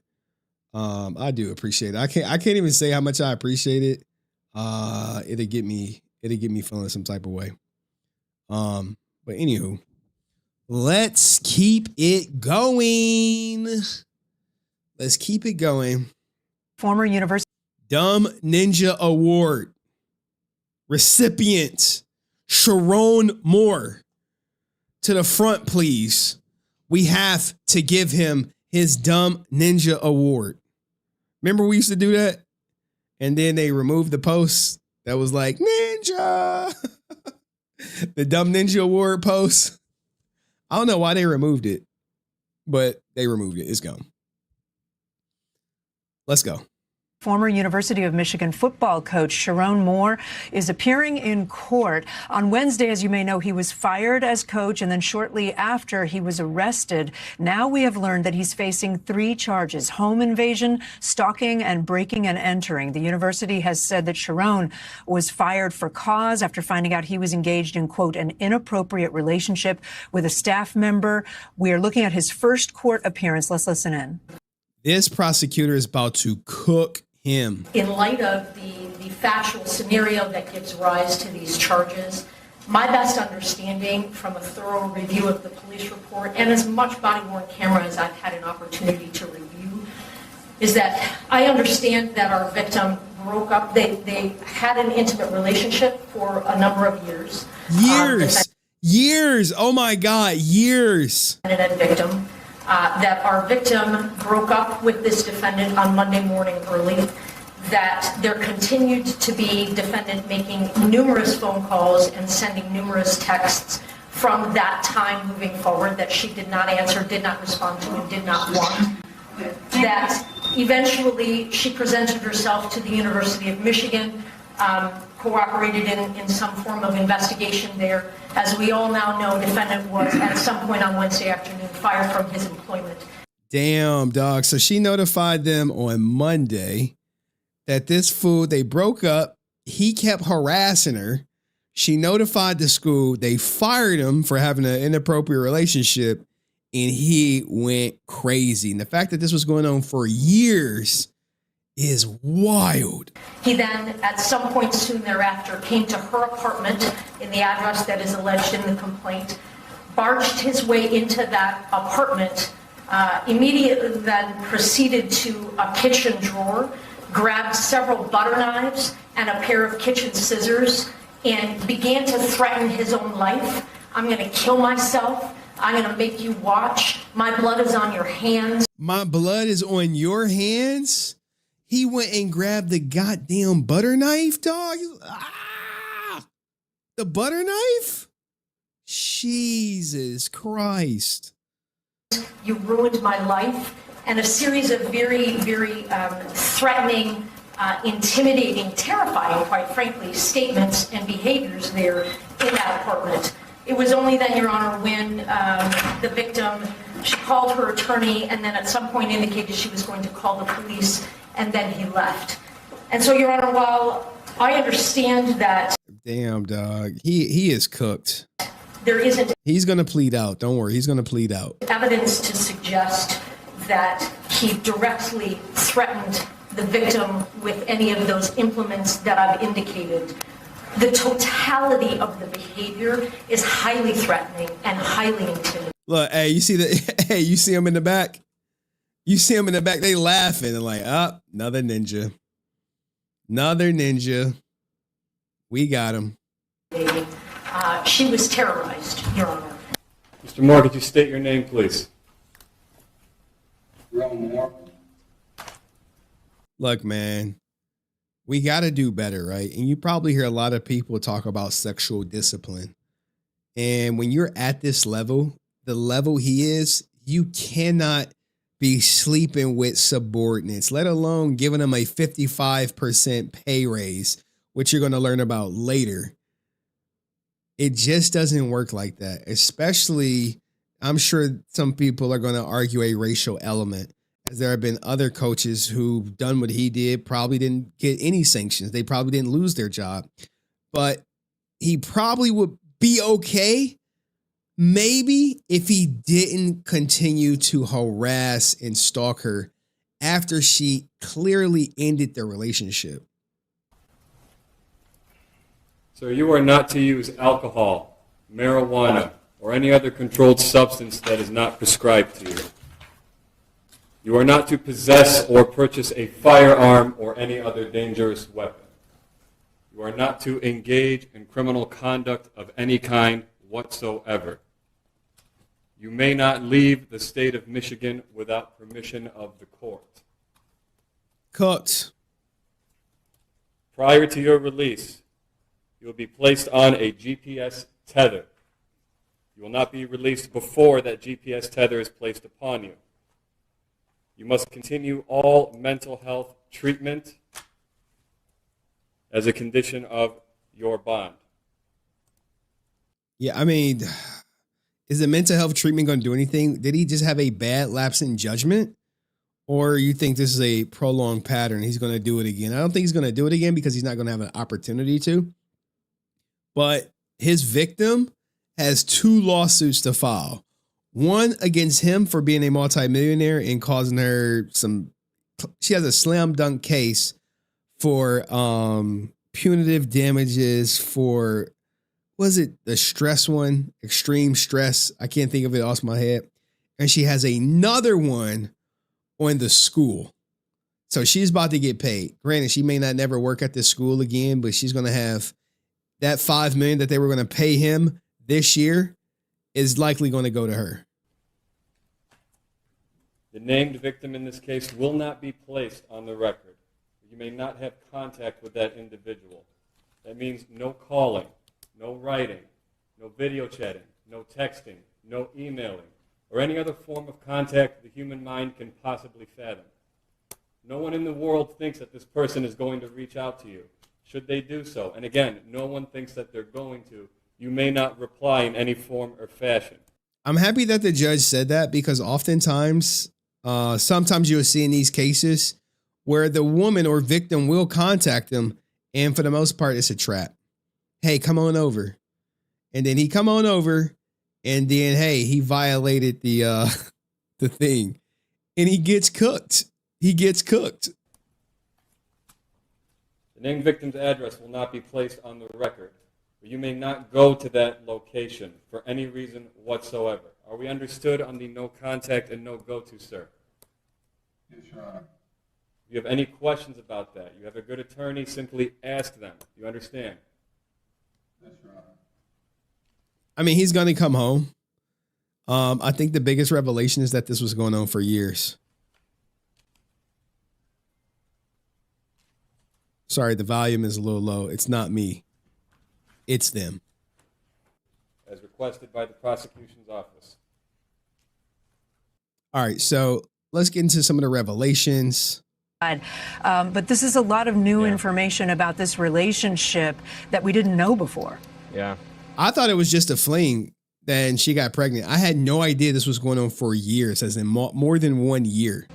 I do appreciate it. I can't even say how much I appreciate it. It'll get me feeling some type of way. But anywho, let's keep it going. Let's keep it going. Former University Dumb Ninja Award recipient Sharon Moore. To the front, please. We have to give him his Dumb Ninja Award. Remember we used to do that? And then they removed the post that was like, Ninja. The Dumb Ninja Award post. I don't know why they removed it, but they removed it. It's gone. Let's go. Former University of Michigan football coach Sharon Moore is appearing in court. On Wednesday, as you may know, he was fired as coach, and then shortly after he was arrested. Now we have learned that he's facing 3 charges: home invasion, stalking, and breaking and entering. The university has said that Sharon was fired for cause after finding out he was engaged in, quote, an inappropriate relationship with a staff member. We are looking at his first court appearance. Let's listen in. This prosecutor is about to cook him. In light of the factual scenario that gives rise to these charges, my best understanding from a thorough review of the police report and as much body-worn camera as I've had an opportunity to review is that I understand that our victim broke up. They had an intimate relationship for a number of years. Years. Oh my God, years. And a victim. That our victim broke up with this defendant on Monday morning early, that there continued to be defendant making numerous phone calls and sending numerous texts from that time moving forward that she did not answer, did not respond to, and did not want. That eventually she presented herself to the University of Michigan, cooperated in some form of investigation there. As we all now know, defendant was at some point on Wednesday afternoon fired from his employment. Damn, dog. So she notified them on Monday that this fool, they broke up. He kept harassing her. She notified the school. They fired him for having an inappropriate relationship, and he went crazy. And the fact that this was going on for years is wild. He then, at some point soon thereafter, came to her apartment in the address that is alleged in the complaint, barged his way into that apartment, immediately then proceeded to a kitchen drawer, grabbed several butter knives and a pair of kitchen scissors, and began to threaten his own life. I'm going to kill myself. I'm going to make you watch. My blood is on your hands. My blood is on your hands? He went and grabbed the goddamn butter knife, dog. The butter knife? Jesus Christ. You ruined my life. And a series of very, very threatening, intimidating, terrifying, quite frankly, statements and behaviors there in that apartment. It was only then, Your Honor, when the victim, she called her attorney and then at some point indicated she was going to call the police, and then he left. And so, Your Honor, while I understand that... Damn, dog. He is cooked. There isn't... He's going to plead out. Don't worry. He's going to plead out. ...evidence to suggest that he directly threatened the victim with any of those implements that I've indicated. The totality of the behavior is highly threatening and highly intimidating. Look, hey, you see hey, you see him in the back? You see him in the back, they laughing and like, another ninja. Another ninja. We got him. She was terrorized, Your Honor. Mr. Moore, could you state your name, please? Look, man, we got to do better, right? And you probably hear a lot of people talk about sexual discipline. And when you're at this level, the level he is, you cannot be sleeping with subordinates, let alone giving them a 55% pay raise, which you're going to learn about later. It just doesn't work like that. Especially, I'm sure some people are going to argue a racial element, as there have been other coaches who've done what he did, probably didn't get any sanctions. They probably didn't lose their job, but he probably would be okay, maybe, if he didn't continue to harass and stalk her after she clearly ended their relationship. Sir, you are not to use alcohol, marijuana, or any other controlled substance that is not prescribed to you. You are not to possess or purchase a firearm or any other dangerous weapon. You are not to engage in criminal conduct of any kind whatsoever. You may not leave the state of Michigan without permission of the court. Cut. Prior to your release, you will be placed on a GPS tether. You will not be released before that GPS tether is placed upon you. You must continue all mental health treatment as a condition of your bond. Yeah, I mean, is the mental health treatment going to do anything? Did he just have a bad lapse in judgment? Or you think this is a prolonged pattern? He's going to do it again. I don't think he's going to do it again because he's not going to have an opportunity to. But his victim has 2 lawsuits to file. One against him for being a multimillionaire and causing her she has a slam dunk case for punitive damages for, was it the stress one? Extreme stress. I can't think of it off my head. And she has another one on the school. So she's about to get paid. Granted, she may not never work at this school again, but she's going to have that $5 million that they were going to pay him this year is likely going to go to her. The named victim in this case will not be placed on the record. You may not have contact with that individual. That means no calling, no writing, no video chatting, no texting, no emailing, or any other form of contact the human mind can possibly fathom. No one in the world thinks that this person is going to reach out to you. Should they do so, and again, no one thinks that they're going to, you may not reply in any form or fashion. I'm happy that the judge said that because oftentimes, sometimes you'll see in these cases where the woman or victim will contact them, and for the most part, it's a trap. Hey, come on over. And then he come on over, and then, hey, he violated the thing, and he gets cooked. He gets cooked. The named victim's address will not be placed on the record, but you may not go to that location for any reason whatsoever. Are we understood on the no contact and no go to, sir? Yes, Your Honor. If you have any questions about that, you have a good attorney, simply ask them. You understand? Yes, Your Honor. I mean, he's going to come home. I think the biggest revelation is that this was going on for years. Sorry, the volume is a little low. It's not me. It's them. As requested by the prosecution's office. All right, so let's get into some of the revelations. But this is a lot of new information about this relationship that we didn't know before. Yeah. I thought it was just a fling. Then she got pregnant. I had no idea this was going on for years, as in more than 1 year.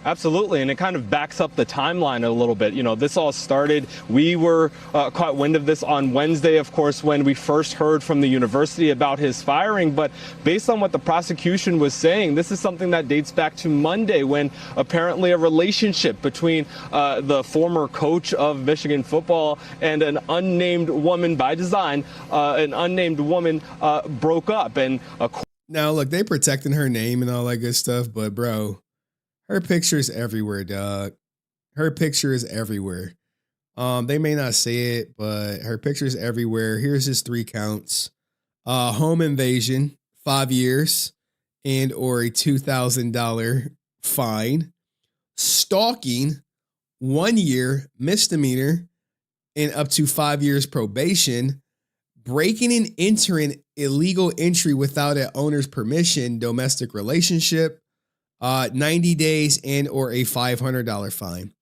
Absolutely, and it kind of backs up the timeline a little bit. You know, this all started, we were caught wind of this on Wednesday, of course, when we first heard from the university about his firing. But based on what the prosecution was saying, this is something that dates back to Monday, when apparently a relationship between the former coach of Michigan football and an unnamed woman, by design, an unnamed woman broke up. And now, look, they protecting her name and all that good stuff, but bro, her picture is everywhere, dog. Her picture is everywhere. They may not say it, but her picture is everywhere. Here's his 3 counts. Home invasion, 5 years, and or a $2,000 fine. Stalking, 1 year misdemeanor, and up to 5 years probation. breaking and entering illegal entry without an owner's permission, domestic relationship, 90 days and or a $500 fine.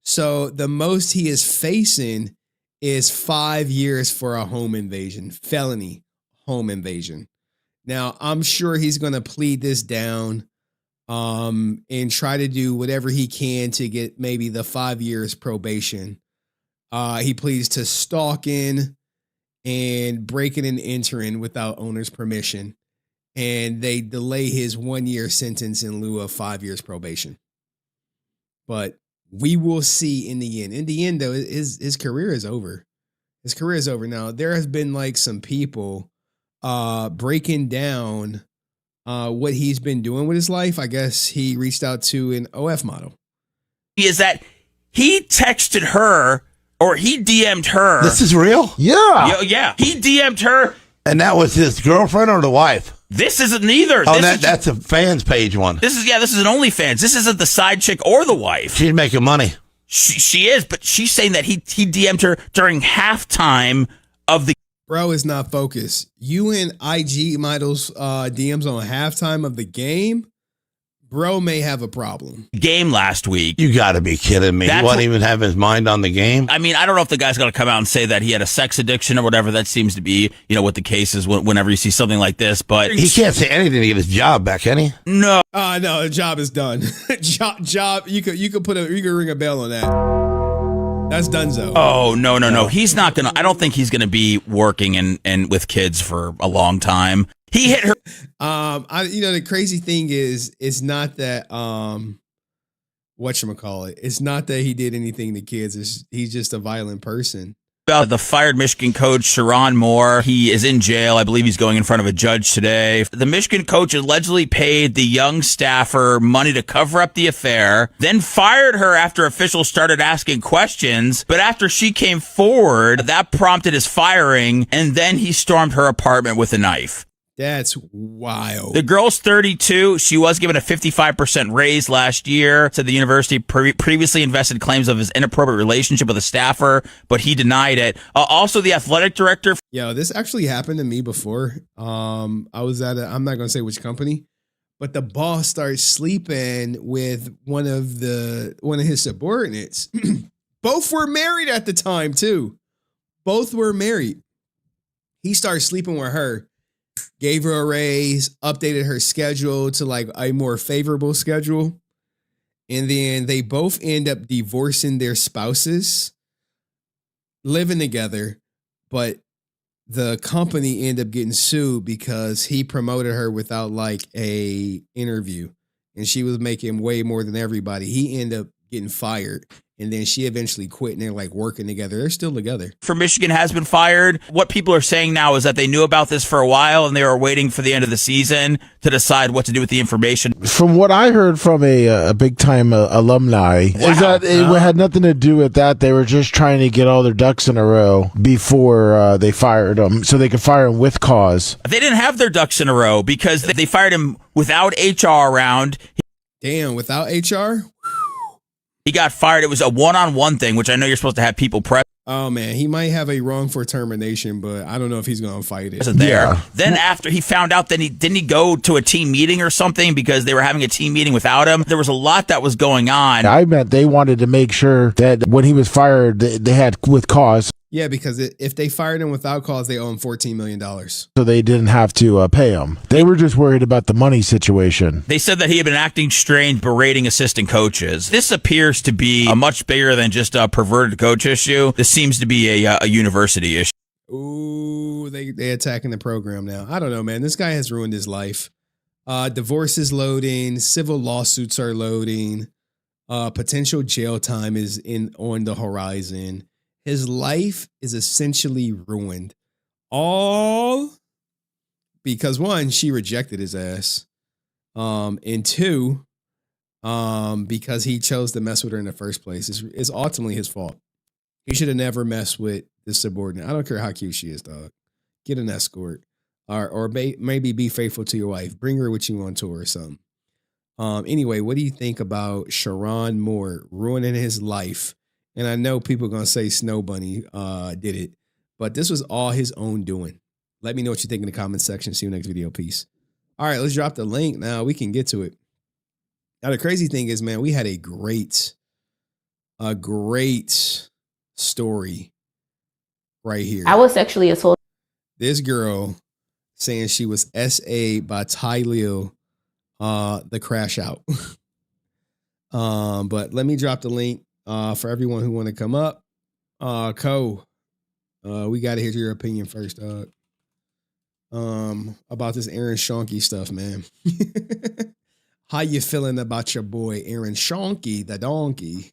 So the most he is facing is 5 years for a home invasion, felony home invasion. Now, I'm sure he's going to plead this down and try to do whatever he can to get maybe the 5 years probation. He pleads to stalking and breaking and entering without owner's permission. And they delay his 1 year sentence in lieu of 5 years probation. But we will see in the end. In the end, though, his career is over. His career is over. Now, there has been like some people breaking down what he's been doing with his life. I guess he reached out to an OF model. Is that he texted her or he DM'd her. This is real? Yeah. Yeah. He DM'd her. And that was his girlfriend or the wife? This isn't neither. Oh, that's a fans page one. This is an OnlyFans. This isn't the side chick or the wife. She's making money. She is, but she's saying that he DM'd her during halftime of the. Bro is not focused. You and IG models DMs on halftime of the game. Bro may have a problem. Game last week. You got to be kidding me. He wouldn't even have his mind on the game. I mean, I don't know if the guy's going to come out and say that he had a sex addiction or whatever. That seems to be, what the case is whenever you see something like this. But he can't say anything to get his job back, can he? No. No, the job is done. job. You could ring a bell on that. That's donezo. Oh, no. He's not going to. I don't think he's going to be working and with kids for a long time. He hit her. The crazy thing is, it's not that whatchamacallit. It's not that he did anything to kids. He's just a violent person. About the fired Michigan coach, Sharon Moore. He is in jail. I believe he's going in front of a judge today. The Michigan coach allegedly paid the young staffer money to cover up the affair, then fired her after officials started asking questions. But after she came forward, that prompted his firing, and then he stormed her apartment with a knife. That's wild. The girl's 32. She was given a 55% raise last year. Said the university previously invested claims of his inappropriate relationship with a staffer, but he denied it. Also, the athletic director. Yo, this actually happened to me before. I was at I'm not going to say which company, but the boss started sleeping with one of his subordinates. Both were married at the time, too. Both were married. He started sleeping with her. Gave her a raise, updated her schedule to like a more favorable schedule. And then they both end up divorcing their spouses, living together. But the company ended up getting sued because he promoted her without like a interview. And she was making way more than everybody. He ended up getting fired. And then she eventually quit and they're like working together. They're still together. For Michigan has been fired. What people are saying now is that they knew about this for a while and they were waiting for the end of the season to decide what to do with the information. From what I heard from a big time alumni is that it had nothing to do with that. They were just trying to get all their ducks in a row before they fired him so they could fire him with cause. They didn't have their ducks in a row because they fired him without HR around. Damn, without HR? He got fired. It was a one-on-one thing, which I know you're supposed to have people prep. Oh, man, he might have a wrong for termination, but I don't know if he's going to fight it. Yeah. Then after he found out, didn't he go to a team meeting or something because they were having a team meeting without him? There was a lot that was going on. I meant they wanted to make sure that when he was fired, they had with cause. Yeah, because if they fired him without cause, they owe him $14 million. So they didn't have to pay him. They were just worried about the money situation. They said that he had been acting strange, berating assistant coaches. This appears to be a much bigger than just a perverted coach issue. This seems to be a university issue. Ooh, they attacking the program now. I don't know, man. This guy has ruined his life. Divorce is loading. Civil lawsuits are loading. Potential jail time is on the horizon. His life is essentially ruined. All because one, she rejected his ass. And two, because he chose to mess with her in the first place. It's ultimately his fault. He should have never messed with the subordinate. I don't care how cute she is, dog. Get an escort. Or maybe be faithful to your wife. Bring her with you on tour or something. Anyway, what do you think about Sharon Moore ruining his life? And I know people are going to say Snow Bunny did it, But this was all his own doing. Let me know what you think in the comment section. See you next video. Peace. All right, let's drop the link now. We can get to it. Now, the crazy thing is, man, we had a great story right here. I was sexually assaulted. This girl saying she was SA by Ty Lil, the crash out. But let me drop the link for everyone who want to come up. We got to hear your opinion first, dog. About this Aaron Schoenke stuff, man. How you feeling about your boy Aaron Schoenke, the donkey?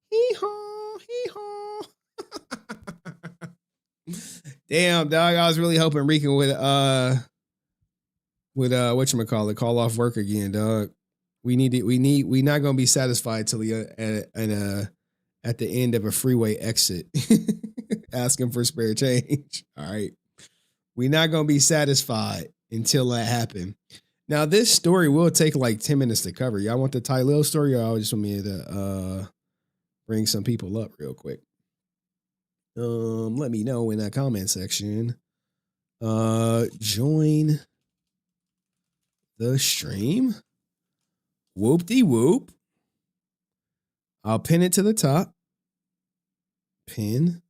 Hee-haw, hee-haw. Damn, dog. I was really hoping Rican would whatchamacallit, call off work again, dog. We not gonna be satisfied till he at the end of a freeway exit asking for spare change. All right. We're not gonna be satisfied until that happens. Now, this story will take like 10 minutes to cover. Y'all want the Ty Lil story, or y'all just want me to bring some people up real quick? Let me know in that comment section. Join the stream. Whoop-de-whoop. I'll pin it to the top. Pin.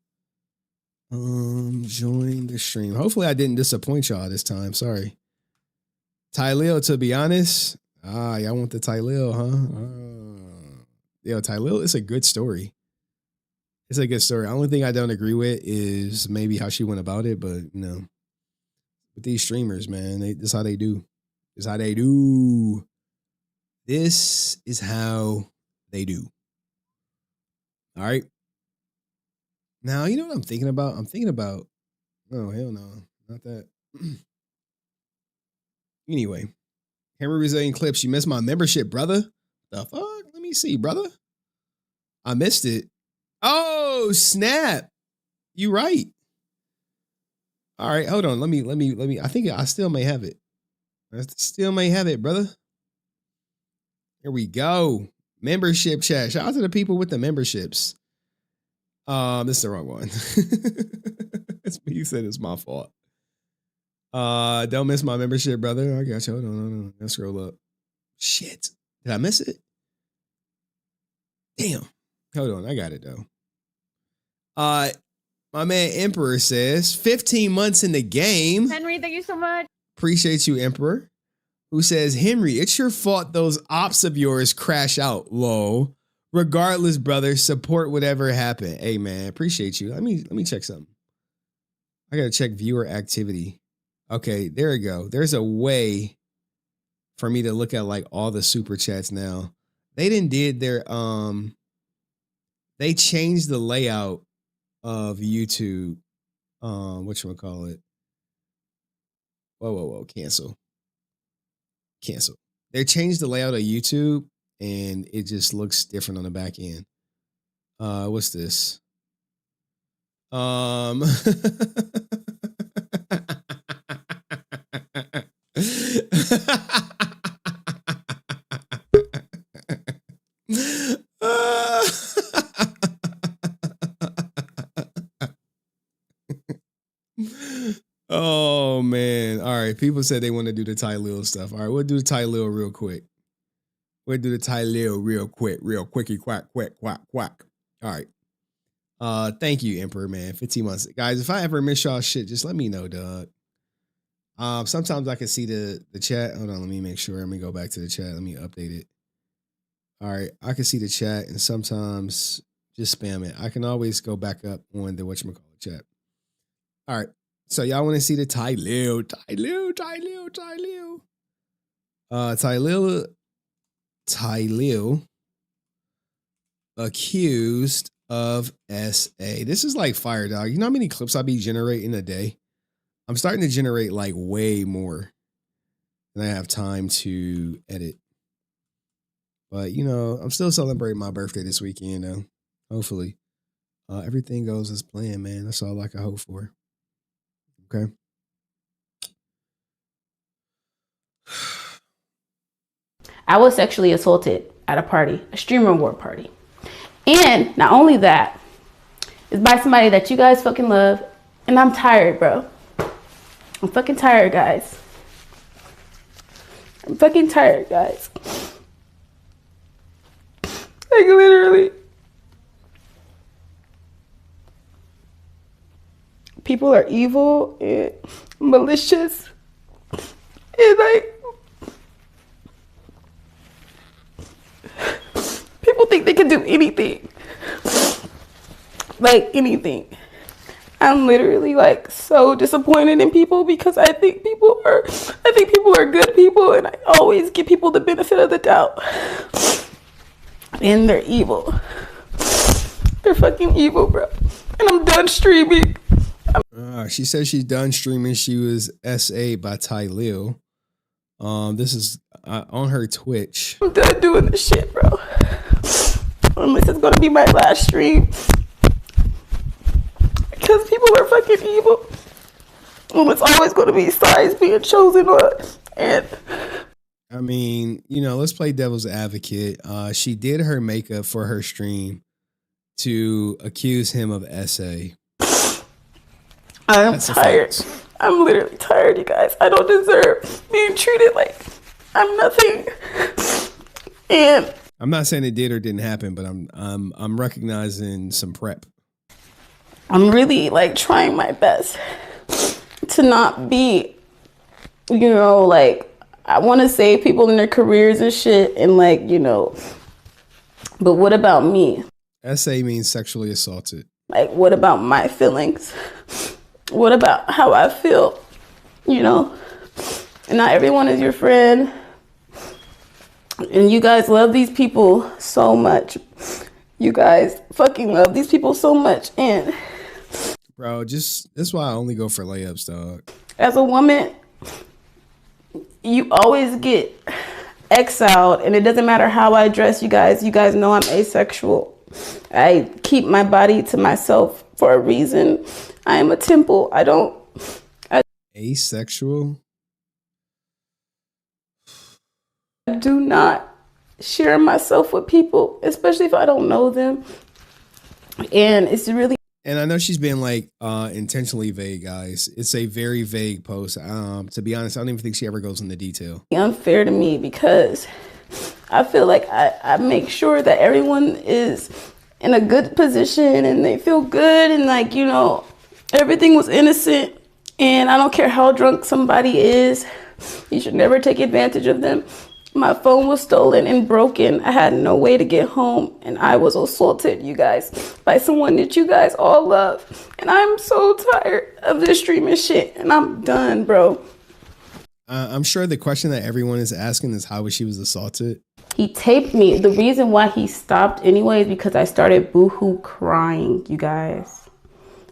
Join the stream. Hopefully I didn't disappoint y'all this time. Sorry. Ty Lil, to be honest. Y'all want the Ty Lil, huh? Yo, Ty Lil, it's a good story. It's a good story. The only thing I don't agree with is maybe how she went about it, but you know, with these streamers, man, this is how they do. This is how they do. This is how they do. All right. Now, you know what I'm thinking about? I'm thinking about, oh, hell no, not that. Anyway, HenryResilient clips. You missed my membership, brother. The fuck? Let me see, brother. I missed it. Oh, snap. You right. All right, hold on. Let me. I think I still may have it. I still may have it, brother. Here we go. Membership chat. Shout out to the people with the memberships. This is the wrong one. You said it's my fault. Don't miss my membership, brother. I got you. Hold on. Let's scroll up. Shit. Did I miss it? Damn. Hold on. I got it though. My man Emperor says 15 months in the game. Henry, thank you so much. Appreciate you, Emperor. Who says, Henry, it's your fault those ops of yours crash out. Lol. Regardless, brother, support whatever happened. Hey man, appreciate you. Let me check something. I gotta check viewer activity. Okay, there we go. There's a way for me to look at like all the super chats now. They did their they changed the layout of YouTube. Whatchamacallit? Whoa. Cancel. They changed the layout of YouTube and it just looks different on the back end. What's this? Oh man. All right. People said they want to do the Ty Lil stuff. All right, we'll do the Ty Lil real quick. Real quickie, quack. All right. Thank you, Emperor, man. 15 months. Guys, if I ever miss y'all shit, just let me know, dog. Sometimes I can see the chat. Hold on, let me make sure. Let me go back to the chat. Let me update it. All right. I can see the chat and sometimes just spam it. I can always go back up on the whatchamacallit chat. All right. So y'all want to see the Ty Lil. Ty Lil accused of SA. This is like fire, dog. You know how many clips I be generating a day? I'm starting to generate like way more than I have time to edit. But you know, I'm still celebrating my birthday this weekend though. Hopefully. Everything goes as planned, man. That's all I can hope for. Okay. I was sexually assaulted at a party, a streamer award party. And not only that, is by somebody that you guys fucking love. And I'm tired, bro. I'm fucking tired, guys. I'm fucking tired, guys. Like, literally. People are evil and malicious. And like, people think they can do anything. Like anything. I'm literally like so disappointed in people because I think people are good people, and I always give people the benefit of the doubt. And they're evil. They're fucking evil, bro. And I'm done streaming. She said she's done streaming. She was SA by Ty Lil. This is on her Twitch. I'm done doing this shit, bro. Unless it's gonna be my last stream. Because people are fucking evil. And it's always gonna be sides being chosen on. And I mean, you know, let's play devil's advocate. She did her makeup for her stream to accuse him of SA. I'm tired. I'm literally tired, you guys. I don't deserve being treated like I'm nothing. And I'm not saying it did or didn't happen, but I'm recognizing some prep. I'm really like trying my best to not be, you know, like I want to save people in their careers and shit, and like, you know, but what about me? SA means sexually assaulted. Like, what about my feelings? What about how I feel? You know, and not everyone is your friend. And you guys love these people so much. You guys fucking love these people so much. And bro, that's why I only go for layups, dog. As a woman, you always get exiled, and it doesn't matter how I dress, you guys. You guys know I'm asexual. I keep my body to myself for a reason. I am a temple. Asexual? I do not share myself with people, especially if I don't know them. And it's really... And I know she's been like intentionally vague, guys. It's a very vague post. To be honest, I don't even think she ever goes into detail. Unfair to me because I feel like I make sure that everyone is in a good position and they feel good, and like, you know, everything was innocent, and I don't care how drunk somebody is. You should never take advantage of them. My phone was stolen and broken. I had no way to get home, and I was assaulted, you guys, by someone that you guys all love. And I'm so tired of this streaming shit, and I'm done, bro. I'm sure the question that everyone is asking is how she was assaulted. He taped me. The reason why he stopped anyway is because I started boohoo crying, you guys.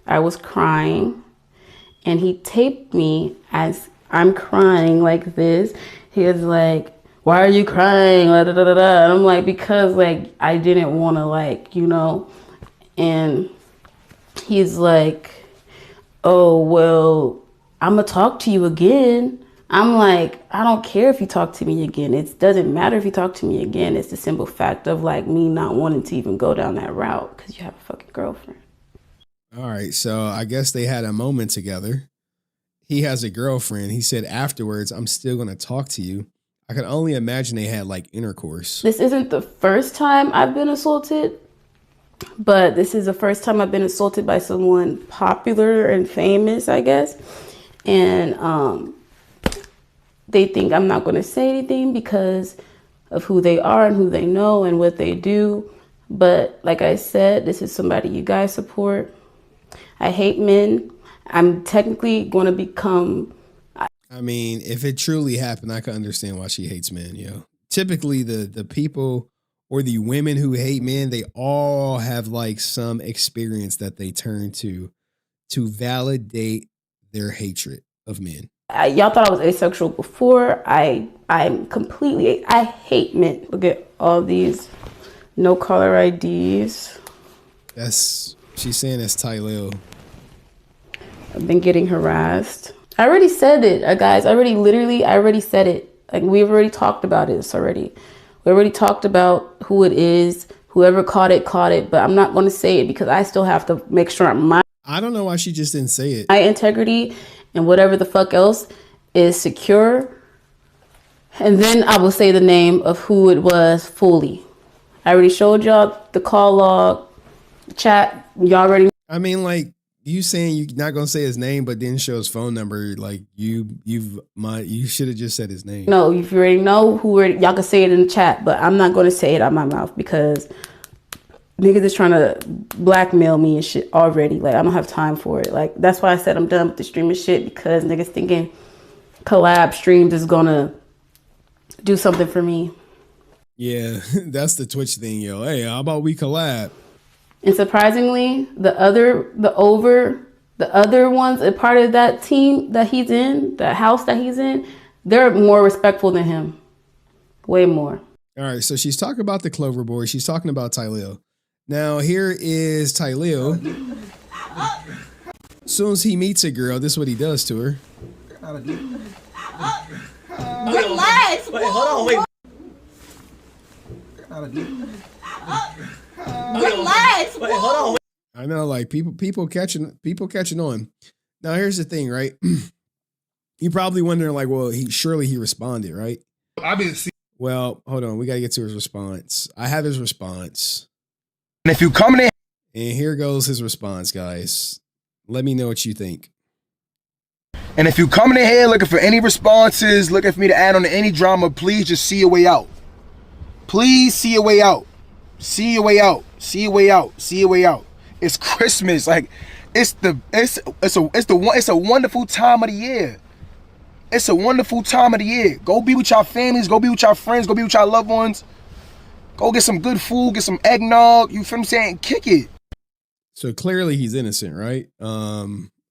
I was crying, and he taped me as I'm crying like this. He was like, "Why are you crying?" Da, da, da, da. And I'm like, because like I didn't want to, like, you know. And he's like, "Oh, well, I'm gonna talk to you again." I'm like, I don't care if you talk to me again. It doesn't matter if you talk to me again. It's the simple fact of like me not wanting to even go down that route because you have a fucking girlfriend. All right, so I guess they had a moment together. He has a girlfriend. He said afterwards, "I'm still gonna talk to you." I can only imagine they had like intercourse. This isn't the first time I've been assaulted, but this is the first time I've been assaulted by someone popular and famous, I guess. And they think I'm not going to say anything because of who they are and who they know and what they do. But like I said, this is somebody you guys support. I hate men. I'm technically going to become... I mean, if it truly happened, I can understand why she hates men, yo. Typically, the people or the women who hate men, they all have like some experience that they turn to validate their hatred of men. Y'all thought I was asexual before. I hate men. Look at all these no caller IDs. She's saying that's Ty Lil. I've been getting harassed. I already said it, guys. I already said it. Like, we've already talked about this already. We already talked about who it is, Whoever caught it, but I'm not going to say it because I still have to make sure I don't know why she just didn't say it. my integrity and whatever the fuck else is secure. And then I will say the name of who it was fully. I already showed y'all the call log, chat. Y'all already. I mean, like, you saying you're not gonna say his name, but then show his phone number. Like you should have just said his name. No, if you already know who, y'all can say it in the chat, but I'm not going to say it out my mouth because niggas is trying to blackmail me and shit already. Like, I don't have time for it. Like, that's why I said I'm done with the streaming shit, because niggas thinking collab streams is gonna do something for me. Yeah, that's the Twitch thing, yo. Hey, how about we collab? And surprisingly, the other ones, a part of that team that he's in, that house that he's in, they're more respectful than him. Way more. All right, so she's talking about the Clover Boy. She's talking about Tyleo. Now, here is Tyleo. As soon as he meets a girl, this is what he does to her. Relax. Wait, hold on. Wait. Relax. Wait, hold on. I know, like people catching on. Now, here's the thing, right? You're probably wondering, like, well, he responded, right? I've been seeing. Well, hold on, we gotta get to his response. I have his response. And if you coming in, and here goes his response, guys. Let me know what you think. and if you coming in here looking for any responses, looking for me to add on to any drama, please just see your way out. Please see your way out. See your way out. See your way out. See your way out. It's Christmas. Like, it's a wonderful time of the year. It's a wonderful time of the year. Go be with your families. Go be with your friends. Go be with your loved ones. Go get some good food. Get some eggnog. You feel what I'm saying? Kick it. So clearly he's innocent, right?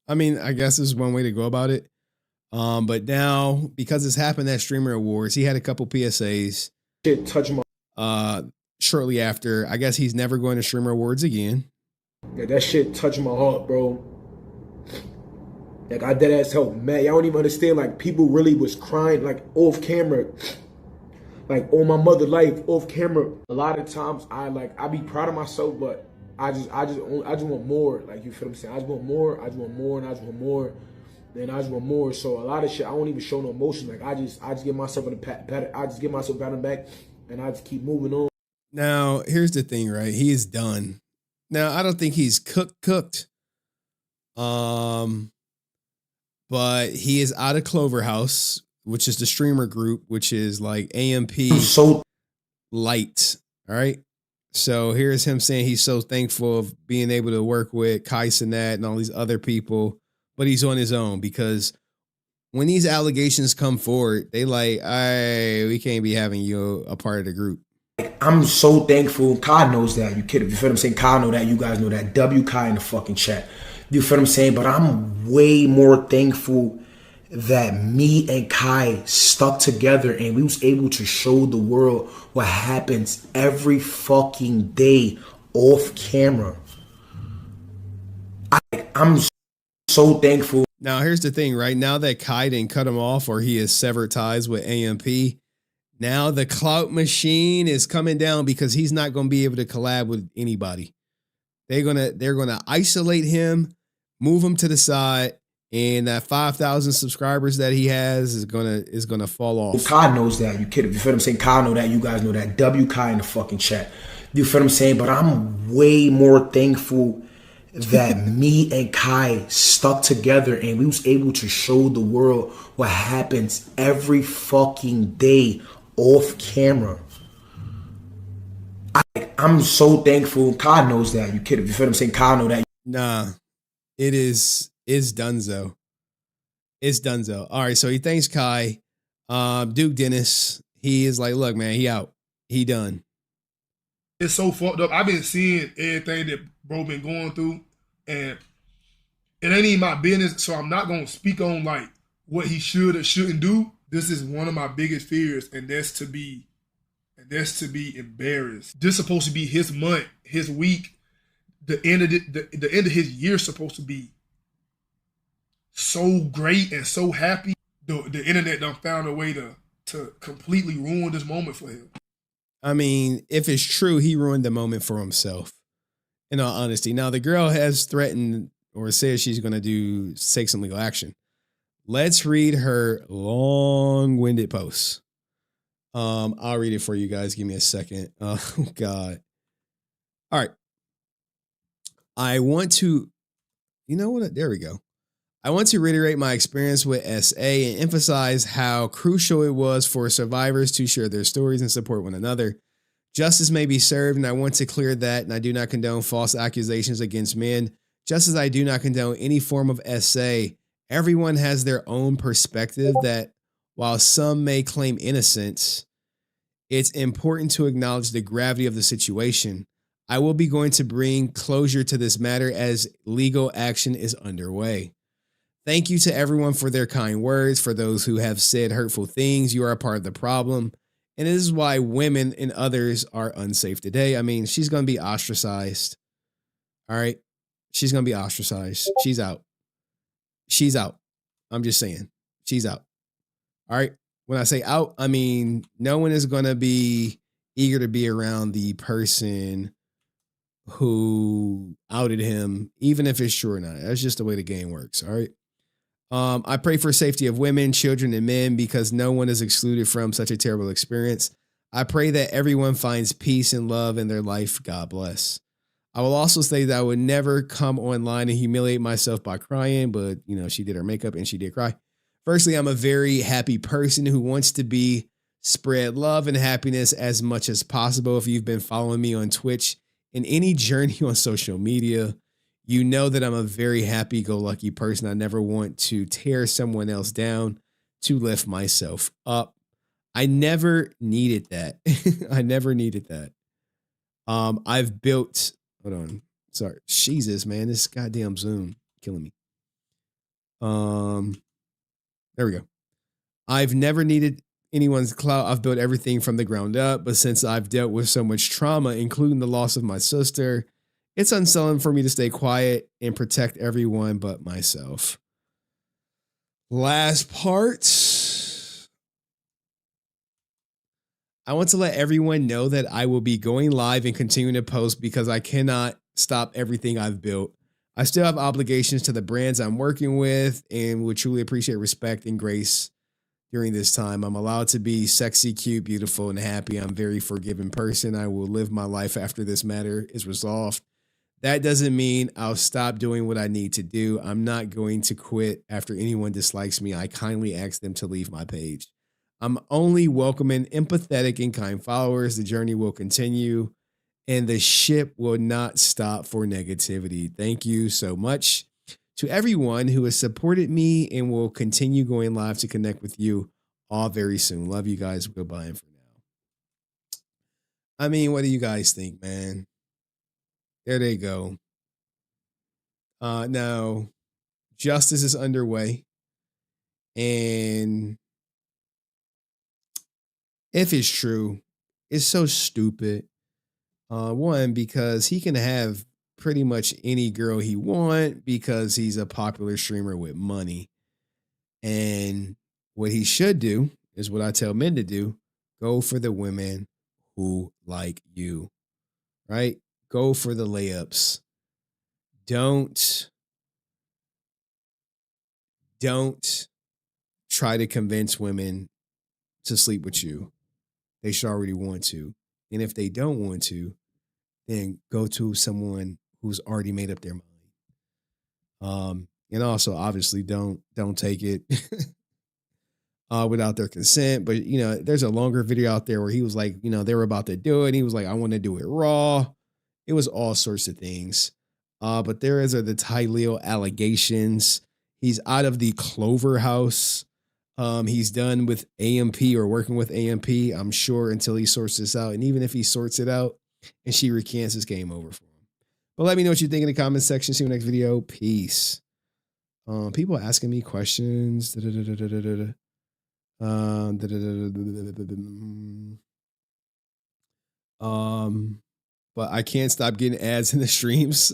I mean, I guess this is one way to go about it. But now, because this happened at Streamer Awards, he had a couple PSAs. Shit, touch my. Shortly after, I guess he's never going to Streamer Awards again. Yeah, that shit touched my heart, bro. Like, I dead ass help, man. Y'all don't even understand. Like, people really was crying, like, off camera. Like, on my mother life, off camera. A lot of times, I be proud of myself, but I just want more. Like, you feel what I'm saying? I just want more. I just want more, and I just want more. Then I just want more. So a lot of shit, I don't even show no emotion. Like, I just give myself a pat. I just give myself a pat on the back, and I just keep moving on. Now, here's the thing, right? He is done. Now, I don't think he's cooked. But he is out of Clover House, which is the streamer group, which is like AMP so light. All right. So here's him saying he's so thankful of being able to work with Kai Cenat and all these other people, but he's on his own because when these allegations come forward, they like, we can't be having you a part of the group. I'm so thankful. Kai knows that. You kidding? You feel what I'm saying? Kai know that. You guys know that. W Kai in the fucking chat. You feel what I'm saying? But I'm way more thankful that me and Kai stuck together and we was able to show the world what happens every fucking day off camera. I'm so thankful. Now, here's the thing, right? Now that Kai didn't cut him off or he has severed ties with AMP, now the clout machine is coming down because he's not going to be able to collab with anybody. They're gonna isolate him, move him to the side, and that 5,000 subscribers that he has is gonna fall off. Kai knows that. You kidding? You feel what I'm saying? Kai know that. You guys know that. W Kai in the fucking chat. You feel what I'm saying? But I'm way more thankful that me and Kai stuck together and we was able to show the world what happens every fucking day off camera. I'm so thankful. Kai knows that. You kidding? You feel what I'm saying? Kai know that. Nah, it's donezo. It's donezo. All right, so he thanks Kai. Duke Dennis, he is like, look, man, he out. He done. It's so fucked up. I've been seeing everything that bro been going through, and it ain't even my business, so I'm not gonna speak on like what he should or shouldn't do. This is one of my biggest fears, and that's to be embarrassed. This is supposed to be his month, his week. The end of his year supposed to be so great and so happy. The internet done found a way to completely ruin this moment for him. I mean, if it's true, he ruined the moment for himself. In all honesty. Now, the girl has threatened or says she's going to take some legal action. Let's read her long-winded posts. I'll read it for you guys. Give me a second. Oh, God. All right. I want to, you know what? There we go. I want to reiterate my experience with SA and emphasize how crucial it was for survivors to share their stories and support one another. Justice may be served, and I want to clear that, and I do not condone false accusations against men, just as I do not condone any form of SA. Everyone has their own perspective that, while some may claim innocence, it's important to acknowledge the gravity of the situation. I will be going to bring closure to this matter as legal action is underway. Thank you to everyone for their kind words. For those who have said hurtful things, you are a part of the problem. And this is why women and others are unsafe today. I mean, she's going to be ostracized. All right. She's going to be ostracized. She's out. She's out. I'm just saying. She's out. All right. When I say out, I mean, no one is going to be eager to be around the person who outed him, even if it's true or not. That's just the way the game works. All right. I pray for safety of women, children, and men because no one is excluded from such a terrible experience. I pray that everyone finds peace and love in their life. God bless. I will also say that I would never come online and humiliate myself by crying, but, you know, she did her makeup and she did cry. Firstly, I'm a very happy person who wants to spread love and happiness as much as possible. If you've been following me on Twitch and any journey on social media, you know that I'm a very happy-go-lucky person. I never want to tear someone else down to lift myself up. I never needed that. I never needed that. I've built, hold on. Sorry. Jesus, man, this goddamn Zoom killing me. There we go. I've never needed anyone's clout. I've built everything from the ground up, but since I've dealt with so much trauma, including the loss of my sister, it's unsettling for me to stay quiet and protect everyone but myself. Last part. I want to let everyone know that I will be going live and continuing to post because I cannot stop everything I've built. I still have obligations to the brands I'm working with and would truly appreciate respect and grace during this time. I'm allowed to be sexy, cute, beautiful, and happy. I'm a very forgiving person. I will live my life after this matter is resolved. That doesn't mean I'll stop doing what I need to do. I'm not going to quit after anyone dislikes me. I kindly ask them to leave my page. I'm only welcoming empathetic and kind followers. The journey will continue and the ship will not stop for negativity. Thank you so much to everyone who has supported me and will continue going live to connect with you all very soon. Love you guys. Goodbye for now. I mean, what do you guys think, man? There they go. Now, justice is underway. And if it's true, it's so stupid. One, because he can have pretty much any girl he want because he's a popular streamer with money. And what he should do is what I tell men to do. Go for the women who like you, right? Go for the layups. Don't try to convince women to sleep with you. They should already want to. And if they don't want to, then go to someone who's already made up their mind. And also, obviously, don't take it without their consent. But, you know, there's a longer video out there where he was like, you know, they were about to do it. And he was like, I want to do it raw. It was all sorts of things. But there are the Tyleo allegations. He's out of the Clover House. He's done with AMP or working with AMP, I'm sure, until he sorts this out. And even if he sorts it out and she recants, this game over for him. But let me know what you think in the comments section. See you next video. Peace. People asking me questions. But I can't stop getting ads in the streams.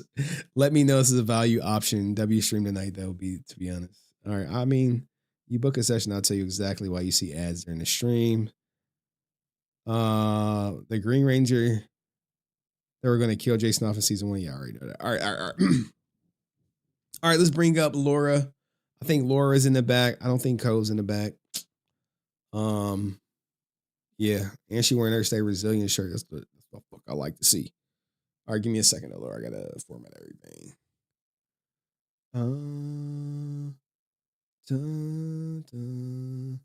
Let me know if this is a value option. W stream tonight, that would be, to be honest. All right. I mean, you book a session, I'll tell you exactly why you see ads during the stream. The Green Ranger. They were going to kill Jason off in season 1. Yeah, I already know that. All right. All right, let's bring up Laura. I think Laura's in the back. I don't think Cole's in the back. Yeah, and she wearing her Stay Resilient shirt. That's the fuck I like to see. All right, give me a second, though, Laura. I gotta format everything. Dun, dun,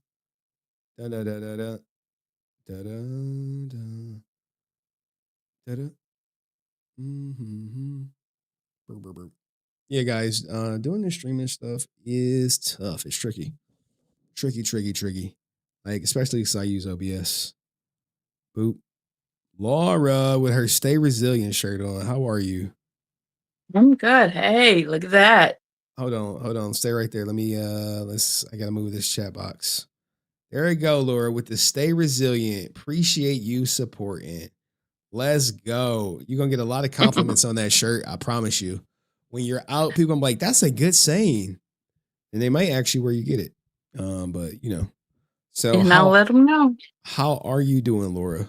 da da da da da da da da da. Yeah, guys, doing this streaming stuff is tough. It's tricky. Tricky. Like, especially because I use OBS. Boop. Laura with her Stay Resilient shirt on. How are you? I'm good. Hey, look at that. Hold on. Stay right there. Let me I gotta move this chat box. There we go, Laura, with the Stay Resilient. Appreciate you supporting. Let's go. You're gonna get a lot of compliments on that shirt. I promise you. When you're out, people are like, that's a good saying. And they might ask you where you get it. But you know. So and I'll let them know. How are you doing, Laura?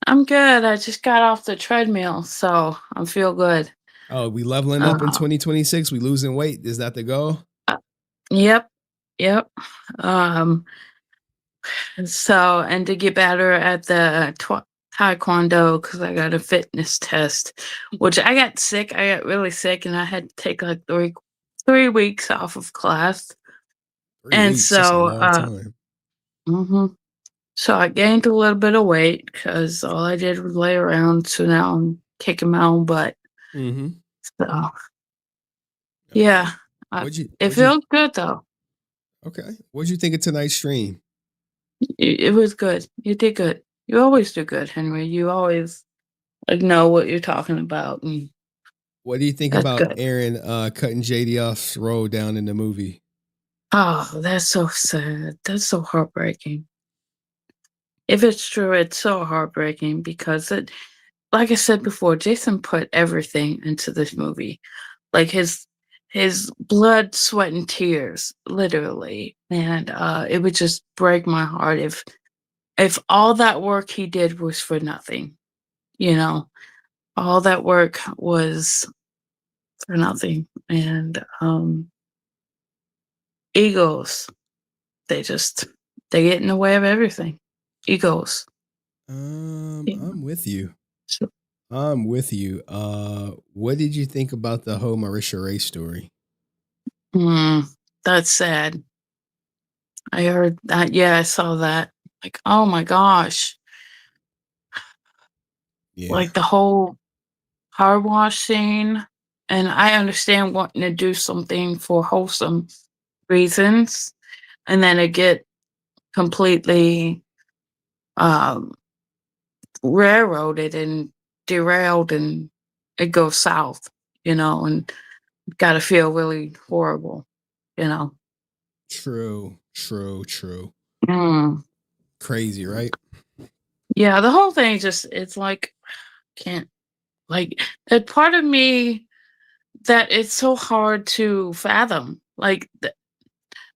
I'm good. I just got off the treadmill, so I feel good. Oh, we leveling up in 2026. We losing weight. Is that the goal? Yep. So, and to get better at the taekwondo, because I got a fitness test, which I got sick. I got really sick, and I had to take like 3 weeks off of class. 3 weeks, so, that's a long time. So I gained a little bit of weight because all I did was lay around. So now I'm kicking my own butt. So, yeah, it feels good though. Okay. What'd you think of tonight's stream? It was good. You did good. You always do good, Henry. You always know what you're talking about. And what do you think about Aaron cutting JD off's role down in the movie? Oh, that's so sad. That's so heartbreaking. If it's true, it's so heartbreaking because like I said before, Jason put everything into this movie. Like his blood, sweat, and tears, literally. And it would just break my heart if all that work he did was for nothing. You know, all that work was for nothing. And egos, they get in the way of everything. Egos. I'm with you. What did you think about the whole Marisha Ray story? That's sad. I heard that. Yeah, I saw that. Like, oh my gosh. Yeah. Like the whole car wash scene. And I understand wanting to do something for wholesome reasons. And then it get completely railroaded and derailed and it goes south, and gotta feel really horrible, True. Crazy, right? Yeah, the whole thing it's like can't like that part of me that it's so hard to fathom. Like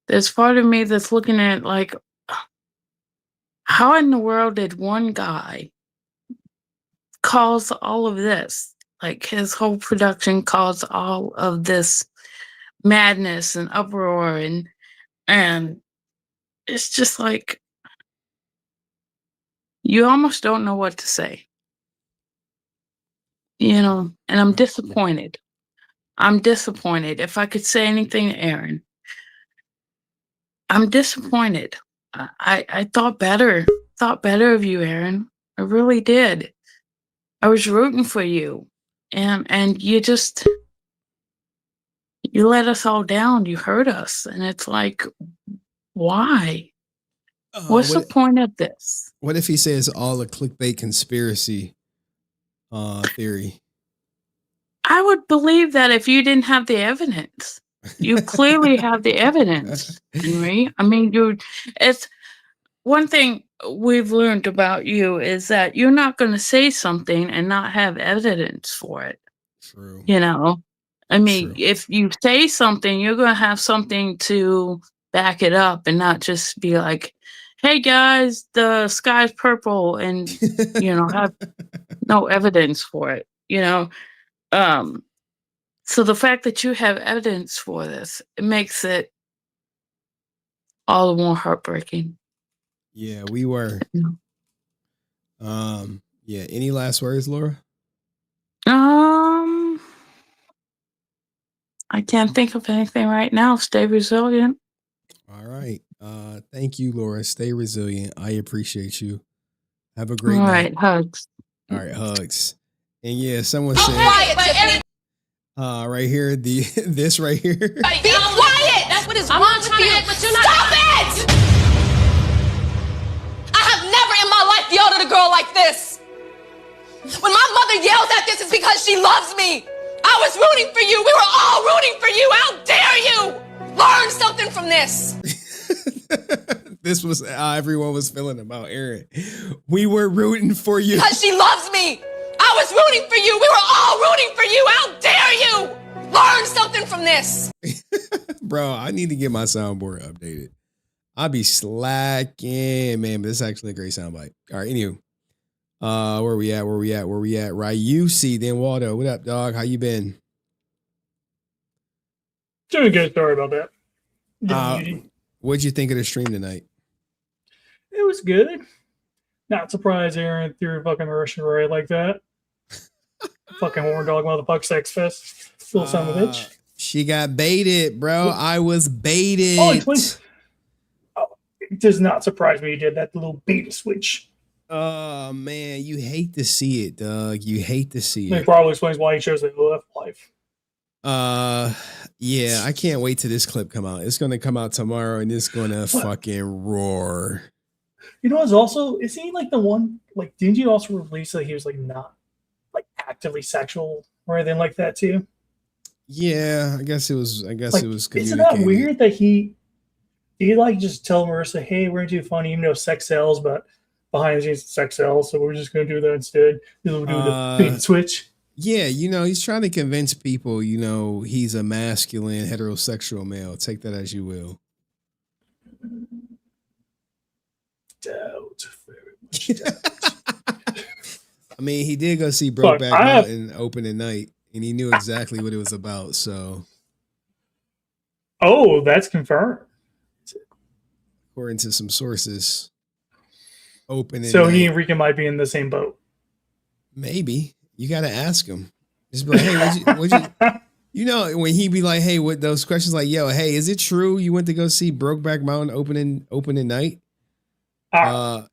there's part of me that's looking at like how in the world did one guy cause all of this? Like his whole production caused all of this madness and uproar and it's just like you almost don't know what to say. And I'm disappointed. If I could say anything to Aaron, I'm disappointed. I thought better of you, Aaron. I really did. I was rooting for you. And you let us all down. You hurt us. And it's like, why? What's the point of this? What if he says all a clickbait conspiracy theory? I would believe that if you didn't have the evidence. You clearly have the evidence, Henry. I mean, it's one thing we've learned about you is that you're not going to say something and not have evidence for it. True. I mean, if you say something, you're going to have something to back it up and not just be like, hey guys, the sky's purple, and have no evidence for it. So the fact that you have evidence for this, it makes it all the more heartbreaking. Yeah, we were. Yeah. Any last words, Laura? I can't think of anything right now. Stay resilient. All right. Thank you, Laura. Stay resilient. I appreciate you. Have a great All night. right, hugs. All right, hugs. And yeah, someone said right here, this right here. Be quiet! That's what is wrong with you. Stop it! I have never in my life yelled at a girl like this. When my mother yells at this, it's because she loves me. I was rooting for you. We were all rooting for you. How dare you? Learn something from this. This was how everyone was feeling about Aaron. We were rooting for you. Because she loves me. I was rooting for you. We were all rooting for you. How dare you? Learn something from this. Bro, I need to get my soundboard updated. I'll be slacking, man, but it's actually a great soundbite. All right, anywho. Where we at? Ryusi, then Waldo. What up, dog? How you been? Doing good. Sorry about that. What'd you think of the stream tonight? It was good. Not surprised Aaron threw fucking Marisha right like that. Fucking horn dog motherfucker sex fest. Little son of a bitch. She got baited, bro. I was baited. It does not surprise me you did that little beta switch. Oh man, you hate to see it, Doug. You hate to see It it. probably explains why he chose the LF life. Yeah, I can't wait till this clip come out. It's gonna come out tomorrow, and it's gonna fucking roar. You know what's also, is he like the one, like, didn't you also release that he was like not like actively sexual or anything like that too? Yeah, I guess it was. I guess Like, it was. isn't that weird that he like just tell Marissa, hey, we're gonna do funny, even though sex sells, but behind the scenes sex sells, so we're just gonna do that instead. We'll do the bait switch. Yeah, he's trying to convince people, he's a masculine heterosexual male. Take that as you will. Doubt. Very much doubt. I mean, he did go see Brokeback Mountain opening night, and he knew exactly what it was about. So, that's confirmed. According to some sources, opening. So he and Rika might be in the same boat. Maybe you got to ask him. Just be like, hey, what'd you when he be like, hey, what those questions like, yo, hey, is it true you went to go see Brokeback Mountain opening night?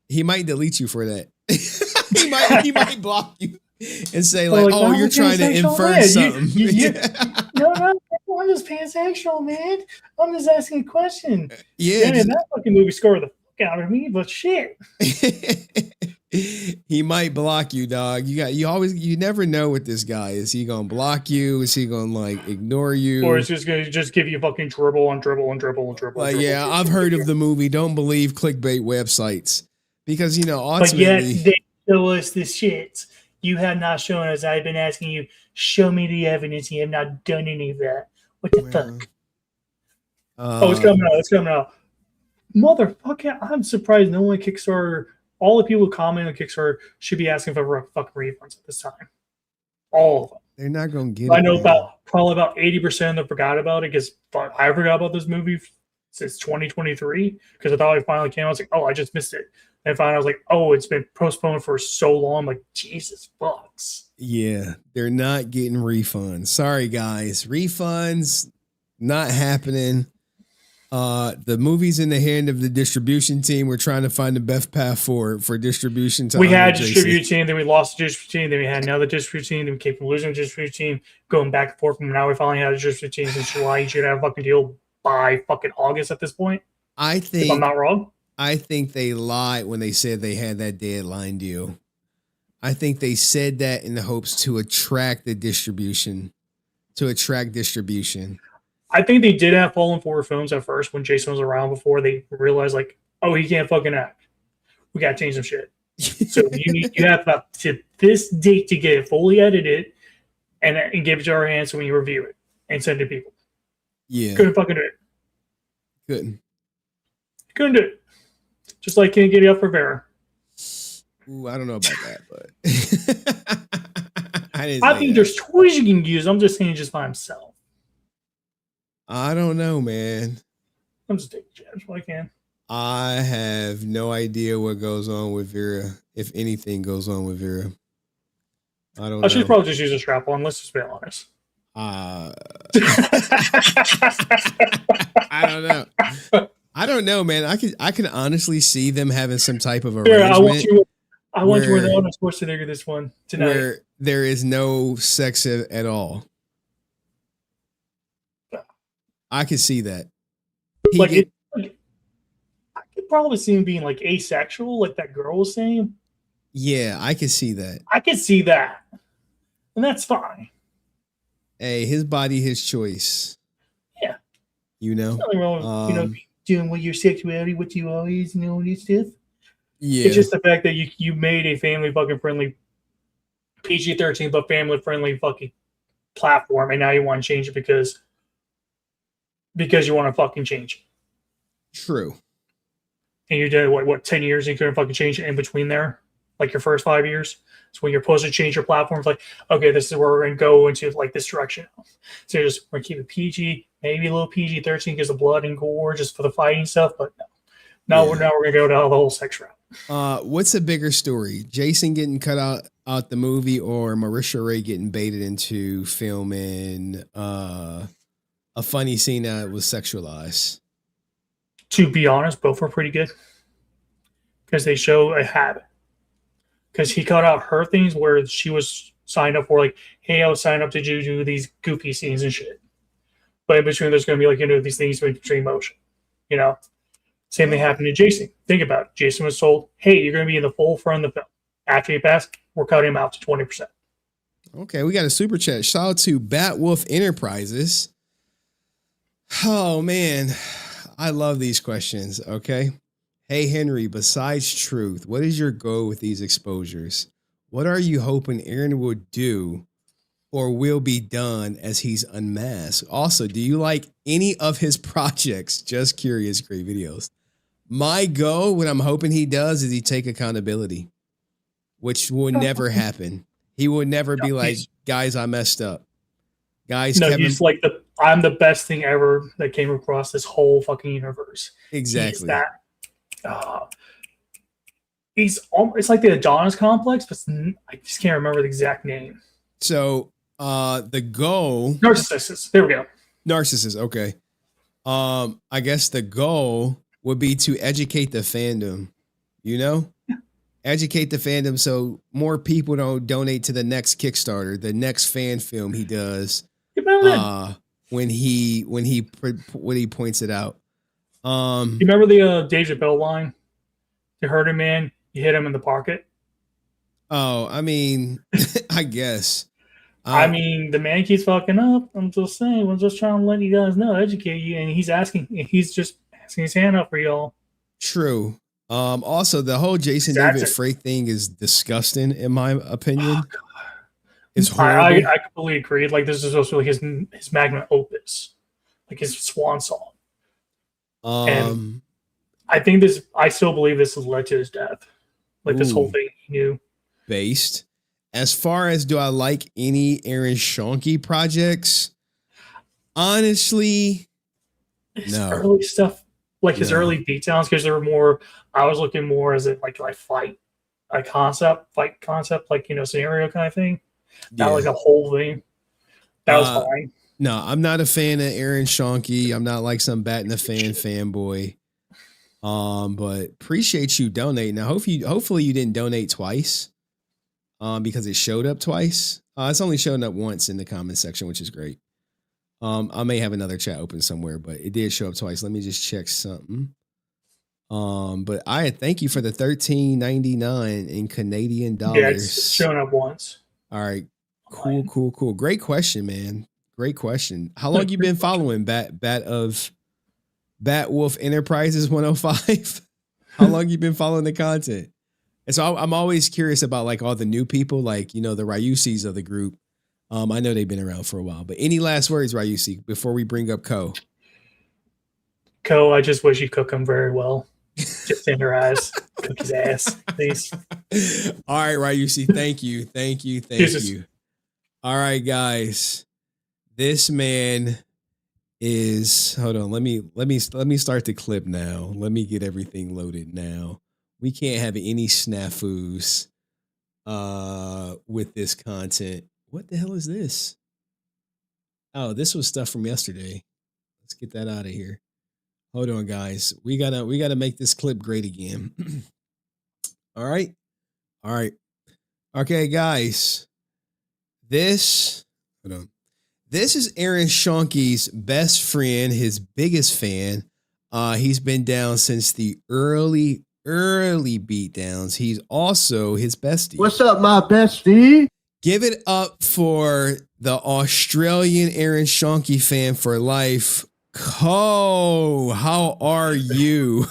He might delete you for that. he might block you and say like, oh, you're trying to infer something. No, I'm just pansexual, man. I'm just asking a question. Yeah, man, that fucking movie scored the fuck out of me, but shit. He might block you, dog. You never know with this guy. Is he gonna block you? Is he gonna like ignore you? Or is he just gonna give you fucking dribble on dribble and dribble and dribble? Like, yeah, I've heard of the movie. Don't believe clickbait websites because ultimately. But yet they show us this shit. You have not shown us. I've been asking you, show me the evidence. You have not done any of that. What the fuck? It's coming out. It's coming out. Motherfucker, I'm surprised no one Kickstarter. All the people who comment on Kickstarter should be asking for fucking refunds at this time. All of them. They're not going to get I know probably about 80% of them forgot about it because I forgot about this movie since 2023 because I thought it finally came out. I was like, oh, I just missed it. And finally I was like, oh, it's been postponed for so long. I'm like, Jesus fucks. Yeah, they're not getting refunds. Sorry, guys. Refunds not happening. The movie's in the hand of the distribution team. We're trying to find the best path for distribution. We had a distribution team, then we lost the distribution team, then we had another distribution team, then we came from losing the distribution team, going back and forth. And now we finally had a distribution team since July. You should have a fucking deal by fucking August at this point. I think, if I'm not wrong. I think they lied when they said they had that deadline deal. I think they said that in the hopes to attract the distribution. I think they did have Fallen Forward films at first when Jason was around before they realized like, oh, he can't fucking act. We got to change some shit. So you have about to this date to get it fully edited and give it to our hands so when you review it and send it to people. Yeah. Couldn't fucking do it. Couldn't do it. Just like King Giddy up for Vera. Ooh, I don't know about that, but I think there's toys you can use. I'm just saying just by himself. I don't know, man. I'm just taking jabs when I can. I have no idea what goes on with Vera, if anything goes on with Vera. I don't know. I should probably just use a strap on. Let's just be honest. I don't know. I don't know, man. I can honestly see them having some type of arrangement. I want you with the honest Schwarzenegger this one tonight. Where there is no sex at all. I can see that. I could probably see him being like asexual, like that girl was saying. Yeah, I can see that. I can see that. And that's fine. Hey, his body, his choice. Yeah. You know? There's nothing wrong with, doing with your sexuality, what you always know this stuff. Yeah. It's just the fact that you made a family fucking friendly PG-13 but family friendly fucking platform, and now you want to change it because you want to fucking change it. True. And you did what 10 years and you couldn't fucking change it in between there? Like your first 5 years? So when you're supposed to change your platform, it's like, okay, this is where we're going to go into like this direction. So we're going to keep it PG, maybe a little PG-13 because of blood and gore just for the fighting stuff, but no. We're going to go down the whole sex route. What's a bigger story? Jason getting cut out the movie, or Marisha Ray getting baited into filming a funny scene that was sexualized? To be honest, both were pretty good because they show a habit. Because he cut out her things where she was signed up for, like, hey, I was signed up to do these goofy scenes and shit. But in between, there's going to be, like, these things in between motion. Same thing happened to Jason. Think about it. Jason was told, hey, you're going to be in the full front of the film. After he passed, we're cutting him out to 20%. Okay, we got a super chat. Shout out to Batwolf Enterprises. Oh, man. I love these questions, okay? Hey, Henry, besides truth, what is your goal with these exposures? What are you hoping Aaron will do or will be done as he's unmasked? Also, do you like any of his projects? Just curious, great videos. My goal, what I'm hoping he does, is he take accountability, which will never happen. He will never be like, guys, I messed up. Guys, no, he's like I'm the best thing ever that came across this whole fucking universe. Exactly. It's like the Adonis complex, but I just can't remember the exact name. So the goal, narcissist. There we go. Narcissist. Okay. I guess the goal would be to educate the fandom. Educate the fandom so more people don't donate to the next Kickstarter, the next fan film he does. When he points it out. You remember the Dave Chappelle line? You hurt a man, you hit him in the pocket. Oh, I mean, I guess. The man keeps fucking up. I'm just saying. I'm just trying to let you guys know, educate you, and he's just asking his hand up for y'all. True. Also, the whole Jason David Frake thing is disgusting, in my opinion. It's horrible. I completely agree. Like, this is also his magnum opus, like his swan song. And I still believe this has led to his death. Like, this whole thing he knew. Based. As far as do I like any Aaron Schoenke projects? Honestly, his early stuff, like his early beatdowns, because they were more. I was looking more as it like fight concept, like scenario kind of thing. Not like a whole thing. That was fine. No, I'm not a fan of Aaron Schoenke. I'm not like some Bat in the fanboy. But appreciate you donating. Now, hopefully you didn't donate twice. Because it showed up twice. It's only showing up once in the comment section, which is great. I may have another chat open somewhere, but it did show up twice. Let me just check something. But I thank you for the $13.99 in Canadian dollars. Yeah, it's shown up once. All right. Cool. Great question, man. Great question. How long you been following Batwolf Enterprises 105? How long you been following the content? And so I'm always curious about like all the new people, like, the Ryusis of the group. I know they've been around for a while, but any last words, Ryusi, before we bring up Ko? Ko, I just wish you cook him very well. Just tenderize. Cook his ass, please. All right, Ryushi. Thank you. All right, guys. This man is. Hold on. Let me start the clip now. Let me get everything loaded now. We can't have any snafus with this content. What the hell is this? Oh, this was stuff from yesterday. Let's get that out of here. Hold on, guys. We gotta make this clip great again. All right. Okay, guys. This is Aaron Schoenke's best friend, his biggest fan. He's been down since the early beatdowns. He's also his bestie. What's up, my bestie? Give it up for the Australian Aaron Schoenke fan for life. Cole, how are you?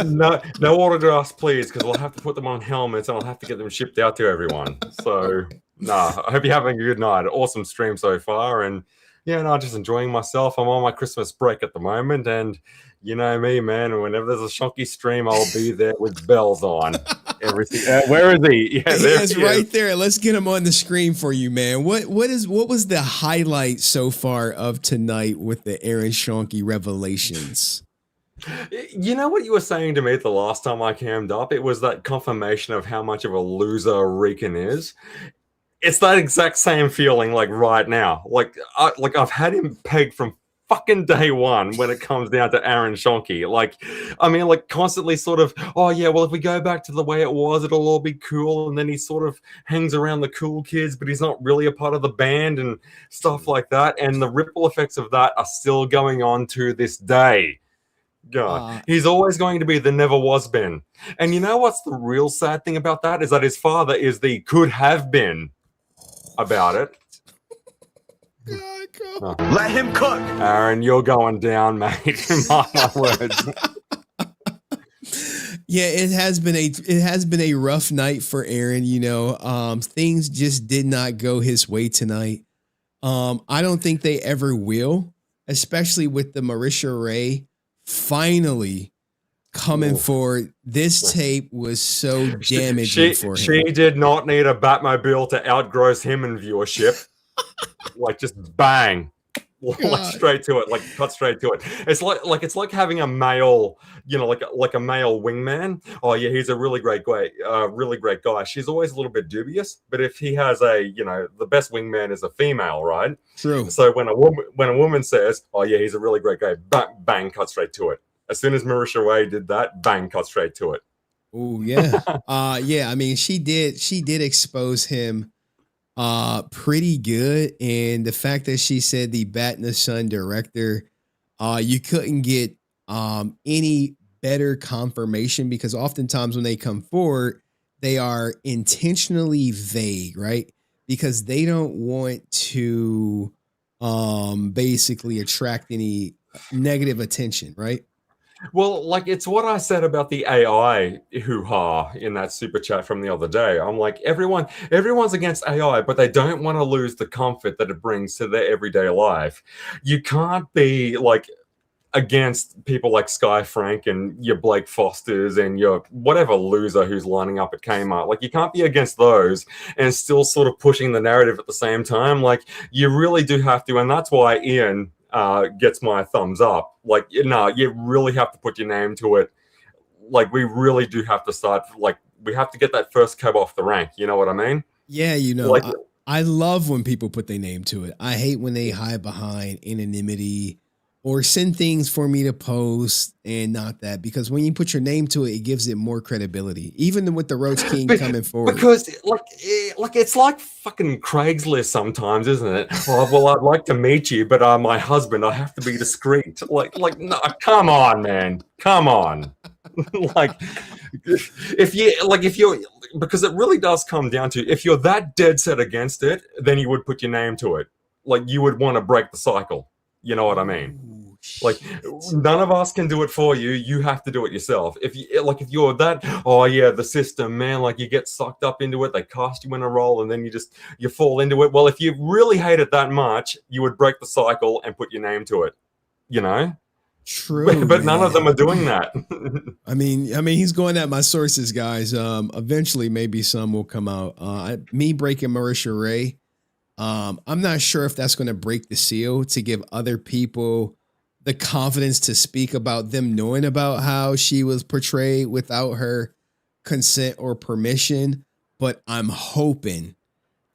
No autographs, please, because we'll have to put them on helmets and I'll have to get them shipped out to everyone. So, I hope you're having a good night. Awesome stream so far. And just enjoying myself. I'm on my Christmas break at the moment. And you know me, man. Whenever there's a Schoenke stream, I'll be there with bells on. Everything. Where is he? Yeah, there he is right there. Let's get him on the screen for you, man. What was the highlight so far of tonight with the Aaron Schoenke revelations? You know what you were saying to me the last time I cammed up? It was that confirmation of how much of a loser Rican is. It's that exact same feeling like right now. I've had him pegged from fucking day one when it comes down to Aaron Schoenke. Constantly sort of, oh yeah, well, if we go back to the way it was, it'll all be cool. And then he sort of hangs around the cool kids, but he's not really a part of the band and stuff like that. And the ripple effects of that are still going on to this day. God, he's always going to be the never was been. And you know what's the real sad thing about that is that his father is the could have been about it. Let him cook. Aaron, you're going down, mate. Mark my words. Yeah, it has been a rough night for Aaron. Things just did not go his way tonight. I don't think they ever will, especially with the Marisha Ray finally coming forward. This tape was so damaging for him. She did not need a Batmobile to outgross him in viewership. Just bang. Straight to it, cut straight to it. It's like having a male, like a male wingman. Oh yeah, he's a really great guy. She's always a little bit dubious, but if he has the best wingman is a female, right? True. So when a woman says, oh yeah, he's a really great guy, bang, cut straight to it. As soon as Marisha Ray did that, bang, cut straight to it. Oh yeah. Yeah, I mean, she did expose him pretty good. And the fact that she said the Bat in the Sun director, you couldn't get any better confirmation, because oftentimes when they come forward, they are intentionally vague, right? Because they don't want to basically attract any negative attention, right? Well, it's what I said about the AI hoo-ha in that super chat from the other day. I'm like, everyone's against AI, but they don't want to lose the comfort that it brings to their everyday life. You can't be against people like Sky Frank and your Blake Fosters and your whatever loser who's lining up at Kmart. You can't be against those and still sort of pushing the narrative at the same time. You really do have to, and that's why Ian gets my thumbs up. You really have to put your name to it. We really do have to start, we have to get that first cab off the rank. You know what I mean? Yeah, I love when people put their name to it. I hate when they hide behind anonymity or send things for me to post and not that, because when you put your name to it, it gives it more credibility, even with the Roach King coming forward. Because it's like fucking Craigslist sometimes, isn't it? Oh, well, I'd like to meet you, but my husband, I have to be discreet. No, come on, man, come on. If you're, because it really does come down to, if you're that dead set against it, then you would put your name to it. You would want to break the cycle. You know what I mean? None of us can do it for you. You have to do it yourself. If you're that, oh yeah, the system, man, you get sucked up into it. They cast you in a role and then you fall into it. Well, if you really hate it that much, you would break the cycle and put your name to it, True, but none of them are doing that. I mean, he's going at my sources, guys. Eventually, maybe some will come out. Me breaking Marisha Ray. I'm not sure if that's going to break the seal to give other people the confidence to speak about them knowing about how she was portrayed without her consent or permission. But I'm hoping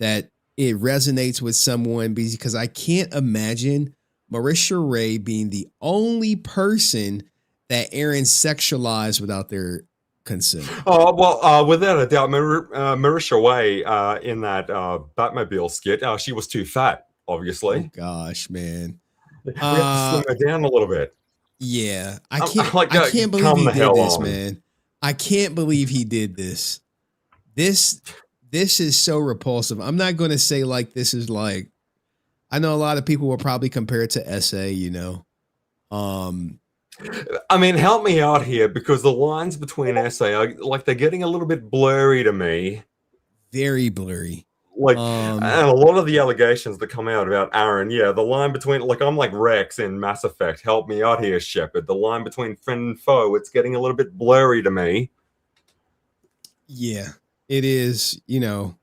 that it resonates with someone, because I can't imagine Marisha Ray being the only person that Aaron sexualized without their consent. Oh, well, without a doubt, Marisha Ray in that Batmobile skit, she was too fat, obviously. Oh, gosh, man. We have to slim her down a little bit. Yeah, I can't believe come he the did hell this, on. man. I can't believe he did this. This is so repulsive. I'm not going to say like this is like, I know a lot of people will probably compare it to SA, you know. I mean, help me out here, because the lines between SA are like, they're getting a little bit blurry to me. Very blurry. Like, and a lot of the allegations that come out about Aaron, yeah, the line between, like, I'm like Rex in Mass Effect. Help me out here, Shepard. The line between friend and foe, it's getting a little bit blurry to me. Yeah, it is, you know.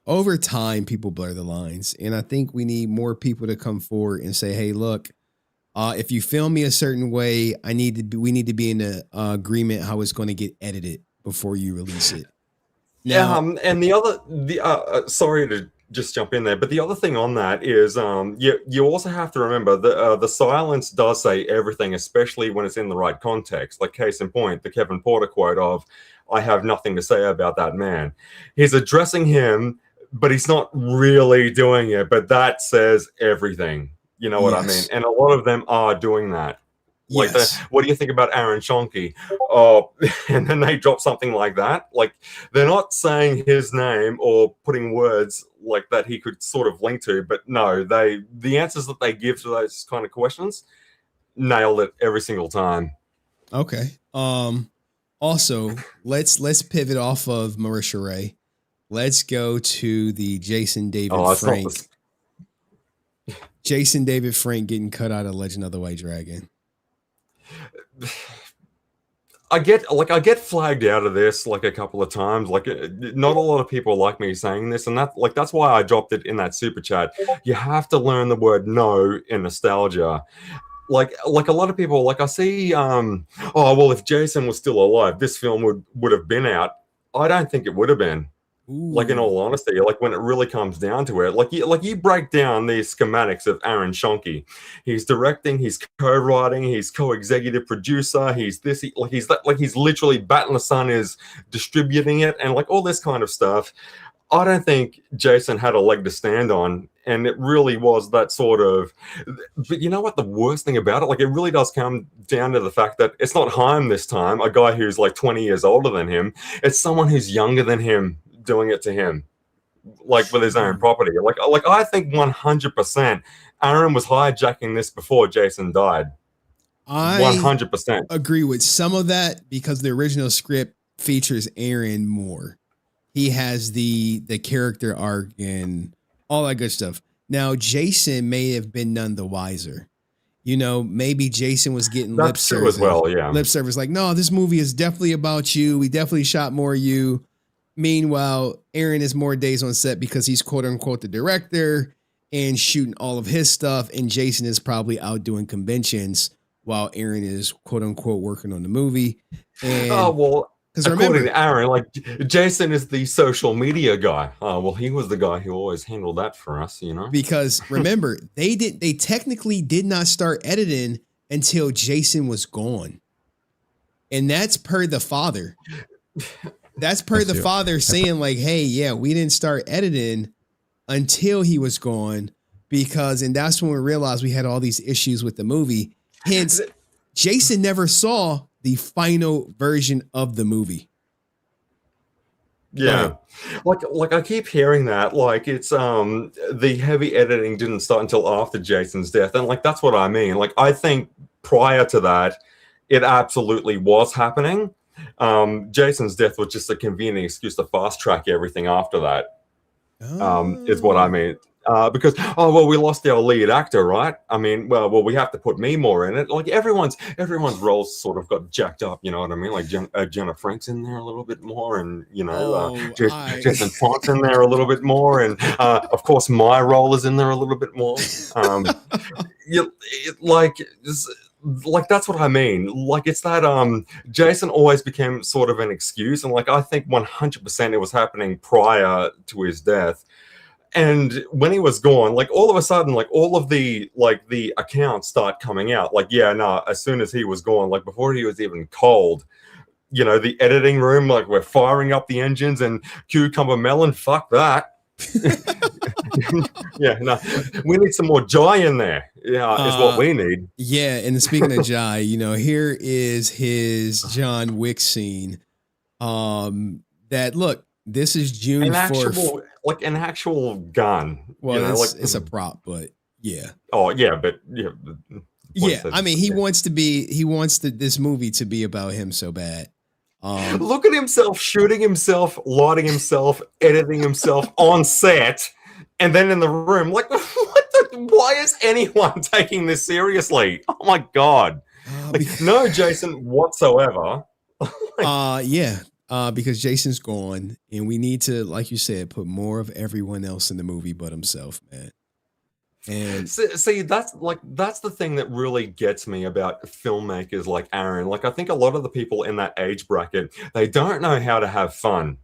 Over time, people blur the lines. And I think we need more people to come forward and say, hey, look, if you film me a certain way, we need to be in an agreement how it's going to get edited before you release it. Now, and sorry to just jump in there, but the other thing on that is you also have to remember that the silence does say everything, especially when it's in the right context. Like, case in point, the Kevin Porter quote of, I have nothing to say about that man. He's addressing him, but he's not really doing it. But that says everything. You know what I mean? And a lot of them are doing that. Like, what do you think about Aaron Schoenke? Oh, and then they drop something like that. Like, they're not saying his name or putting words like that he could sort of link to, but no, the answers that they give to those kind of questions, nailed it every single time. Okay. Also, let's pivot off of Marisha Ray. Let's go to the Jason David Frank. Jason David Frank getting cut out of Legend of the White Dragon. I get flagged out of this like a couple of times. Like, not a lot of people like me saying this, and that's why I dropped it in that super chat. You have to learn the word no in nostalgia. Like a lot of people, like I see, oh well, if Jason was still alive, this film would have been out. I don't think it would have been. Ooh. Like, in all honesty, like when it really comes down to it, like you break down these schematics of Aaron Schoenke. He's directing, he's co-writing, he's co-executive producer, he's this, he's literally Battle of Sun is distributing it, and like all this kind of stuff. I don't think Jason had a leg to stand on, and it really was that sort of. But you know what? The worst thing about it, like, it really does come down to the fact that it's not Haim this time, a guy who's like 20 years older than him. It's someone who's younger than him doing it to him, like with his own property. Like I think 100% Aaron was hijacking this before Jason died. I 100% agree with some of that, because the original script features Aaron more. He has the character arc and all that good stuff. Now, Jason may have been none the wiser. You know, maybe Jason was getting lip service as well. Yeah, lip service. Like, no, this movie is definitely about you. We definitely shot more of you. Meanwhile, Aaron is more days on set because he's quote unquote the director and shooting all of his stuff. And Jason is probably out doing conventions while Aaron is quote unquote working on the movie. And because according to Aaron, like, Jason is the social media guy. Well, he was the guy who always handled that for us, you know. Because remember, they technically did not start editing until Jason was gone, and that's per the father. That's per the father saying like, hey, yeah, we didn't start editing until he was gone, and that's when we realized we had all these issues with the movie. Hence, Jason never saw the final version of the movie. Yeah. Like I keep hearing that, like, it's the heavy editing didn't start until after Jason's death. And like, that's what I mean. Like, I think prior to that, it absolutely was happening. Jason's death was just a convenient excuse to fast track everything after that. Is what I mean. Because we lost our lead actor, right? I mean, well, we have to put me more in it. Like everyone's roles sort of got jacked up, you know what I mean? Like Jenna Frank's in there a little bit more, and Jason Font's in there a little bit more, and of course my role is in there a little bit more. Like that's what I mean. Like it's that Jason always became sort of an excuse, and like I think 100% it was happening prior to his death. And when he was gone, like all of a sudden, like all of the accounts start coming out. Like, as soon as he was gone, like before he was even cold, you know, the editing room, like we're firing up the engines and Cucumber Melon, fuck that. We need some more Jai in there. Is what we need. Yeah, and speaking of Jai, you know, here is his John Wick scene. This is June 4th. Like an actual gun. Well, you know, it's a prop, but yeah. Oh yeah, but yeah. I mean, he wants this movie to be about him so bad. Look at himself shooting himself, lighting himself, editing himself on set, and then in the room. Like, why is anyone taking this seriously? Oh my god! No Jason whatsoever. Because Jason's gone, and we need to, like you said, put more of everyone else in the movie but himself, man. And see, that's the thing that really gets me about filmmakers like Aaron. Like, I think a lot of the people in that age bracket, they don't know how to have fun.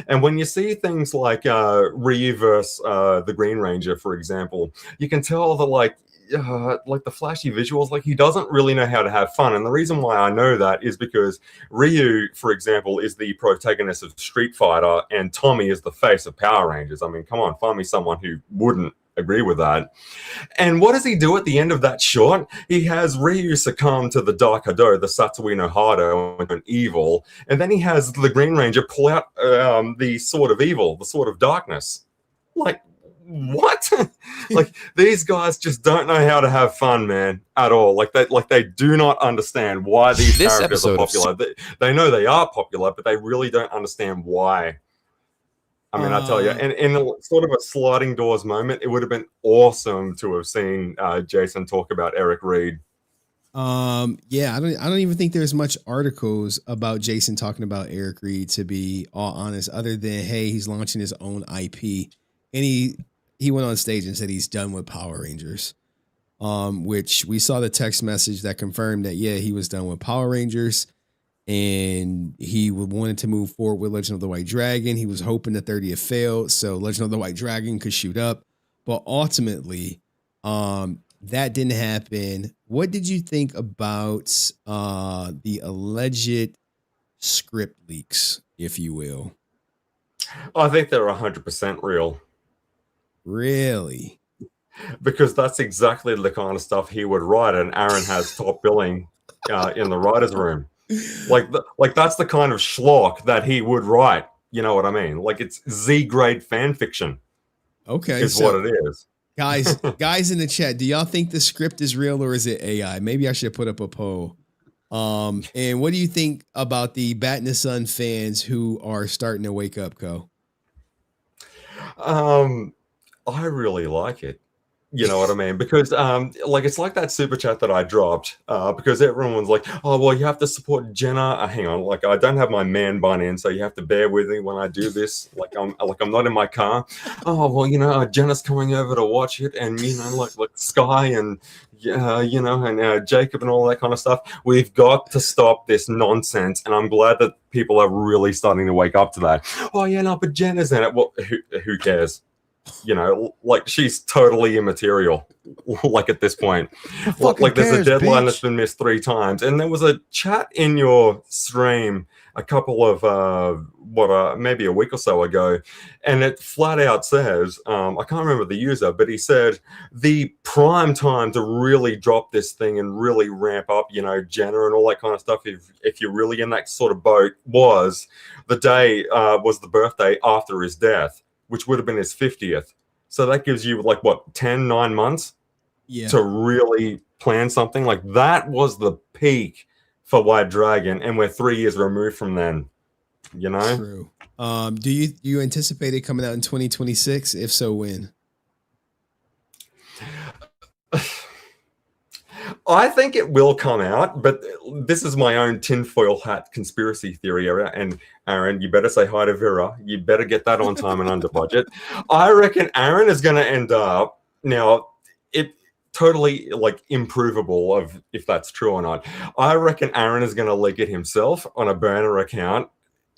And when you see things like Ryu versus the Green Ranger, for example, you can tell that like the flashy visuals, like he doesn't really know how to have fun. And the reason why I know that is because Ryu, for example, is the protagonist of Street Fighter, and Tommy is the face of Power Rangers. I mean, come on, find me someone who wouldn't agree with that. And what does he do at the end of that shot? He has Ryu succumb to the Dark Hado, the Satsui no Hado, and evil, and then he has the Green Ranger pull out the sword of evil, the sword of darkness. Like, what? Like, these guys just don't know how to have fun, man, at all. Like they do not understand why these characters are popular. They know they are popular, but they really don't understand why. I mean, I tell you, and in sort of a sliding doors moment, it would have been awesome to have seen Jason talk about Eric Reed. I don't even think there's much articles about Jason talking about Eric Reed, to be all honest, other than, hey, he's launching his own IP. And he went on stage and said he's done with Power Rangers, which we saw the text message that confirmed that, yeah, he was done with Power Rangers. And he wanted to move forward with Legend of the White Dragon. He was hoping the 30th failed, so Legend of the White Dragon could shoot up. But ultimately, that didn't happen. What did you think about the alleged script leaks, if you will? I think they're 100% real. Really? Because that's exactly the kind of stuff he would write, and Aaron has top billing in the writer's room. Like that's the kind of schlock that he would write. You know what I mean? Like, it's Z-grade fan fiction. Okay, is what it is. Guys in the chat, do y'all think the script is real or is it AI? Maybe I should put up a poll. And what do you think about the Bat in the Sun fans who are starting to wake up, Co? I really like it. You know what I mean? Because it's like that super chat that I dropped because everyone's like, oh, well, you have to support Jenna. Hang on, like, I don't have my man bun in, so you have to bear with me when I do this. I'm not in my car. Oh, well, you know, Jenna's coming over to watch it, and, you know, like Sky and and Jacob and all that kind of stuff. We've got to stop this nonsense, and I'm glad that people are really starting to wake up to that. Oh yeah, no, but Jenna's in it. Well, who cares? You know, like, she's totally immaterial. Like, at this point, like there's a deadline that's been missed 3 times, and there was a chat in your stream a couple of maybe a week or so ago, and it flat out says, I can't remember the user, but he said the prime time to really drop this thing and really ramp up, you know, Jenna and all that kind of stuff, if you're really in that sort of boat, was the day was the birthday after his death, which would have been his 50th. So that gives you, like, what, 9 months to really plan something. Like, that was the peak for White Dragon, and we're 3 years removed from then, you know? True. Do you anticipate it coming out in 2026? If so, when? I think it will come out, but this is my own tinfoil hat conspiracy theory area. And Aaron, you better say hi to Vera. You better get that on time and under budget. I reckon Aaron is going to end up now. It totally like improvable of if that's true or not. I reckon Aaron is going to leak it himself on a burner account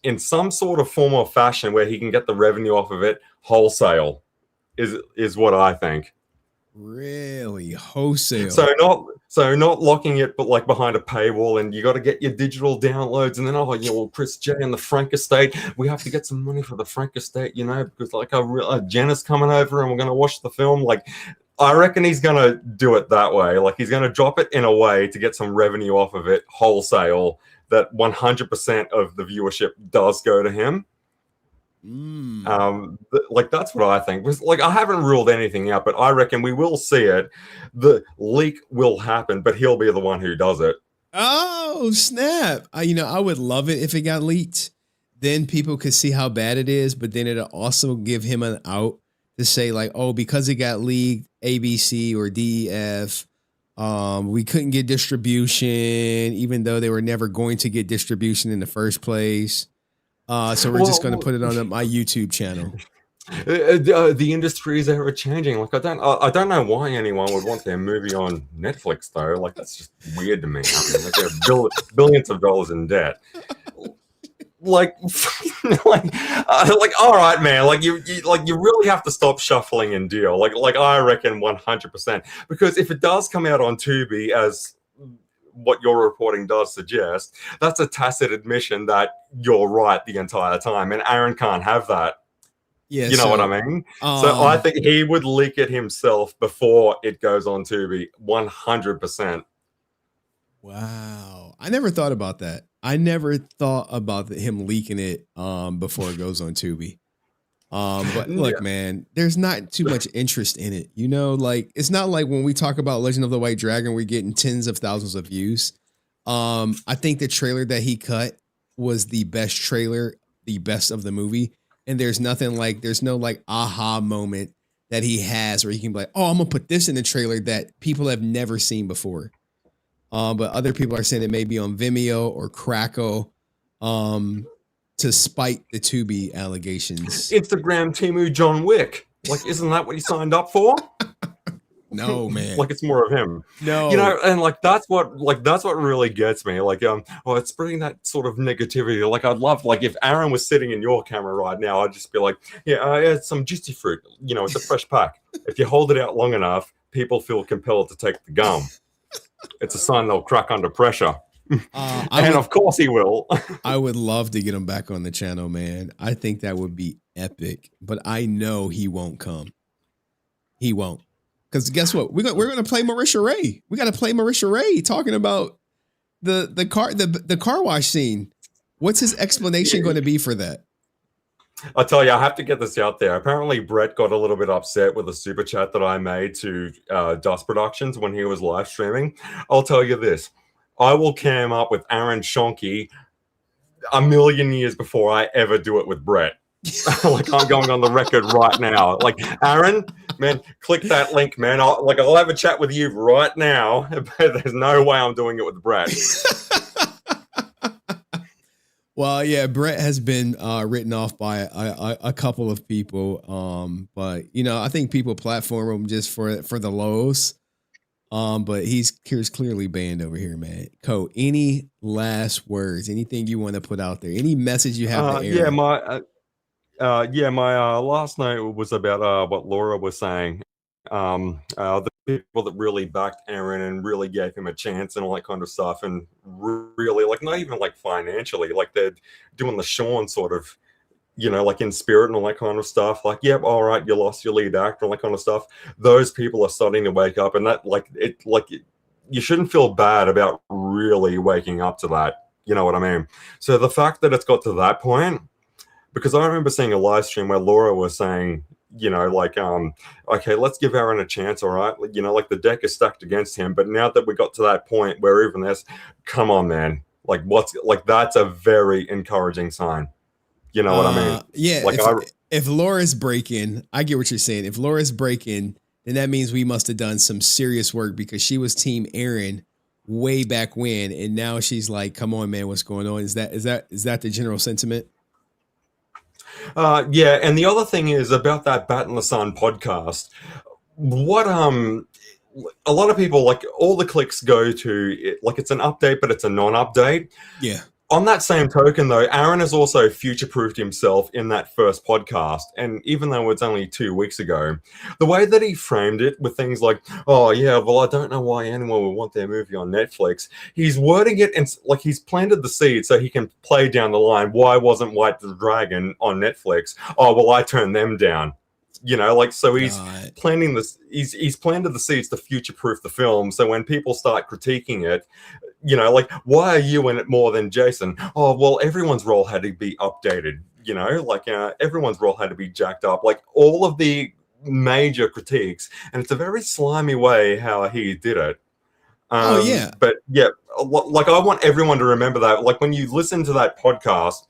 in some sort of form or fashion where he can get the revenue off of it wholesale. Is what I think. Really? Wholesale. So not locking it, but like behind a paywall, and you got to get your digital downloads, and then well, Chris J and the Frank estate, we have to get some money for the Frank estate, because like Jenna's coming over and we're gonna watch the film. Like, I reckon he's gonna do it that way. Like, he's gonna drop it in a way to get some revenue off of it wholesale. That 100% of the viewership does go to him. Like, that's what I think. Like, I haven't ruled anything out, but I reckon we will see it. The leak will happen, but he'll be the one who does it. Oh, snap. I would love it if it got leaked. Then people could see how bad it is, but then it'll also give him an out to say like, oh, because it got leaked, ABC or DEF, we couldn't get distribution, even though they were never going to get distribution in the first place. So we're just going to put it on my YouTube channel. The industry is ever changing. Like, I don't know why anyone would want their movie on Netflix though. Like, that's just weird to me. I mean, like, they're billions of dollars in debt. Like, all right, man. Like, you really have to stop shuffling and deal. Like I reckon 100%, because if it does come out on Tubi as what your reporting does suggest, that's a tacit admission that you're right the entire time, and Aaron can't have that. Yeah, you know what I mean? So I think he would leak it himself before it goes on Tubi, 100%. Wow, I never thought about that. I never thought about him leaking it before it goes on Tubi. But look, man, there's not too much interest in it. Like, it's not like when we talk about Legend of the White Dragon, we're getting tens of thousands of views. I think the trailer that he cut was the best trailer, the best of the movie. And there's no like aha moment that he has where he can be like, oh, I'm gonna put this in the trailer that people have never seen before. But other people are saying it may be on Vimeo or Crackle. To spite the Tubi allegations. Instagram Timu John Wick. Like, isn't that what he signed up for? No, man. Like, it's more of him. No. And like that's what really gets me. Like, it's spreading that sort of negativity. Like, I'd love, like, if Aaron was sitting in your camera right now, I'd just be like, it's some juicy fruit. It's a fresh pack. If you hold it out long enough, people feel compelled to take the gum. It's a sign they'll crack under pressure. Of course he will. I would love to get him back on the channel, man. I think that would be epic, but I know he won't come. He won't. Because guess what? We're going to play Marisha Ray. We got to play Marisha Ray talking about the car wash scene. What's his explanation going to be for that? I'll tell you, I have to get this out there. Apparently, Brett got a little bit upset with a super chat that I made to Dust Productions when he was live streaming. I'll tell you this. I will cam up with Aaron Schoenke a million years before I ever do it with Brett. Like, I'm going on the record right now. Like, Aaron, man, click that link, man. I'll have a chat with you right now. But there's no way I'm doing it with Brett. Well, yeah, Brett has been written off by a couple of people. But I think people platform him just for the lows. But he's clearly banned over here, man. Co, any last words? Anything you want to put out there? Any message you have to air? My last note was about what Laura was saying. The people that really backed Aaron and really gave him a chance and all that kind of stuff, and really, like, not even like financially, like they're doing the Sean sort of, like in spirit and all that kind of stuff. Like, yep, all right, you lost your lead actor and all that kind of stuff. Those people are starting to wake up, and that, you shouldn't feel bad about really waking up to that. You know what I mean? So the fact that it's got to that point, because I remember seeing a live stream where Laura was saying, okay, let's give Aaron a chance, all right? Like, the deck is stacked against him, but now that we got to that point where even this, come on, man. Like, that's a very encouraging sign. You know what I mean? Yeah. Like, if Laura's breaking, I get what you're saying. If Laura's breaking, then that means we must have done some serious work because she was Team Aaron way back when, and now she's like, "Come on, man, what's going on?" Is that the general sentiment? Yeah, and the other thing is about that Bat in the Sun podcast. What a lot of people, like, all the clicks go to it, like it's an update, but it's a non-update. Yeah. On that same token, though, Aaron has also future-proofed himself in that first podcast. And even though it's only 2 weeks ago, the way that he framed it with things like, oh, yeah, well, I don't know why anyone would want their movie on Netflix. He's wording it and like he's planted the seed so he can play down the line. Why wasn't White the Dragon on Netflix? Oh, well, I turned them down. You know, like, so he's planting this, he's planted the seeds to future-proof the film. So when people start critiquing it, you know, like, why are you in it more than Jason? Oh, well, everyone's role had to be updated, you know, like everyone's role had to be jacked up, like all of the major critiques. And it's a very slimy way how he did it. Oh, yeah. But yeah, like I want everyone to remember that. Like when you listen to that podcast,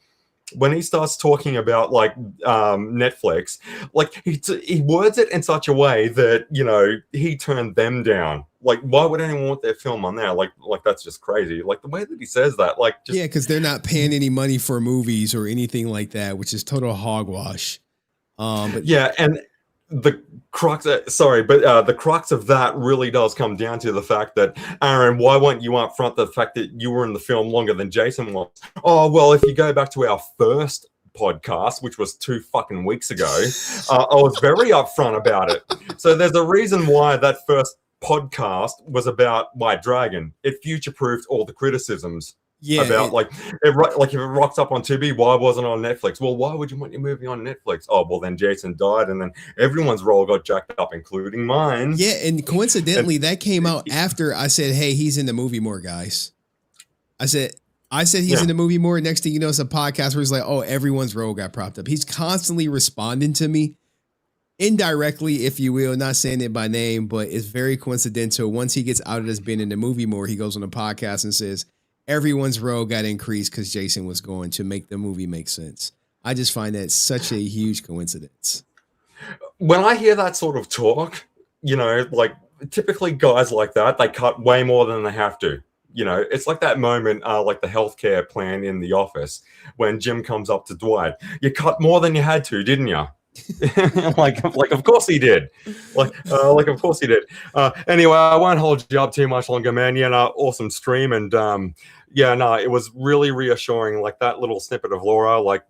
when he starts talking about like Netflix, like he words it in such a way that, you know, he turned them down. Like, why would anyone want their film on there? Like that's just crazy. Like the way that he says that, like, just, yeah, because they're not paying any money for movies or anything like that, which is total hogwash. But yeah, and the crux, the crux of that really does come down to the fact that, Aaron, why weren't you up front the fact that you were in the film longer than Jason was? Oh, well, if you go back to our first podcast, which was 2 fucking weeks ago, I was very upfront about it. So there's a reason why that first podcast was about White Dragon. It future-proofed all the criticisms. Yeah, about like if it rocks up on Tubi, why wasn't it on Netflix? Well, why would you want your movie on Netflix? Oh, well, then Jason died, and then everyone's role got jacked up, including mine. Yeah, and coincidentally, that came out after I said, "Hey, he's in the movie more, guys." I said he's in the movie more. Next thing you know, it's a podcast where he's like, "Oh, everyone's role got propped up." He's constantly responding to me indirectly, if you will, not saying it by name, but it's very coincidental. Once he gets outed as being in the movie more, he goes on a podcast and says, everyone's role got increased because Jason was going to make the movie make sense. I just find that such a huge coincidence. When I hear that sort of talk, you know, like typically guys like that, they cut way more than they have to. You know, it's like that moment, like the healthcare plan in The Office, when Jim comes up to Dwight. You cut more than you had to, didn't you? like of course he did. Like of course he did. Anyway, I won't hold you up too much longer, man. Yeah, no, awesome stream, and it was really reassuring. Like that little snippet of Laura, like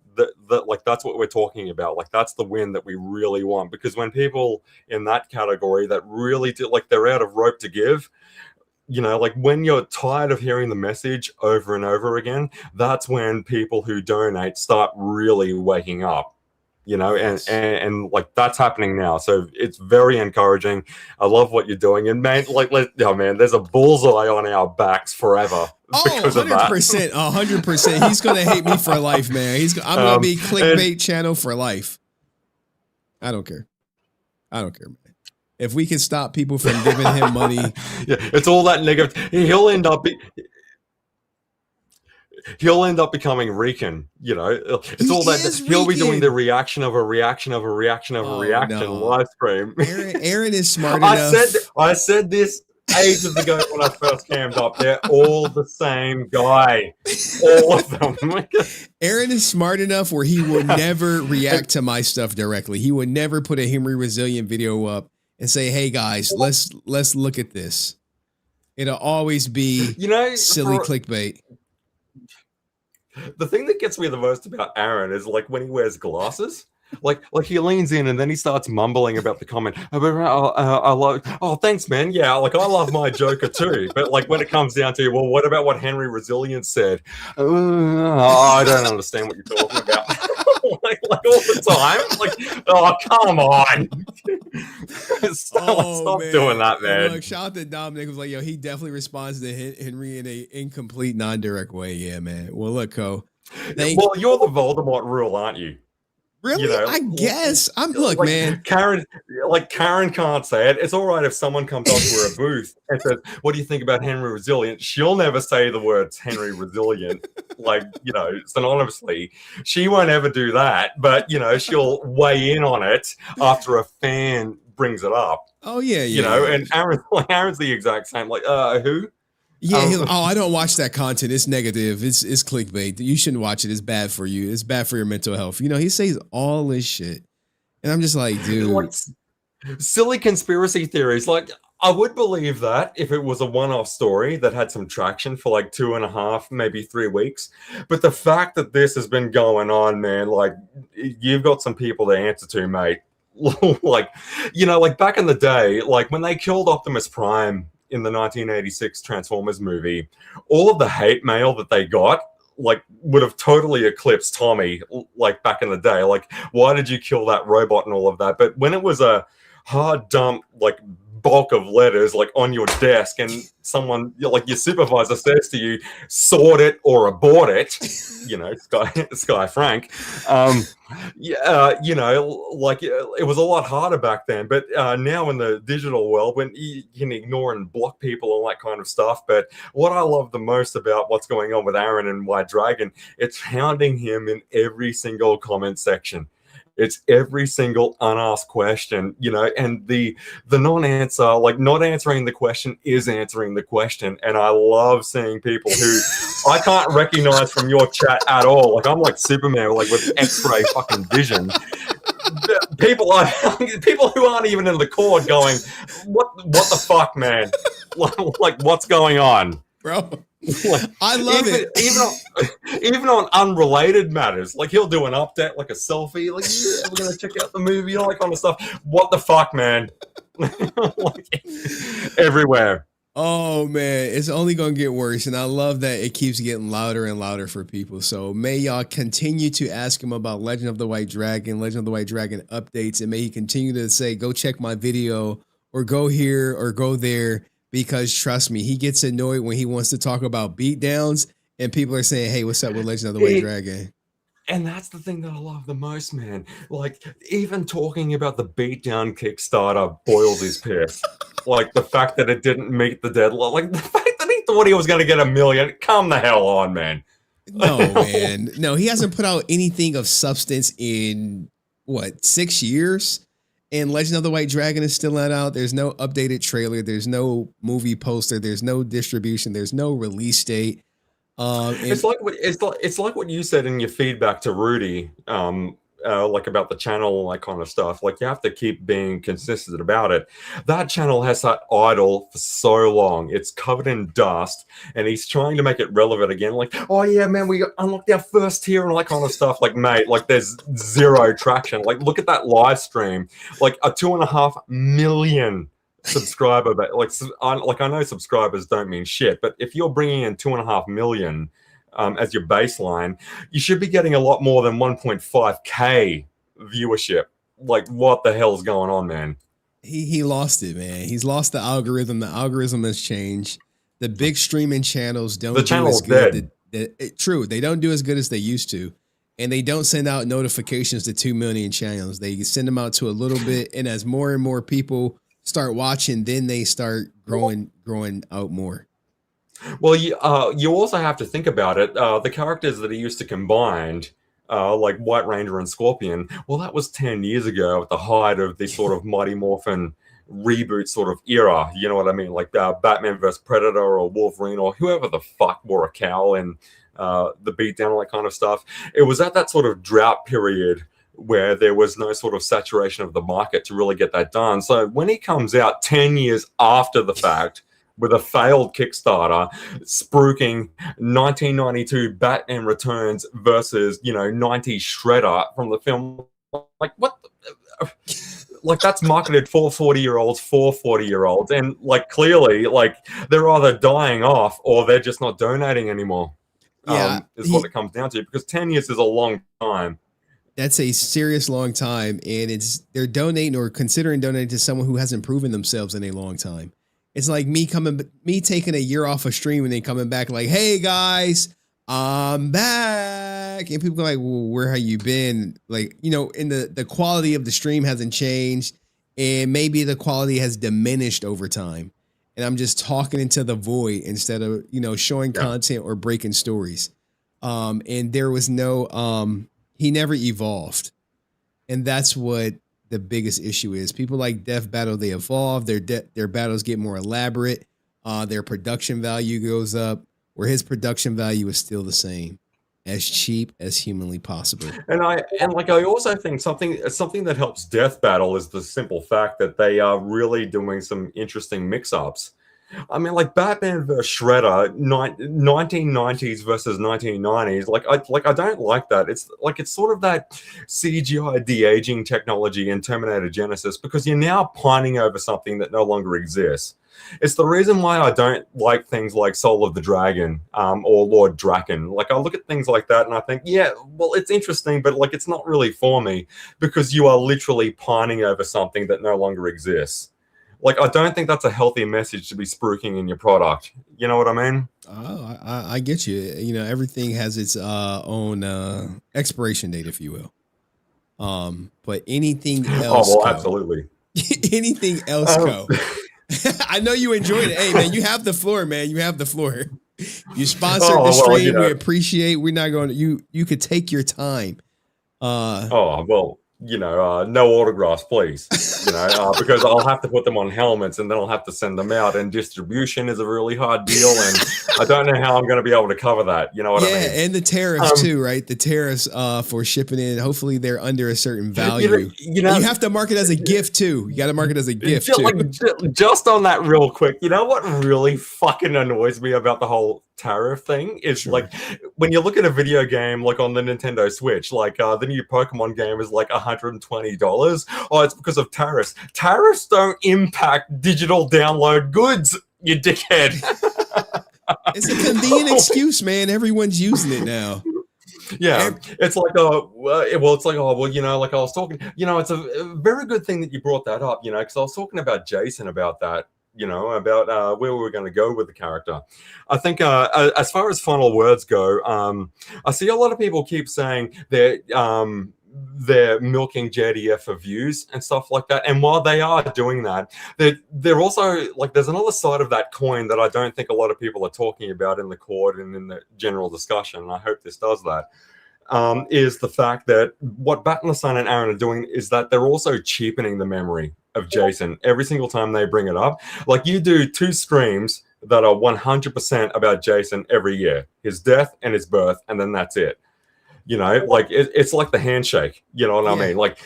like that's what we're talking about. Like that's the win that we really want, because when people in that category that really do, like they're out of rope to give. You know, like when you're tired of hearing the message over and over again, that's when people who donate start really waking up. You know, and like that's happening now. So it's very encouraging. I love what you're doing. And man, there's a bullseye on our backs forever. Oh, 100%, 100%. He's going to hate me for life, man. I'm going to be clickbait channel for life. I don't care, man. If we can stop people from giving him money. Yeah, it's all that negative. He'll end up becoming Rican, you know. It's all that he'll be doing the reaction of a reaction of a reaction of a reaction live stream. Aaron is smart enough. I said this ages ago when I first came up. They're all the same guy. All of them. Aaron is smart enough where he will never react to my stuff directly. He would never put a Henry Resilient video up and say, "Hey guys, let's look at this." It'll always be, you know, silly clickbait. The thing that gets me the most about Aaron is like when he wears glasses, like he leans in and then he starts mumbling about the comment. Thanks, man. Yeah, like I love my Joker too. But like when it comes down to, well, what about what Henry Resilient said? I don't understand what you're talking about. like all the time. Like, oh, come on. Stop doing that, man. Look, shout out to Dominic, who's like, yo, he definitely responds to Henry in a incomplete, non-direct way. Yeah, man. Well, look, Co. Well, you're the Voldemort rule, aren't you? Really? You know, I guess. Look, like, man. Karen can't say it. It's all right if someone comes up to her booth and says, "What do you think about Henry Resilient?" She'll never say the words Henry Resilient, like, you know, synonymously. She won't ever do that, but, you know, she'll weigh in on it after a fan brings it up. Oh yeah, you know, and Aaron's the exact same. Like, who? Yeah, I don't watch that content. It's negative. It's clickbait. You shouldn't watch it. It's bad for you. It's bad for your mental health. You know, he says all this shit. And I'm just like, dude. Like, silly conspiracy theories. Like, I would believe that if it was a one-off story that had some traction for like 2.5, maybe 3 weeks. But the fact that this has been going on, man, like, you've got some people to answer to, mate. Like, you know, like back in the day, like when they killed Optimus Prime in the 1986 Transformers movie, all of the hate mail that they got, like, would have totally eclipsed Tommy, like back in the day. Like, why did you kill that robot and all of that? But when it was a hard dump, like bulk of letters, like on your desk, and someone, like your supervisor says to you, sort it or abort it, you know, Sky Frank, yeah, you know, like it was a lot harder back then. But now in the digital world, when you can ignore and block people and that kind of stuff. But what I love the most about what's going on with Aaron and White Dragon, it's hounding him in every single comment section. It's every single unasked question, you know, and the non-answer, like not answering the question is answering the question. And I love seeing people who I can't recognize from your chat at all. Like I'm like Superman, like with X-ray fucking vision. People who aren't even in the court going, what the fuck, man? Like what's going on, bro? Like, I love it. Even on unrelated matters, like he'll do an update, like a selfie, like yeah, we're gonna check out the movie, all that kind of stuff. What the fuck, man? Like, everywhere. Oh man, it's only gonna get worse, and I love that it keeps getting louder and louder for people. So may y'all continue to ask him about Legend of the White Dragon updates, and may he continue to say, "Go check my video," or "Go here," or "Go there." Because trust me, he gets annoyed when he wants to talk about beatdowns and people are saying, "Hey, what's up with Legend of the White Dragon?" And that's the thing that I love the most, man. Like, even talking about the beatdown Kickstarter boils his piss. Like, the fact that it didn't meet the deadline. Like, the fact that he thought he was going to get 1 million. Come the hell on, man. No, man. No, he hasn't put out anything of substance in, 6 years? And Legend of the White Dragon is still not out. There's no updated trailer. There's no movie poster. There's no distribution. There's no release date. It's like what you said in your feedback to Rudy, like about the channel and that kind of stuff. Like, you have to keep being consistent about it. That channel has sat idle for so long. It's covered in dust, and he's trying to make it relevant again. Like, oh yeah, man, we unlocked our first tier and all that kind of stuff. Like, mate, like there's zero traction. Like, look at that live stream. Like a 2.5 million subscriber, but like I know subscribers don't mean shit, but if you're bringing in 2.5 million as your baseline, you should be getting a lot more than 1.5k viewership. Like, what the hell's going on, man? He lost it, man. He's lost the algorithm. The algorithm has changed. The big streaming channels don't do as good. True, they don't do as good as they used to, and they don't send out notifications to 2 million channels. They send them out to a little bit, and as more and more people start watching, then they start growing out more. Well, you also have to think about it. The characters that he used to combine, like White Ranger and Scorpion, well, that was 10 years ago at the height of this sort of Mighty Morphin reboot sort of era. You know what I mean? Like Batman vs. Predator or Wolverine or whoever the fuck wore a cowl in the beatdown, all that kind of stuff. It was at that sort of drought period where there was no sort of saturation of the market to really get that done. So when he comes out 10 years after the fact with a failed Kickstarter, spruiking 1992 Batman Returns versus, 90s Shredder from the film, like what? Like, that's marketed for 40-year-olds, and like clearly, like they're either dying off or they're just not donating anymore. Yeah, is what it comes down to, because 10 years is a long time. That's a serious long time, and they're donating or considering donating to someone who hasn't proven themselves in a long time. It's like me taking a year off a stream and then coming back like, "Hey guys, I'm back," and people are like, "Well, where have you been?" Like, and the quality of the stream hasn't changed, and maybe the quality has diminished over time, and I'm just talking into the void instead of showing content or breaking stories. And there was no he never evolved. And that's what the biggest issue is. People like Death Battle, they evolve. Their battles get more elaborate. Their production value goes up, where his production value is still the same, as cheap as humanly possible. And I also think something that helps Death Battle is the simple fact that they are really doing some interesting mix-ups. I mean, like Batman vs Shredder, 1990s versus 1990s. I don't like that. It's sort of that CGI de-aging technology in Terminator Genesis, because you're now pining over something that no longer exists. It's the reason why I don't like things like Soul of the Dragon or Lord Draken. Like, I look at things like that and I think, yeah, well, it's interesting, but like, it's not really for me, because you are literally pining over something that no longer exists. Like, I don't think that's a healthy message to be spruiking in your product. You know what I mean? Oh, I get you. You know, everything has its own expiration date, if you will. But anything else, oh, well, absolutely. anything else, go. I know you enjoyed it. Hey, man, you have the floor, man. You have the floor. You sponsored the stream. Well, you know, we appreciate. We're not going to. You could take your time. Well, you know, no autographs, please. You know, because I'll have to put them on helmets and then I'll have to send them out. And distribution is a really hard deal, and I don't know how I'm going to be able to cover that. You know what I mean? Yeah, and the tariffs too, right? The tariffs for shipping in. Hopefully, they're under a certain value. You know, you have to mark it as a gift too. You got to mark it as a gift too. Like, just on that, real quick. You know what really fucking annoys me about the whole tariff thing is like when you look at a video game like on the Nintendo Switch, like the new Pokemon game is like $120. Oh, it's because of tariffs. Tariffs don't impact digital download goods, you dickhead. It's a convenient excuse, man. Everyone's using it now. Yeah, it's like you know, like I was talking, you know, it's a very good thing that you brought that up, you know, because I was talking about Jason about that. You know, about where we were going to go with the character. I think as far as final words go, I see a lot of people keep saying they're milking JDF for views and stuff like that. And while they are doing that, they're also like, there's another side of that coin that I don't think a lot of people are talking about in the court and in the general discussion. And I hope this does that. Is the fact that what Batman and Aaron are doing is that they're also cheapening the memory of Jason every single time they bring it up. Like, you do 2 streams that are 100% about Jason every year, his death and his birth, and then that's it. You know, like it's like the handshake. You know what I mean? Like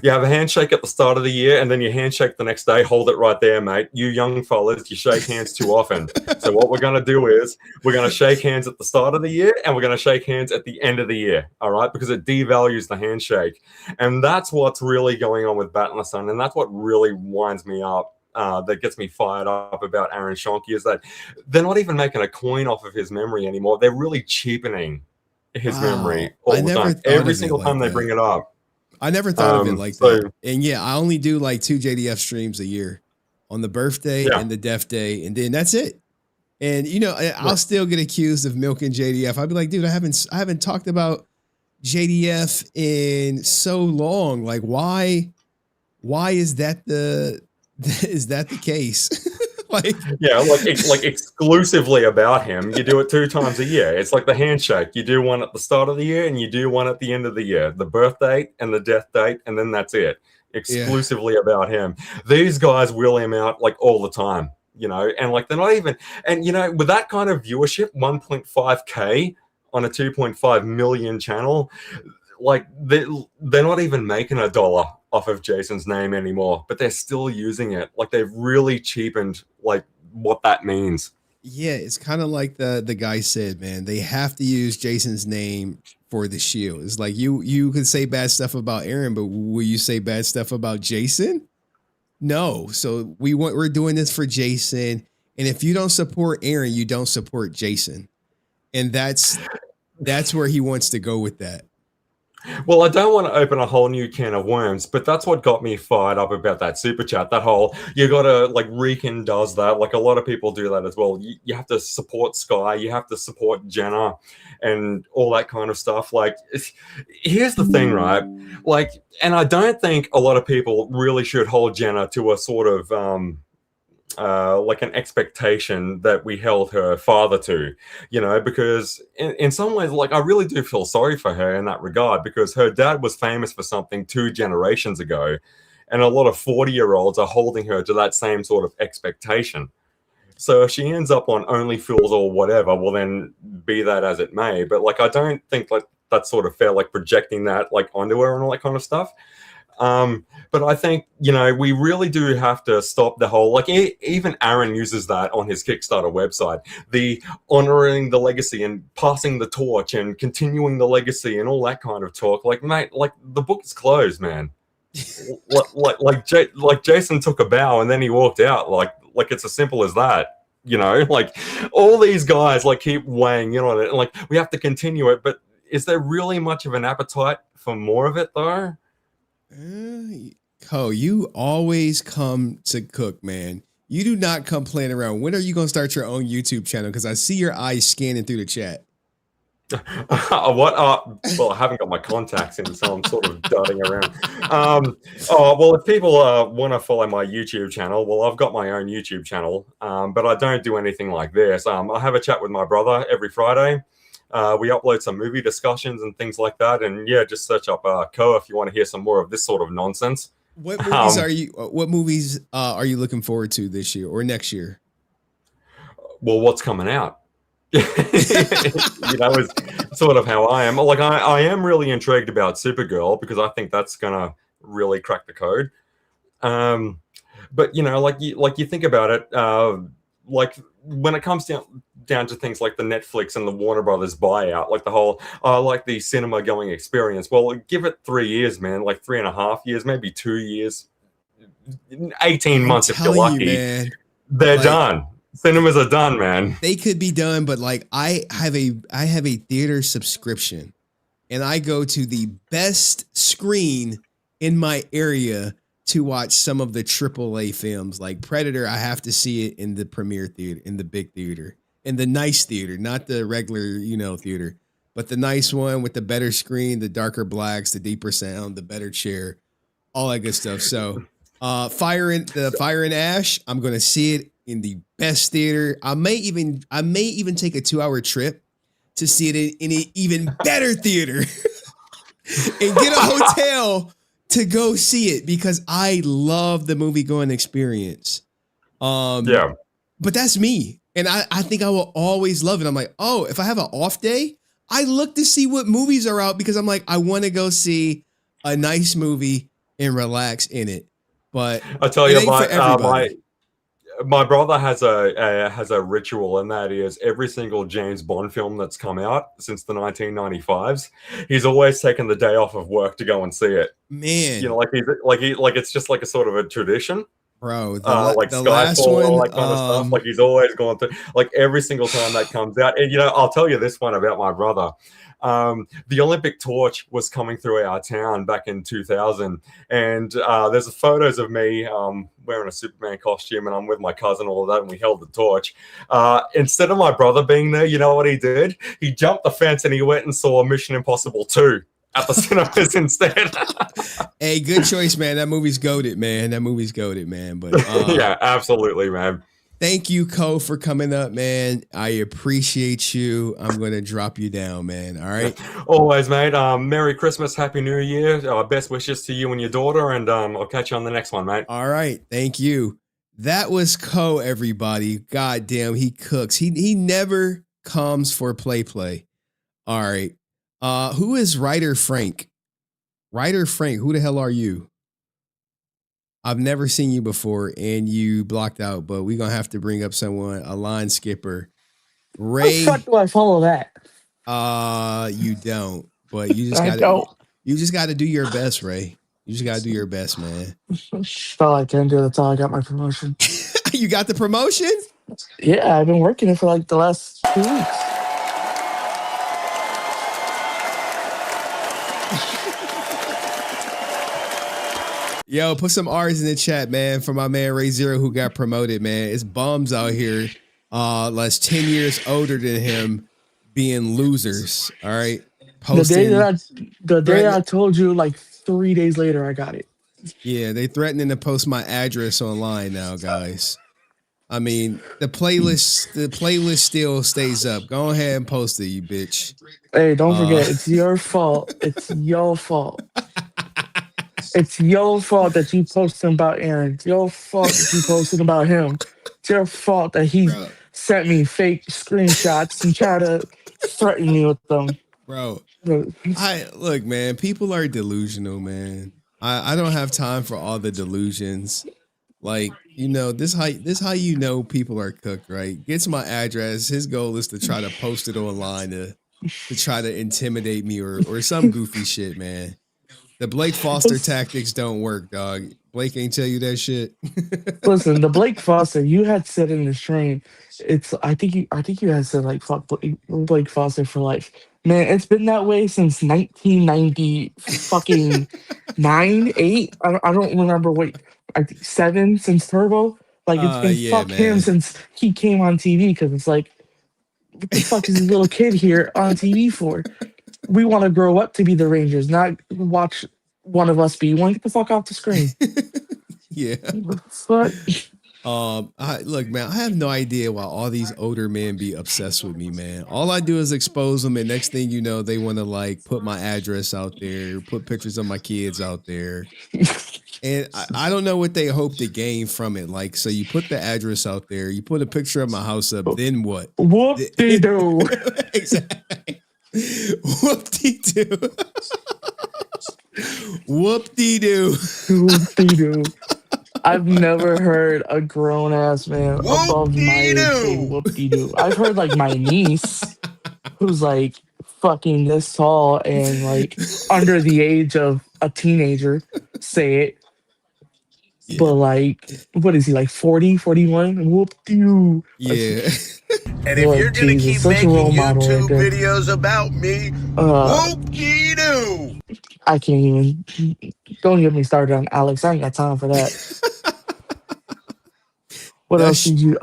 you have a handshake at the start of the year, and then you handshake the next day. Hold it right there, mate. You young fellas, you shake hands too often. So what we're gonna do is we're gonna shake hands at the start of the year, and we're gonna shake hands at the end of the year. All right, because it devalues the handshake, and that's what's really going on with Batman, and that's what really winds me up. That gets me fired up about Aaron Schoenke is that they're not even making a coin off of his memory anymore. They're really cheapening his memory all the time. Every single time they bring it up. I never thought of it like that. And yeah, I only do like 2 JDF streams a year, on the birthday and the death day, and then that's it. And you know, I'll still get accused of milking JDF. I'd be like, dude, I haven't talked about JDF in so long. Like, why is that the case? like exclusively about him. You do it 2 times a year. It's like the handshake. You do one at the start of the year and you do one at the end of the year, the birth date and the death date, and then that's it. Exclusively about him. These guys wheel him out like all the time, you know, and like they're not even, and you know, with that kind of viewership, 1.5K on a 2.5 million channel, like they're not even making $1 off of Jason's name anymore, but they're still using it. Like, they've really cheapened like what that means. Yeah, it's kind of like the guy said, man, they have to use Jason's name for the shield. It's like you can say bad stuff about Aaron, but will you say bad stuff about Jason? No. So we're doing this for Jason, and if you don't support Aaron, you don't support Jason, and that's where he wants to go with that. Well, I don't want to open a whole new can of worms, but that's what got me fired up about that super chat. That whole, you got to, like, Rican does that. Like, a lot of people do that as well. You have to support Sky. You have to support Jenna and all that kind of stuff. Like, here's the thing, right? Like, and I don't think a lot of people really should hold Jenna to a sort of, like an expectation that we held her father to, you know, because in some ways, like, I really do feel sorry for her in that regard, because her dad was famous for something 2 generations ago, and a lot of 40-year-olds are holding her to that same sort of expectation. So if she ends up on OnlyFans or whatever, well, then be that as it may. But like, I don't think like that's sort of fair, like projecting that like onto her and all that kind of stuff. But I think, you know, we really do have to stop the whole, like, even Aaron uses that on his Kickstarter website, the honoring the legacy and passing the torch and continuing the legacy and all that kind of talk. Like, mate, like, the book is closed, man. like Jason took a bow and then he walked out. Like it's as simple as that, you know. Like, all these guys like keep weighing in on it, and like, we have to continue it. But is there really much of an appetite for more of it, though? Ko, you always come to cook, man. You do not come playing around. When are you gonna start your own YouTube channel? Because I see your eyes scanning through the chat. What? Well, I haven't got my contacts in, so I'm sort of darting around. Well, if people want to follow my YouTube channel, well, I've got my own YouTube channel, but I don't do anything like this. I have a chat with my brother every Friday. We upload some movie discussions and things like that, and yeah, just search up Ko if you want to hear some more of this sort of nonsense. What movies are you? What movies are you looking forward to this year or next year? Well, what's coming out? You know, is sort of how I am. Like, I am really intrigued about Supergirl, because I think that's gonna really crack the code. But you know, like you think about it, like when it comes down to things like the Netflix and the Warner Brothers buyout, like the whole like the cinema going experience. Well, give it 3 years, man. Like 3.5 years, maybe 2 years, 18 months if you're lucky. Man, they're done. Cinemas are done, man. They could be done, but like I have a theater subscription, and I go to the best screen in my area to watch some of the AAA films. Like Predator, I have to see it in the premiere theater, in the big theater, in the nice theater, not the regular, you know, theater, but the nice one with the better screen, the darker blacks, the deeper sound, the better chair, all that good stuff. So, Fire and Ash, I'm gonna see it in the best theater. I may even take a 2-hour trip to see it in an even better theater and get a hotel to go see it, because I love the movie going experience. Yeah, but that's me. And I think I will always love it. I'm like, oh, if I have an off day, I look to see what movies are out, because I'm like, I want to go see a nice movie and relax in it. But I tell you, my brother has a ritual, and that is every single James Bond film that's come out since the 1995s, he's always taken the day off of work to go and see it. Man, you know, like it's just like a sort of a tradition, bro. Like the Skyfall, last one, all that kind of stuff. Like, he's always gone through, like, every single time that comes out. And you know, I'll tell you this one about my brother. The Olympic torch was coming through our town back in 2000, and there's photos of me wearing a Superman costume, and I'm with my cousin, all of that, and we held the torch. Instead of my brother being there, you know what he did? He jumped the fence and he went and saw Mission Impossible 2 at the cinemas instead. Hey, good choice, man. That movie's goated, man. But yeah, absolutely, man. Thank you, Ko, for coming up, man. I appreciate you. I'm going to drop you down, man. All right? Always, mate. Merry Christmas, Happy New Year. Best wishes to you and your daughter, and I'll catch you on the next one, mate. All right. Thank you. That was Ko, everybody. God damn, he cooks. He never comes for play. All right. Who is Ryder Frank? Ryder Frank, who the hell are you? I've never seen you before, and you blocked out, but we're going to have to bring up someone, a line skipper. Ray. How the fuck do I follow that? You don't, but you just got to do your best, Ray. You just got to do your best, man. That's all I can do. That's all I got my promotion. You got the promotion? Yeah, I've been working it for like the last 2 weeks. Yo, put some R's in the chat, man, for my man Ray Zero, who got promoted, man. It's bums out here, less 10 years older than him, being losers. All right. The day I told you, like 3 days later, I got it. Yeah, they threatening to post my address online now, guys. I mean, the playlist still stays up. Go ahead and post it, you bitch. Hey, don't forget, it's your fault. It's your fault. It's your fault that you posted about Aaron. It's your fault that you posted about him. It's your fault that he Bro. sent me fake screenshots and tried to threaten me with them. Bro, look, man, people are delusional, man. I don't have time for all the delusions. Like, this how you know people are cooked, right? Gets my address. His goal is to try to post it online to try to intimidate me or some goofy shit, man. The Blake Foster tactics don't work, dog. Blake ain't tell you that shit. Listen, the Blake Foster you had said in the stream, I think you had said like fuck Blake Foster for life. Man, it's been that way since 1990 fucking 9, 8. I don't remember what, I think 7 since Turbo. Like it's been Yeah, fuck him man. since he came on TV because it's like, what the fuck is this little kid here on TV for? We want to grow up to be the Rangers, not watch one of us be one. Get the fuck off the screen. Yeah. Fuck. Look, man, I have no idea why all these older men be obsessed with me, man. All I do is expose them, and next thing you know, they want to like put my address out there, put pictures of my kids out there. And I don't know what they hope to gain from it. Like, so you put the address out there, you put a picture of my house up, then what? Whoop-de-doo. Exactly. Whoop-de-doo. Whoop-de-doo. Whoop-de-doo. I've never heard a grown ass man above my age say whoop-de-doo. I've heard like my niece, who's like fucking this tall and like under the age of a teenager, say it. Yeah. But like, what is he, like 40, 41? Whoop-de-doo. Yeah. And if you're going to keep making YouTube videos about me, whoop-de-doo. I can't even. Don't get me started on Alex. I ain't got time for that. What else did you?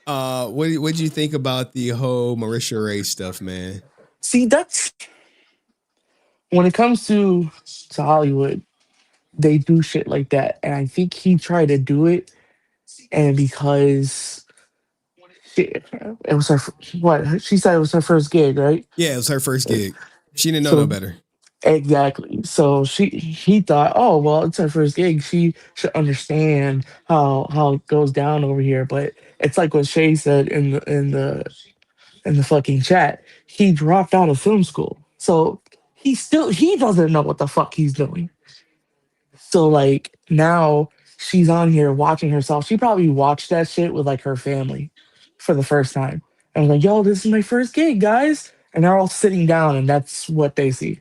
What did you think about the whole Marisha Ray stuff, man? See, that's when it comes to Hollywood, they do shit like that, and I think he tried to do it, and because it was her what she said it was her first gig, right? Yeah, it was her first gig. She didn't know no better. Exactly. So he thought, oh well, it's her first gig. She should understand how it goes down over here. But it's like what Shay said in the fucking chat. He dropped out of film school, so he doesn't know what the fuck he's doing. So like now she's on here watching herself. She probably watched that shit with like her family for the first time and was like, yo, this is my first gig, guys. And they're all sitting down, and that's what they see.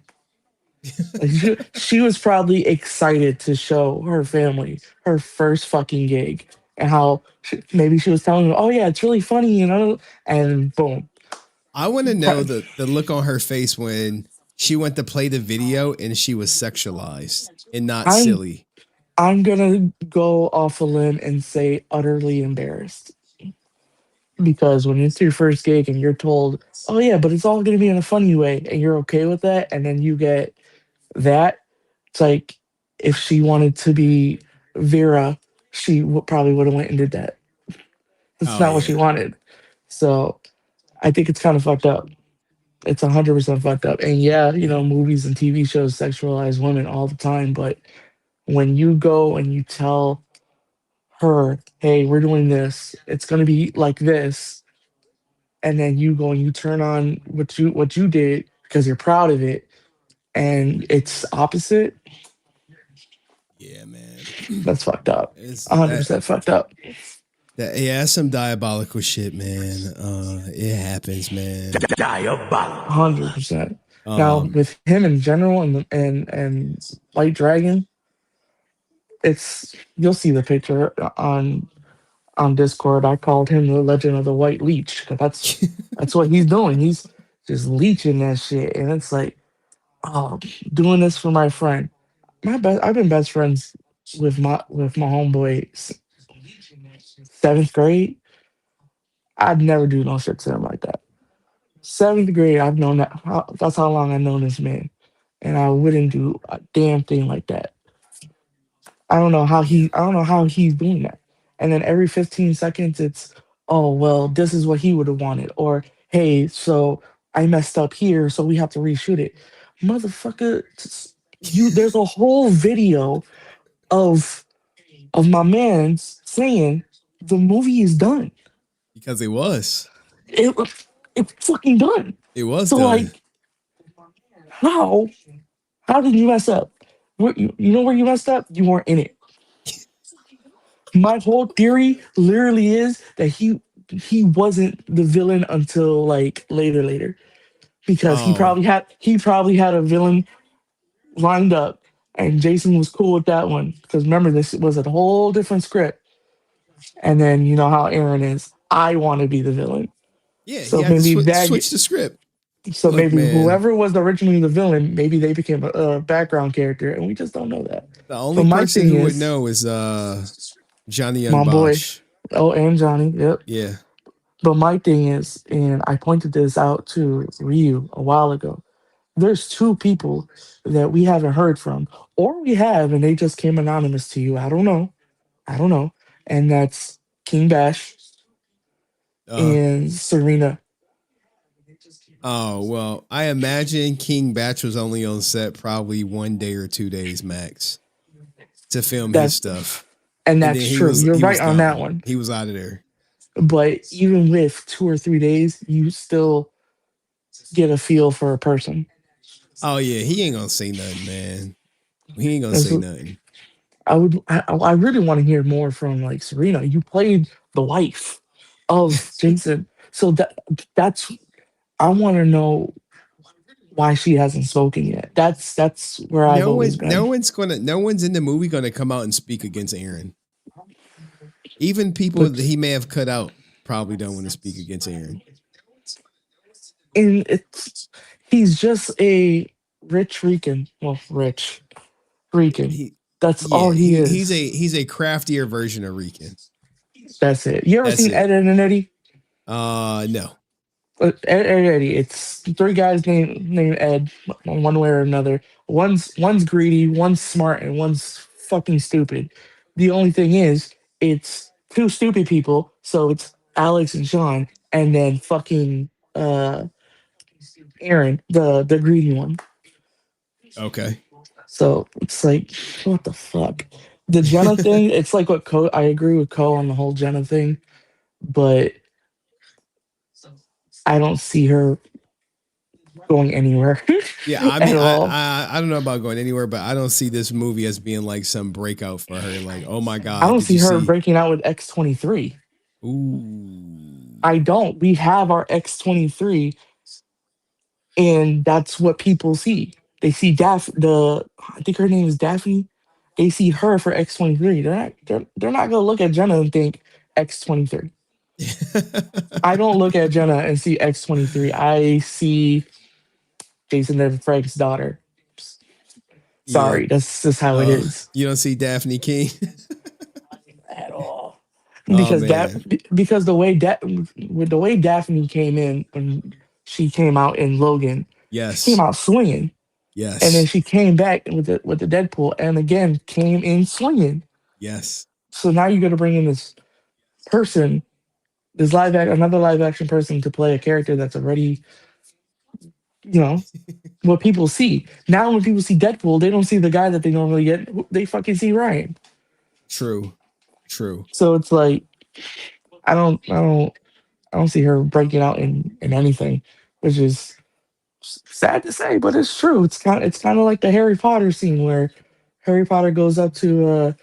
Like, she was probably excited to show her family her first fucking gig and how maybe she was telling them, oh yeah, it's really funny, and boom. I want to know the look on her face when she went to play the video and she was sexualized and not silly. I'm gonna go off a limb and say utterly embarrassed. Because when it's your first gig and you're told, oh yeah, but it's all gonna be in a funny way, and you're okay with that, and then you get that, it's like if she wanted to be Vera, she probably would have went and did that. That's not what she wanted. So I think it's kind of fucked up. It's 100% fucked up. And yeah, movies and TV shows sexualize women all the time. But when you go and you tell her, hey, we're doing this, it's going to be like this. And then you go and you turn on what you did because you're proud of it, and it's opposite. Yeah, man. That's fucked up. It's 100% fucked up. That's some diabolical shit, man. It happens, man. Diabolical. 100%. Now with him in general and White Dragon, you'll see the picture on Discord. I called him the Legend of the White Leech because that's what he's doing. He's just leeching that shit, and it's like, oh, doing this for my friend. I've been best friends with my homeboy 7th grade. I'd never do no shit to him like that. 7th grade, I've known that. That's how long I've known this man, and I wouldn't do a damn thing like that. I don't know how he's doing that. And then every 15 seconds, it's, oh, well, this is what he would have wanted. Or, hey, so I messed up here, so we have to reshoot it. Motherfucker, there's a whole video of my man saying the movie is done. Because it was. It's fucking done. It was So done. like, how did you mess up? You know where you messed up? You weren't in it. My whole theory literally is that he wasn't the villain until like later because he Oh. probably had a villain lined up and Jason was cool with that one because remember this was a whole different script. And then you know how Aaron is. I want to be the villain. Yeah, he So had to maybe switch the script. So Look, maybe man. whoever was originally the villain, maybe they became a background character, and we just don't know that. The only But my person thing who would is, know is Johnny Young my boy, Bosch. oh, and Johnny, yep. Yeah. But my thing is, and I pointed this out to Ryu a while ago. There's two people that we haven't heard from, or we have, and they just came anonymous to you. I don't know, and that's King Bash and Serena. Oh, well, I imagine King Batch was only on set probably 1 day or 2 days max to film his stuff. And that's true. You're right on that one. He was out of there. But even with 2 or 3 days, you still get a feel for a person. Oh, yeah. He ain't going to say nothing, man. He ain't going to say nothing. I really want to hear more from like Serena. You played the wife of Jason. So that's I want to know why she hasn't spoken yet. That's where I've always been. No one's in the movie gonna come out and speak against Aaron. Even people that he may have cut out probably don't want to speak against Aaron. And he's just a rich Rican. Well, rich Rican. That's all he is. He's a craftier version of Rican. That's it. You ever seen Ed, Edd and Eddie? No. Ed and Eddie. It's three guys named Ed, one way or another. One's greedy, one's smart, and one's fucking stupid. The only thing is, it's two stupid people, so it's Alex and Sean, and then fucking Aaron, the greedy one. Okay. So it's like, what the fuck? The Jenna thing, it's like what I agree with Ko on the whole Jenna thing, but I don't see her going anywhere. Yeah, I mean, I don't know about going anywhere, but I don't see this movie as being like some breakout for her. Like, oh my god, I don't see her breaking out with X-23. Ooh, I don't. We have our X-23, and that's what people see. They see I think her name is Daphne. They see her for X-23. They're not gonna look at Jenna and think X-23. I don't look at Jenna and see X-23. I see Jason Frank's daughter. Sorry, that's just how it is. You don't see Daphne King at all, because because the way Daphne came in when she came out in Logan, yes, she came out swinging, yes, and then she came back with the Deadpool, and again came in swinging, yes. So now you're gonna bring in this person, another live action person to play a character that's already, what people see. Now when people see Deadpool, they don't see the guy that they normally get. They fucking see Ryan. True. So it's like, I don't see her breaking out in anything, which is sad to say, but it's true. It's kind of like the Harry Potter scene where Harry Potter goes up to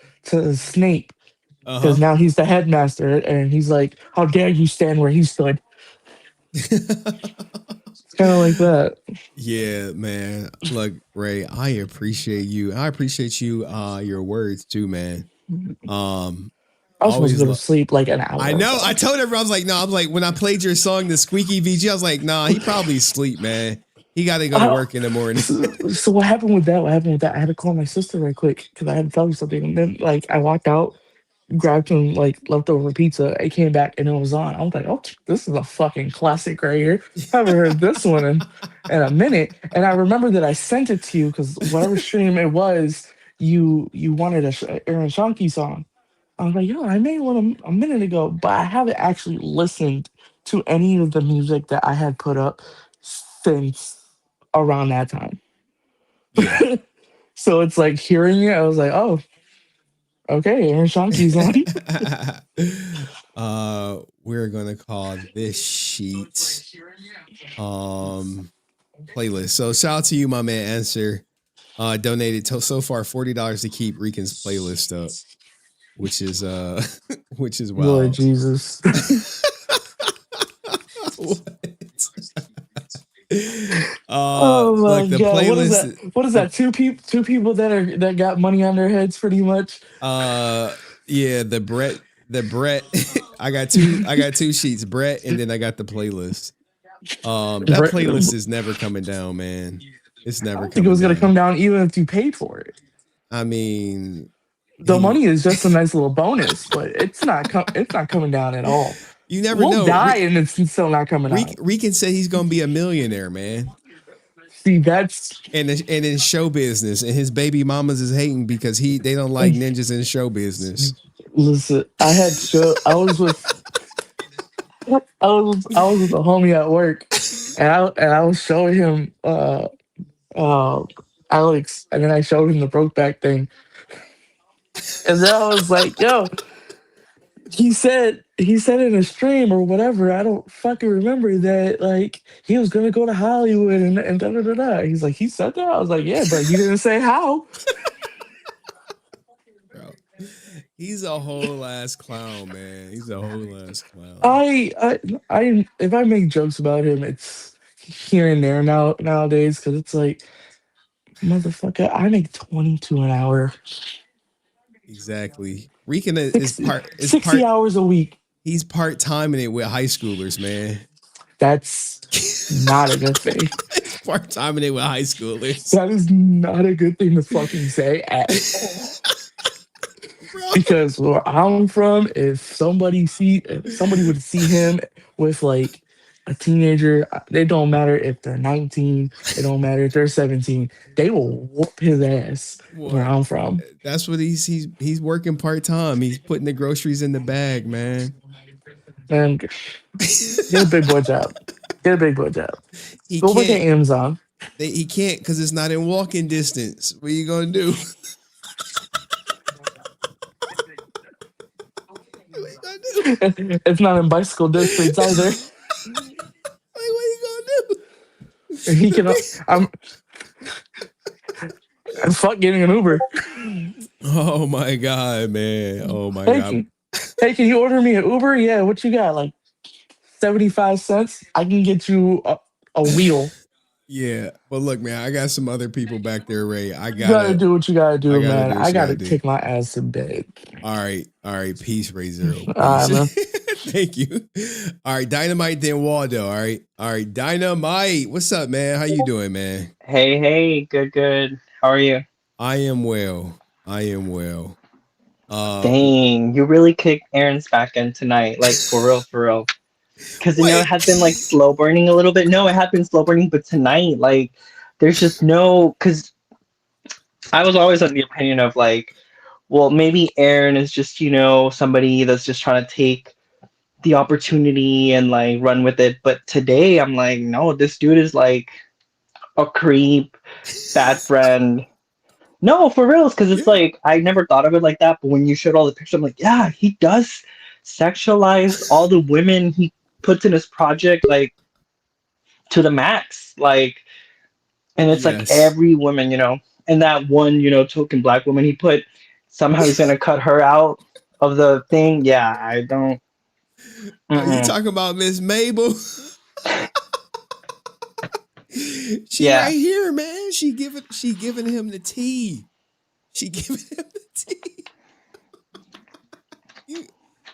Snape because now he's the headmaster, and he's like, "How dare you stand where he stood?" It's kind of like that. Yeah, man. Look, Ray, I appreciate you. I appreciate you. Your words too, man. I was supposed to go to sleep like an hour. I know. I told everyone, I was like, no. I'm like, when I played your song, the Squeaky VG, I was like, nah, he probably sleep, man. He got to go to work in the morning. So what happened with that? I had to call my sister right quick because I had to tell you something. And then I walked out, grabbed some leftover pizza. I came back and it was on. I was like, oh, this is a fucking classic right here. I haven't heard this one in a minute. And I remember that I sent it to you because whatever stream it was, you wanted a Aaron Schoenke song. I was like, yo, I made one a minute ago, but I haven't actually listened to any of the music that I had put up since around that time. Yeah. So it's like hearing it, I was like, oh, okay, Aaron Schoenke's on. We're gonna call this sheet playlist. So shout out to you, my man. Answer donated so far $40 to keep Rican's playlist up, which is which is Lord wild. Jesus. Oh my look, the god! playlist. What is that? Two people that got money on their heads, pretty much. Yeah, the Brett. I got two sheets, Brett, and then I got the playlist. That Brett- playlist is never coming down, man. It's I never don't think it was coming gonna come down. down even if you paid for it. I mean, The money is just a nice little bonus, but it's not coming down at all. You never We'll know. die and it's still not coming out. Rican said he's gonna be a millionaire, man. See, that's and in show business, and his baby mamas is hating because they don't like ninjas in show business. Listen, I was with a homie at work, and I was showing him Alex, and then I showed him the Brokeback thing, and then I was like, yo. He said in a stream or whatever, I don't fucking remember, that like he was gonna go to Hollywood and da da da da. He's like, he said that? I was like, yeah, but he didn't say how. Bro, he's a whole ass clown, man. He's a whole ass clown. I if I make jokes about him, it's here and there nowadays, because it's like, motherfucker, I make 22 an hour. Exactly. Rican is 60 hours a week. He's part time in it with high schoolers, man. That's not a good thing. He's part time in it with high schoolers. That is not a good thing to fucking say at all. Because where I'm from, if somebody would see him with like a teenager, it don't matter if they're 19, it don't matter if they're 17, they will whoop his ass where I'm from. That's what he's working part time. He's putting the groceries in the bag, man. And get a big boy job. Get a big boy job. Go work at Amazon. He can't because it's not in walking distance. What are you gonna do? It's not in bicycle distance either. What are you gonna do? He can. I'm fuck getting an Uber. Oh my god, man! Oh my god! Hey, can you order me an Uber? Yeah, what you got? Like 75 cents? I can get you a wheel. Yeah, but look, man, I got some other people back there, Ray. You gotta do what you gotta do, man. I gotta kick my ass to bed. All right. Peace, Ray Zero. Peace. All right, man. Thank you. All right, Dynamite, then Waldo. All right, Dynamite. What's up, man? How you doing, man? Hey, good. How are you? I am well. Dang, you really kicked Aaron's back end tonight, like for real. Because it has been like slow burning a little bit. No, it had been slow burning, but tonight, like, there's just no. Because I was always of the opinion of like, well, maybe Aaron is just somebody that's just trying to take the opportunity and like run with it. But today, I'm like, no, this dude is like a creep, bad friend. No, for real, because it's like, I never thought of it like that, but when you showed all the pictures, I'm like, yeah, he does sexualize all the women he puts in his project, like, to the max, like, and it's like every woman, and that one, token black woman he put, somehow he's gonna cut her out of the thing. Yeah, I don't. You talking about Miss Mabel? She right here, man. She giving him the tea. She giving him the tea.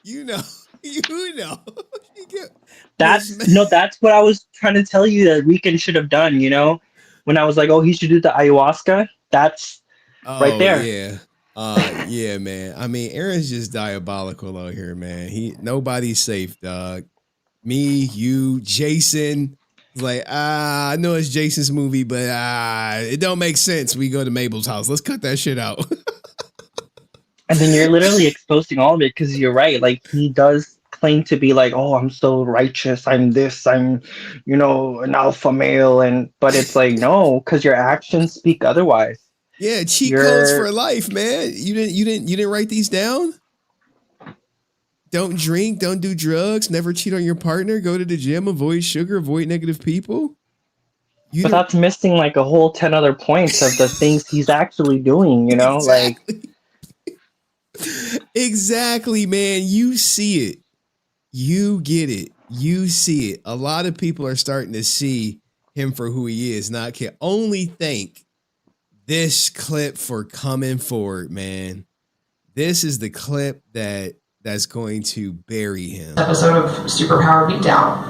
You know. That's what I was trying to tell you that Weekend should have done. When I was like, oh, he should do the ayahuasca. That's right there. Yeah, man. I mean, Aaron's just diabolical out here, man. Nobody's safe, dog. Me, you, Jason. It's like, I know it's Jason's movie, but it don't make sense. We go to Mabel's house. Let's cut that shit out. And then you're literally exposing all of it because you're right. Like, he does claim to be like, oh, I'm so righteous. I'm this. I'm, an alpha male. But it's like, no, because your actions speak otherwise. Yeah, cheat codes for life, man. You didn't write these down? Don't drink, don't do drugs, never cheat on your partner, go to the gym, avoid sugar, avoid negative people. But that's missing like a whole 10 other points of the things he's actually doing, Exactly, man. You see it. You get it. You see it. A lot of people are starting to see him for who he is. Now, I can only thank this clip for coming forward, man. This is the clip that's going to bury him. Episode of Superpower Beatdown.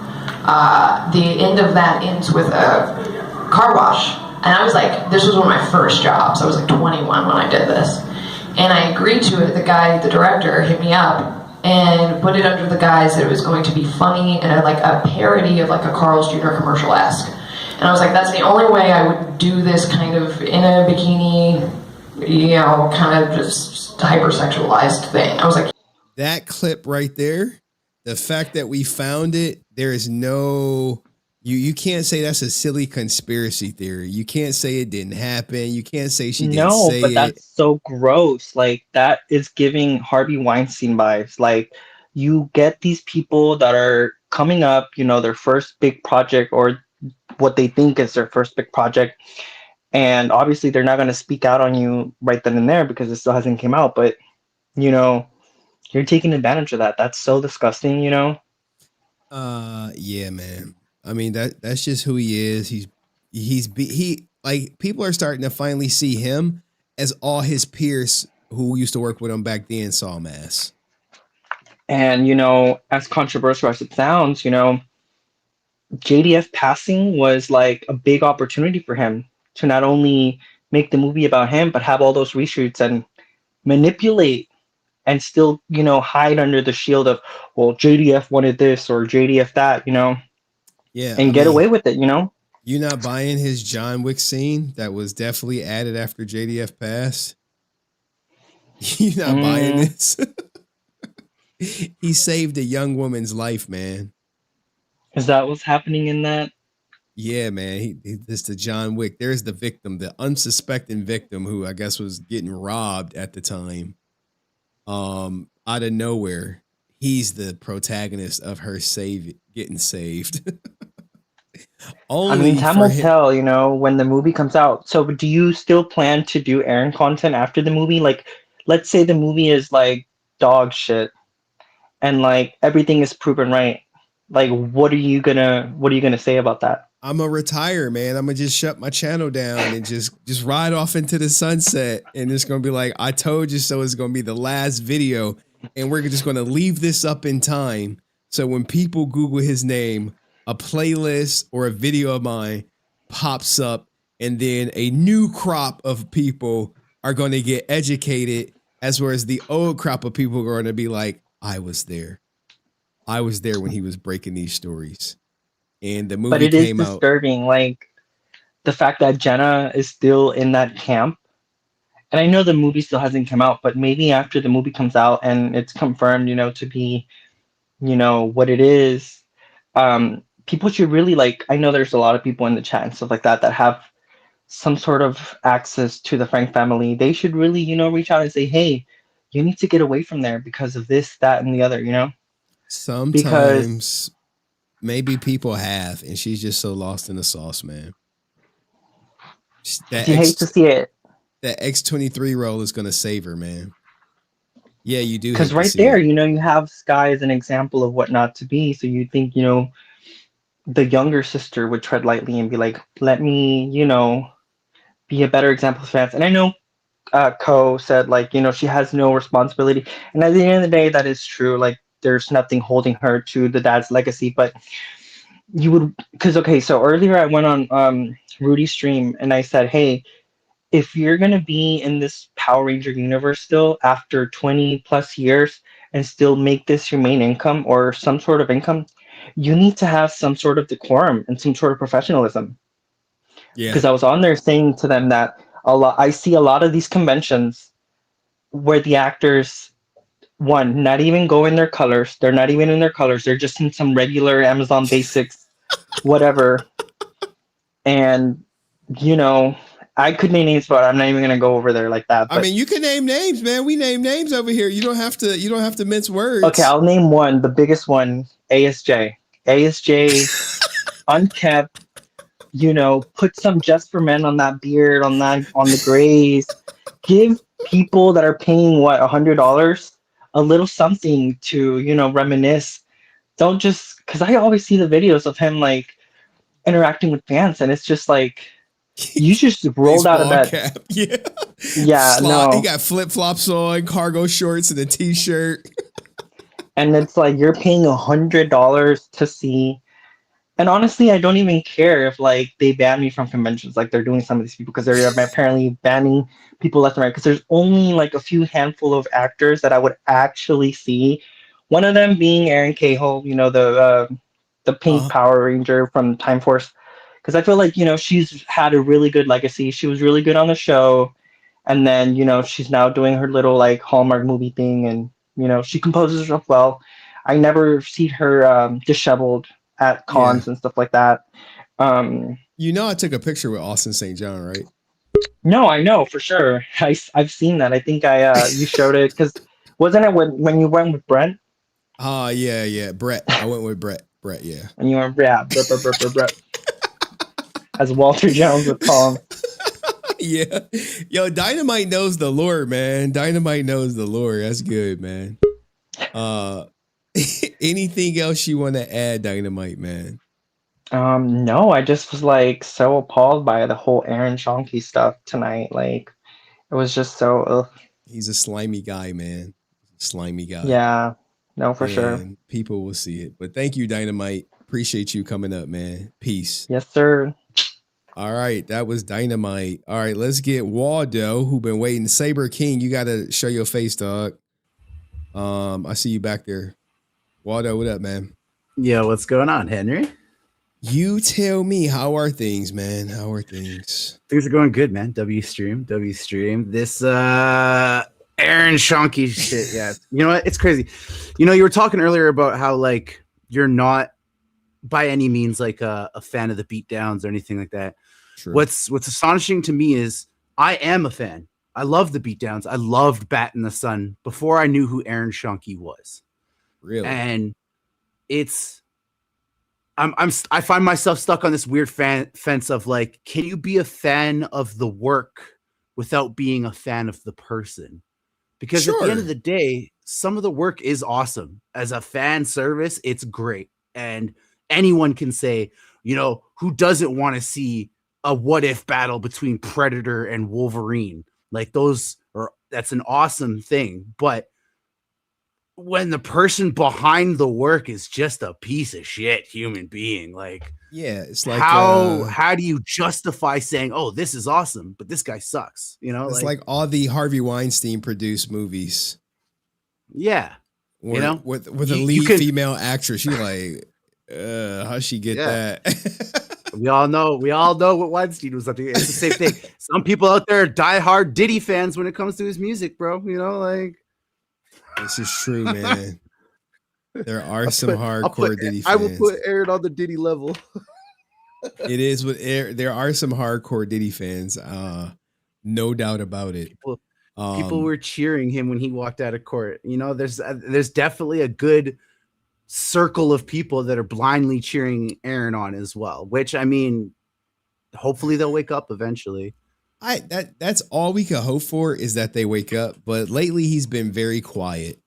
The end of that ends with a car wash. And I was like, this was one of my first jobs. I was like 21 when I did this. And I agreed to it. The director, hit me up and put it under the guise that it was going to be funny and like a parody of like a Carl's Jr. commercial-esque. And I was like, that's the only way I would do this kind of in a bikini, kind of just hypersexualized thing. I was like, that clip right there, the fact that we found it, there is no, you can't say that's a silly conspiracy theory. You can't say it didn't happen. You can't say she didn't say it. No, but that's so gross. Like, that is giving Harvey Weinstein vibes. Like, you get these people that are coming up, their first big project or what they think is their first big project. And obviously they're not going to speak out on you right then and there because it still hasn't came out. But, you're taking advantage of that. That's so disgusting, Yeah, man. I mean, that's just who he is. He like, people are starting to finally see him as all his peers who used to work with him back then saw him as. And, as controversial as it sounds, JDF passing was like a big opportunity for him to not only make the movie about him, but have all those reshoots and manipulate and still, hide under the shield of, well, JDF wanted this or JDF that, Yeah. and get away with it, You're not buying his John Wick scene that was definitely added after JDF passed? You're not buying this? He saved a young woman's life, man. Is that what's happening in that? Yeah, man. This the John Wick. There's the victim, the unsuspecting victim who I guess was getting robbed at the time. Out of nowhere, he's the protagonist of her getting saved. Time will tell, when the movie comes out. So do you still plan to do Aaron content after the movie? Like, let's say the movie is like dog shit and like everything is proven right. Like, what are you gonna say about that? I'm gonna retire, man. I'm gonna just shut my channel down and just ride off into the sunset. And it's gonna be like, I told you so. It's gonna be the last video, and we're just gonna leave this up in time. So when people Google his name, a playlist or a video of mine pops up, and then a new crop of people are gonna get educated, as well as the old crop of people are gonna be like, I was there. I was there when he was breaking these stories. And the movie but it came is disturbing, like the fact that Jenna is still in that camp. And I know the movie still hasn't come out, but maybe after the movie comes out and it's confirmed, to be, what it is, people should really like, I know there's a lot of people in the chat and stuff like that have some sort of access to the Frank family. They should really, reach out and say, hey, you need to get away from there because of this, that, and the other, Sometimes maybe people have, and she's just so lost in the sauce, man. You hate to see it. That X-23 role is going to save her, man. Yeah, you do. Because right there, you have Sky as an example of what not to be. So you think, the younger sister would tread lightly and be like, let me, be a better example of fans. And I know Ko said, like, she has no responsibility. And at the end of the day, that is true. Like, there's nothing holding her to the dad's legacy. But you would, because, okay, so earlier I went on Rudy's stream and I said, hey, if you're going to be in this Power Ranger universe still after 20 plus years and still make this your main income or some sort of income, you need to have some sort of decorum and some sort of professionalism. Yeah. Because I was on there saying to them that I see a lot of these conventions where the actors, one, not even go in their colors. They're not even in their colors. They're just in some regular Amazon Basics, whatever. And, you know, I could name names, but I'm not even going to go over there like that. But, I mean, you can name names, man. We name names over here. You don't have to mince words. okay, I'll name one, the biggest one, ASJ. ASJ, unkept, you know, put some Just for Men on that beard, on the grays. Give people that are paying $100 a little something to, you know, reminisce. Don't just, because I always see the videos of him like interacting with fans, and it's just like you just rolled out of bed. Cap. Yeah. Yeah, no. He got flip flops on, cargo shorts, and a t-shirt. And it's like you're paying $100 to see. And honestly, I don't even care if like they ban me from conventions, like they're doing some of these people, because they're apparently banning people left and right. Because there's only like a few handful of actors that I would actually see. One of them being Erin Cahill, you know, the pink Power Ranger from Time Force. Because I feel like, you know, she's had a really good legacy. She was really good on the show. And then, you know, she's now doing her little like Hallmark movie thing, and, you know, she composes herself well. I never see her disheveled at cons and stuff like that. You know, I took a picture with Austin St. John, right? No, I know for sure. I've seen that. I think you showed it, because wasn't it when you went with Brent? Yeah, Brett. I went with Brett, yeah. And you went Brett. As Walter Jones would call him. Yeah. Yo, Dynamite knows the lore, man. Dynamite knows the lore. That's good, man. Anything else you want to add, Dynamite, man? No, I just was like so appalled by the whole Aaron Schoenke stuff tonight. Like, it was just so ugh. He's a slimy guy, man. Slimy guy. Yeah, no, for sure. People will see it. But thank you, Dynamite. Appreciate you coming up, man. Peace. Yes, sir. All right, that was Dynamite. All right, let's get Waldo, who been waiting. Saber King, you got to show your face, dog. I see you back there. Waldo, what up, man? Yo, what's going on, Henry? You tell me, how are things, man? How are things? Things are going good, man. W stream. This Aaron Schoenke shit, yeah. You know what? It's crazy. You know, you were talking earlier about how like you're not by any means like a fan of the beatdowns or anything like that. True. What's astonishing to me is I am a fan. I love the beatdowns. I loved Bat in the Sun before I knew who Aaron Schoenke was. Really? And I find myself stuck on this weird fence of like, can you be a fan of the work without being a fan of the person? Because at the end of the day, some of the work is awesome. As a fan service, it's great. And anyone can say, you know, who doesn't want to see a what if battle between Predator and Wolverine? Like that's an awesome thing. But when the person behind the work is just a piece of shit human being, like, yeah, it's like how do you justify saying, oh, this is awesome, but this guy sucks? You know, it's like all the Harvey Weinstein produced movies. Yeah. Where, you know, with a lead female actress, you're like, how'd she get that? We all know what Weinstein was up to. It's the same thing. Some people out there are diehard Diddy fans when it comes to his music, bro. You know, like, this is true, man. There are some hardcore Diddy fans. I will put Aaron on the Diddy level. It is with there are some hardcore Diddy fans, no doubt about it. People were cheering him when he walked out of court. You know, there's definitely a good circle of people that are blindly cheering Aaron on as well, which, I mean, hopefully they'll wake up eventually. That's all we can hope for, is that they wake up. But lately he's been very quiet.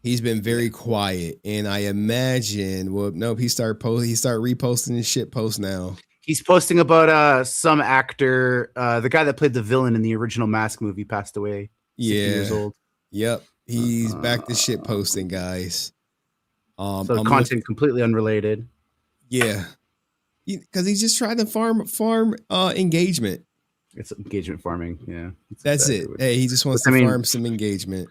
And I imagine, well, nope, he start reposting his shit post now. He's posting about some actor, the guy that played the villain in the original Mask movie passed away. 60 years old. Yep. He's back to shit posting, guys. So content completely unrelated. Yeah. Because he's just trying to farm engagement. It's engagement farming. Yeah. That's exactly it. Hey, he just wants to farm some engagement.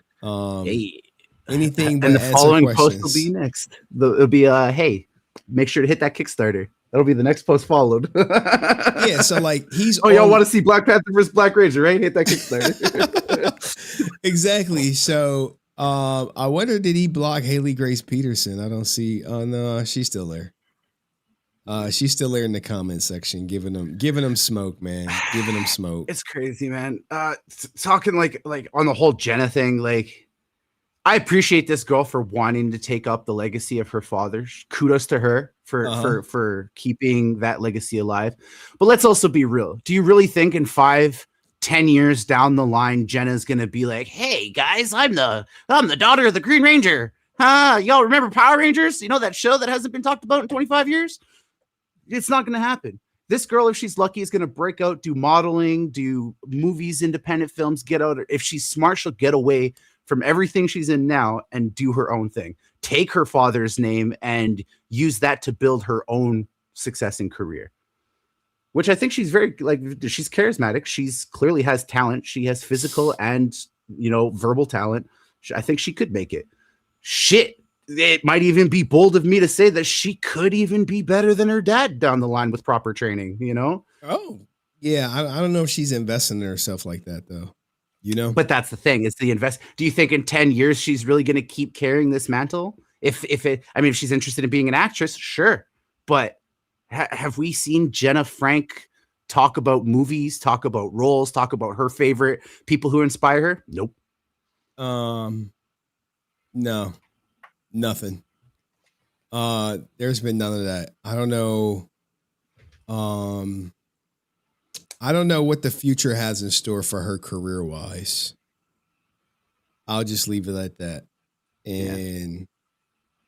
Anything but and the following post will be next. It'll be hey, make sure to hit that Kickstarter. That'll be the next post followed. Yeah, so like he's y'all want to see Black Panther versus Black Ranger, right? Hit that Kickstarter. Exactly. So I wonder, did he block Haley Grace Peterson? I don't see. Oh no, she's still there. She's still there in the comment section, giving them smoke, man. Giving them smoke. It's crazy, man. Talking like on the whole Jenna thing, like I appreciate this girl for wanting to take up the legacy of her father. Kudos to her for keeping that legacy alive. But let's also be real. Do you really think in 5-10 years down the line, Jenna's gonna be like, "Hey guys, I'm the daughter of the Green Ranger. Y'all remember Power Rangers? You know that show that hasn't been talked about in 25 years?" It's not gonna happen. This girl, if she's lucky, is gonna break out, do modeling, do movies, independent films, get out. If she's smart, she'll get away from everything she's in now and do her own thing. Take her father's name and use that to build her own success and career. Which I think she's very she's charismatic. She's clearly has talent. She has physical and verbal talent. I think she could make it. Shit. It might even be bold of me to say that she could even be better than her dad down the line with proper training, Oh, yeah. I don't know if she's investing in herself like that, though. But that's the thing. It's the invest. Do you think in 10 years she's really going to keep carrying this mantle? If she's interested in being an actress, sure. But have we seen Jenna Frank talk about movies, talk about roles, talk about her favorite people who inspire her? Nope. No. Nothing. There's been none of that. I don't know. I don't know what the future has in store for her career wise. I'll just leave it at that. And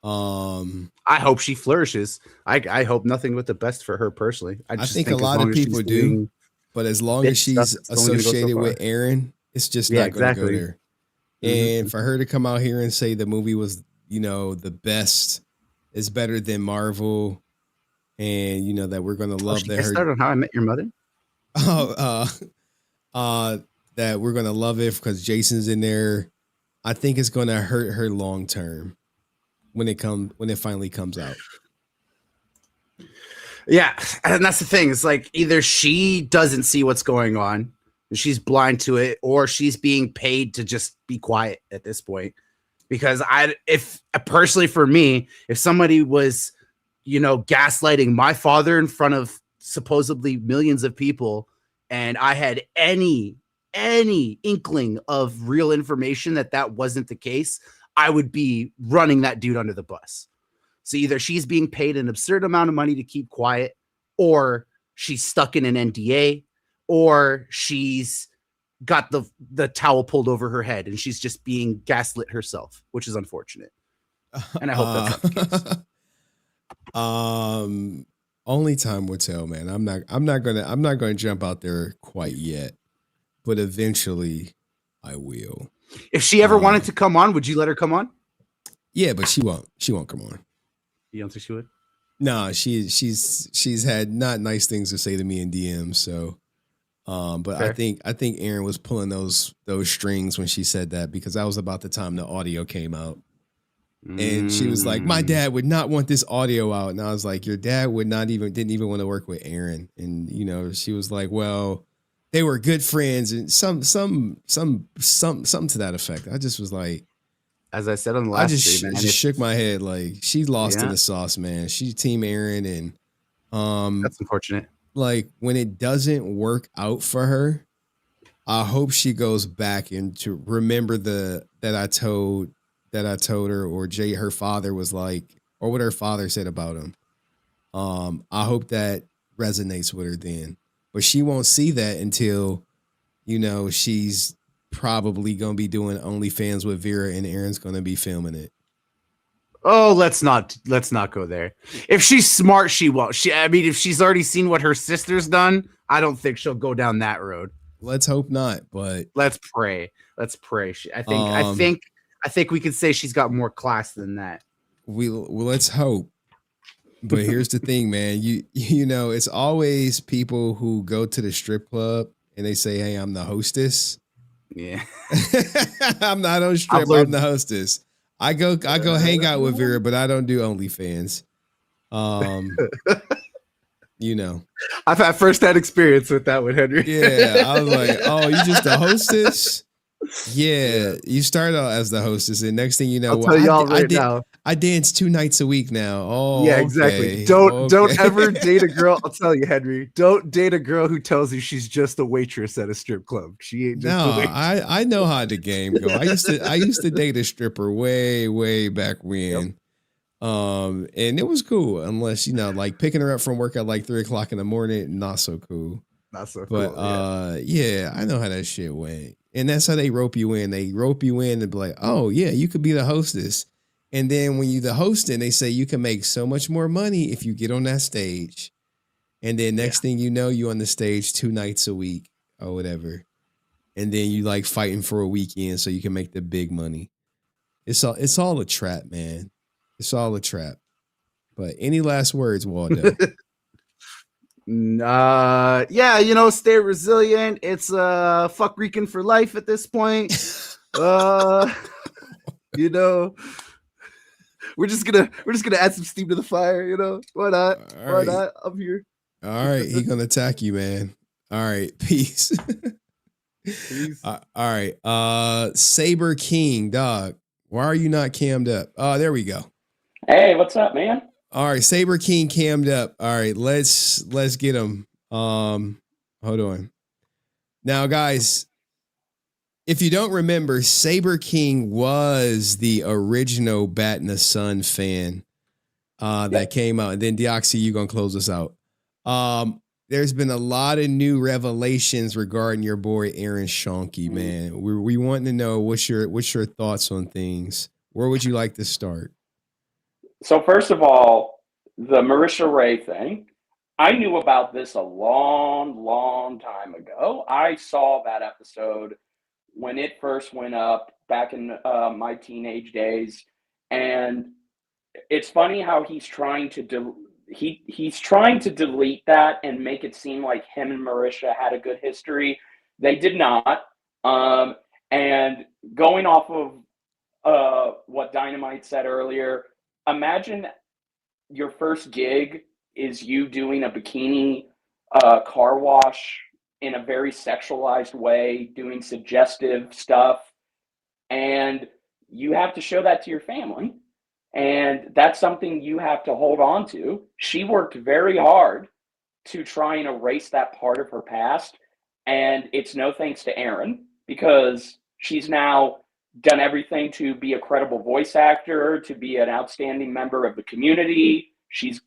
I hope she flourishes. I hope nothing but the best for her personally. I think a lot of people do, but as long as she's associated with Aaron, it's just not going to go there. And for her to come out here and say the movie was the best, is better than Marvel, and that we're gonna love that. Started on How I Met Your Mother. That we're gonna love it because Jason's in there. I think it's gonna hurt her long term when it finally comes out. Yeah, and that's the thing. It's like either she doesn't see what's going on, she's blind to it, or she's being paid to just be quiet at this point. Because if personally for me, if somebody was, gaslighting my father in front of supposedly millions of people, and I had any inkling of real information that wasn't the case, I would be running that dude under the bus. So either she's being paid an absurd amount of money to keep quiet, or she's stuck in an NDA, or she's got the towel pulled over her head and she's just being gaslit herself, which is unfortunate. And I hope that's not the case. Only time will tell, man. I'm not gonna jump out there quite yet, but eventually I will. If she ever wanted to come on, would you let her come on? Yeah, but she won't come on. You don't think she would? No, she's had not nice things to say to me in DMs, so but fair. I think Aaron was pulling those strings when she said that, because that was about the time the audio came out. And she was like, "My dad would not want this audio out." And I was like, "Your dad didn't even want to work with Aaron." And she was like, "Well, they were good friends," and some to that effect. I just was like, as I said on the last stream, I just shook my head like she lost in the sauce, man. She's team Aaron, and that's unfortunate. Like when it doesn't work out for her, I hope she goes back and to remember that I told her, or her father was like, or what her father said about him. I hope that resonates with her then, but she won't see that until, she's probably going to be doing OnlyFans with Vera and Aaron's going to be filming it. Oh, let's not go there. If she's smart, she won't. If she's already seen what her sister's done, I don't think she'll go down that road. Let's hope not, but let's pray. I think we could say she's got more class than that. Let's hope. But here's the thing, man. It's always people who go to the strip club and they say, "Hey, I'm the hostess." Yeah. I'm not on strip. I'm the hostess. I go hang out with Vera, but I don't do OnlyFans. I've had firsthand experience with that with Henry. Yeah, I was like, "Oh, you just a hostess?" Yeah, you start out as the hostess, and next thing you know, I'll tell y'all right now. I dance 2 nights a week now. Oh, Yeah, exactly. okay. Don't ever date a girl. I'll tell you, Henry. Don't date a girl who tells you she's just a waitress at a strip club. She ain't just a No, waitress. I know how the game go. I used to date a stripper way back when. And it was cool, unless like picking her up from work at like 3:00 in the morning, not so cool. Not so But cool. yeah, I know how that shit went. And that's how they rope you in. They rope you in and be like, oh yeah, you could be the hostess. And then when you the hosting, they say you can make so much more money if you get on that stage. And then next thing you know, you on the stage 2 nights a week or whatever. And then you like fighting for a weekend so you can make the big money. It's all a trap, man. It's all a trap. But any last words, Waldo? Yeah, stay resilient. It's fuck Rican for life at this point. We're just gonna add some steam to the fire, Why not? Why not? I'm here. All right, he gonna attack you, man. All right, peace. Peace. All right, Saber King, dog. Why are you not cammed up? Oh, there we go. Hey, what's up, man? All right, Saber King cammed up. All right, let's get him. Hold on. Now, guys, if you don't remember, Saber King was the original Bat in the Sun fan that came out. And then Deoxy, you gonna close us out. There's been a lot of new revelations regarding your boy Aaron Schoenke, man. We want to know what's your thoughts on things. Where would you like to start? So first of all, the Marisha Ray thing, I knew about this a long time ago. I saw that episode when it first went up back in my teenage days. And it's funny how he's trying to he's trying to delete that and make it seem like him and Marisha had a good history. They did not. And going off of what Dynamite said earlier, imagine your first gig is you doing a bikini car wash in a very sexualized way, doing suggestive stuff, and you have to show that to your family. And that's something you have to hold on to. She worked very hard to try and erase that part of her past. And it's no thanks to Aaron, because she's now done everything to be a credible voice actor, to be an outstanding member of the community. She's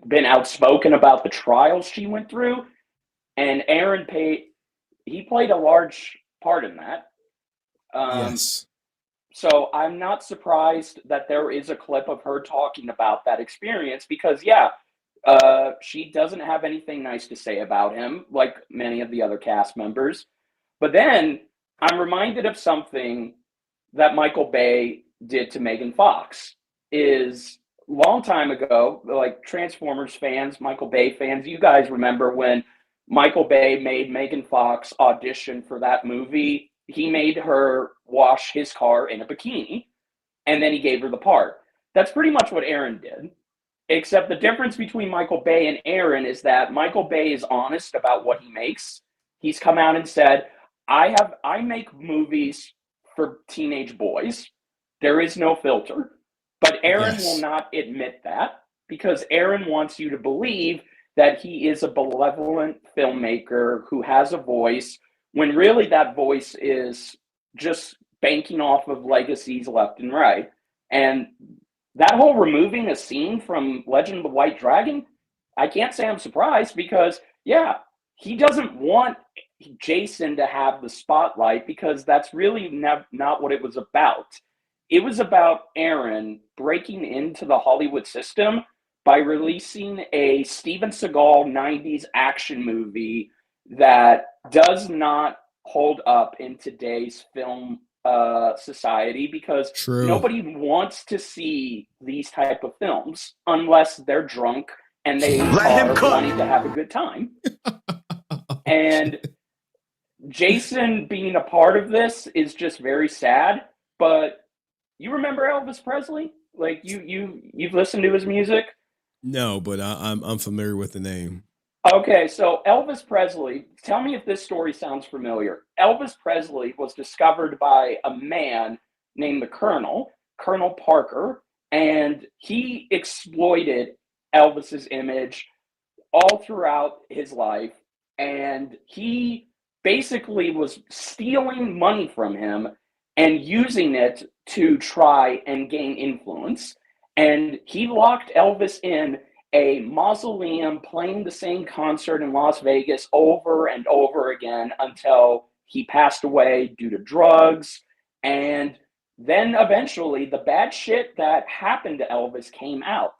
been outspoken about the trials she went through. And Aaron played a large part in that. Yes. So I'm not surprised that there is a clip of her talking about that experience, because she doesn't have anything nice to say about him, like many of the other cast members. But then I'm reminded of something that Michael Bay did to Megan Fox. Is long time ago, like Transformers fans, Michael Bay fans, you guys remember when Michael Bay made Megan Fox audition for that movie? He made her wash his car in a bikini, and then he gave her the part. That's pretty much what Aaron did, except the difference between Michael Bay and Aaron is that Michael Bay is honest about what he makes. He's come out and said, I make movies for teenage boys. There is no filter. But Aaron will not admit that, because Aaron wants you to believe that he is a benevolent filmmaker who has a voice, when really that voice is just banking off of legacies left and right. And that whole removing a scene from Legend of the White Dragon, I can't say I'm surprised, because, he doesn't want Jason to have the spotlight, because that's really not what it was about. It was about Aaron breaking into the Hollywood system by releasing a Steven Seagal 90s action movie that does not hold up in today's film society, because nobody wants to see these type of films unless they're drunk and they are wanting to have a good time. And Jason being a part of this is just very sad. But you remember Elvis Presley? Like you've listened to his music? No, but I'm familiar with the name. Okay, so Elvis Presley, tell me if this story sounds familiar. Elvis Presley was discovered by a man named the Colonel Parker, and he exploited Elvis's image all throughout his life, and he basically was stealing money from him and using it to try and gain influence. And he locked Elvis in a mausoleum playing the same concert in Las Vegas over and over again until he passed away due to drugs. And then eventually the bad shit that happened to Elvis came out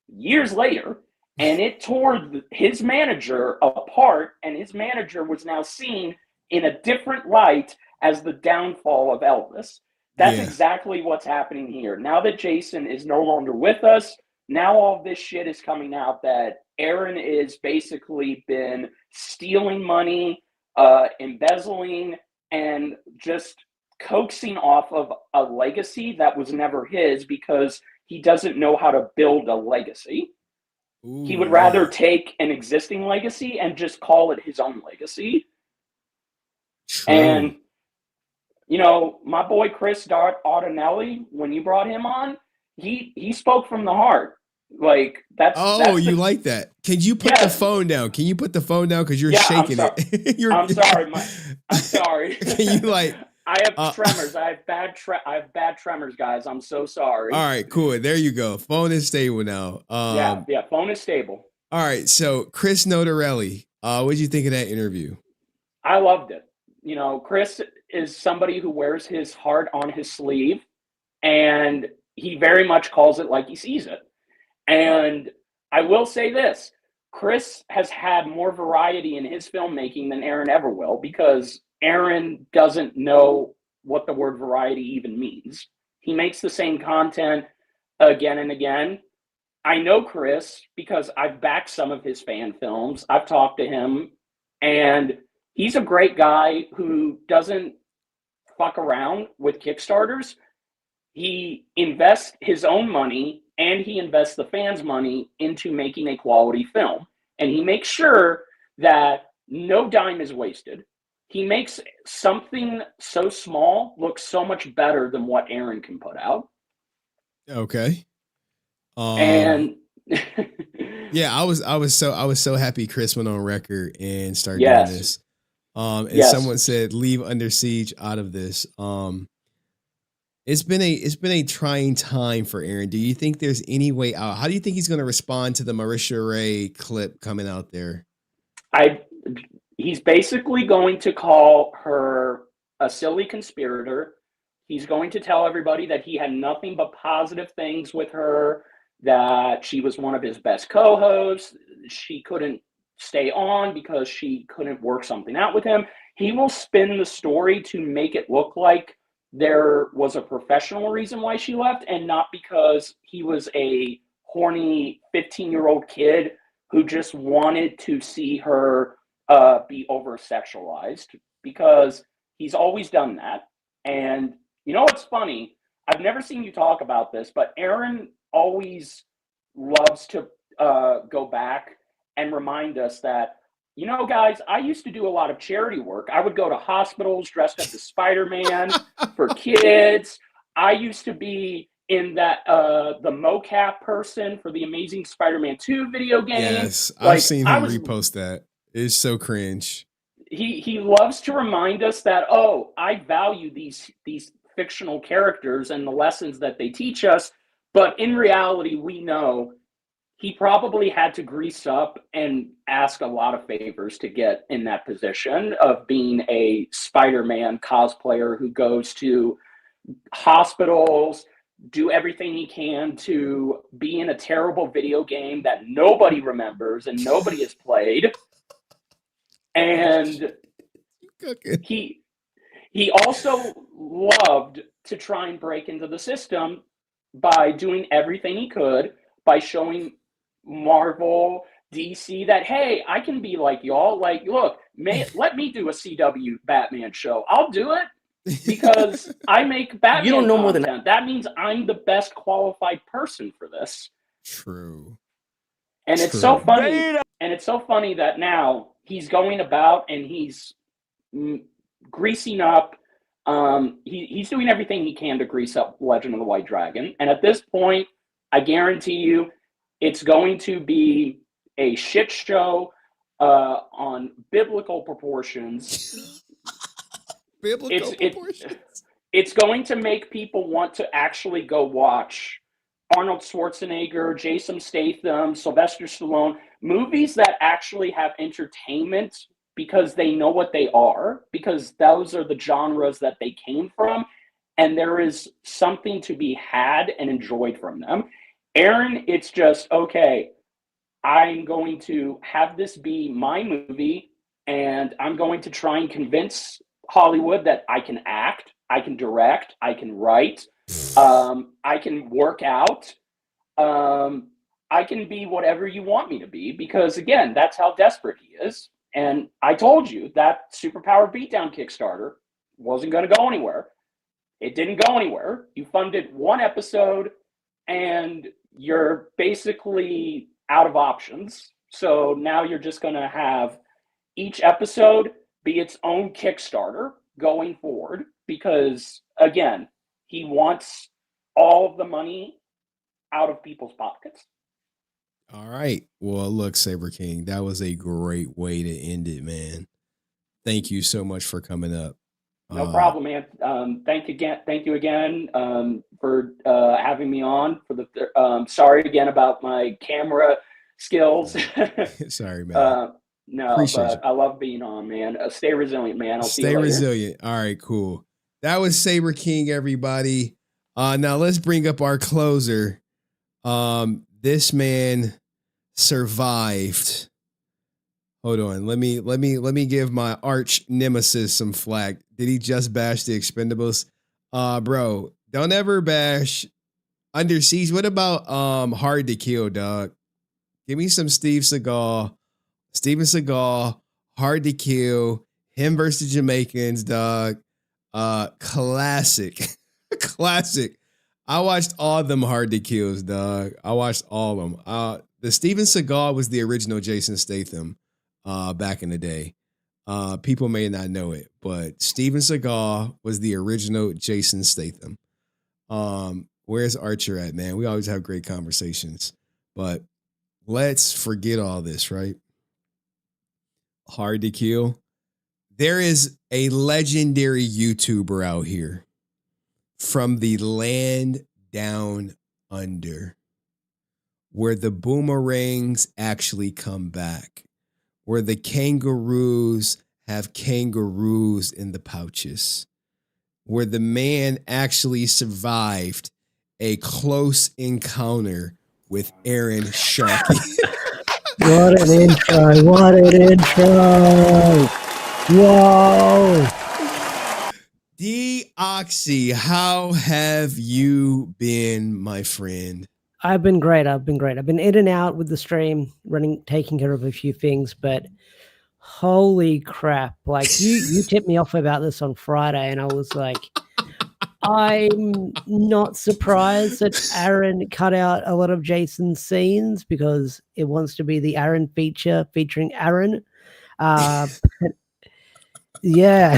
years later, and it tore his manager apart, and his manager was now seen in a different light as the downfall of Elvis. That's exactly what's happening here. Now that Jason is no longer with us, now all this shit is coming out that Aaron is basically been stealing money, embezzling, and just coaxing off of a legacy that was never his because he doesn't know how to build a legacy. Ooh, he would rather take an existing legacy and just call it his own legacy. True. And, you know, my boy Chris Autinelli, when you brought him on, he spoke from the heart. Like that's you like that? Can you put the phone down? Can you put the phone down because you're shaking it? I'm sorry. I'm sorry. Can you like? I have tremors. I have bad tremors, guys. I'm so sorry. All right, cool. There you go. Phone is stable now. Yeah. Phone is stable. All right. So Chris Notarelli, what did you think of that interview? I loved it. You know, Chris is somebody who wears his heart on his sleeve, and he very much calls it like he sees it. And I will say this, Chris has had more variety in his filmmaking than Aaron ever will because Aaron doesn't know what the word variety even means. He makes the same content again and again. I know Chris because I've backed some of his fan films. I've talked to him, and he's a great guy who doesn't fuck around with Kickstarters. He invests his own money and he invests the fans' money into making a quality film. And he makes sure that no dime is wasted. He makes something so small look so much better than what Aaron can put out. Okay. And yeah, I was so happy Chris went on record and started doing this. And someone said leave Under Siege out of this. It's been a trying time for Aaron. Do you think there's any way out? How do you think he's going to respond to the Marisha Ray clip coming out there? He's basically going to call her a silly conspirator. He's going to tell everybody that he had nothing but positive things with her, that she was one of his best co-hosts. She couldn't stay on because she couldn't work something out with him. He will spin the story to make it look like there was a professional reason why she left and not because he was a horny 15-year-old kid who just wanted to see her be over-sexualized, because he's always done that. And you know what's funny? I've never seen you talk about this, but Aaron always loves to go back and remind us that, you know, guys, I used to do a lot of charity work. I would go to hospitals dressed up as Spider-Man for kids. I used to be in that the mocap person for the Amazing Spider-Man 2 video game. Yes, I've seen him repost that. It's so cringe. He loves to remind us that, oh, I value these fictional characters and the lessons that they teach us. But in reality, we know he probably had to grease up and ask a lot of favors to get in that position of being a Spider-Man cosplayer who goes to hospitals, do everything he can to be in a terrible video game that nobody remembers and nobody has played. And he also loved to try and break into the system by doing everything he could, by showing Marvel, DC that, hey, I can be like y'all. Like, look, let me do a CW Batman show. I'll do it because I make Batman You don't know more content. That means I'm the best qualified person for this. True. And it's so funny. And it's so funny that now he's going about and he's greasing up. He's doing everything he can to grease up Legend of the White Dragon. And at this point, I guarantee you, it's going to be a shit show on biblical proportions. It's going to make people want to actually go watch Arnold Schwarzenegger, Jason Statham, Sylvester Stallone, movies that actually have entertainment because they know what they are, because those are the genres that they came from, and there is something to be had and enjoyed from them. Aaron, it's just, okay, I'm going to have this be my movie, and I'm going to try and convince Hollywood that I can act, I can direct, I can write, I can work out, I can be whatever you want me to be, because again, that's how desperate he is. And I told you that Superpower Beatdown Kickstarter wasn't going to go anywhere. It didn't go anywhere. You funded one episode and you're basically out of options. So now you're just going to have each episode be its own Kickstarter going forward, because again, he wants all of the money out of people's pockets. All right. Well, look, Saber King, that was a great way to end it, man. Thank you so much for coming up. No problem, man. Thank you again for having me on. For the sorry again about my camera skills. Sorry, man. No, Appreciate but I love being on, man. Stay resilient, man. I'll see you Stay later. resilient. All right, cool. That was Saber King, everybody. Now let's bring up our closer. This man survived. Hold on. Let me give my arch nemesis some flack. Did he just bash the Expendables? Bro, don't ever bash Under Siege. What about Hard to Kill, dog? Give me some Steven Seagal, Hard to Kill, him versus Jamaicans, dog. Classic. Classic. I watched all them Hard to Kills, dog. I watched all of them. The Steven Seagal was the original Jason Statham back in the day. People may not know it, but Steven Seagal was the original Jason Statham. Where's Archer at, man? We always have great conversations, but let's forget all this, right? Hard to Kill. There is a legendary YouTuber out here from the land down under, where the boomerangs actually come back, where the kangaroos have kangaroos in the pouches, where the man actually survived a close encounter with Aaron Sharkey. What an intro. What an intro. Whoa. Deoxy, how have you been, my friend? I've been great. I've been in and out with the stream, taking care of a few things, but holy crap. Like you tipped me off about this on Friday and I was like, I'm not surprised that Aaron cut out a lot of Jason's scenes because it wants to be the Aaron feature featuring Aaron. Yeah.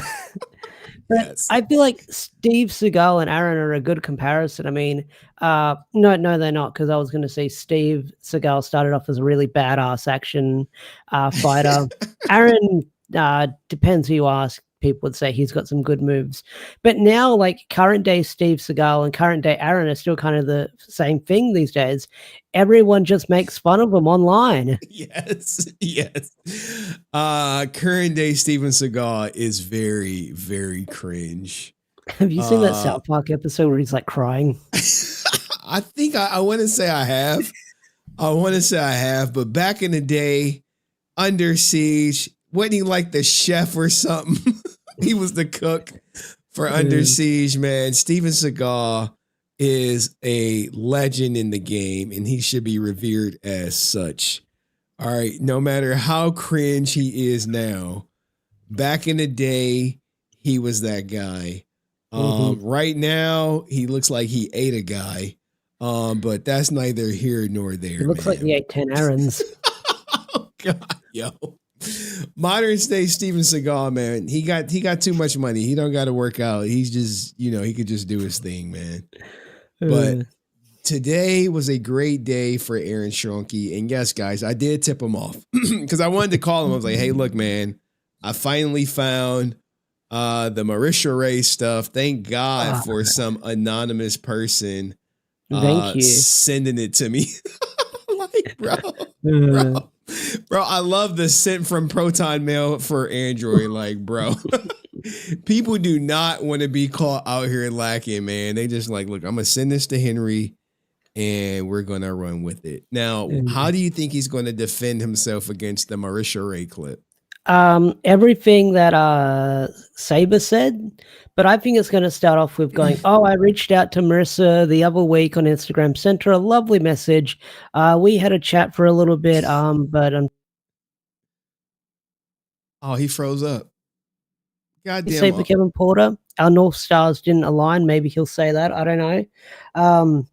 But yes. I feel like Steve Seagal and Aaron are a good comparison. I mean, no, they're not, because I was going to say Steve Seagal started off as a really badass action fighter. Aaron, depends who you ask. People would say he's got some good moves. But now, like, current day Steve Seagal and current day Aaron are still kind of the same thing these days. Everyone just makes fun of them online. Yes. Current day Steven Seagal is very, very cringe. Have you seen that South Park episode where he's like crying? I think I want to say I have. But back in the day, Under Siege, wasn't he like the chef or something? He was the cook for Under Siege, man. Steven Seagal is a legend in the game, and he should be revered as such. All right, no matter how cringe he is now, back in the day, he was that guy. Right now, he looks like he ate a guy, but that's neither here nor there. It looks like he ate 10 errands. God, yo. Modern day Steven Seagal, man. He got too much money. He don't got to work out. He's just, he could just do his thing, man. But today was a great day for Aaron Schoenke. And yes, guys, I did tip him off because I wanted to call him. I was like, hey, look, man, I finally found the Marisha Ray stuff. Thank God for some anonymous person Thank you. sending it to me. Like, bro, I love the sent from Proton Mail for Android. Like, bro, people do not want to be caught out here lacking, man. They just like, look, I'm gonna send this to Henry and we're gonna run with it. Now, how do you think he's going to defend himself against the Marisha Ray clip? Everything that Saber said, but I think it's going to start off with going, I reached out to Marissa the other week on Instagram, sent her a lovely message. We had a chat for a little bit, but he froze up. Goddamn. Saber Kevin Porter, our North Stars didn't align. Maybe he'll say that. I don't know.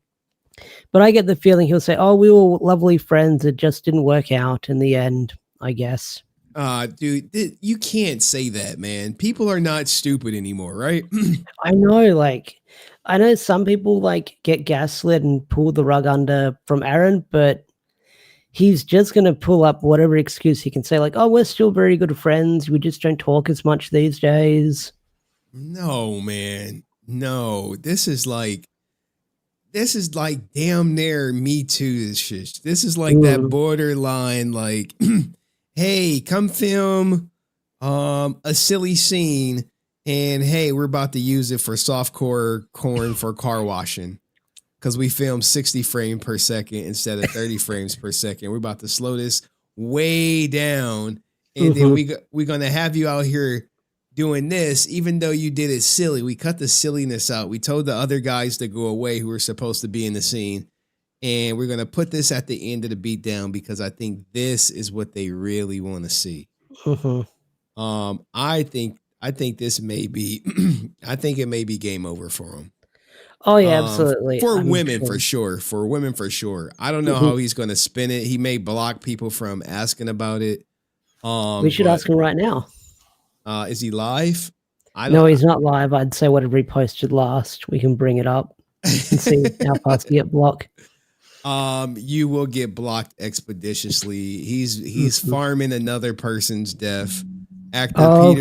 But I get the feeling he'll say, we were lovely friends. It just didn't work out in the end, I guess. Dude, you can't say that, man. People are not stupid anymore, right? I know, I know some people get gaslit and pull the rug under from Aaron, but he's just gonna pull up whatever excuse he can say, we're still very good friends. We just don't talk as much these days. No, man. No. This is like damn near Me Too shit. This is like that borderline, hey, come film a silly scene, and hey, we're about to use it for softcore corn for car washing because we filmed 60 frames per second instead of 30 frames per second. We're about to slow this way down, and then we're gonna have you out here doing this, even though you did it silly. We cut the silliness out. We told the other guys to go away who were supposed to be in the scene. And we're going to put this at the end of the beatdown because I think this is what they really want to see. I think this may be, I think it may be game over for him. Oh yeah, absolutely. For women, for sure. For women, for sure. I don't know how he's going to spin it. He may block people from asking about it. We should ask him right now. Is he live? No, he's not live. I'd say whatever he posted last, we can bring it up and see how fast he get blocked. You will get blocked expeditiously. He's farming another person's death. Actor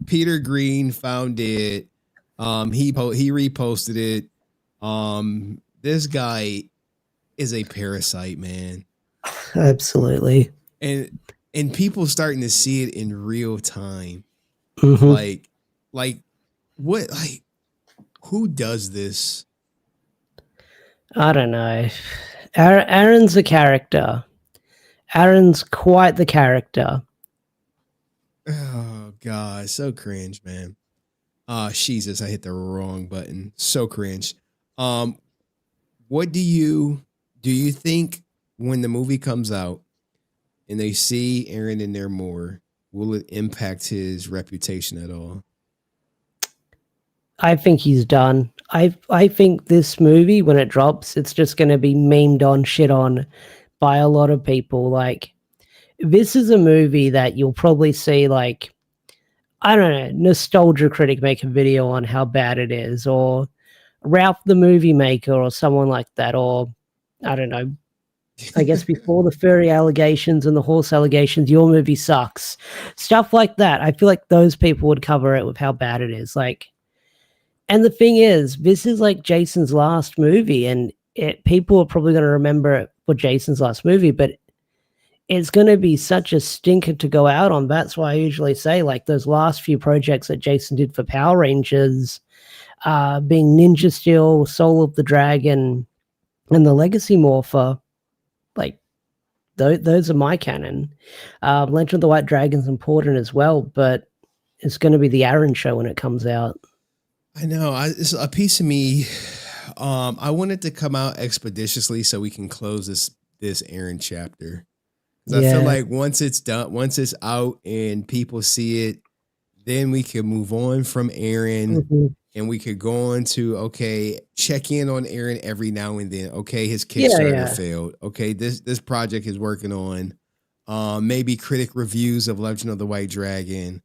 Peter Green found it. He reposted it. This guy is a parasite, man. Absolutely. And people starting to see it in real time. Like what? Like, who does this? I don't know. Aaron's a character. Aaron's quite the character. Oh God, so cringe, man. Jesus, I hit the wrong button. So cringe. What do you think when the movie comes out and they see Aaron in there more, will it impact his reputation at all? I think he's done. I think this movie, when it drops, it's just going to be memed on, shit on by a lot of people. This is a movie that you'll probably see, I don't know, Nostalgia Critic make a video on how bad it is, or Ralph the Movie Maker, or someone like that, or I don't know. I guess before the furry allegations and the horse allegations, your movie sucks. Stuff like that. I feel like those people would cover it with how bad it is. And the thing is, this is Jason's last movie, and people are probably going to remember it for Jason's last movie, but it's going to be such a stinker to go out on. That's why I usually say, those last few projects that Jason did for Power Rangers, being Ninja Steel, Soul of the Dragon, and the Legacy Morpher, those are my canon. Legend of the White Dragon's important as well, but it's going to be the Aaron show when it comes out. I know. It's a piece of me. I want it to come out expeditiously so we can close this Aaron chapter. I feel like once it's done, once it's out and people see it, then we can move on from Aaron and we could go on to, check in on Aaron every now and then. Okay, his Kickstarter failed. Okay, this project is working on. maybe critic reviews of Legend of the White Dragon,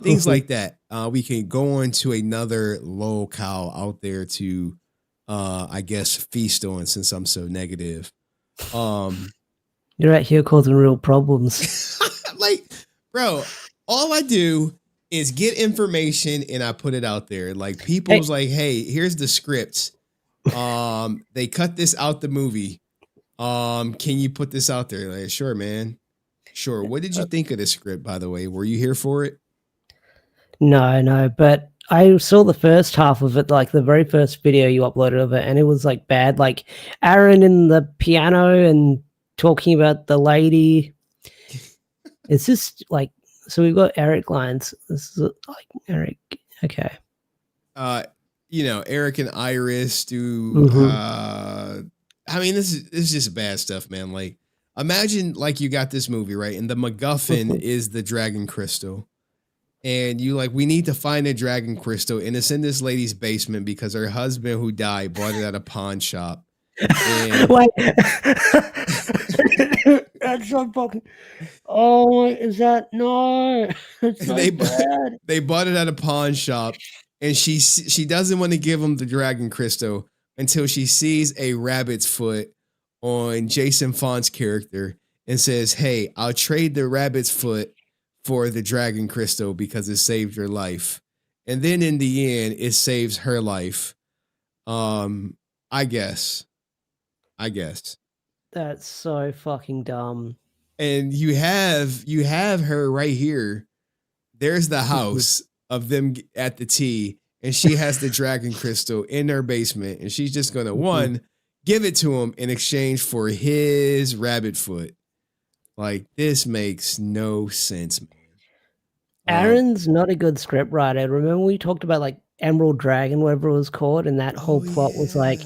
things like that. We can go on to another locale out there to, I guess, feast on, since I'm so negative. You're out here causing real problems. Like, bro, all I do is get information and I put it out there. Like, people's like, hey, here's the scripts. They cut this out the movie. Can you put this out there? Like, sure, man. Sure. What did you think of the script, by the way? Were you here for it? No, but I saw the first half of it, like the very first video you uploaded of it, and it was like bad. Like Aaron in the piano and talking about the lady. It's just like, so we've got Eric lines. This is like Eric. Okay. Eric and Iris do. I mean, this is just bad stuff, man. Like, imagine like you got this movie, right? And the MacGuffin is the dragon crystal. And you like, we need to find a dragon crystal, and it's in this lady's basement because her husband who died bought it at a pawn shop. And Wait. That's so fucking. Oh, is that no? It's so bad. they bought it at a pawn shop, and she doesn't want to give him the dragon crystal until she sees a rabbit's foot on Jason Font's character and says, "Hey, I'll trade the rabbit's foot for the dragon crystal because it saved your life." And then in the end, it saves her life. I guess. That's so fucking dumb. And you have her right here. There's the house of them at the T, and she has the dragon crystal in her basement, and she's just gonna give it to him in exchange for his rabbit foot. Like, this makes no sense, man. Aaron's not a good script writer. Remember we talked about like Emerald Dragon, whatever it was called, and that whole plot was like,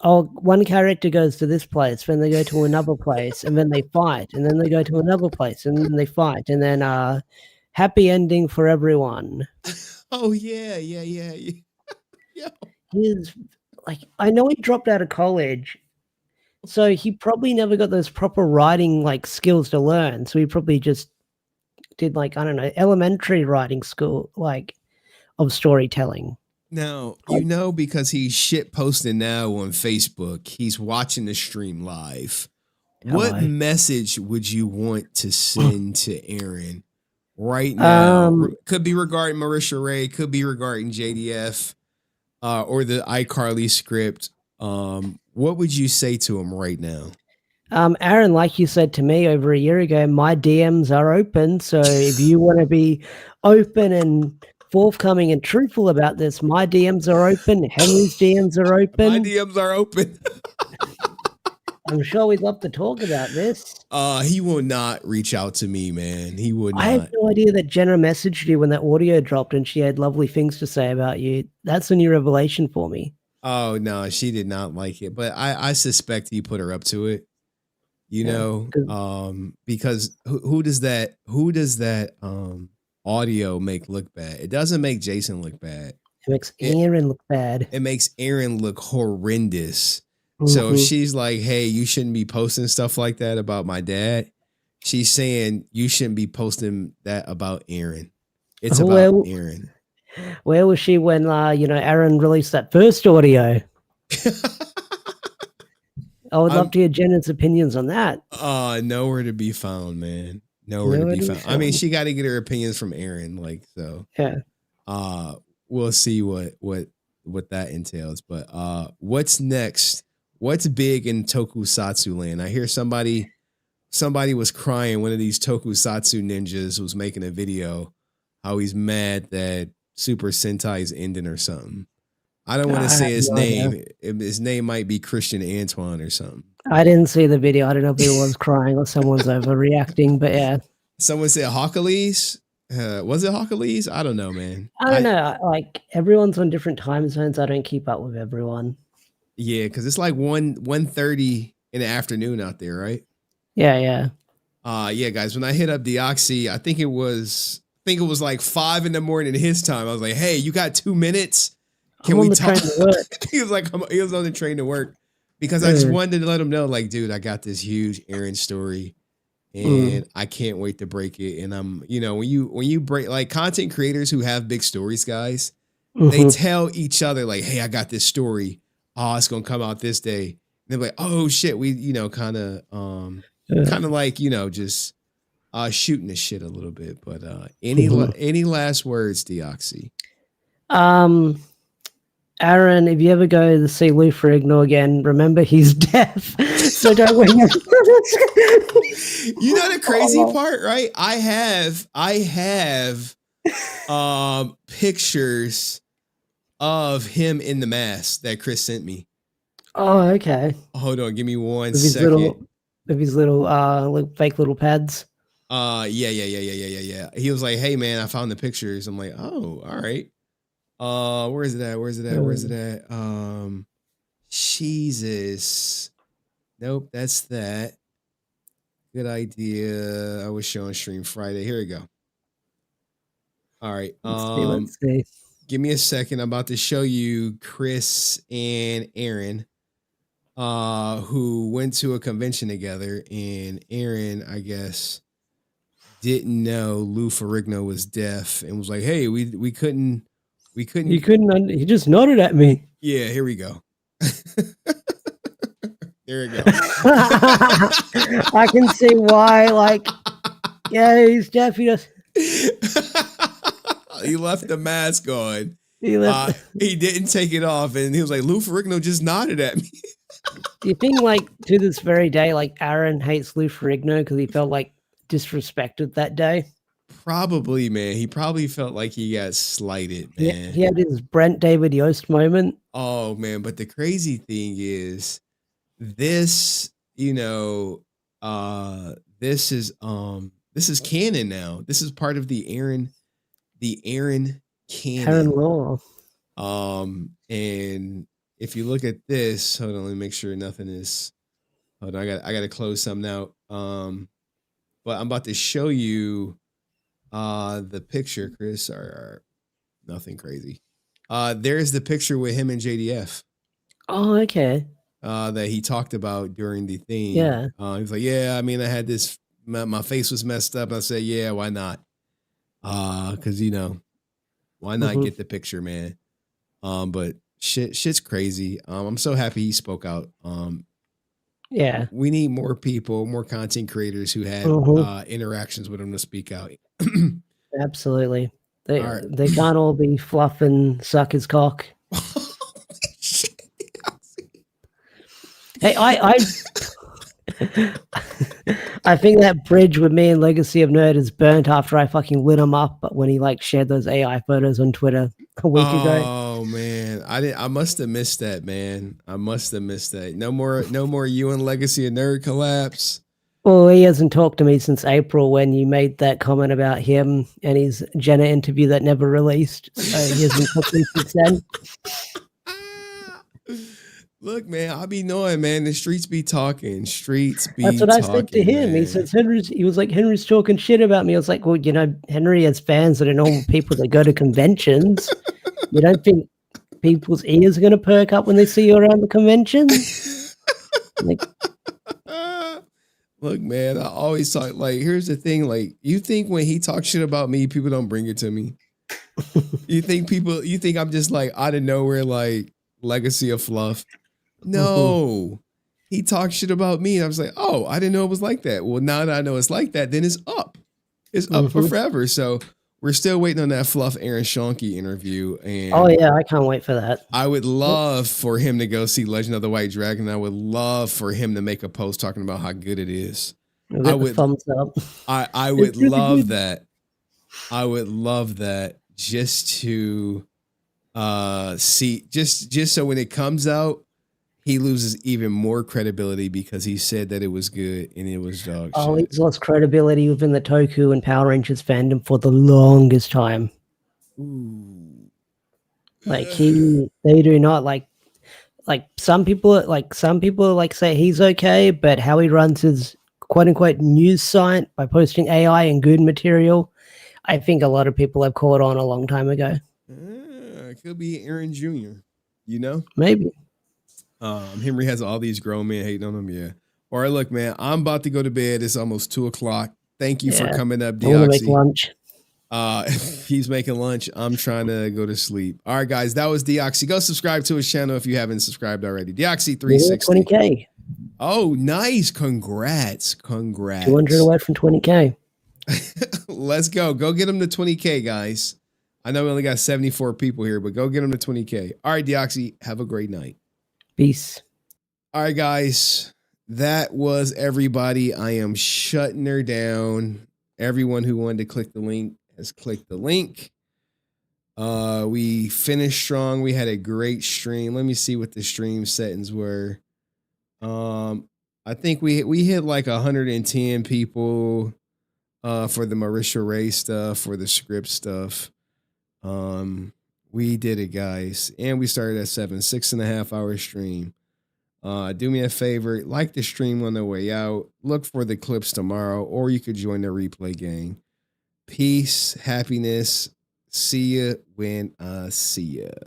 oh, one character goes to this place, then they go to another place, and then they fight, and then they go to another place, and then they fight, and then happy ending for everyone. Oh yeah. He's like, I know he dropped out of college, so he probably never got those proper writing like skills to learn. So he probably just did like, I don't know, elementary writing school like of storytelling. Now, because he's shit posting now on Facebook, he's watching the stream live. What message would you want to send to Aaron right now? Could be regarding Marisha Ray, could be regarding JDF, or the iCarly script. What would you say to him right now? Aaron, like you said to me over a year ago, my DMs are open. So if you want to be open and forthcoming and truthful about this, my DMs are open. Henry's DMs are open. My DMs are open. I'm sure we'd love to talk about this. He will not reach out to me, man. He would not. I had no idea that Jenna messaged you when that audio dropped and she had lovely things to say about you. That's a new revelation for me. Oh, no, she did not like it. But I suspect he put her up to it. Because who does that audio make look bad? It doesn't make Jason look bad. It makes Aaron look bad. It makes Aaron look horrendous. So if she's like, hey, you shouldn't be posting stuff like that about my dad, she's saying you shouldn't be posting that about Aaron. It's about Aaron. Where was she when Aaron released that first audio? I would love to hear Jenna's opinions on that. Nowhere to be found, man. Nowhere to be found. I mean, she got to get her opinions from Aaron, like, so. Yeah. We'll see what that entails. But what's next? What's big in Tokusatsu land? I hear somebody was crying. One of these Tokusatsu ninjas was making a video how he's mad that Super Sentai is ending or something. I don't want to say his name. His name might be Christian Antoine or something. I didn't see the video. I don't know if he was crying or someone's overreacting, but yeah. Someone said Hawkalees. Was it Hawkalees? I don't know, man. I don't know. Like, everyone's on different time zones. I don't keep up with everyone. Yeah, because it's like 1:30 in the afternoon out there, right? Yeah. Yeah, guys. When I hit up Deoxy, I think it was like 5 a.m. his time. I was like, hey, you got 2 minutes? Can we talk? He was like, he was on the train to work, because I just wanted to let him know, like, dude, I got this huge Aaron story. and I can't wait to break it. And I'm, when you break, like, content creators who have big stories, guys, they tell each other like, "Hey, I got this story. Oh, it's gonna come out this day." And they're like, "Oh shit," we kind of like just shooting the shit a little bit. But any last words, Deoxy? Aaron, if you ever go to see Lou Ferrigno again, remember he's deaf, so don't win. You know the crazy part, right? I have pictures of him in the mask that Chris sent me. Oh, okay. Hold on, give me one With second. his little fake little pads. Yeah. He was like, "Hey man, I found the pictures." I'm like, "Oh, all right." Where is it at? Jesus. Nope, that's that. Good idea. I was showing Stream Friday. Here we go. All right. Let's see. Give me a second. I'm about to show you Chris and Aaron, who went to a convention together, and Aaron, I guess, didn't know Lou Ferrigno was deaf and was like, "Hey, we couldn't." He couldn't. He just nodded at me. Yeah, here we go. There we go. I can see why. Like, yeah, he's deaf. He just. He left the mask on. He didn't take it off, and he was like, "Lou Ferrigno just nodded at me." Do you think, like, to this very day, like, Aaron hates Lou Ferrigno because he felt like disrespected that day? Probably, man. He probably felt like he got slighted, man. Yeah, he had his Brent David Yost moment. Oh man, but the crazy thing is, this, this is canon now. This is part of the Aaron canon. Aaron Law. And if you look at this, hold on, let me make sure nothing is. Hold on, I got to close something out. But I'm about to show you the picture, Chris, or nothing crazy. There's the picture with him and JDF. Oh, okay. That he talked about during the thing. Yeah. He was like, "Yeah, I mean, I had this, my face was messed up." I said, "Yeah, why not? Because why not get the picture, man?" But shit's crazy. I'm so happy he spoke out. Yeah. We need more people, more content creators who have interactions with him to speak out. Absolutely. They can't all be fluff and suck his cock. Hey, I think that bridge with me and Legacy of Nerd is burnt after I fucking lit him up when he like shared those AI photos on Twitter a week ago. Oh man, I must have missed that, man. I must have missed that. No more you and Legacy of Nerd collapse. Well, he hasn't talked to me since April when you made that comment about him and his Jenna interview that never released. So he hasn't talked to me since then. Look, man, I be knowing, man. The streets be talking. That's what I said to him. Man. He says he was like, "Henry's talking shit about me." I was like, "Well, Henry has fans that are normal people that go to conventions. You don't think people's ears are going to perk up when they see you around the convention?" Like, look, man, I always talk. Like, here's the thing. Like, you think when he talks shit about me, people don't bring it to me? You think I'm just like out of nowhere, like Legacy of Fluff? No, he talked shit about me, and I was like, "Oh, I didn't know it was like that." Well, now that I know it's like that, then it's up. It's up for forever. So we're still waiting on that Fluff Aaron Schoenke interview. And oh yeah, I can't wait for that. I would love for him to go see Legend of the White Dragon. I would love for him to make a post talking about how good it is. I would thumbs up. I would love that. I would love that just to see just so when it comes out, he loses even more credibility because he said that it was good and it was dog shit. He's lost credibility within the Toku and Power Rangers fandom for the longest time. Ooh. Like they do not like some people say he's okay, but how he runs his quote unquote news site by posting AI and good material, I think a lot of people have caught on a long time ago. It could be Aaron Jr. Maybe. Henry has all these grown men hating on him. Yeah. All right, look, man, I'm about to go to bed. It's almost 2:00. Thank you for Yeah. coming up, I want to make Deoxy. lunch. He's making lunch. I'm trying to go to sleep. All right, guys, that was Deoxy. Go subscribe to his channel if you haven't subscribed already. Deoxy 360. 20K. Oh, nice. Congrats. 200 away from 20K. Let's go. Go get him to 20K, guys. I know we only got 74 people here, but go get him to 20K. All right, Deoxy, have a great night. Peace. All right, guys. That was everybody. I am shutting her down. Everyone who wanted to click the link has clicked the link. We finished strong. We had a great stream. Let me see what the stream settings were. I think we hit like 110 people for the Marisha Ray stuff, for the script stuff. We did it, guys. And we started at 7, 6.5 hour stream. Do me a favor, like the stream on the way out. Look for the clips tomorrow, or you could join the replay gang. Peace, happiness. See ya when I see ya.